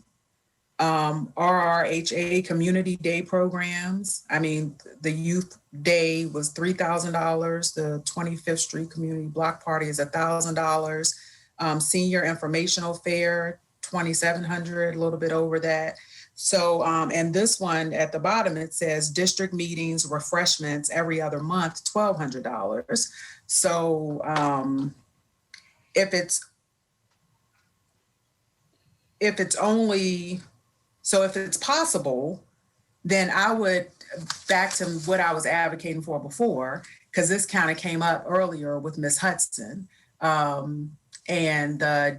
RRHA Community Day programs. I mean, the youth day was $3,000. The 25th Street Community Block Party is $1,000. Senior Informational Fair, $2,700, a little bit over that. So, and this one at the bottom, it says district meetings, refreshments every other month, $1,200. So if it's possible, then I would, back to what I was advocating for before, because this kind of came up earlier with Ms. Hudson and the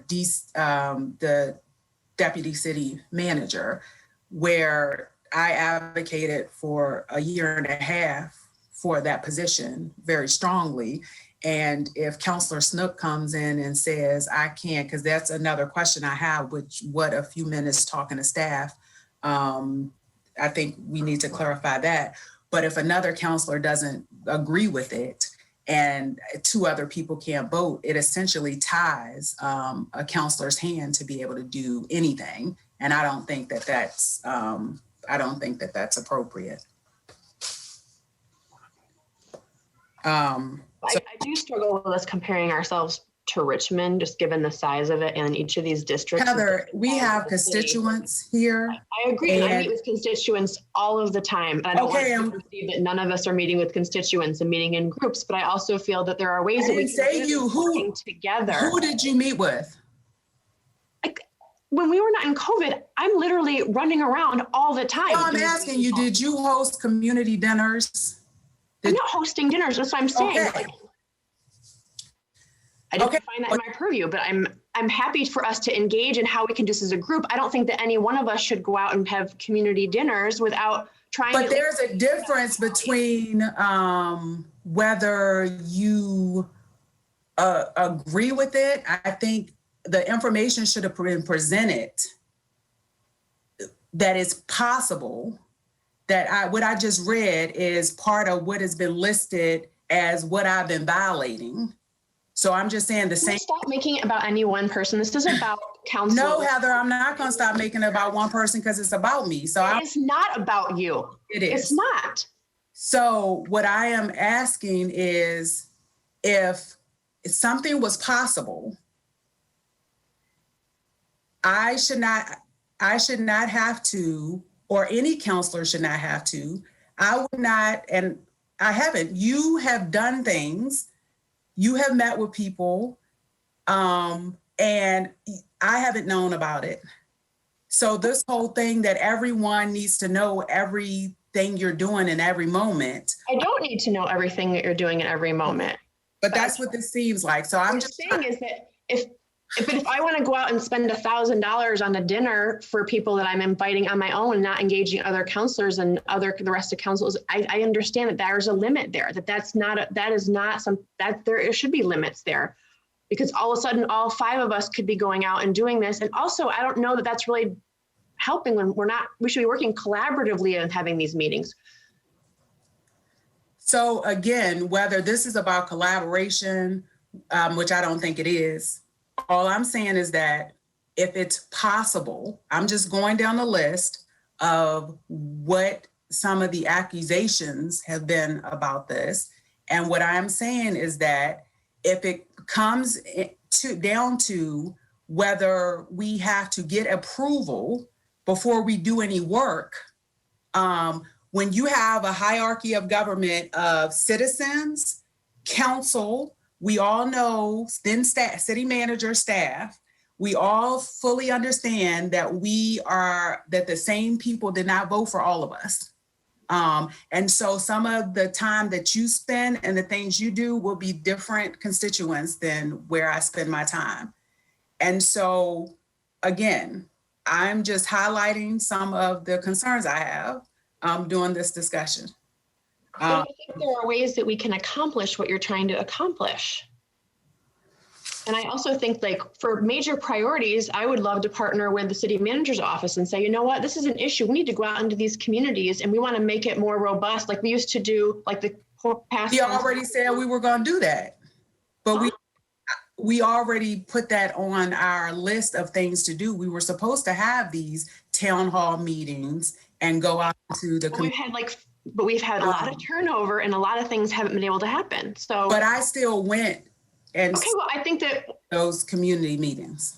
deputy city manager, where I advocated for a year and a half for that position very strongly. And if Counselor Snook comes in and says, I can't, because that's another question I have, which what a few minutes talking to staff, I think we need to clarify that. But if another counselor doesn't agree with it and 2 other people can't vote, it essentially ties a counselor's hand to be able to do anything. And I don't think that that's appropriate. I do struggle with us comparing ourselves to Richmond, just given the size of it and each of these districts. Heather, we have constituents here. I agree. And I meet with constituents all of the time. I don't want to perceive that none of us are meeting with constituents and meeting in groups, but I also feel that there are ways that we can work together. Who did you meet with? When we were not in COVID, I'm literally running around all the time. Well, I'm asking you, did you host community dinners? I'm not hosting dinners. That's what I'm saying. Okay. I didn't find that in my purview, but I'm happy for us to engage in how we can do this as a group. I don't think that any one of us should go out and have community dinners without trying. But there's a difference between whether you agree with it. I think the information should have been presented that it's possible that what I just read is part of what has been listed as what I've been violating. So I'm just saying the same. Stop making it about any one person. This is about council. No, Heather, I'm not going to stop making it about one person because it's about me. So it's not about you. It is. It's not. So what I am asking is if something was possible, I should not have to, or any counselor should not have to. I would not, and I haven't. You have done things. You have met with people, and I haven't known about it. So this whole thing that everyone needs to know everything you're doing in every moment. I don't need to know everything that you're doing at every moment. But that's what this seems like. So I'm just saying is that if I want to go out and spend $1,000 on a dinner for people that I'm inviting on my own and not engaging other counselors and the rest of councils, I understand that there's a limit there, there should be limits there, because all of a sudden all 5 of us could be going out and doing this. And also, I don't know that that's really helping when we should be working collaboratively and having these meetings. So again, whether this is about collaboration, which I don't think it is, all I'm saying is that if it's possible, I'm just going down the list of what some of the accusations have been about this. And what I'm saying is that if it comes down to whether we have to get approval before we do any work, when you have a hierarchy of government of citizens, council, we all know, then staff, city manager, staff, we all fully understand that that the same people did not vote for all of us. And so some of the time that you spend and the things you do will be different constituents than where I spend my time. And so, again, I'm just highlighting some of the concerns I have during this discussion. But I think there are ways that we can accomplish what you're trying to accomplish. And I also think, like, for major priorities, I would love to partner with the city manager's office and say, you know what, this is an issue. We need to go out into these communities and we want to make it more robust, like we used to do, like the past. We already said we were going to do that, but we already put that on our list of things to do. We were supposed to have these town hall meetings and go out to the community. But we've had a lot of turnover and a lot of things haven't been able to happen. So, but I still went and I think that those community meetings.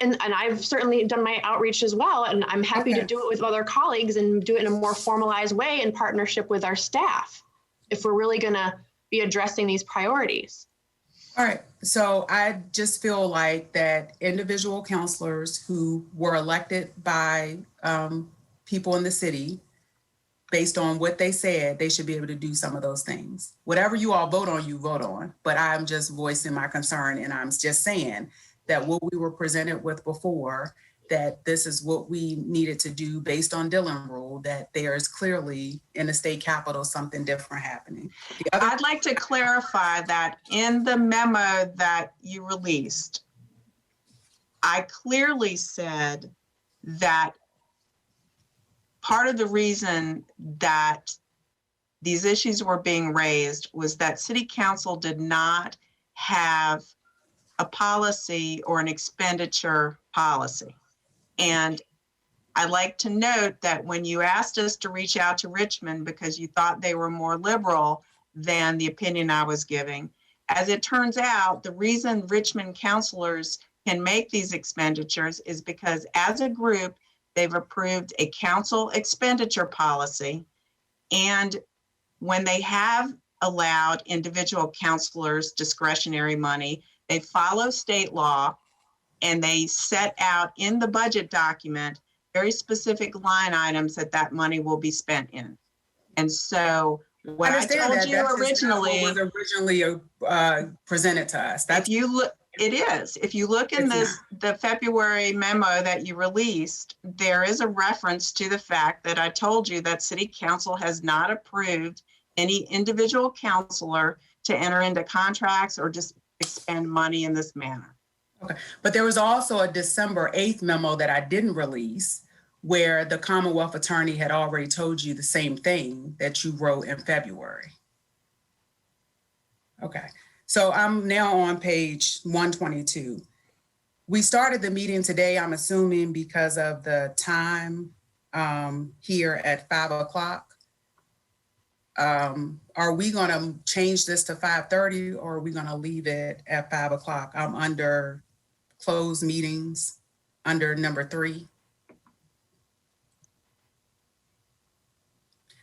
And I've certainly done my outreach as well. And I'm happy to do it with other colleagues and do it in a more formalized way in partnership with our staff, if we're really going to be addressing these priorities. All right. So I just feel like that individual counselors who were elected by people in the city, based on what they said, they should be able to do some of those things. Whatever you all vote on, you vote on. But I'm just voicing my concern, and I'm just saying that what we were presented with before, that this is what we needed to do based on Dillon rule, that there is clearly in the state capitol something different happening. I'd like to clarify that in the memo that you released, I clearly said that part of the reason that these issues were being raised was that City Council did not have a policy or an expenditure policy. And I like to note that when you asked us to reach out to Richmond because you thought they were more liberal than the opinion I was giving, as it turns out, the reason Richmond councilors can make these expenditures is because as a group, they've approved a council expenditure policy. And when they have allowed individual councilors discretionary money, they follow state law and they set out in the budget document very specific line items that money will be spent in. And so what I told you originally was originally presented to us. If you look, it is. If you look in the February memo that you released, there is a reference to the fact that I told you that City Council has not approved any individual councilor to enter into contracts or just expend money in this manner. Okay, but there was also a December 8th memo that I didn't release where the Commonwealth Attorney had already told you the same thing that you wrote in February. Okay. So I'm now on page 122. We started the meeting today, I'm assuming because of the time here at 5 o'clock. Are we gonna change this to 5:30 or are we gonna leave it at 5 o'clock? I'm under closed meetings under number 3.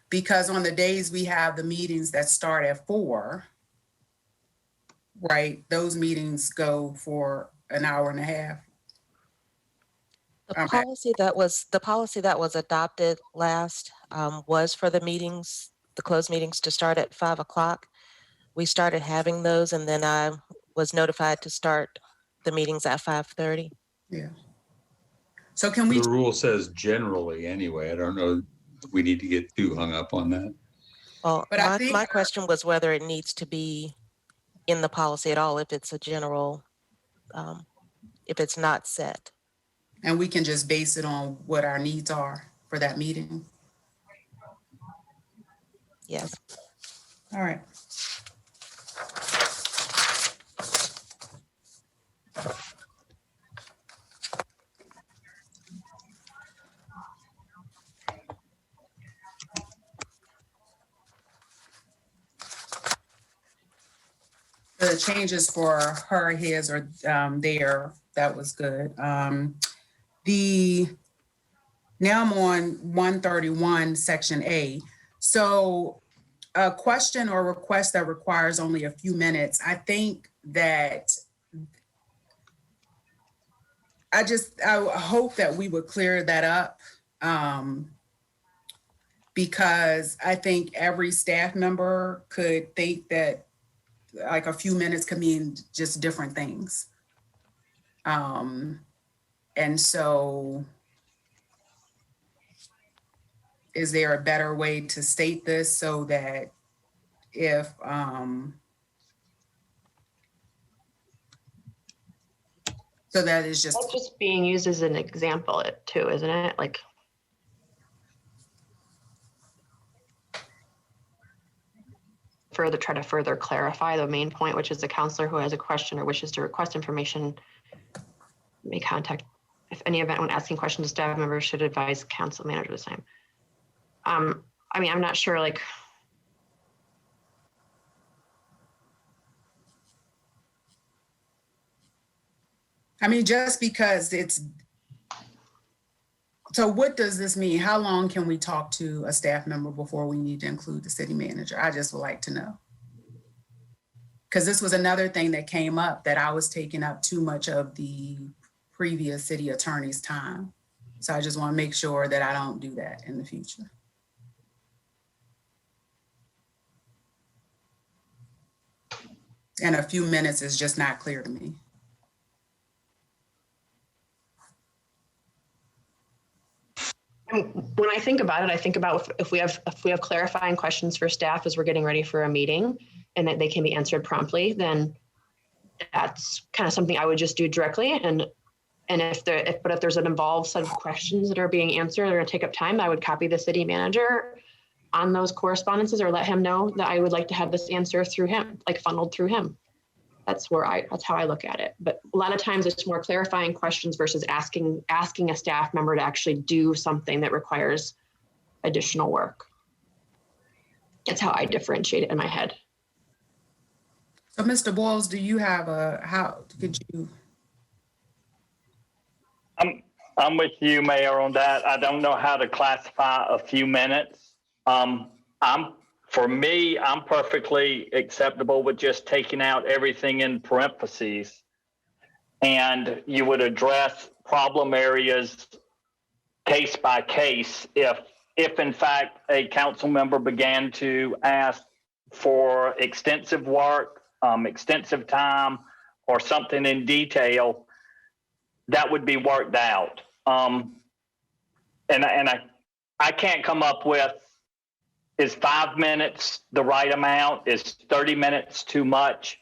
Because on the days we have the meetings that start at 4, right, those meetings go for an hour and a half. The policy that was adopted last was for the meetings, the closed meetings to start at 5 o'clock. We started having those, and then I was notified to start the meetings at 5:30. Yeah. So can we? The rule says generally anyway. I don't know. We need to get too hung up on that. Well, But I think my question was whether it needs to be in the policy at all, if it's a general, if it's not set. And we can just base it on what our needs are for that meeting. Yes. All right. The changes for her, his, or their, that was good. Now I'm on 131, Section A. So a question or request that requires only a few minutes, I think that I hope that we would clear that up, because I think every staff member could think that like a few minutes could mean just different things. And so is there a better way to state this so that if, so that is just. That's just being used as an example too, isn't it? Like. Try to further clarify the main point, which is the counselor who has a question or wishes to request information may contact, if any event when asking questions to staff members should advise council manager the same. I mean, I'm not sure, like. I mean, just because it's, so what does this mean? How long can we talk to a staff member before we need to include the city manager? I just would like to know. Because this was another thing that came up, that I was taking up too much of the previous city attorney's time. So I just want to make sure that I don't do that in the future. And a few minutes is just not clear to me. When I think about it, I think about if we have clarifying questions for staff as we're getting ready for a meeting and that they can be answered promptly, then that's kind of something I would just do directly. And if there's an involved set of questions that are being answered, they're going to take up time, I would copy the city manager on those correspondences or let him know that I would like to have this answer through him, like funneled through him. That's how I look at it. But a lot of times it's more clarifying questions versus asking a staff member to actually do something that requires additional work. That's how I differentiate it in my head. So Mr. Boyles, do you have how could you? I'm with you, Mayor, on that. I don't know how to classify a few minutes. For me, I'm perfectly acceptable with just taking out everything in parentheses. And you would address problem areas case by case if in fact a council member began to ask for extensive work, extensive time, or something in detail, that would be worked out. And I can't come up with, is 5 minutes the right amount? Is 30 minutes too much?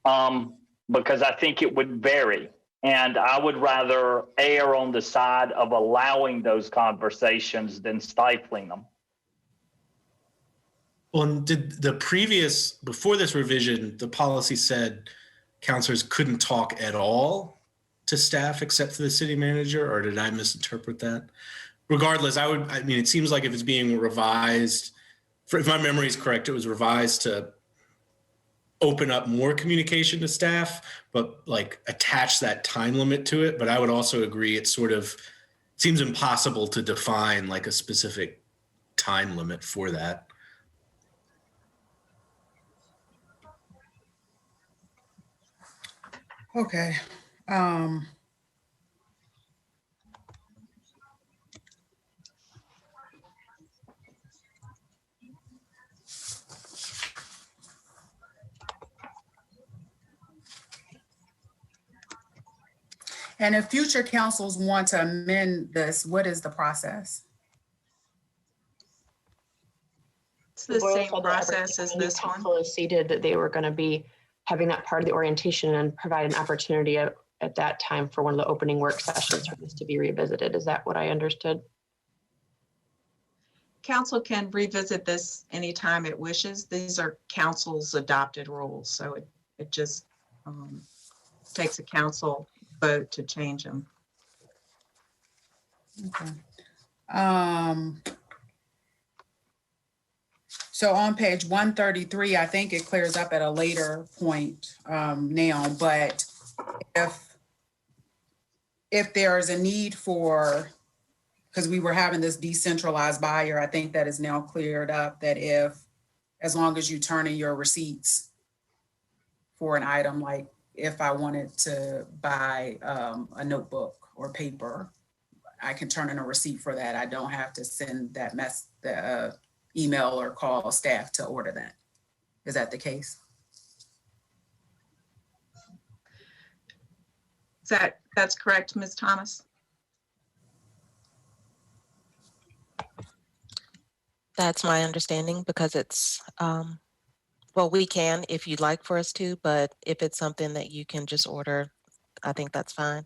Because I think it would vary. And I would rather err on the side of allowing those conversations than stifling them. Well, and did the previous, before this revision, the policy said counselors couldn't talk at all to staff except for the city manager, or did I misinterpret that? Regardless, I mean, it seems like if it's being revised, if my memory is correct, it was revised to open up more communication to staff, but like attach that time limit to it. But I would also agree it seems impossible to define like a specific time limit for that. Okay. And if future councils want to amend this, what is the process? It's the Boyle same said that every process time as a new this one. council is seated, that they were going to be having that part of the orientation and provide an opportunity at that time for one of the opening work sessions for this to be revisited. Is that what I understood? Council can revisit this anytime it wishes. These are council's adopted rules, so it just takes a council vote to change them. Okay. So on page 133, I think it clears up at a later point now, but if there is a need for, because we were having this decentralized buyer, I think that is now cleared up, that as long as you turn in your receipts for an item, like if I wanted to buy a notebook or paper, I can turn in a receipt for that. I don't have to send that email or call staff to order that. Is that the case? That's correct, Ms. Thomas? That's my understanding, because it's, well, we can if you'd like for us to, but if it's something that you can just order, I think that's fine.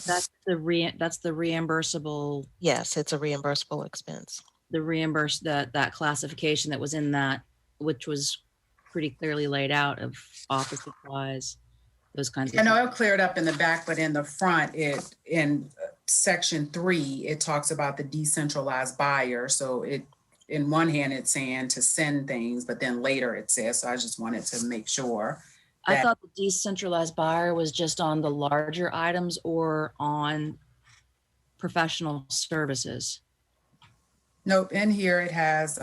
That's the reimbursable. Yes, it's a reimbursable expense. That classification that was in that, which was pretty clearly laid out of office supplies, those kinds of I know things. it cleared up in the back, but in the front, in section 3, it talks about the decentralized buyer. So in one hand, it's saying to send things, but then later it says, so I just wanted to make sure. I thought the decentralized buyer was just on the larger items or on professional services. Nope, in here it has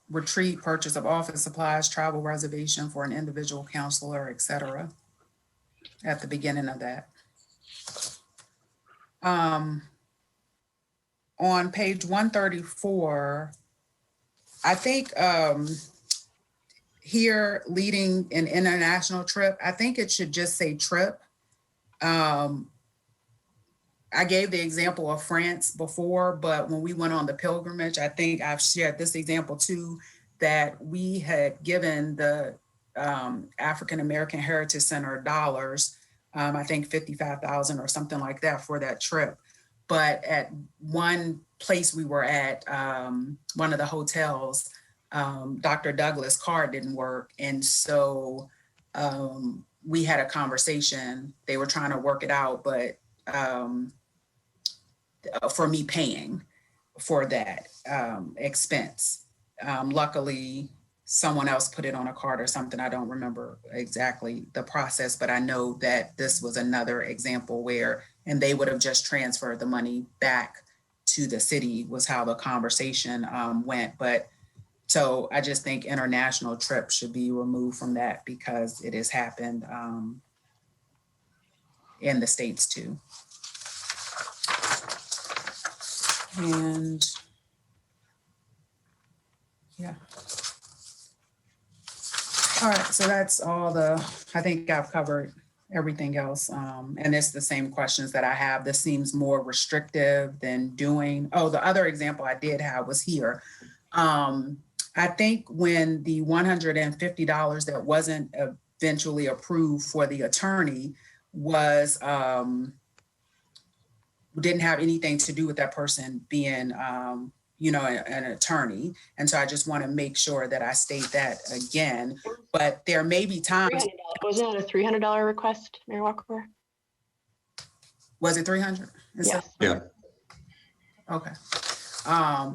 retreat, purchase of office supplies, travel reservation for an individual counselor, et cetera, at the beginning of that. On page 134, I think here, leading an international trip, I think it should just say trip. I gave the example of France before, but when we went on the pilgrimage, I think I've shared this example too, that we had given the African American Heritage Center dollars, I think 55,000 or something like that for that trip. But at one place we were at, one of the hotels, Dr. Douglas' card didn't work. And so we had a conversation. They were trying to work it out, but for me paying for that expense. Luckily, someone else put it on a card or something. I don't remember exactly the process, but I know that this was another example where, and they would have just transferred the money back to the city was how the conversation went. But so I just think international trips should be removed from that because it has happened in the States too. And yeah. All right, so that's all I think I've covered everything else. And it's the same questions that I have. This seems more restrictive than doing, the other example I did have was here. I think when the $150 that wasn't eventually approved for the attorney was, didn't have anything to do with that person being, an attorney. And so I just want to make sure that I state that again, but there may be times. Wasn't it a $300 request, Mayor Walker? Was it 300? Yes. Yeah. Okay.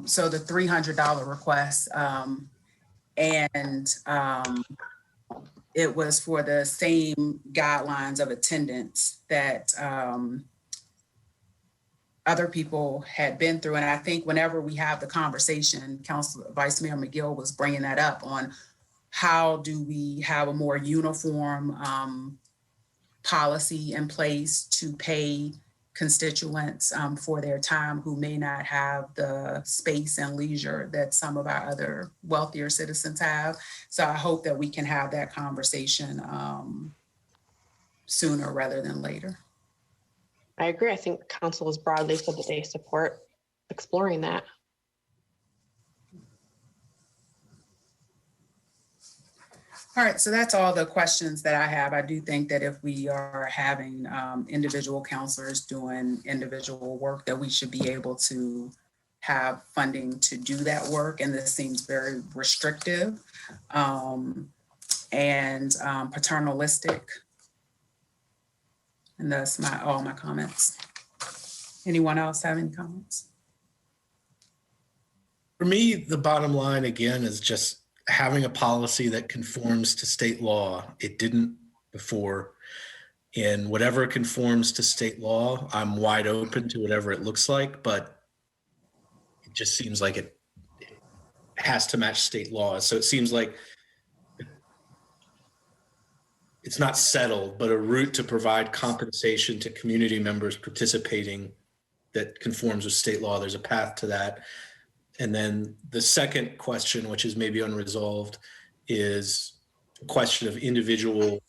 So the $300 request, and it was for the same guidelines of attendance that other people had been through. And I think whenever we have the conversation, Vice Mayor McGill was bringing that up on how do we have a more uniform policy in place to pay constituents for their time who may not have the space and leisure that some of our other wealthier citizens have. So I hope that we can have that conversation sooner rather than later. I agree. I think council has broadly said that they support exploring that. All right, so that's all the questions that I have. I do think that if we are having individual counselors doing individual work, that we should be able to have funding to do that work. And this seems very restrictive and paternalistic. And that's all my comments. Anyone else have any comments? For me, the bottom line again is just having a policy that conforms to state law. It didn't before. And whatever conforms to state law, I'm wide open to whatever it looks like, but it just seems like it has to match state law. So it seems like it's not settled, but a route to provide compensation to community members participating that conforms with state law. There's a path to that. And then the second question, which is maybe unresolved, is a question of individual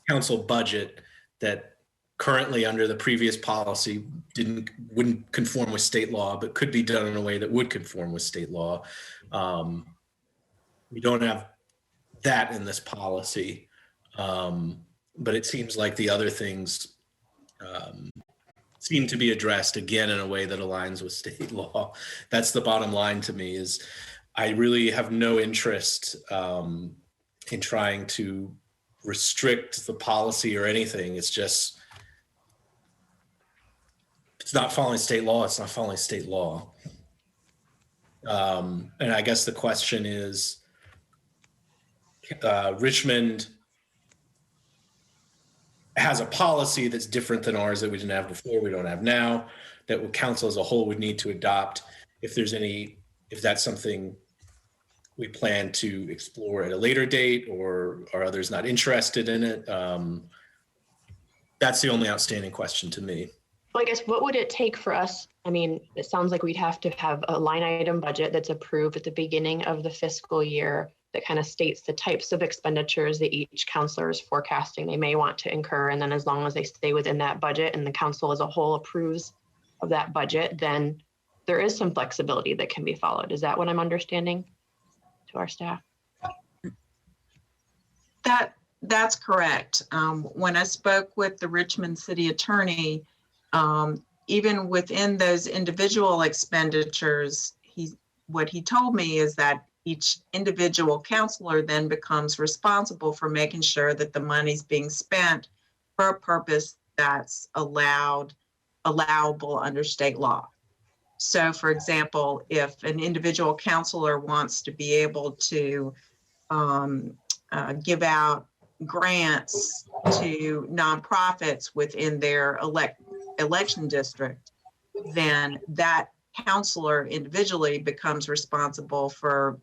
council budget that currently under the previous policy wouldn't conform with state law, but could be done in a way that would conform with state law. We don't have that in this policy, but it seems like the other things seem to be addressed again in a way that aligns with state law. That's the bottom line to me. Is I really have no interest in trying to restrict the policy or anything. It's just, it's not following state law. It's not following state law. And I guess the question is, Richmond has a policy that's different than ours that we didn't have before, we don't have now, that council as a whole would need to adopt. If that's something we plan to explore at a later date, or are others not interested in it? That's the only outstanding question to me. Well, I guess what would it take for us? I mean, it sounds like we'd have to have a line item budget that's approved at the beginning of the fiscal year that kind of states the types of expenditures that each counselor is forecasting they may want to incur. And then as long as they stay within that budget and the council as a whole approves of that budget, then there is some flexibility that can be followed. Is that what I'm understanding to our staff? That's correct. When I spoke with the Richmond City Attorney, even within those individual expenditures, what he told me is that each individual counselor then becomes responsible for making sure that the money's being spent for a purpose that's allowable under state law. So for example, if an individual counselor wants to be able to give out grants to nonprofits within their election district, then that counselor individually becomes responsible for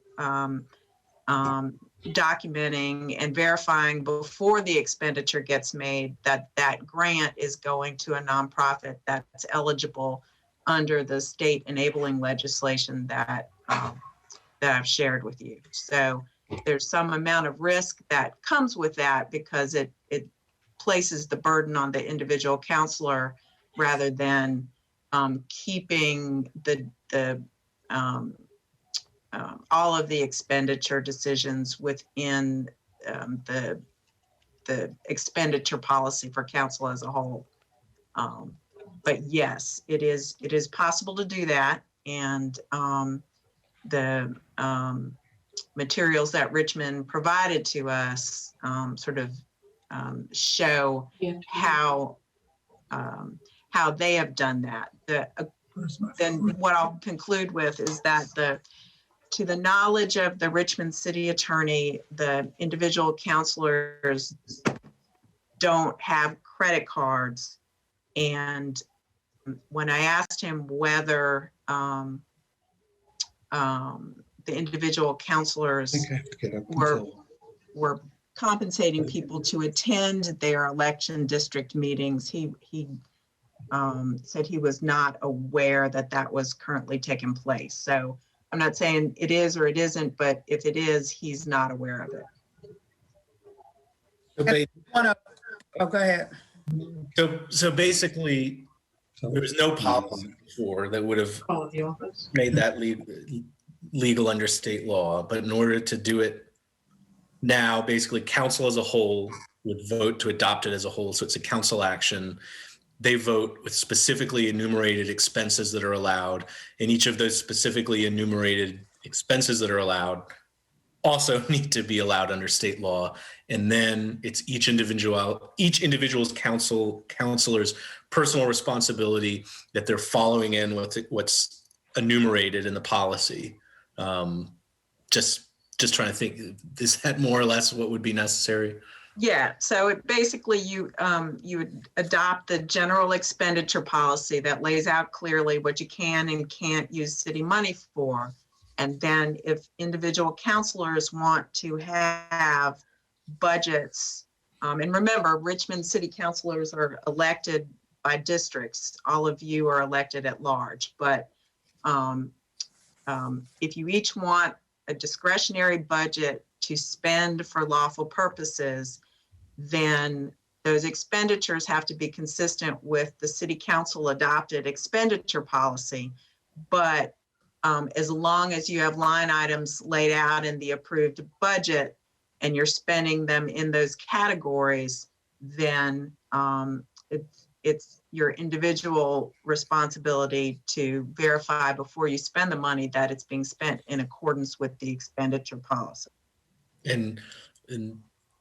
documenting and verifying before the expenditure gets made that that grant is going to a nonprofit that's eligible under the state enabling legislation that I've shared with you. So there's some amount of risk that comes with that because it places the burden on the individual counselor rather than keeping all of the expenditure decisions within the expenditure policy for council as a whole. But yes, it is possible to do that, and the materials that Richmond provided to us sort of show how they have done that. Then what I'll conclude with is that to the knowledge of the Richmond City Attorney, the individual counselors don't have credit cards. And when I asked him whether the individual counselors were compensating people to attend their election district meetings, he said he was not aware that that was currently taking place. So I'm not saying it is or it isn't, but if it is, he's not aware of it. Oh, go ahead. So basically, there was no policy before that would have made that legal under state law. But in order to do it now, basically, council as a whole would vote to adopt it as a whole. So it's a council action. They vote with specifically enumerated expenses that are allowed, and each of those specifically enumerated expenses that are allowed also need to be allowed under state law. And then it's each individual's counselor's personal responsibility that they're following in with what's enumerated in the policy. Just trying to think, is that more or less what would be necessary? Yeah, so it basically you would adopt the general expenditure policy that lays out clearly what you can and can't use city money for. And then if individual counselors want to have budgets, and remember, Richmond city councilors are elected by districts. All of you are elected at large, but if you each want a discretionary budget to spend for lawful purposes, then those expenditures have to be consistent with the city council adopted expenditure policy. But as long as you have line items laid out in the approved budget and you're spending them in those categories, then it's your individual responsibility to verify before you spend the money that it's being spent in accordance with the expenditure policy. And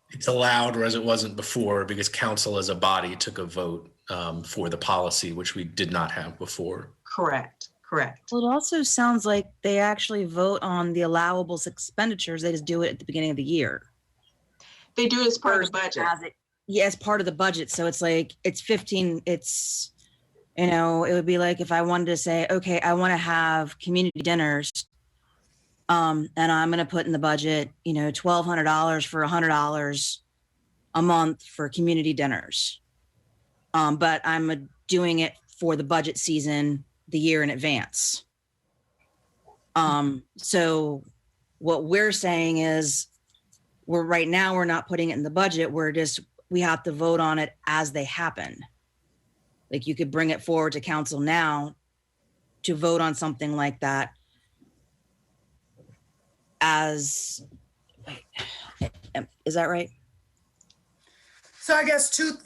it's allowed, whereas it wasn't before, because council as a body took a vote for the policy, which we did not have before. Correct. Well, it also sounds like they actually vote on the allowable expenditures. They just do it at the beginning of the year. They do it as part of the budget. As part of the budget. So it's like, it's 15, it's, it would be like if I wanted to say, okay, I want to have community dinners. And I'm going to put in the budget, $1,200 for $100 a month for community dinners. But I'm doing it for the budget season, the year in advance. So what we're saying is we're not putting it in the budget. We have to vote on it as they happen. Like you could bring it forward to council now to vote on something like that is that right? So I guess you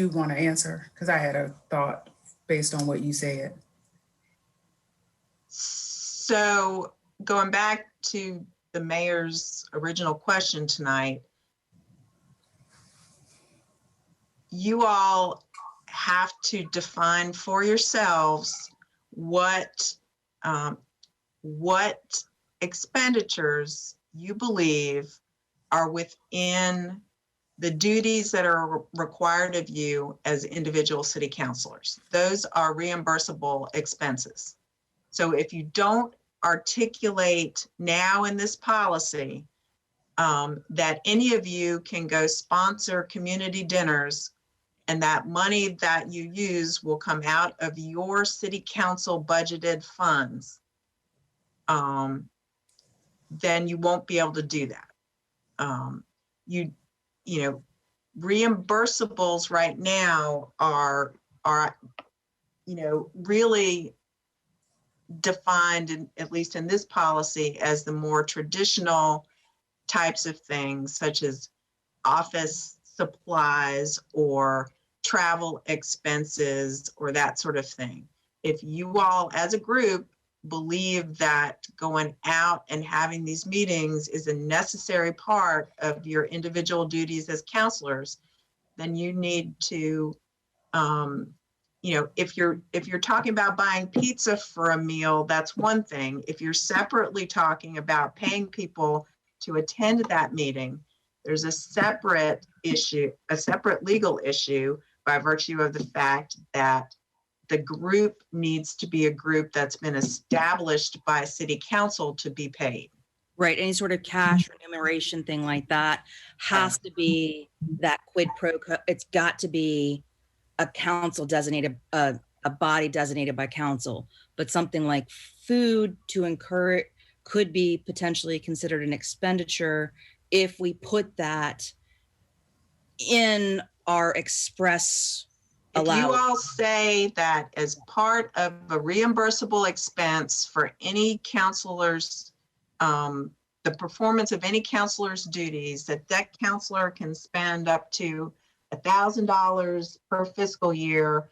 want to answer? Because I had a thought based on what you said. So going back to the mayor's original question tonight, you all have to define for yourselves what expenditures you believe are within the duties that are required of you as individual city councilors. Those are reimbursable expenses. So if you don't articulate now in this policy that any of you can go sponsor community dinners and that money that you use will come out of your city council budgeted funds, then you won't be able to do that. Reimbursables right now are really defined, at least in this policy, as the more traditional types of things, such as office supplies or travel expenses or that sort of thing. If you all as a group believe that going out and having these meetings is a necessary part of your individual duties as counselors, then you need to, if you're talking about buying pizza for a meal, that's one thing. If you're separately talking about paying people to attend that meeting, there's a separate issue, a separate legal issue by virtue of the fact that the group needs to be a group that's been established by city council to be paid. Right. Any sort of cash remuneration thing like that has to be that quid pro quo. It's got to be a council designated, a body designated by council. But something like food to encourage could be potentially considered an expenditure if we put that in our express If you allowance. all say that as part of a reimbursable expense for any counselor's, the performance of any counselor's duties, that counselor can spend up to $1,000 per fiscal year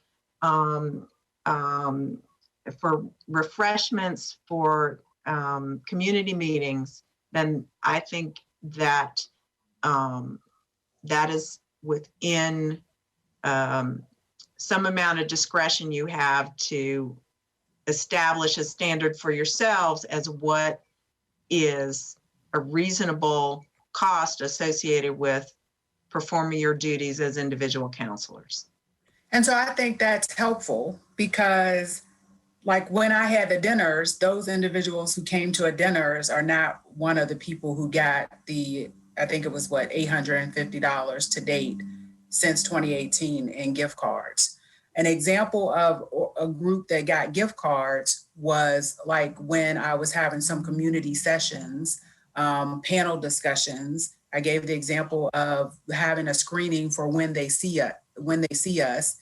for refreshments for community meetings, then I think that that is within some amount of discretion you have to establish a standard for yourselves as what is a reasonable cost associated with performing your duties as individual counselors. And so I think that's helpful because like when I had the dinners, those individuals who came to a dinners are not one of the people who got the, I think it was what, $850 to date since 2018 in gift cards. An example of a group that got gift cards was like when I was having some community sessions, panel discussions. I gave the example of having a screening for when they see us.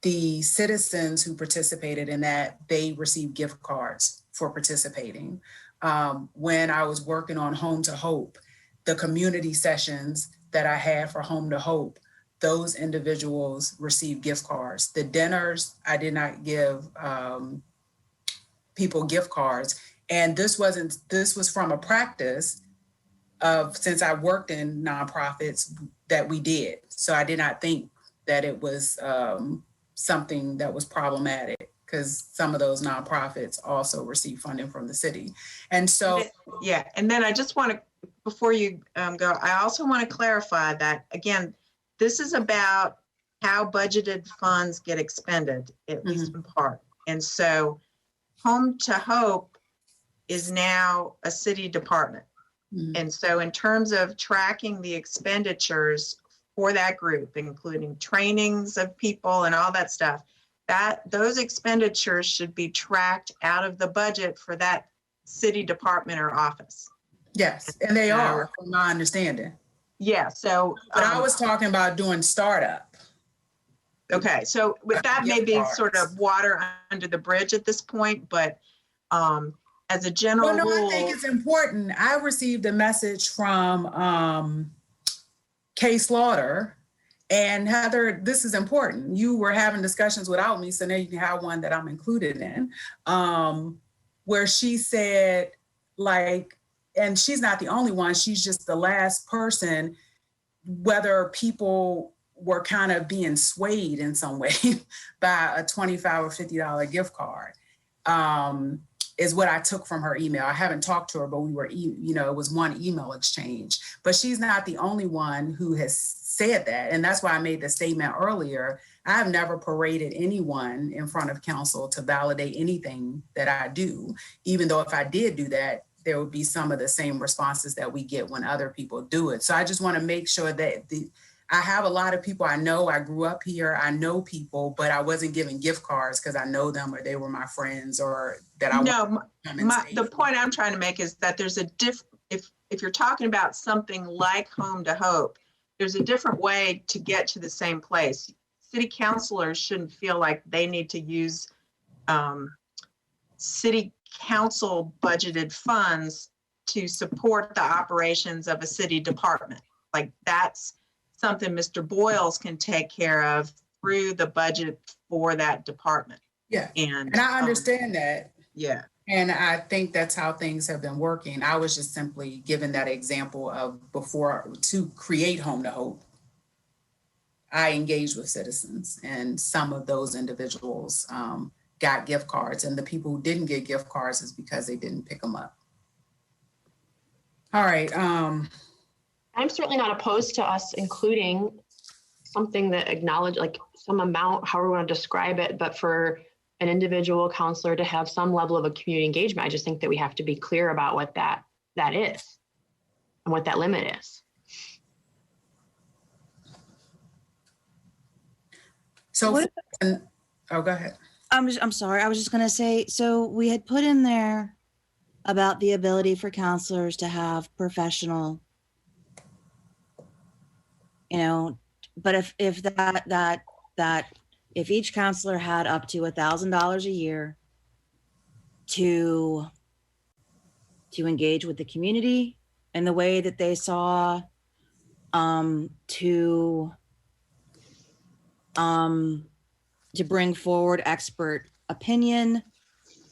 The citizens who participated in that, they received gift cards for participating. When I was working on Home to Hope, the community sessions that I had for Home to Hope, those individuals received gift cards. The dinners, I did not give people gift cards. And this was from a practice of, since I worked in nonprofits, that we did. So I did not think that it was something that was problematic because some of those nonprofits also receive funding from the city. And so, yeah, and then I just want to, before you go, I also want to clarify that, again, this is about how budgeted funds get expended, at least in part. And so Home to Hope is now a city department. And so in terms of tracking the expenditures for that group, including trainings of people and all that stuff, that those expenditures should be tracked out of the budget for that city department or office. yes, and they are, from my understanding. Yeah, so. But I was talking about doing startup. Okay, so with that may be sort of water under the bridge at this point, but as a general Well, no, rule. I think it's important. I received a message from Kay Slaughter, and Heather, this is important. You were having discussions without me, so now you can have one that I'm included in, where she said, like, and she's not the only one, she's just the last person, whether people were kind of being swayed in some way by a $25 or $50 gift card, is what I took from her email. I haven't talked to her, but we were, it was one email exchange. But she's not the only one who has said that. And that's why I made the statement earlier. I have never paraded anyone in front of council to validate anything that I do, even though if I did do that, there would be some of the same responses that we get when other people do it. So I just want to make sure that I have a lot of people I know. I grew up here. I know people, but I wasn't giving gift cards because I know them or they were my friends or that I The point I'm trying to make is that there's a if you're talking about something like Home to Hope, there's a different way to get to the same place. City councilors shouldn't feel like they need to use city council budgeted funds to support the operations of a city department. Like that's something Mr. Boyles can take care of through the budget for that department. Yeah, and I understand that. Yeah. And I think that's how things have been working. I was just simply given that example of before to create Home to Hope. I engaged with citizens and some of those individuals got gift cards, and the people who didn't get gift cards is because they didn't pick them up. All right. I'm certainly not opposed to us including something that acknowledge like some amount, however we want to describe it, but for an individual counselor to have some level of a community engagement, I just think that we have to be clear about what that is and what that limit is. So, oh, go ahead. I'm sorry. I was just going to say, so we had put in there about the ability for counselors to have professional you know, but if if each counselor had up to $1,000 a year to engage with the community in the way that they saw, to bring forward expert opinion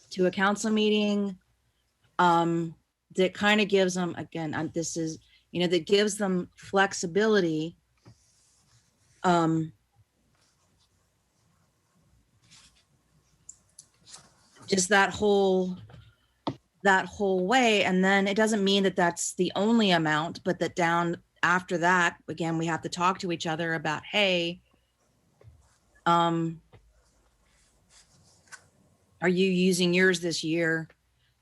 to a council meeting, that kind of gives them, again, this is, you know, that gives them flexibility. Just that whole way. And then it doesn't mean that that's the only amount, but that down after that, again, we have to talk to each other about, hey, are you using yours this year?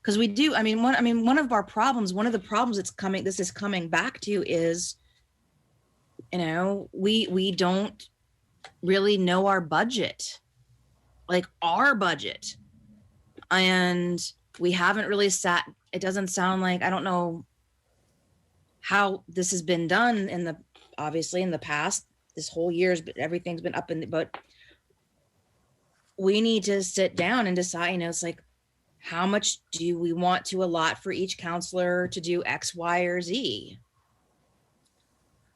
Because we do, one of our problems, one of the problems this is coming back to is, you know, we don't really know our budget, like our budget. And we haven't really sat, it doesn't sound like, I don't know how this has been done obviously in the past, this whole year's, but everything's been but we need to sit down and decide, you know, it's like, how much do we want to allot for each counselor to do X, Y, or Z?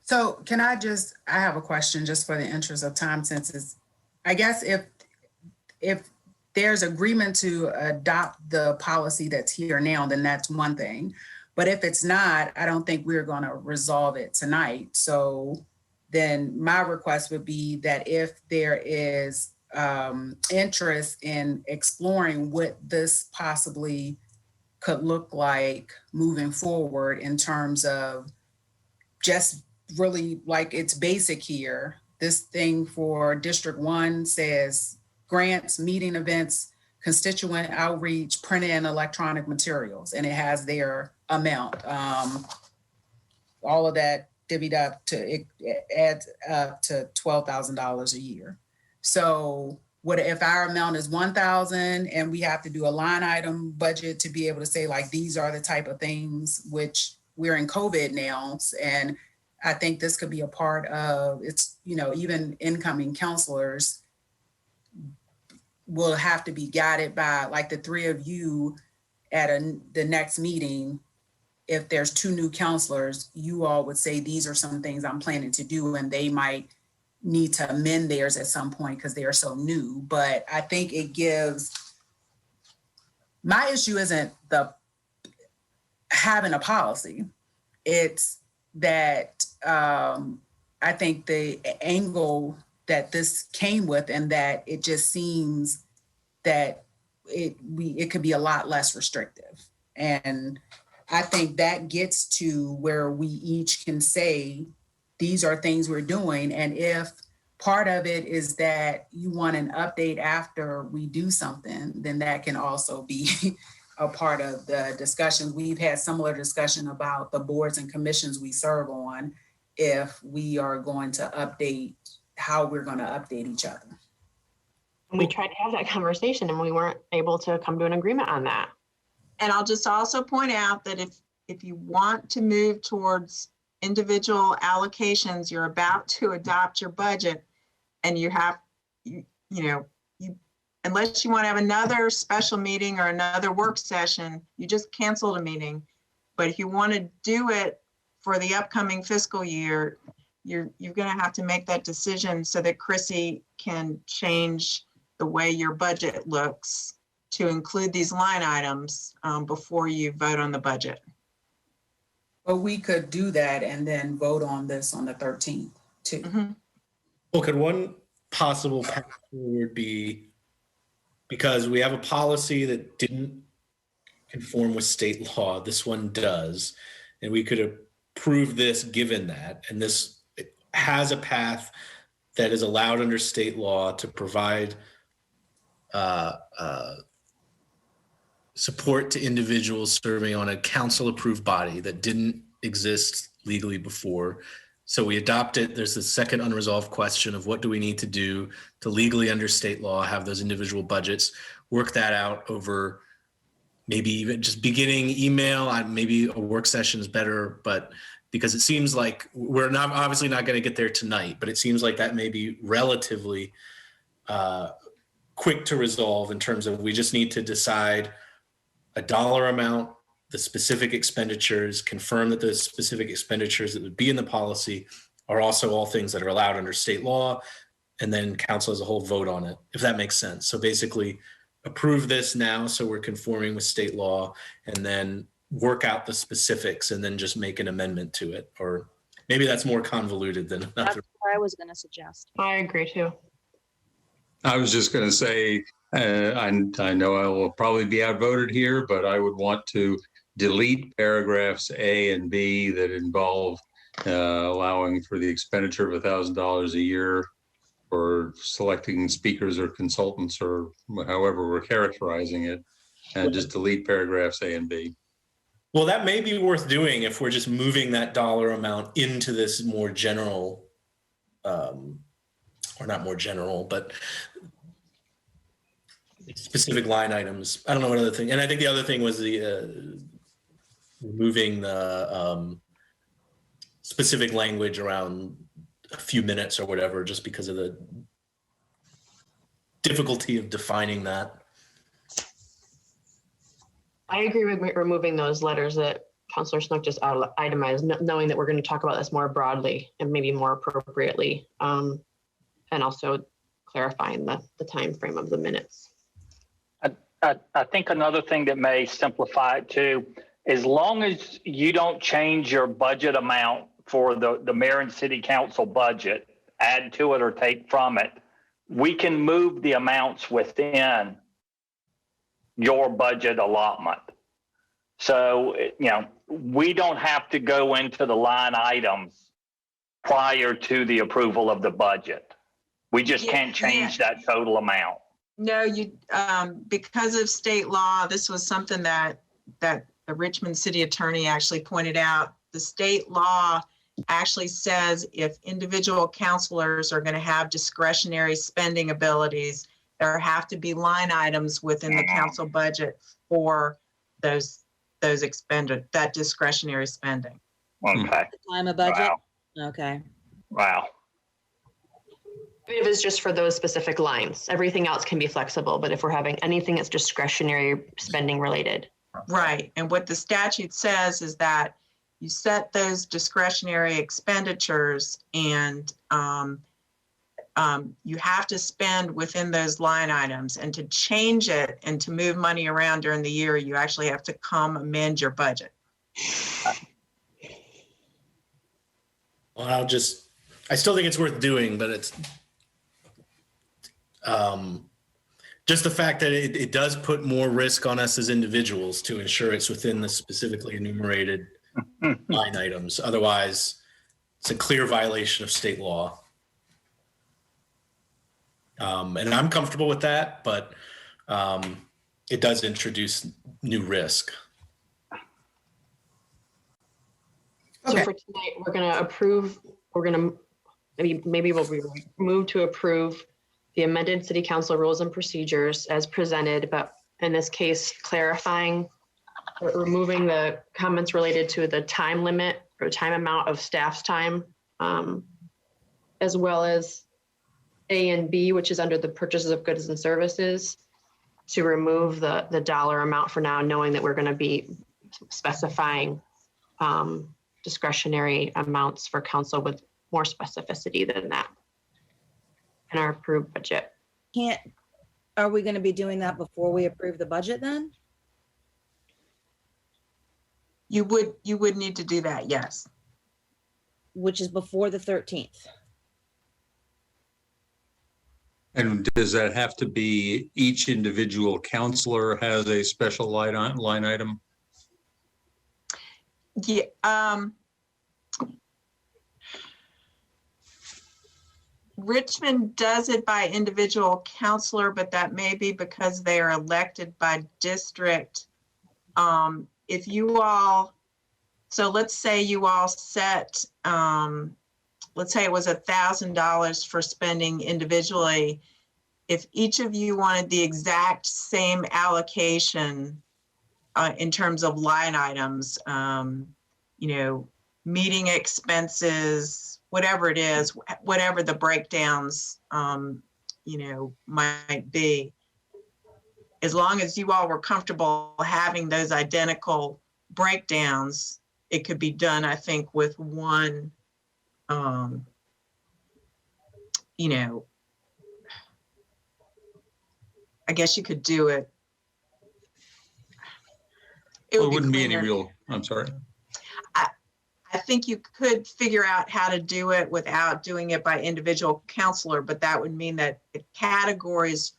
So I have a question just for the interest of time, since it's, I guess if there's agreement to adopt the policy that's here now, then that's one thing. But if it's not, I don't think we're going to resolve it tonight. So then my request would be that if there is interest in exploring what this possibly could look like moving forward in terms of just really like it's basic here. This thing for District 1 says grants, meeting events, constituent outreach, printed and electronic materials, and it has their amount. All of that divvied up it adds up to $12,000 a year. So what if our amount is 1,000 and we have to do a line item budget to be able to say like, these are the type of things, which we're in COVID now. And I think this could be a part of it's, you know, even incoming counselors will have to be guided by like the three of you at the next meeting. If there's 2 new counselors, you all would say, these are some things I'm planning to do, and they might need to amend theirs at some point because they are so new. But I think it gives, my issue isn't having a policy. It's that I think the angle that this came with, and that it just seems that it could be a lot less restrictive. And I think that gets to where we each can say, these are things we're doing. And if part of it is that you want an update after we do something, then that can also be a part of the discussions. We've had similar discussion about the boards and commissions we serve on, if we are going to update, how we're going to update each other. We tried to have that conversation and we weren't able to come to an agreement on that. And I'll just also point out that if you want to move towards individual allocations, you're about to adopt your budget, and you have, unless you want to have another special meeting or another work session, you just canceled a meeting. But if you want to do it for the upcoming fiscal year, you're going to have to make that decision so that Chrissy can change the way your budget looks to include these line items before you vote on the budget. But we could do that and then vote on this on the 13th too. Mm-hmm. Well, could one possible path forward be, because we have a policy that didn't conform with state law, this one does, and we could approve this given that, and this has a path that is allowed under state law to provide support to individuals serving on a council-approved body that didn't exist legally before. So we adopt it. There's the second unresolved question of what do we need to do to legally under state law have those individual budgets, work that out over maybe even just beginning email, maybe a work session is better, but because it seems like we're not obviously not going to get there tonight, but it seems like that may be relatively quick to resolve in terms of we just need to decide a dollar amount, the specific expenditures, confirm that those specific expenditures that would be in the policy are also all things that are allowed under state law, and then council as a whole vote on it, if that makes sense. So basically approve this now so we're conforming with state law, and then work out the specifics and then just make an amendment to it. Or maybe that's more convoluted than That's what I was going to suggest. I agree too. I was just going to say, I know I will probably be outvoted here, but I would want to delete paragraphs A and B that involve allowing for the expenditure of $1,000 a year for selecting speakers or consultants, or however we're characterizing it, and just delete paragraphs A and B. Well, that may be worth doing if we're just moving that dollar amount into this more general, or not more general, but specific line items. I don't know what other thing. And I think the other thing was the removing the specific language around a few minutes or whatever, just because of the difficulty of defining that. I agree with removing those letters that Councilor Snook just itemized, knowing that we're going to talk about this more broadly and maybe more appropriately, and also clarifying the time frame of the minutes. I think another thing that may simplify it too, as long as you don't change your budget amount for the mayor and city council budget, add to it or take from it, we can move the amounts within your budget allotment. So, we don't have to go into the line items prior to the approval of the budget. We just can't change that total amount. No, you, because of state law, this was something that the Richmond City Attorney actually pointed out. The state law actually says if individual counselors are going to have discretionary spending abilities, there have to be line items within the council budget for those that discretionary spending. Okay. Time of budget? Wow. Okay. Wow. It was just for those specific lines. Everything else can be flexible, but if we're having anything that's discretionary spending related. Right. And what the statute says is that you set those discretionary expenditures and you have to spend within those line items, and to change it and to move money around during the year, you actually have to come amend your budget. Well, I still think it's worth doing, but it's just the fact that it does put more risk on us as individuals to ensure it's within the specifically enumerated line items. Otherwise, it's a clear violation of state law. And I'm comfortable with that, but it does introduce new risk. So for tonight, we're going to approve, maybe we'll move to approve the amended city council rules and procedures as presented, but in this case, clarifying, removing the comments related to the time limit or time amount of staff's time, as well as A and B, which is under the purchases of goods and services, to remove the dollar amount for now, knowing that we're going to be specifying discretionary amounts for council with more specificity than that in our approved budget. Are we going to be doing that before we approve the budget then? You would need to do that, yes. Which is before the 13th. And does that have to be each individual counselor has a special line item? Yeah. Richmond does it by individual counselor, but that may be because they are elected by district. If you all, so let's say you all set, let's say it was $1,000 for spending individually. If each of you wanted the exact same allocation in terms of line items, meeting expenses, whatever it is, whatever the breakdowns, might be. As long as you all were comfortable having those identical breakdowns, it could be done, I think, with one, I guess you could do it. It wouldn't be any real, I'm sorry. I think you could figure out how to do it without doing it by individual counselor, but that would mean that the categories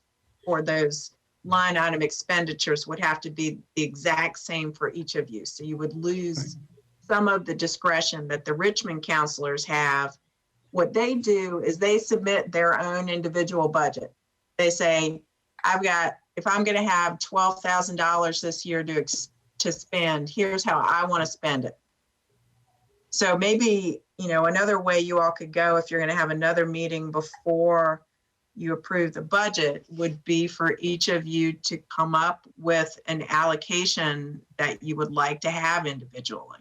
for those line item expenditures would have to be the exact same for each of you. So you would lose some of the discretion that the Richmond counselors have. What they do is they submit their own individual budget. They say, if I'm going to have $12,000 this year to spend, here's how I want to spend it. So maybe, another way you all could go if you're going to have another meeting before you approve the budget would be for each of you to come up with an allocation that you would like to have individually.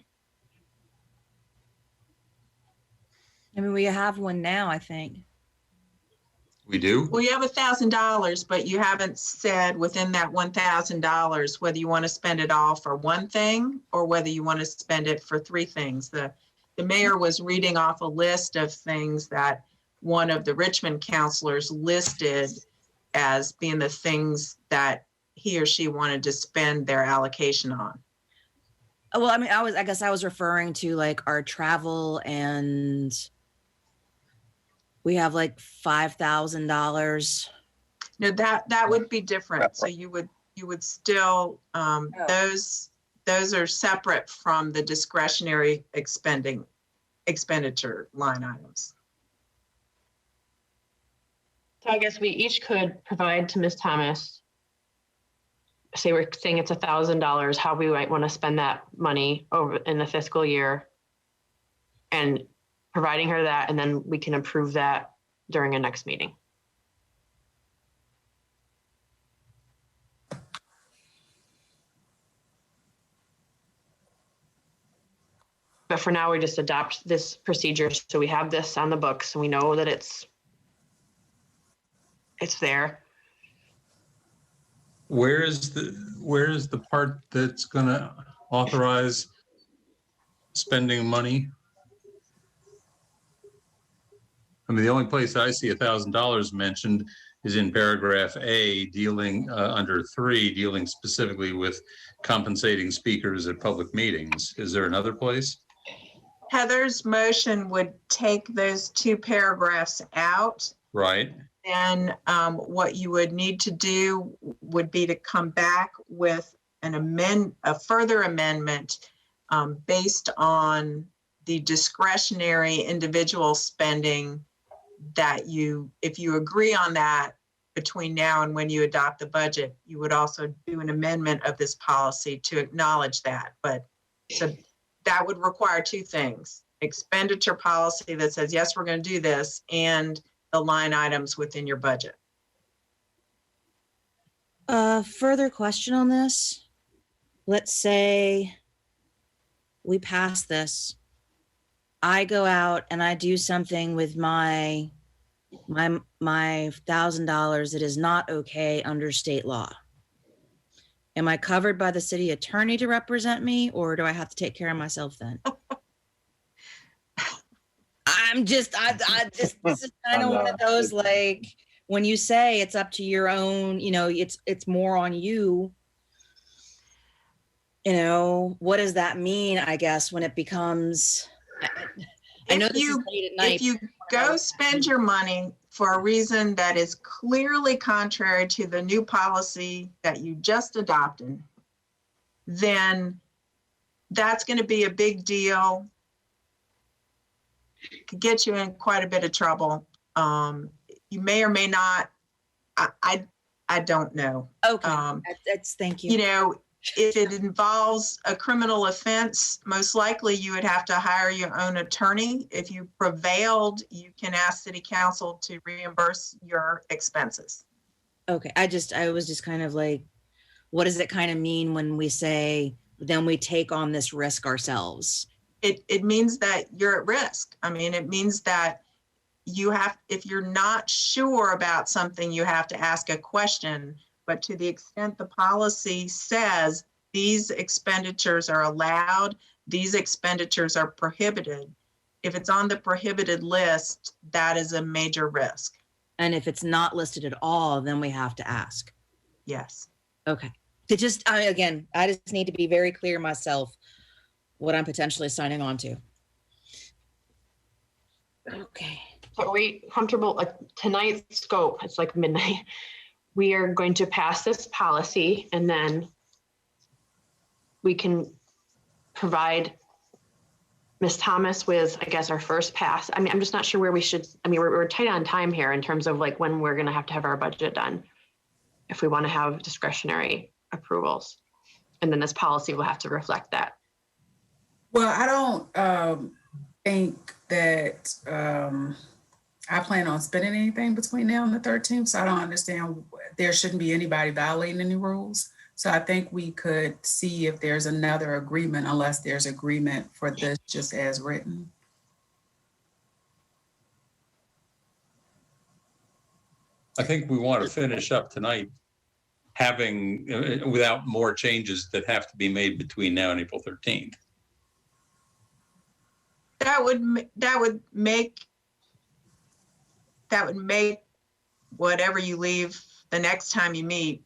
I mean, we have one now, I think. We do? Well, you have $1,000, but you haven't said within that $1,000 whether you want to spend it all for one thing or whether you want to spend it for three things. The mayor was reading off a list of things that one of the Richmond counselors listed as being the things that he or she wanted to spend their allocation on. Well, I mean, I guess I was referring to like our travel, and we have like $5,000. No, that would be different. So you would still, those are separate from the discretionary expenditure line items. So I guess we each could provide to Ms. Thomas, say we're saying it's $1,000, how we might want to spend that money over in the fiscal year, and providing her that, and then we can approve that during a next meeting. But for now, we just adopt this procedure. So we have this on the books and we know that it's there. Where is the part that's going to authorize spending money? I mean, the only place I see $1,000 mentioned is in paragraph A, dealing under 3, dealing specifically with compensating speakers at public meetings. Is there another place? Heather's motion would take those two paragraphs out. Right. Then what you would need to do would be to come back with a further amendment based on the discretionary individual spending that if you agree on that between now and when you adopt the budget, you would also do an amendment of this policy to acknowledge that. But so that would require two things: expenditure policy that says, yes, we're going to do this, and the line items within your budget. Further question on this. Let's say we pass this. I go out and I do something with my $1,000 that is not okay under state law. Am I covered by the city attorney to represent me, or do I have to take care of myself then? This is kind of one of those, like, when you say it's up to your own, it's more on you. What does that mean, I guess, when it becomes, I know this is late at night. If you go spend your money for a reason that is clearly contrary to the new policy that you just adopted, then that's going to be a big deal. Could get you in quite a bit of trouble. You may or may not. I don't know. Okay, thank you. If it involves a criminal offense, most likely you would have to hire your own attorney. If you prevailed, you can ask city council to reimburse your expenses. Okay, I was just kind of like, what does it kind of mean when we say, then we take on this risk ourselves? it means that you're at risk. I mean, it means that if you're not sure about something, you have to ask a question. But to the extent the policy says these expenditures are allowed, these expenditures are prohibited, if it's on the prohibited list, that is a major risk. And if it's not listed at all, then we have to ask. Yes. Okay. I just need to be very clear myself what I'm potentially signing on to. Okay. Are we comfortable, like tonight's scope, it's like midnight. We are going to pass this policy and then we can provide Ms. Thomas with, I guess, our first pass. I mean, I'm just not sure where we should, I mean, we're tight on time here in terms of like when we're going to have our budget done. If we want to have discretionary approvals. And then this policy will have to reflect that. Well, I don't think that I plan on spending anything between now and the 13th. So I don't understand, there shouldn't be anybody violating any rules. So I think we could see if there's another agreement, unless there's agreement for this just as written. I think we want to finish up tonight having, without more changes that have to be made between now and April 13th. That would make whatever you leave the next time you meet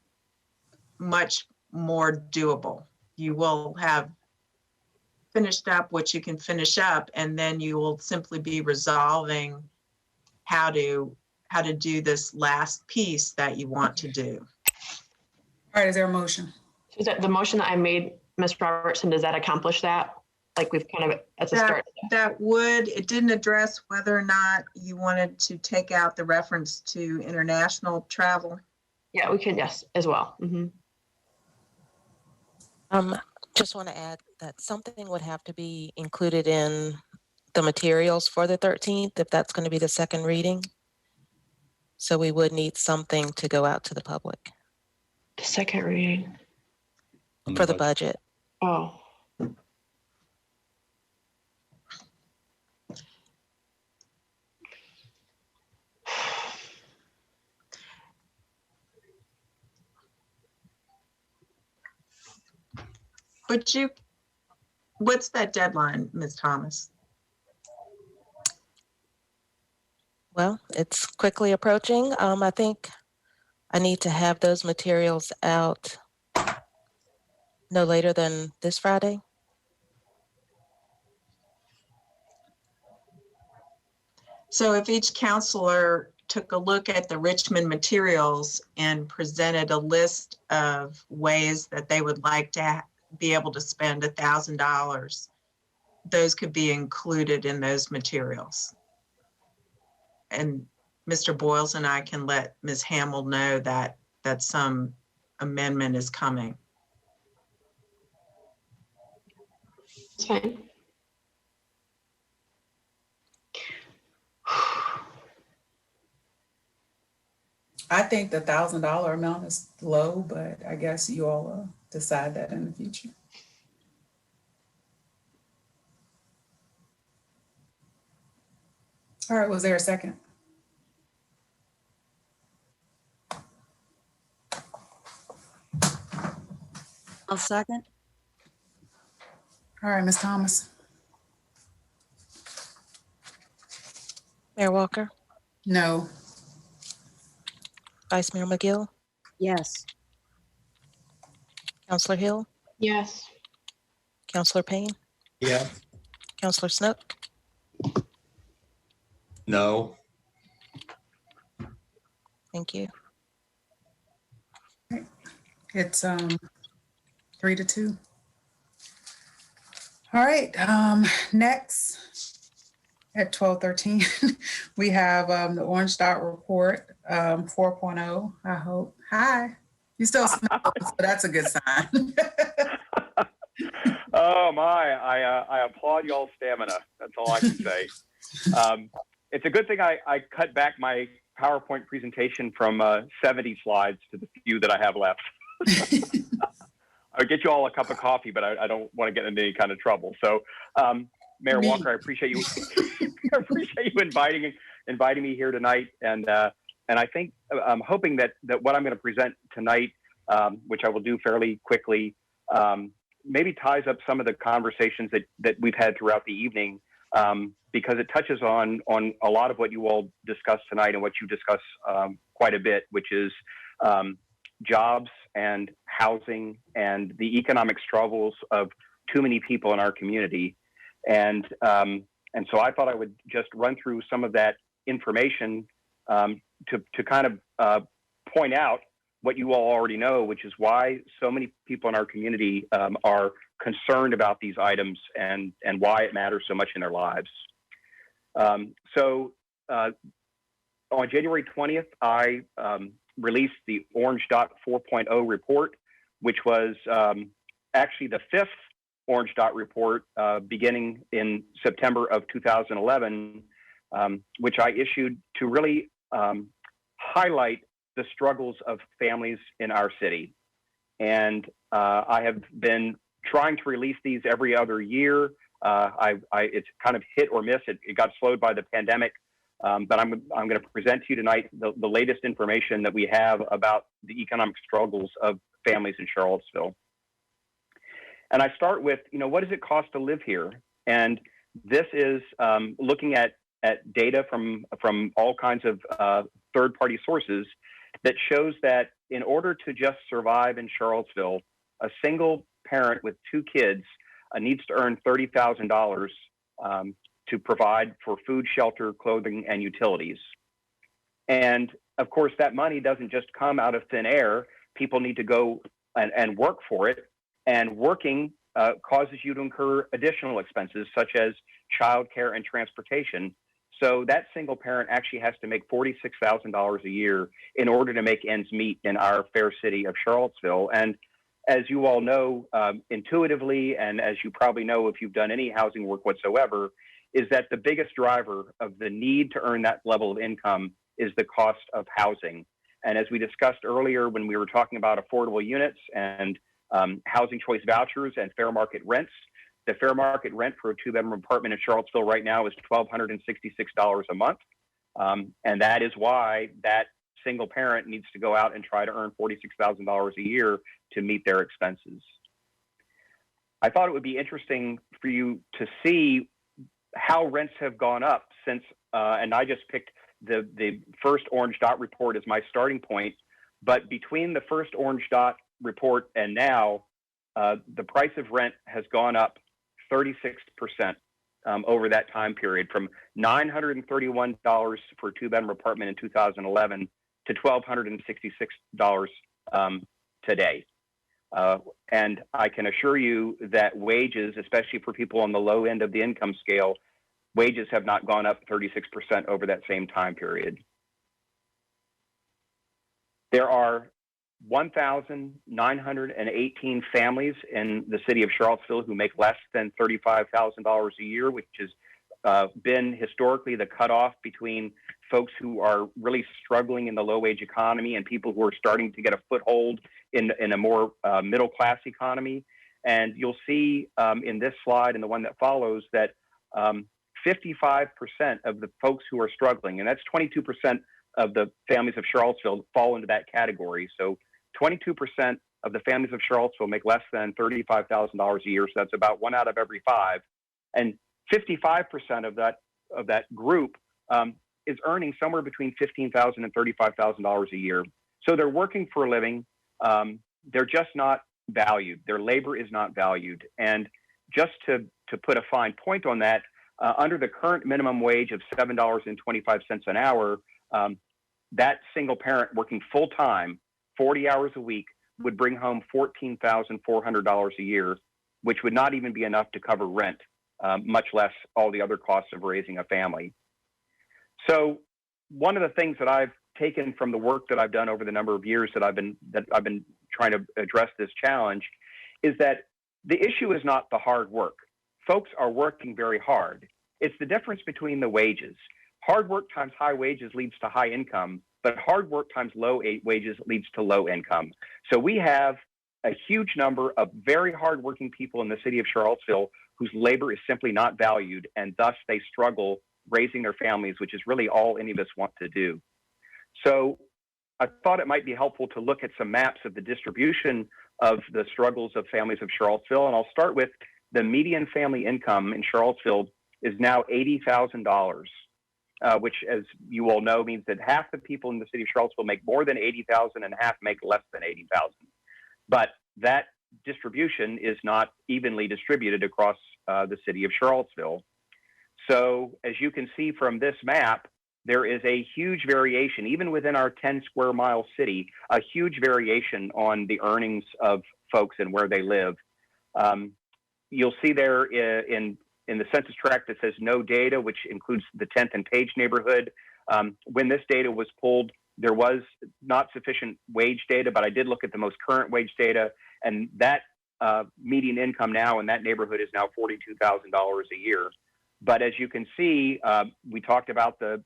much more doable. You will have finished up what you can finish up, and then you will simply be resolving how to do this last piece that you want to do. All right, is there a motion? Is that the motion that I made, Ms. Robertson, does that accomplish that? Like we've kind of, at the start. It didn't address whether or not you wanted to take out the reference to international travel. Yeah, we can, yes, as well. Mm-hmm. Just want to add that something would have to be included in the materials for the 13th, if that's going to be the second reading. So we would need something to go out to the public. The second reading. For the budget. Oh. But what's that deadline, Ms. Thomas? Well, it's quickly approaching. I think I need to have those materials out no later than this Friday. So if each counselor took a look at the Richmond materials and presented a list of ways that they would like to be able to spend $1,000, those could be included in those materials. And Mr. Boyles and I can let Ms. Hamill know that some amendment is coming. That's fine. I think the $1,000 amount is low, but I guess you all decide that in the future. All right, was there a second? I'll second. All right, Ms. Thomas. Mayor Walker, No. Vice Mayor McGill, Yes. Councillor Hill, Yes. Councillor Payne, Yeah. Councillor Snook, No. thank you. It's 3-2. All right, next at 12:13, we have the Orange Dot Report 4.0, I hope. Hi, you still smell, so that's a good sign. Oh my, I applaud y'all's stamina. That's all I can say. It's a good thing I cut back my PowerPoint presentation from 70 slides to the few that I have left. I'll get you all a cup of coffee, but I don't want to get into any kind of trouble. So Mayor Me. Walker, I appreciate you. I appreciate you inviting me here tonight, and I think I'm hoping that what I'm going to present tonight, which I will do fairly quickly, maybe ties up some of the conversations that we've had throughout the evening, because it touches on a lot of what you all discussed tonight and what you discuss quite a bit, which is jobs and housing and the economic struggles of too many people in our community. And so I thought I would just run through some of that information to kind of point out what you all already know, which is why so many people in our community are concerned about these items and why it matters so much in their lives. So on January 20th, I released the Orange Dot 4.0 report, which was actually the fifth Orange Dot report beginning in September of 2011, which I issued to really highlight the struggles of families in our city. And I have been trying to release these every other year. It's kind of hit or miss. It got slowed by the pandemic, but I'm going to present to you tonight the latest information that we have about the economic struggles of families in Charlottesville. And I start with, what does it cost to live here? And this is looking at data from all kinds of third-party sources that shows that in order to just survive in Charlottesville, a single parent with two kids needs to earn $30,000 to provide for food, shelter, clothing, and utilities. And of course, that money doesn't just come out of thin air. People need to go and work for it. And working causes you to incur additional expenses such as childcare and transportation. So that single parent actually has to make $46,000 a year in order to make ends meet in our fair city of Charlottesville. And as you all know intuitively, and as you probably know if you've done any housing work whatsoever, is that the biggest driver of the need to earn that level of income is the cost of housing. And as we discussed earlier when we were talking about affordable units and housing choice vouchers and fair market rents, the fair market rent for a two-bedroom apartment in Charlottesville right now is $1,266 a month. And that is why that single parent needs to go out and try to earn $46,000 a year to meet their expenses. I thought it would be interesting for you to see how rents have gone up since, and I just picked the first Orange Dot report as my starting point, but between the first Orange Dot report and now, the price of rent has gone up 36% over that time period, from $931 for a two-bedroom apartment in 2011 to $1,266 today. And I can assure you that wages, especially for people on the low end of the income scale, wages have not gone up 36% over that same time period. There are 1,918 families in the city of Charlottesville who make less than $35,000 a year, which has been historically the cutoff between folks who are really struggling in the low-wage economy and people who are starting to get a foothold in a more middle-class economy. And you'll see in this slide and the one that follows that 55% of the folks who are struggling, and that's 22% of the families of Charlottesville fall into that category. So 22% of the families of Charlottesville make less than $35,000 a year. So that's about 1 out of every 5. And 55% of that group is earning somewhere between $15,000 and $35,000 a year. So they're working for a living. They're just not valued. Their labor is not valued. And just to put a fine point on that, under the current minimum wage of $7.25 an hour, that single parent working full-time, 40 hours a week, would bring home $14,400 a year, which would not even be enough to cover rent, much less all the other costs of raising a family. So one of the things that I've taken from the work that I've done over the number of years that I've been trying to address this challenge is that the issue is not the hard work. Folks are working very hard. It's the difference between the wages. Hard work times high wages leads to high income, but hard work times low wages leads to low income. So we have a huge number of very hardworking people in the city of Charlottesville whose labor is simply not valued, and thus they struggle raising their families, which is really all any of us want to do. So I thought it might be helpful to look at some maps of the distribution of the struggles of families of Charlottesville. And I'll start with the median family income in Charlottesville is now $80,000, which, as you all know, means that half the people in the city of Charlottesville make more than $80,000 and half make less than $80,000. But that distribution is not evenly distributed across the city of Charlottesville. So as you can see from this map, there is a huge variation, even within our 10 square mile city, a huge variation on the earnings of folks and where they live. You'll see there in the census tract that says no data, which includes the 10th and Page neighborhood. When this data was pulled, there was not sufficient wage data, but I did look at the most current wage data, and that median income now in that neighborhood is now $42,000 a year. But as you can see, we talked about the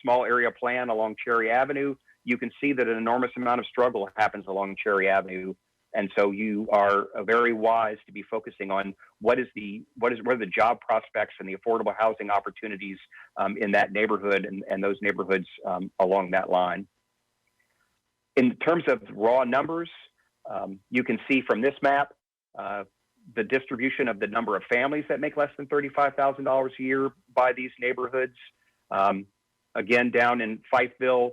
small area plan along Cherry Avenue. You can see that an enormous amount of struggle happens along Cherry Avenue. And so you are very wise to be focusing on what are the job prospects and the affordable housing opportunities in that neighborhood and those neighborhoods along that line. In terms of raw numbers, you can see from this map the distribution of the number of families that make less than $35,000 a year by these neighborhoods. Again, down in Fifeville,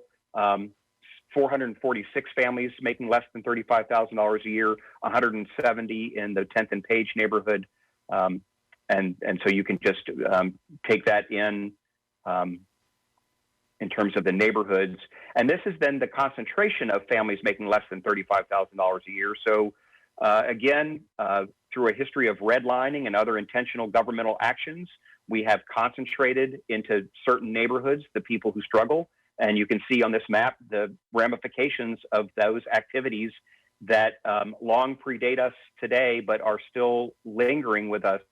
446 families making less than $35,000 a year, 170 in the 10th and Page neighborhood. And so you can just take that in terms of the neighborhoods. And this is then the concentration of families making less than $35,000 a year. So again, through a history of redlining and other intentional governmental actions, we have concentrated into certain neighborhoods the people who struggle. And you can see on this map the ramifications of those activities that long predate us today, but are still lingering with us.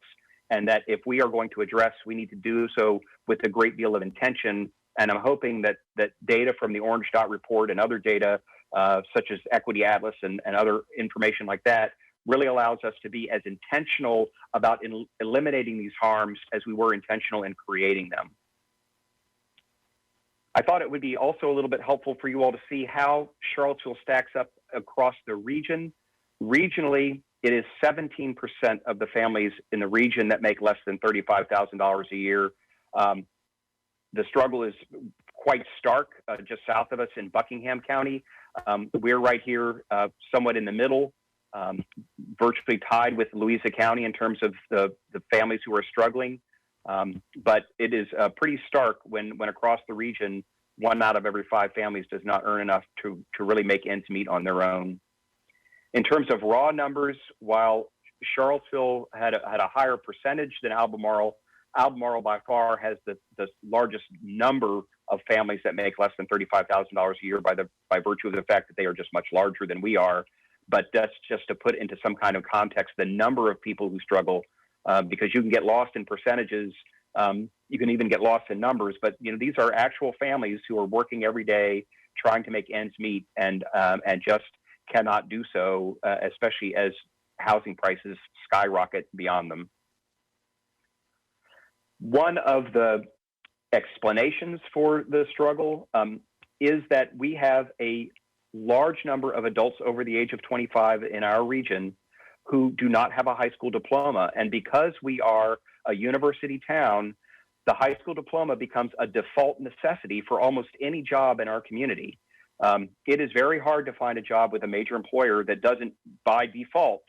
And that if we are going to address, we need to do so with a great deal of intention. And I'm hoping that data from the Orange Dot report and other data, such as Equity Atlas and other information like that, really allows us to be as intentional about eliminating these harms as we were intentional in creating them. I thought it would be also a little bit helpful for you all to see how Charlottesville stacks up across the region. Regionally, it is 17% of the families in the region that make less than $35,000 a year. The struggle is quite stark just south of us in Buckingham County. We're right here somewhat in the middle, virtually tied with Louisa County in terms of the families who are struggling. But it is pretty stark when across the region, 1 out of every 5 families does not earn enough to really make ends meet on their own. In terms of raw numbers, while Charlottesville had a higher percentage than Albemarle by far has the largest number of families that make less than $35,000 a year by virtue of the fact that they are just much larger than we are. But that's just to put into some kind of context the number of people who struggle, because you can get lost in percentages. You can even get lost in numbers, but these are actual families who are working every day trying to make ends meet and just cannot do so, especially as housing prices skyrocket beyond them. One of the explanations for the struggle is that we have a large number of adults over the age of 25 in our region who do not have a high school diploma. And because we are a university town, the high school diploma becomes a default necessity for almost any job in our community. It is very hard to find a job with a major employer that doesn't, by default,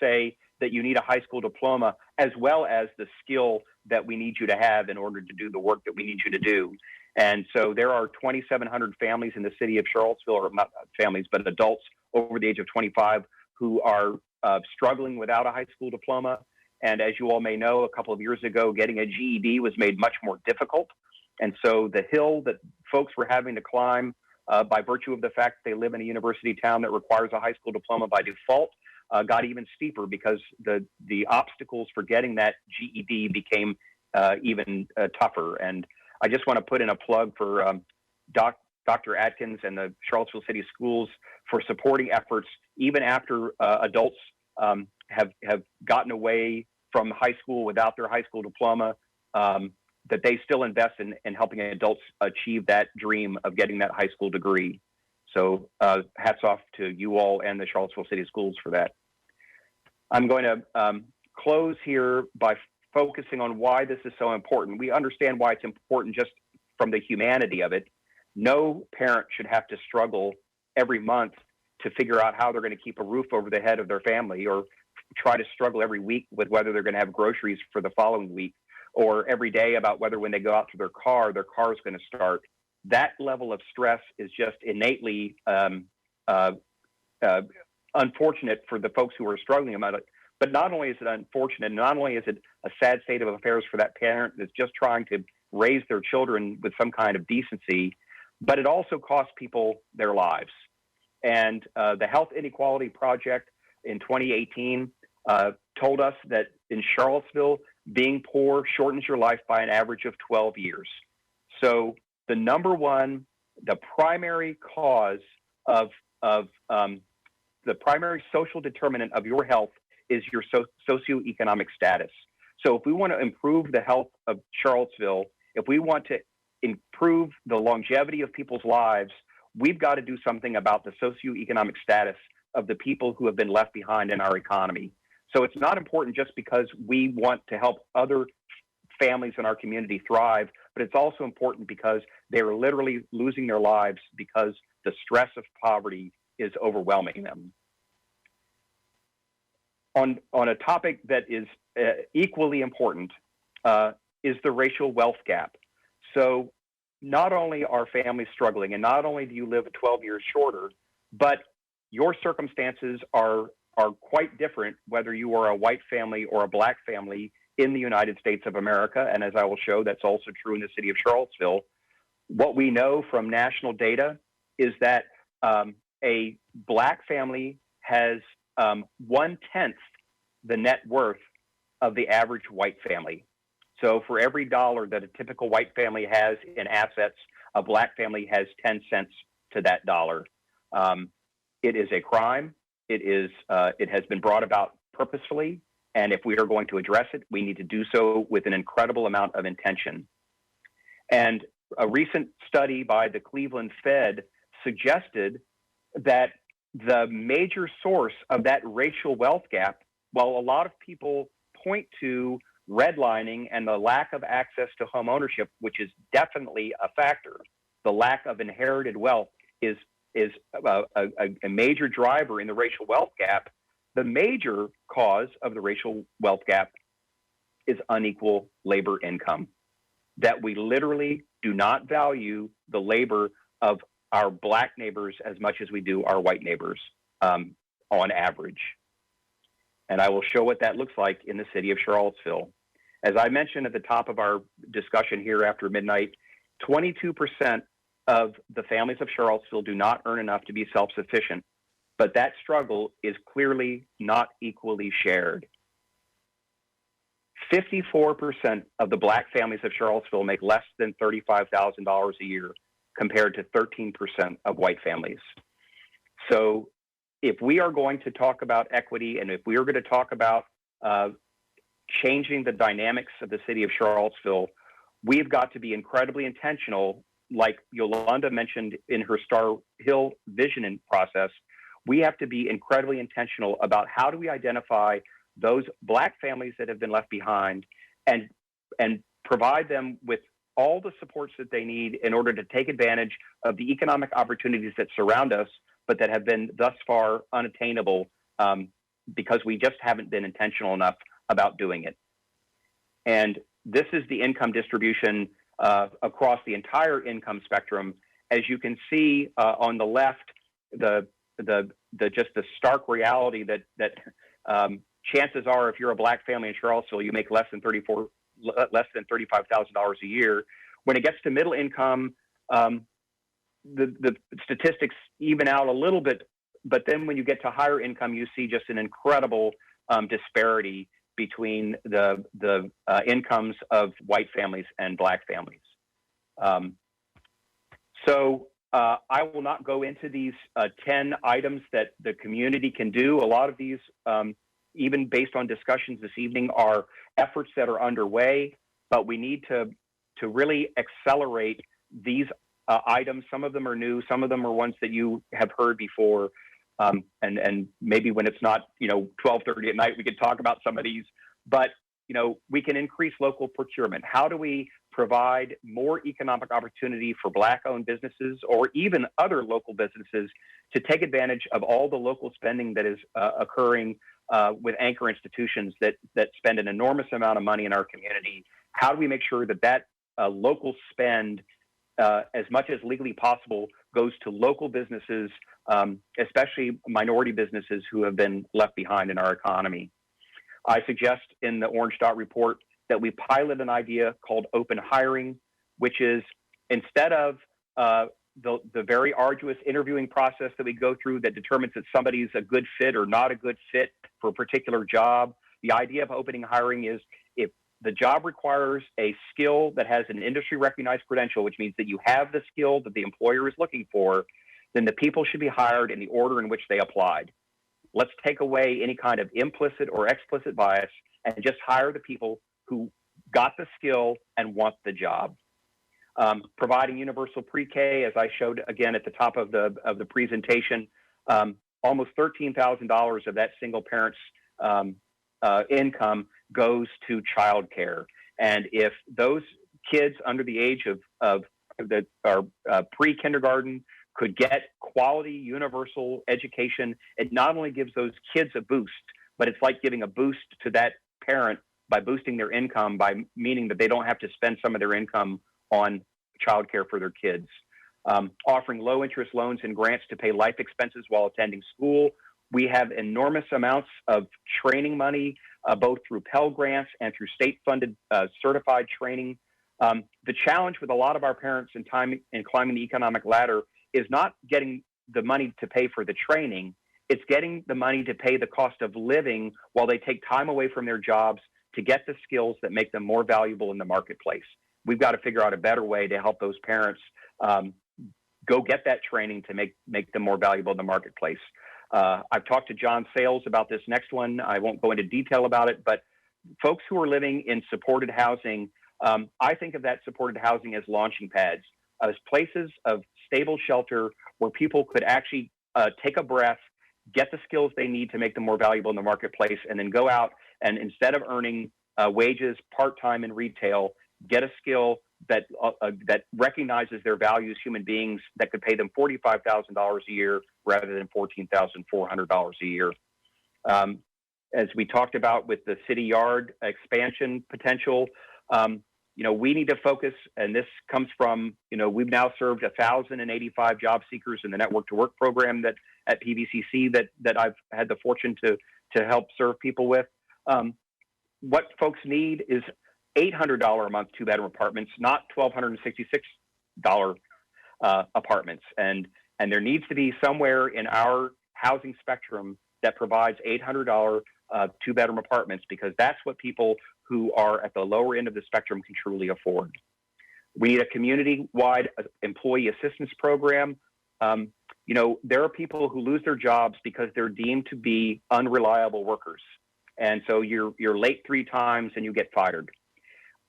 say that you need a high school diploma as well as the skill that we need you to have in order to do the work that we need you to do. And so there are 2,700 families in the city of Charlottesville, or not families, but adults over the age of 25 who are struggling without a high school diploma. And as you all may know, a couple of years ago, getting a GED was made much more difficult. And so the hill that folks were having to climb by virtue of the fact that they live in a university town that requires a high school diploma by default got even steeper, because the obstacles for getting that GED became even tougher. And I just want to put in a plug for Dr. Atkins and the Charlottesville City Schools for supporting efforts even after adults have gotten away from high school without their high school diploma, that they still invest in helping adults achieve that dream of getting that high school degree. So hats off to you all and the Charlottesville City Schools for that. I'm going to close here by focusing on why this is so important. We understand why it's important just from the humanity of it. No parent should have to struggle every month to figure out how they're going to keep a roof over the head of their family, or try to struggle every week with whether they're going to have groceries for the following week, or every day about whether when they go out to their car is going to start. That level of stress is just innately unfortunate for the folks who are struggling about it. But not only is it unfortunate, not only is it a sad state of affairs for that parent that's just trying to raise their children with some kind of decency, but it also costs people their lives. And the Health Inequality Project in 2018 told us that in Charlottesville, being poor shortens your life by an average of 12 years. So the primary cause of the primary social determinant of your health is your socioeconomic status. So if we want to improve the health of Charlottesville, if we want to improve the longevity of people's lives, we've got to do something about the socioeconomic status of the people who have been left behind in our economy. So it's not important just because we want to help other families in our community thrive, but it's also important because they are literally losing their lives because the stress of poverty is overwhelming them. On a topic that is equally important is the racial wealth gap. So not only are families struggling, and not only do you live 12 years shorter, but your circumstances are quite different whether you are a white family or a black family in the United States of America. And as I will show, that's also true in the city of Charlottesville. What we know from national data is that a black family has 1/10 the net worth of the average white family. So for every dollar that a typical white family has in assets, a black family has 10 cents to that dollar. It is a crime. It has been brought about purposefully. And if we are going to address it, we need to do so with an incredible amount of intention. And a recent study by the Cleveland Fed suggested that the major source of that racial wealth gap, while a lot of people point to redlining and the lack of access to home ownership, which is definitely a factor, the lack of inherited wealth is a major driver in the racial wealth gap. The major cause of the racial wealth gap is unequal labor income, that we literally do not value the labor of our black neighbors as much as we do our white neighbors on average. And I will show what that looks like in the city of Charlottesville. As I mentioned at the top of our discussion here after midnight, 22% of the families of Charlottesville do not earn enough to be self-sufficient, but that struggle is clearly not equally shared. 54% of the black families of Charlottesville make less than $35,000 a year, compared to 13% of white families. So if we are going to talk about equity, and if we are going to talk about changing the dynamics of the city of Charlottesville, we've got to be incredibly intentional. Like Yolanda mentioned in her Star Hill visioning process, we have to be incredibly intentional about how do we identify those black families that have been left behind and provide them with all the supports that they need in order to take advantage of the economic opportunities that surround us, but that have been thus far unattainable because we just haven't been intentional enough about doing it. And this is the income distribution across the entire income spectrum. As you can see on the left, the stark reality that chances are, if you're a black family in Charlottesville, you make less than $35,000 a year. When it gets to middle income, the statistics even out a little bit, but then when you get to higher income, you see just an incredible disparity between the incomes of white families and black families. So I will not go into these 10 items that the community can do. A lot of these even based on discussions this evening, are efforts that are underway, but we need to really accelerate these items. Some of them are new, some of them are ones that you have heard before. And maybe when it's not, 12:30 at night, we could talk about some of these, but, we can increase local procurement. How do we provide more economic opportunity for Black-owned businesses or even other local businesses to take advantage of all the local spending that is occurring with anchor institutions that spend an enormous amount of money in our community? How do we make sure that local spend, as much as legally possible, goes to local businesses, especially minority businesses who have been left behind in our economy? I suggest in the Orange Dot report that we pilot an idea called open hiring, which is instead of the very arduous interviewing process that we go through that determines that somebody's a good fit or not a good fit for a particular job, the idea of opening hiring is if the job requires a skill that has an industry recognized credential, which means that you have the skill that the employer is looking for, then the people should be hired in the order in which they applied. Let's take away any kind of implicit or explicit bias and just hire the people who got the skill and want the job. Providing universal pre-K, as I showed again at the top of the presentation, almost $13,000 of that single parent's income goes to childcare. And if those kids under the age of that are pre-kindergarten could get quality universal education, it not only gives those kids a boost, but it's like giving a boost to that parent by boosting their income, by meaning that they don't have to spend some of their income on childcare for their kids. Offering low interest loans and grants to pay life expenses while attending school. We have enormous amounts of training money, both through Pell Grants and through state-funded certified training. The challenge with a lot of our parents in climbing the economic ladder is not getting the money to pay for the training. It's getting the money to pay the cost of living while they take time away from their jobs to get the skills that make them more valuable in the marketplace. We've got to figure out a better way to help those parents go get that training to make them more valuable in the marketplace. I've talked to John Sales about this next one. I won't go into detail about it, but folks who are living in supported housing, I think of that supported housing as launching pads, as places of stable shelter where people could actually take a breath, get the skills they need to make them more valuable in the marketplace, and then go out and instead of earning wages part-time in retail, get a skill that recognizes their value as human beings that could pay them $45,000 a year rather than $14,400 a year. As we talked about with the city yard expansion potential, we need to focus, and this comes from, we've now served 1,085 job seekers in the Network to Work program that at PVCC that I've had the fortune to help serve people with. What folks need is $800 a month two-bedroom apartments, not $1,266 apartments. And there needs to be somewhere in our housing spectrum that provides $800 two-bedroom apartments, because that's what people who are at the lower end of the spectrum can truly afford. We need a community-wide employee assistance program. There are people who lose their jobs because they're deemed to be unreliable workers. And so you're late 3 times and you get fired.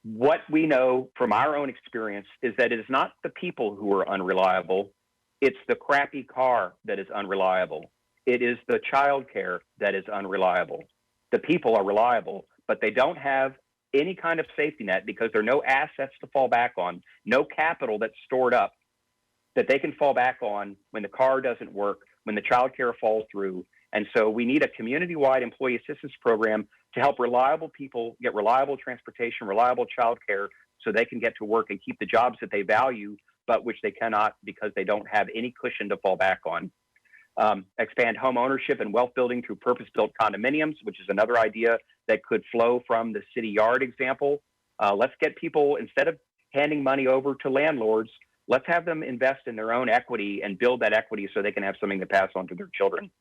What we know from our own experience is that it is not the people who are unreliable. It's the crappy car that is unreliable. It is the childcare that is unreliable. The people are reliable, but they don't have any kind of safety net because there are no assets to fall back on, no capital that's stored up that they can fall back on when the car doesn't work, when the childcare falls through. And so we need a community-wide employee assistance program to help reliable people get reliable transportation, reliable childcare, so they can get to work and keep the jobs that they value, but which they cannot because they don't have any cushion to fall back on. Expand home ownership and wealth building through purpose-built condominiums, which is another idea that could flow from the city yard example. Let's get people, instead of handing money over to landlords, let's have them invest in their own equity and build that equity so they can have something to pass on to their children.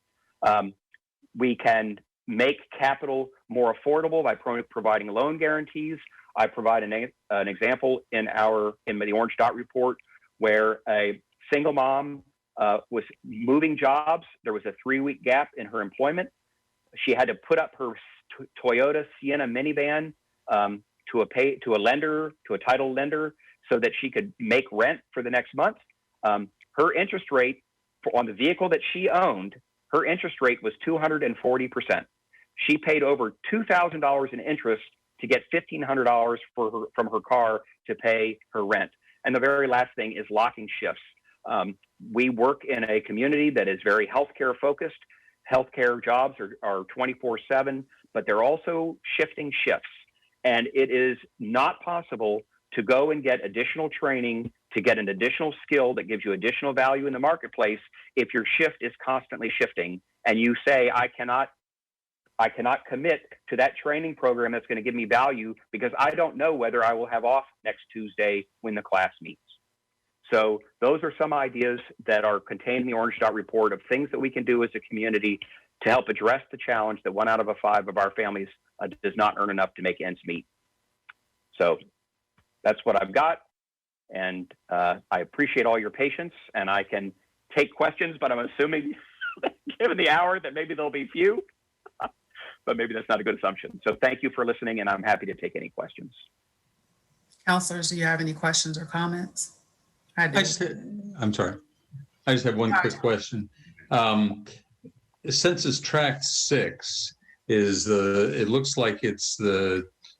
We can make capital more affordable by providing loan guarantees. I provide an example in the Orange Dot report where a single mom was moving jobs. There was a 3-week gap in her employment. She had to put up her Toyota Sienna minivan to a lender, to a title lender, so that she could make rent for the next month. Her interest rate on the vehicle that she owned, her interest rate was 240%. She paid over $2,000 in interest to get $1,500 from her car to pay her rent. And the very last thing is locking shifts. We work in a community that is very healthcare focused. Healthcare jobs are 24/7, but they're also shifting shifts. And it is not possible to go and get additional training, to get an additional skill that gives you additional value in the marketplace if your shift is constantly shifting and you say, I cannot commit to that training program that's going to give me value because I don't know whether I will have off next Tuesday when the class meets. So those are some ideas that are contained in the Orange Dot report of things that we can do as a community to help address the challenge that 1 out of 5 of our families does not earn enough to make ends meet. So that's what I've got. And I appreciate all your patience, and I can take questions, but I'm assuming given the hour that maybe there'll be few, but maybe that's not a good assumption. So thank you for listening, and I'm happy to take any questions. Counselors, do you have any questions or comments? I'm sorry. I just have one quick question. Census Tract 6 is it looks like it's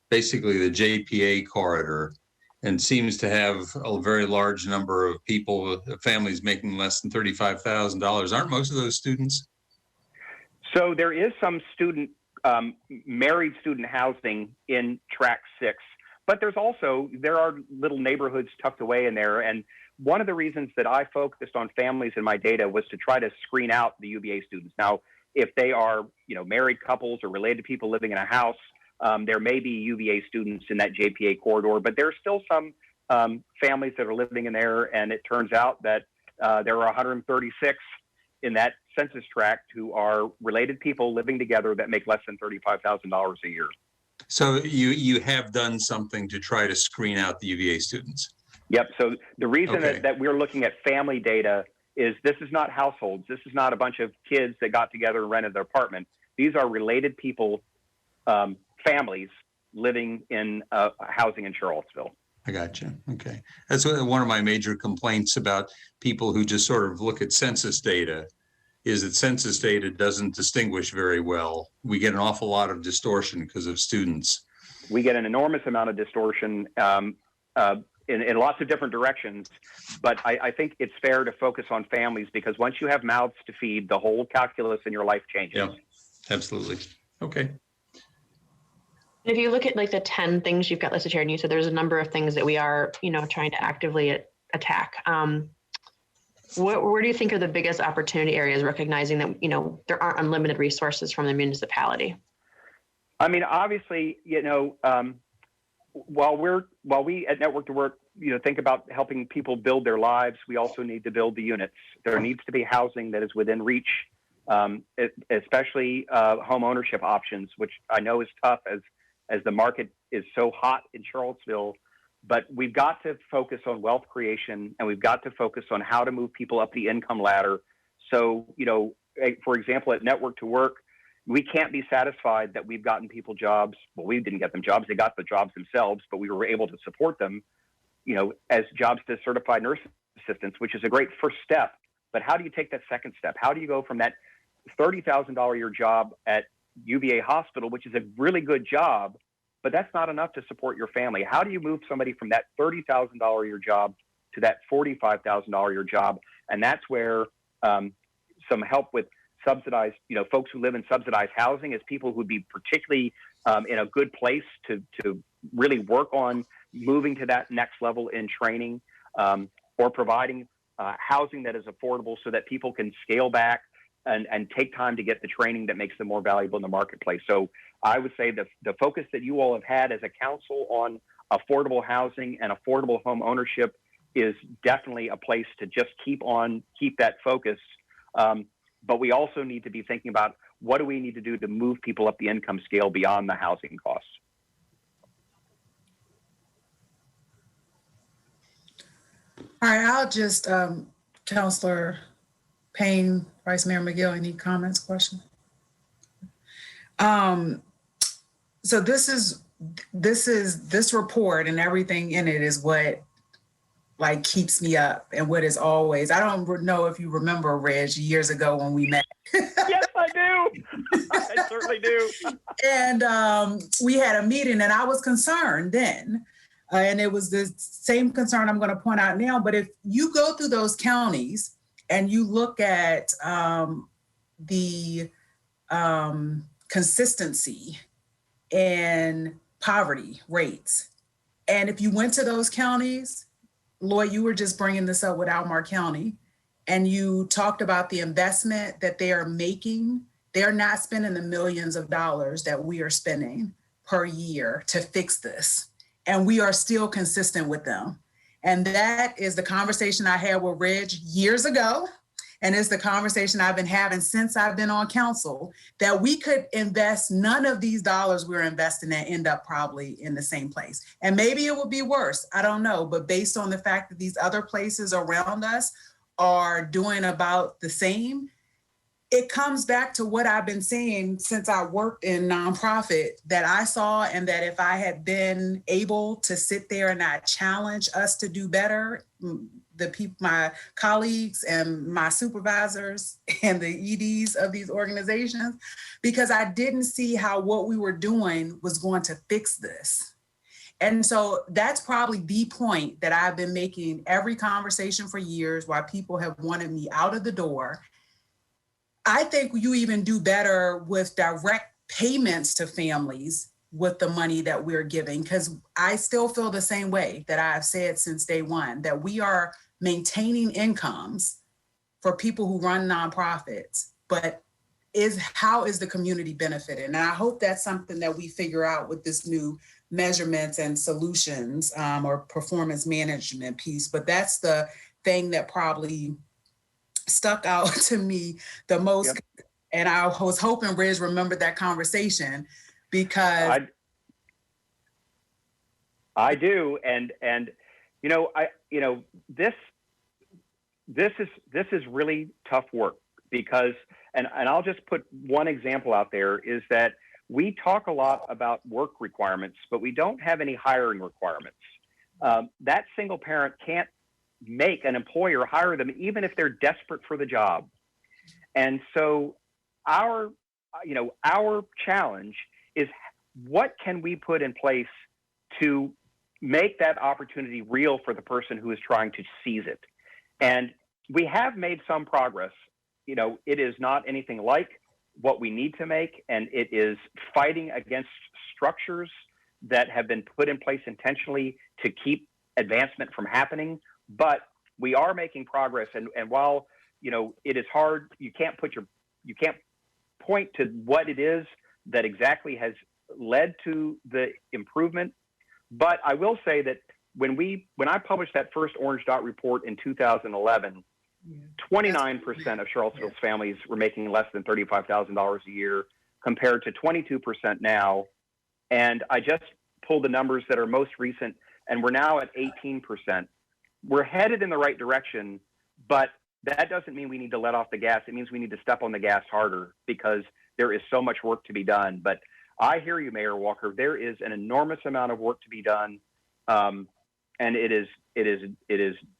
basically the JPA corridor, and seems to have a very large number of people, families making less than $35,000. Aren't most of those students? So there is some married student housing in Tract 6, but there are little neighborhoods tucked away in there. And one of the reasons that I focused on families in my data was to try to screen out the UVA students. Now, if they are, married couples or related people living in a house, there may be UVA students in that JPA corridor, but there's still some families that are living in there. And it turns out that there are 136 in that census tract who are related people living together that make less than $35,000 a year. So you have done something to try to screen out the UVA students? Yep. So the reason Okay. that we're looking at family data is this is not households. This is not a bunch of kids that got together and rented their apartment. These are related people, families living in housing in Charlottesville. I got you. Okay. That's one of my major complaints about people who just sort of look at census data, is that census data doesn't distinguish very well. We get an awful lot of distortion because of students. We get an enormous amount of distortion in lots of different directions, but I think it's fair to focus on families because once you have mouths to feed, the whole calculus in your life changes. Yeah, absolutely. Okay. If you look at like the 10 things you've got listed here, and you said there's a number of things that we are, trying to actively attack. Where do you think are the biggest opportunity areas, recognizing that, there aren't unlimited resources from the municipality? I mean, obviously, while we at Network to Work, think about helping people build their lives, we also need to build the units. There needs to be housing that is within reach, especially home ownership options, which I know is tough as the market is so hot in Charlottesville. But we've got to focus on wealth creation, and we've got to focus on how to move people up the income ladder. So, for example, at Network to Work, we can't be satisfied that we've gotten people jobs. Well, we didn't get them jobs. They got the jobs themselves, but we were able to support them, as jobs to certified nurse assistants, which is a great first step. But how do you take that second step? How do you go from that $30,000 a year job at UVA Hospital, which is a really good job, but that's not enough to support your family? How do you move somebody from that $30,000 a year job to that $45,000 a year job? And that's where some help with subsidized, folks who live in subsidized housing is people who'd be particularly in a good place to really work on moving to that next level in training, or providing housing that is affordable so that people can scale back and take time to get the training that makes them more valuable in the marketplace. So I would say the focus that you all have had as a council on affordable housing and affordable home ownership is definitely a place to just keep that focus. But we also need to be thinking about what do we need to do to move people up the income scale beyond the housing costs. All right, I'll just, Councilor Payne, Vice Mayor McGill, any comments, questions? So this report and everything in it is what like keeps me up and what is always, I don't know if you remember, Reg, years ago when we met. Yes, I do. I certainly do. And we had a meeting and I was concerned then. And it was the same concern I'm going to point out now. But if you go through those counties and you look at the consistency in poverty rates, and if you went to those counties, Lloyd, you were just bringing this up with Albemarle County, and you talked about the investment that they are making. They're not spending the millions of dollars that we are spending per year to fix this. And we are still consistent with them. And that is the conversation I had with Reg years ago. And it's the conversation I've been having since I've been on council, that we could invest none of these dollars we're investing and end up probably in the same place. And maybe it would be worse, I don't know. But based on the fact that these other places around us are doing about the same, it comes back to what I've been saying since I worked in nonprofit that I saw, and that if I had been able to sit there and not challenge us to do better, the people, my colleagues and my supervisors and the EDs of these organizations, because I didn't see how what we were doing was going to fix this. And so that's probably the point that I've been making every conversation for years, why people have wanted me out of the door. I think you even do better with direct payments to families with the money that we're giving, because I still feel the same way that I've said since day one, that we are maintaining incomes for people who run nonprofits, but how is the community benefited? And I hope that's something that we figure out with this new measurements and solutions or performance management piece. But that's the thing that probably stuck out to me the most. Yep. And I was hoping Reg remembered that conversation, because I do. And this is really tough work, because, and I'll just put one example out there, is that we talk a lot about work requirements, but we don't have any hiring requirements. That single parent can't make an employer hire them, even if they're desperate for the job. And so our challenge is, what can we put in place to make that opportunity real for the person who is trying to seize it? And we have made some progress. It is not anything like what we need to make, and it is fighting against structures that have been put in place intentionally to keep advancement from happening. But we are making progress, and while it is hard, you can't point to what it is that exactly has led to the improvement. But I will say that when I published that first Orange Dot report in 2011, 29% of Charlottesville's families were making less than $35,000 a year, compared to 22% now. And I just pulled the numbers that are most recent, and we're now at 18%. We're headed in the right direction, but that doesn't mean we need to let off the gas. It means we need to step on the gas harder, because there is so much work to be done. But I hear you, Mayor Walker. There is an enormous amount of work to be done, and it is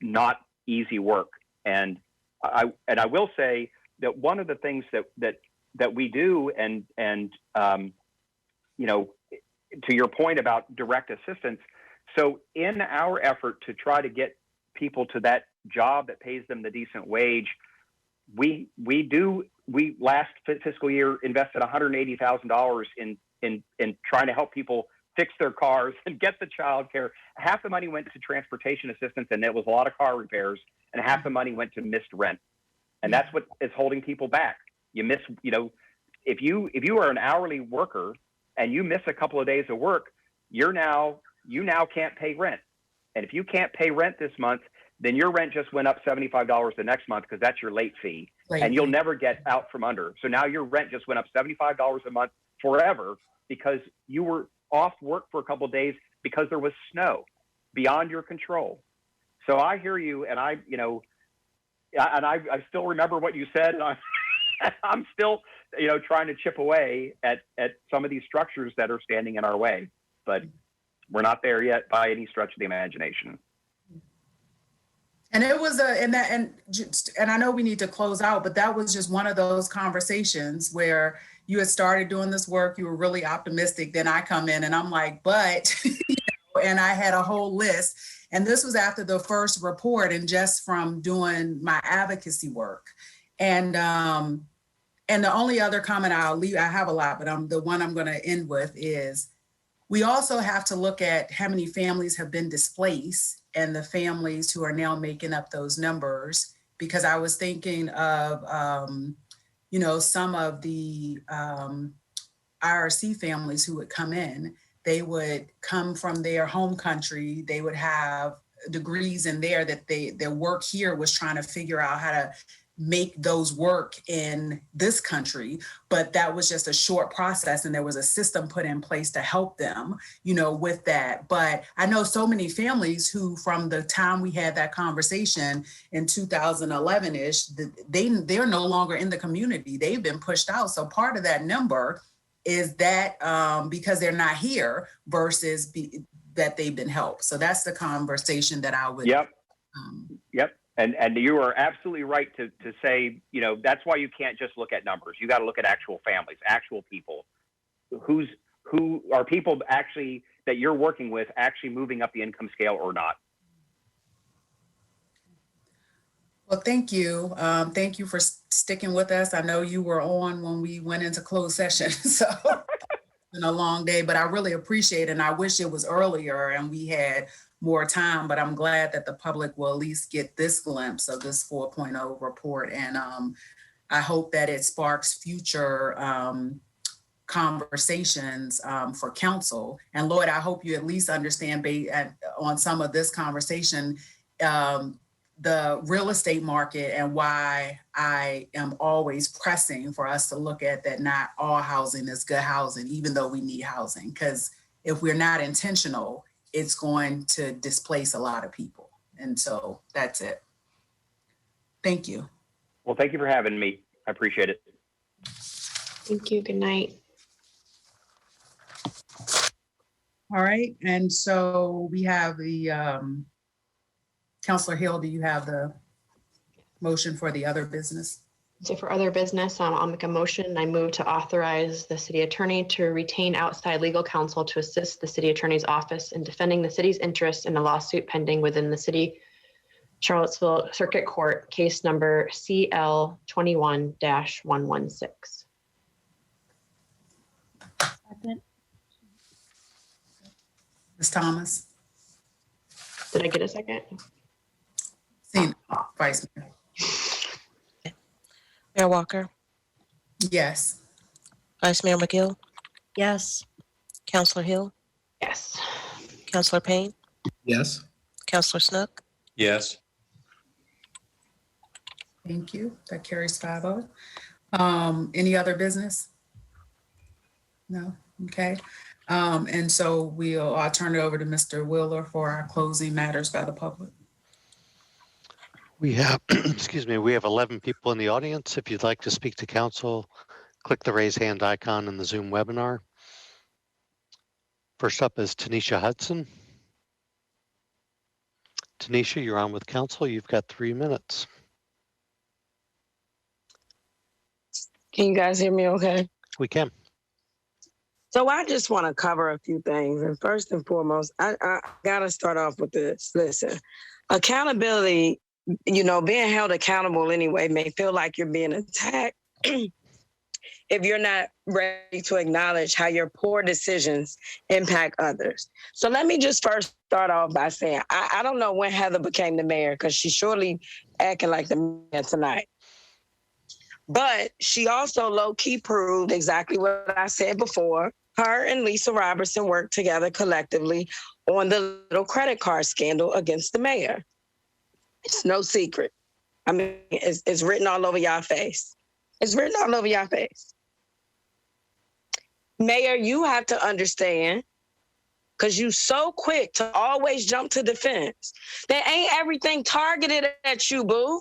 not easy work. And I will say that one of the things that we do, and to your point about direct assistance. So in our effort to try to get people to that job that pays them the decent wage, we last fiscal year invested $180,000 in trying to help people fix their cars and get the child care. Half the money went to transportation assistance, and it was a lot of car repairs, and half the money went to missed rent. And that's what is holding people back. You miss, if you are an hourly worker and you miss a couple of days of work, you now can't pay rent. And if you can't pay rent this month, then your rent just went up $75 the next month, because that's your late fee. Right. And you'll never get out from under. So now your rent just went up $75 a month forever, because you were off work for a couple of days because there was snow beyond your control. So I hear you, and I still remember what you said, and I'm still, trying to chip away at some of these structures that are standing in our way, but we're not there yet by any stretch of the imagination. And it was and I know we need to close out, but that was just one of those conversations where you had started doing this work, you were really optimistic. Then I come in and I'm like, but, and I had a whole list. And this was after the first report and just from doing my advocacy work. And the only other comment I'll leave, I have a lot, but the one I'm going to end with is we also have to look at how many families have been displaced and the families who are now making up those numbers, because I was thinking of, some of the IRC families who would come in, they would come from their home country, they would have degrees in there that their work here was trying to figure out how to make those work in this country, but that was just a short process and there was a system put in place to help them, with that. But I know so many families who, from the time we had that conversation in 2011-ish, they're no longer in the community. They've been pushed out. So part of that number is that because they're not here versus that they've been helped. So that's the conversation that I would. Yep. And you are absolutely right to say, that's why you can't just look at numbers. You got to look at actual families, actual people. Who are people actually that you're working with actually moving up the income scale or not? Well, thank you. Thank you for sticking with us. I know you were on when we went into closed session, so it's been a long day, but I really appreciate it. And I wish it was earlier and we had more time, but I'm glad that the public will at least get this glimpse of this 4.0 report. And I hope that it sparks future conversations for council. And Lloyd, I hope you at least understand on some of this conversation, the real estate market and why I am always pressing for us to look at that not all housing is good housing, even though we need housing. Because if we're not intentional, it's going to displace a lot of people. And so that's it. Thank you. Well, thank you for having me. I appreciate it. Thank you. Good night. All right. And so we have the, Councilor Hill, do you have the motion for the other business? So for other business, I'll make a motion. I move to authorize the city attorney to retain outside legal counsel to assist the city attorney's office in defending the city's interest in a lawsuit pending within the city Charlottesville Circuit Court, case number CL 21-116. Ms. Thomas? Did I get a second? Vice Mayor. Mayor Walker, Yes. Vice Mayor McGill, Yes. Councilor Hill, Yes. Councilor Payne, Yes. Councilor Snook, Yes. Thank you. That carries 5-0. Any other business? No? Okay. And so I'll turn it over to Mr. Wheeler for our closing matters by the public. We have, we have 11 people in the audience. If you'd like to speak to council, click the raise hand icon in the Zoom webinar. First up is Tanisha Hudson. Tanisha, you're on with council. You've got 3 minutes. Can you guys hear me okay? We can. So I just want to cover a few things. And first and foremost, I got to start off with this. Listen, accountability, being held accountable anyway may feel like you're being attacked if you're not ready to acknowledge how your poor decisions impact others. So let me just first start off by saying, I don't know when Heather became the mayor because she's surely acting like the mayor tonight. But she also low-key proved exactly what I said before. Her and Lisa Robertson worked together collectively on the little credit card scandal against the mayor. It's no secret. I mean, it's written all over y'all face. It's written all over y'all face. Mayor, you have to understand, because you so quick to always jump to defense, that ain't everything targeted at you, boo.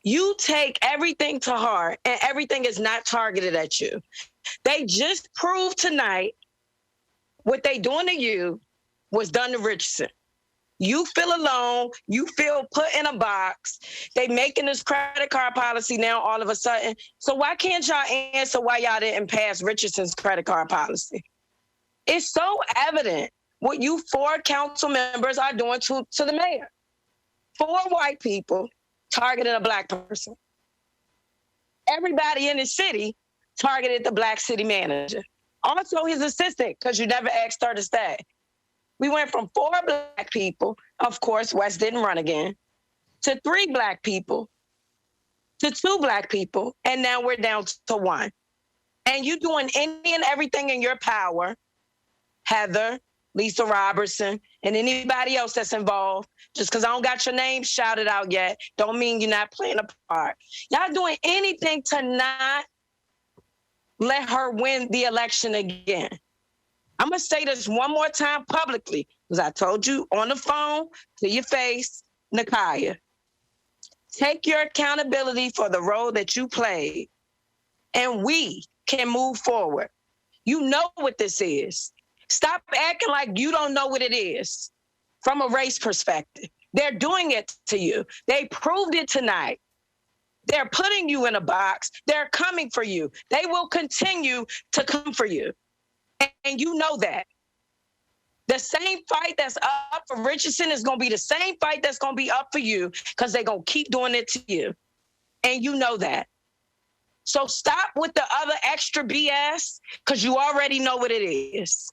You take everything to heart and everything is not targeted at you. They just proved tonight what they doing to you was done to Richardson. You feel alone. You feel put in a box. They making this credit card policy now all of a sudden. So why can't y'all answer why y'all didn't pass Richardson's credit card policy? It's so evident what you 4 council members are doing to the mayor. 4 white people targeted a Black person. Everybody in the city targeted the Black city manager. Also his assistant, because you never asked her to stay. We went from 4 Black people, of course, West didn't run again, to 3 Black people, to 2 Black people, and now we're down to 1. And you doing any and everything in your power, Heather, Lisa Robertson, and anybody else that's involved. Just because I don't got your name shouted out yet, don't mean you're not playing a part. Y'all doing anything to not let her win the election again. I'm going to say this one more time publicly, because I told you on the phone to your face, Nakaya. Take your accountability for the role that you played, and we can move forward. You know what this is. Stop acting like you don't know what it is from a race perspective. They're doing it to you. They proved it tonight. They're putting you in a box. They're coming for you. They will continue to come for you. And you know that. The same fight that's up for Richardson is going to be the same fight that's going to be up for you, because they're going to keep doing it to you. And you know that. So stop with the other extra BS, because you already know what it is.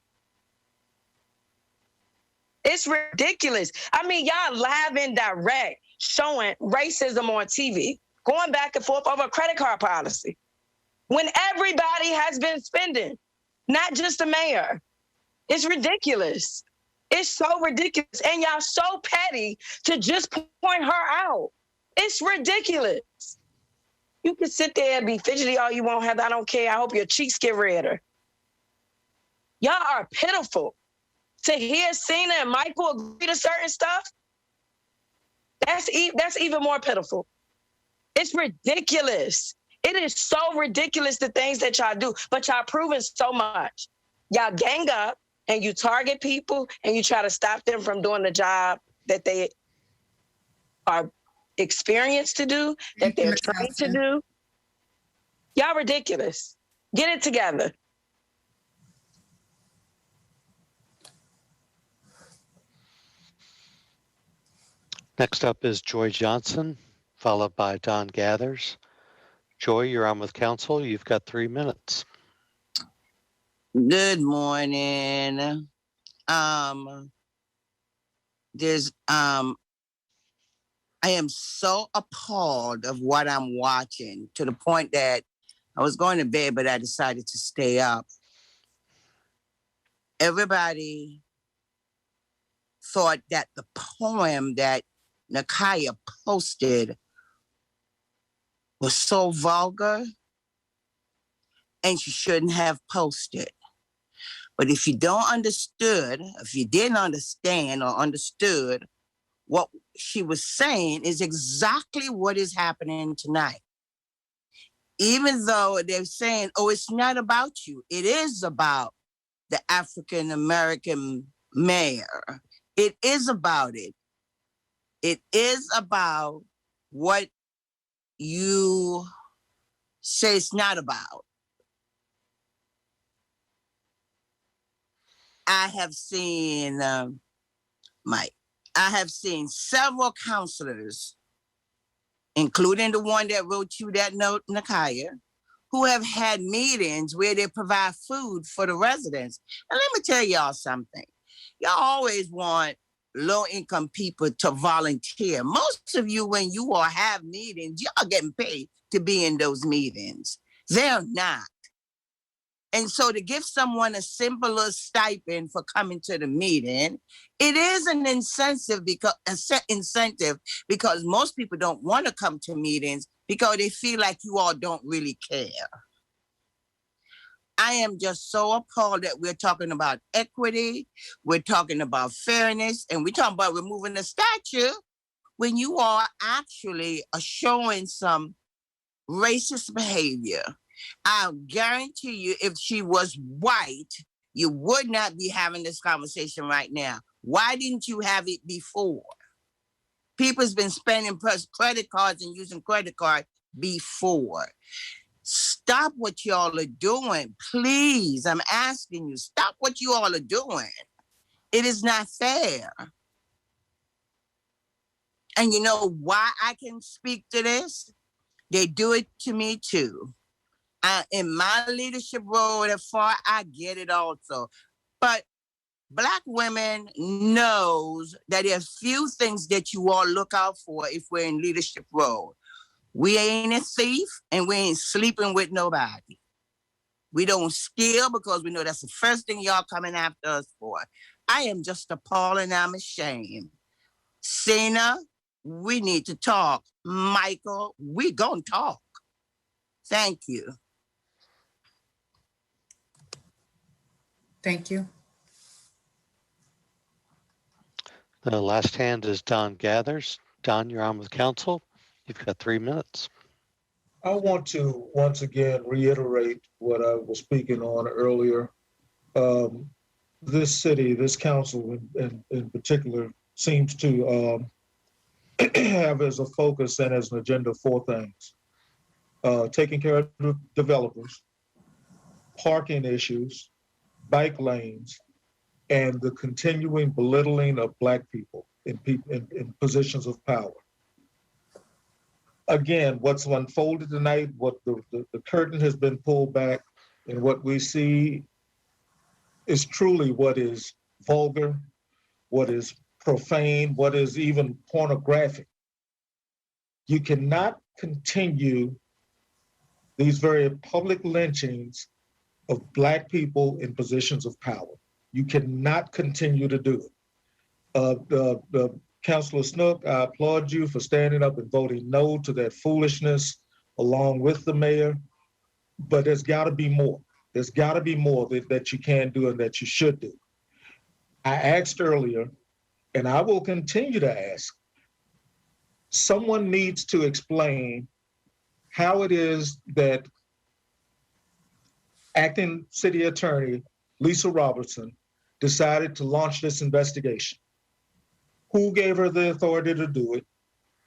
It's ridiculous. I mean, y'all live and direct showing racism on TV, going back and forth over a credit card policy, when everybody has been spending, not just the mayor. It's ridiculous. It's so ridiculous. And y'all so petty to just point her out. It's ridiculous. You can sit there and be fidgety all you want, Heather. I don't care. I hope your cheeks get redder. Y'all are pitiful. To hear Cena and Michael agree to certain stuff, that's even more pitiful. It's ridiculous. It is so ridiculous, the things that y'all do, but y'all proving so much. Y'all gang up and you target people and you try to stop them from doing the job that they are experienced to do, that they're trained to do. Y'all ridiculous. Get it together. Next up is Joy Johnson, followed by Don Gathers. Joy, you're on with council. You've got 3 minutes. Good morning. I am so appalled of what I'm watching, to the point that I was going to bed, but I decided to stay up. Everybody thought that the poem that Nakaya posted was so vulgar and she shouldn't have posted. But if you didn't understand or understood what she was saying, is exactly what is happening tonight. Even though they're saying, oh, it's not about you. It is about the African-American mayor. It is about it. It is about what you say it's not about. I have seen, several counselors, including the one that wrote you that note, Nakaya, who have had meetings where they provide food for the residents. And let me tell y'all something. Y'all always want low-income people to volunteer. Most of you, when you all have meetings, y'all getting paid to be in those meetings. They're not. And so to give someone a simpler stipend for coming to the meeting, it is an incentive because most people don't want to come to meetings because they feel like you all don't really care. I am just so appalled that we're talking about equity, we're talking about fairness, and we're talking about removing the statue when you all actually are showing some racist behavior. I'll guarantee you, if she was white, you would not be having this conversation right now. Why didn't you have it before? People's been spending credit cards and using credit cards before. Stop what y'all are doing. Please, I'm asking you, stop what you all are doing. It is not fair. And you know why I can speak to this? They do it to me too. In my leadership role, as far I get it also. But Black women knows that there's few things that you all look out for if we're in leadership role. We ain't a thief and we ain't sleeping with nobody. We don't steal because we know that's the first thing y'all coming after us for. I am just appalled and I'm ashamed. Cena, we need to talk. Michael, we gonna talk. Thank you. Thank you. The last hand is Don Gathers. Don, you're on with council. You've got 3 minutes. I want to once again reiterate what I was speaking on earlier. This city, this council in particular, seems to have as a focus and as an agenda 4 things. Taking care of the developers, parking issues, bike lanes, and the continuing belittling of Black people in positions of power. Again, what's unfolded tonight, what the curtain has been pulled back, and what we see is truly what is vulgar, what is profane, what is even pornographic. You cannot continue these very public lynchings of Black people in positions of power. You cannot continue to do it. Councilor Snook, I applaud you for standing up and voting no to that foolishness along with the mayor, but there's gotta be more. There's gotta be more that you can do and that you should do. I asked earlier, and I will continue to ask, someone needs to explain how it is that acting city attorney Lisa Robertson decided to launch this investigation. Who gave her the authority to do it?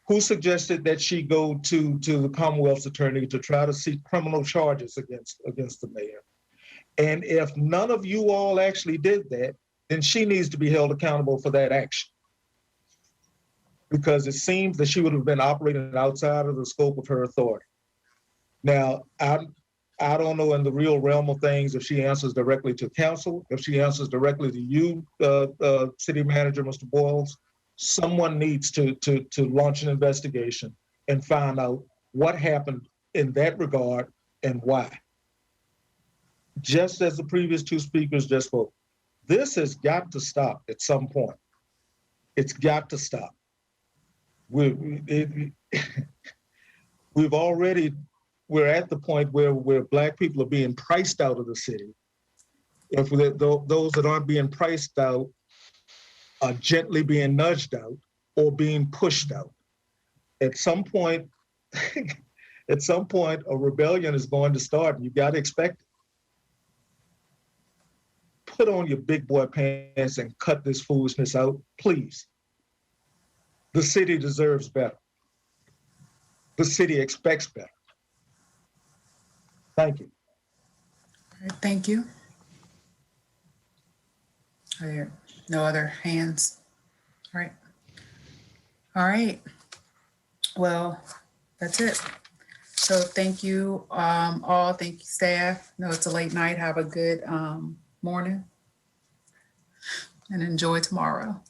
Who suggested that she go to the Commonwealth's attorney to try to seek criminal charges against the mayor? And if none of you all actually did that, then she needs to be held accountable for that action. Because it seems that she would have been operating outside of the scope of her authority. Now, I don't know in the real realm of things if she answers directly to council, if she answers directly to you, city manager, Mr. Boyles. Someone needs to launch an investigation and find out what happened in that regard and why. Just as the previous 2 speakers just spoke, this has got to stop at some point. It's got to stop. We're at the point where Black people are being priced out of the city. If those that aren't being priced out are gently being nudged out or being pushed out. At some point, a rebellion is going to start, and you got to expect it. Put on your big boy pants and cut this foolishness out, please. The city deserves better. The city expects better. Thank you. All right, thank you. Are there no other hands? All right. All right. Well, that's it. So thank you all. Thank you, staff. I know it's a late night. Have a good morning and enjoy tomorrow.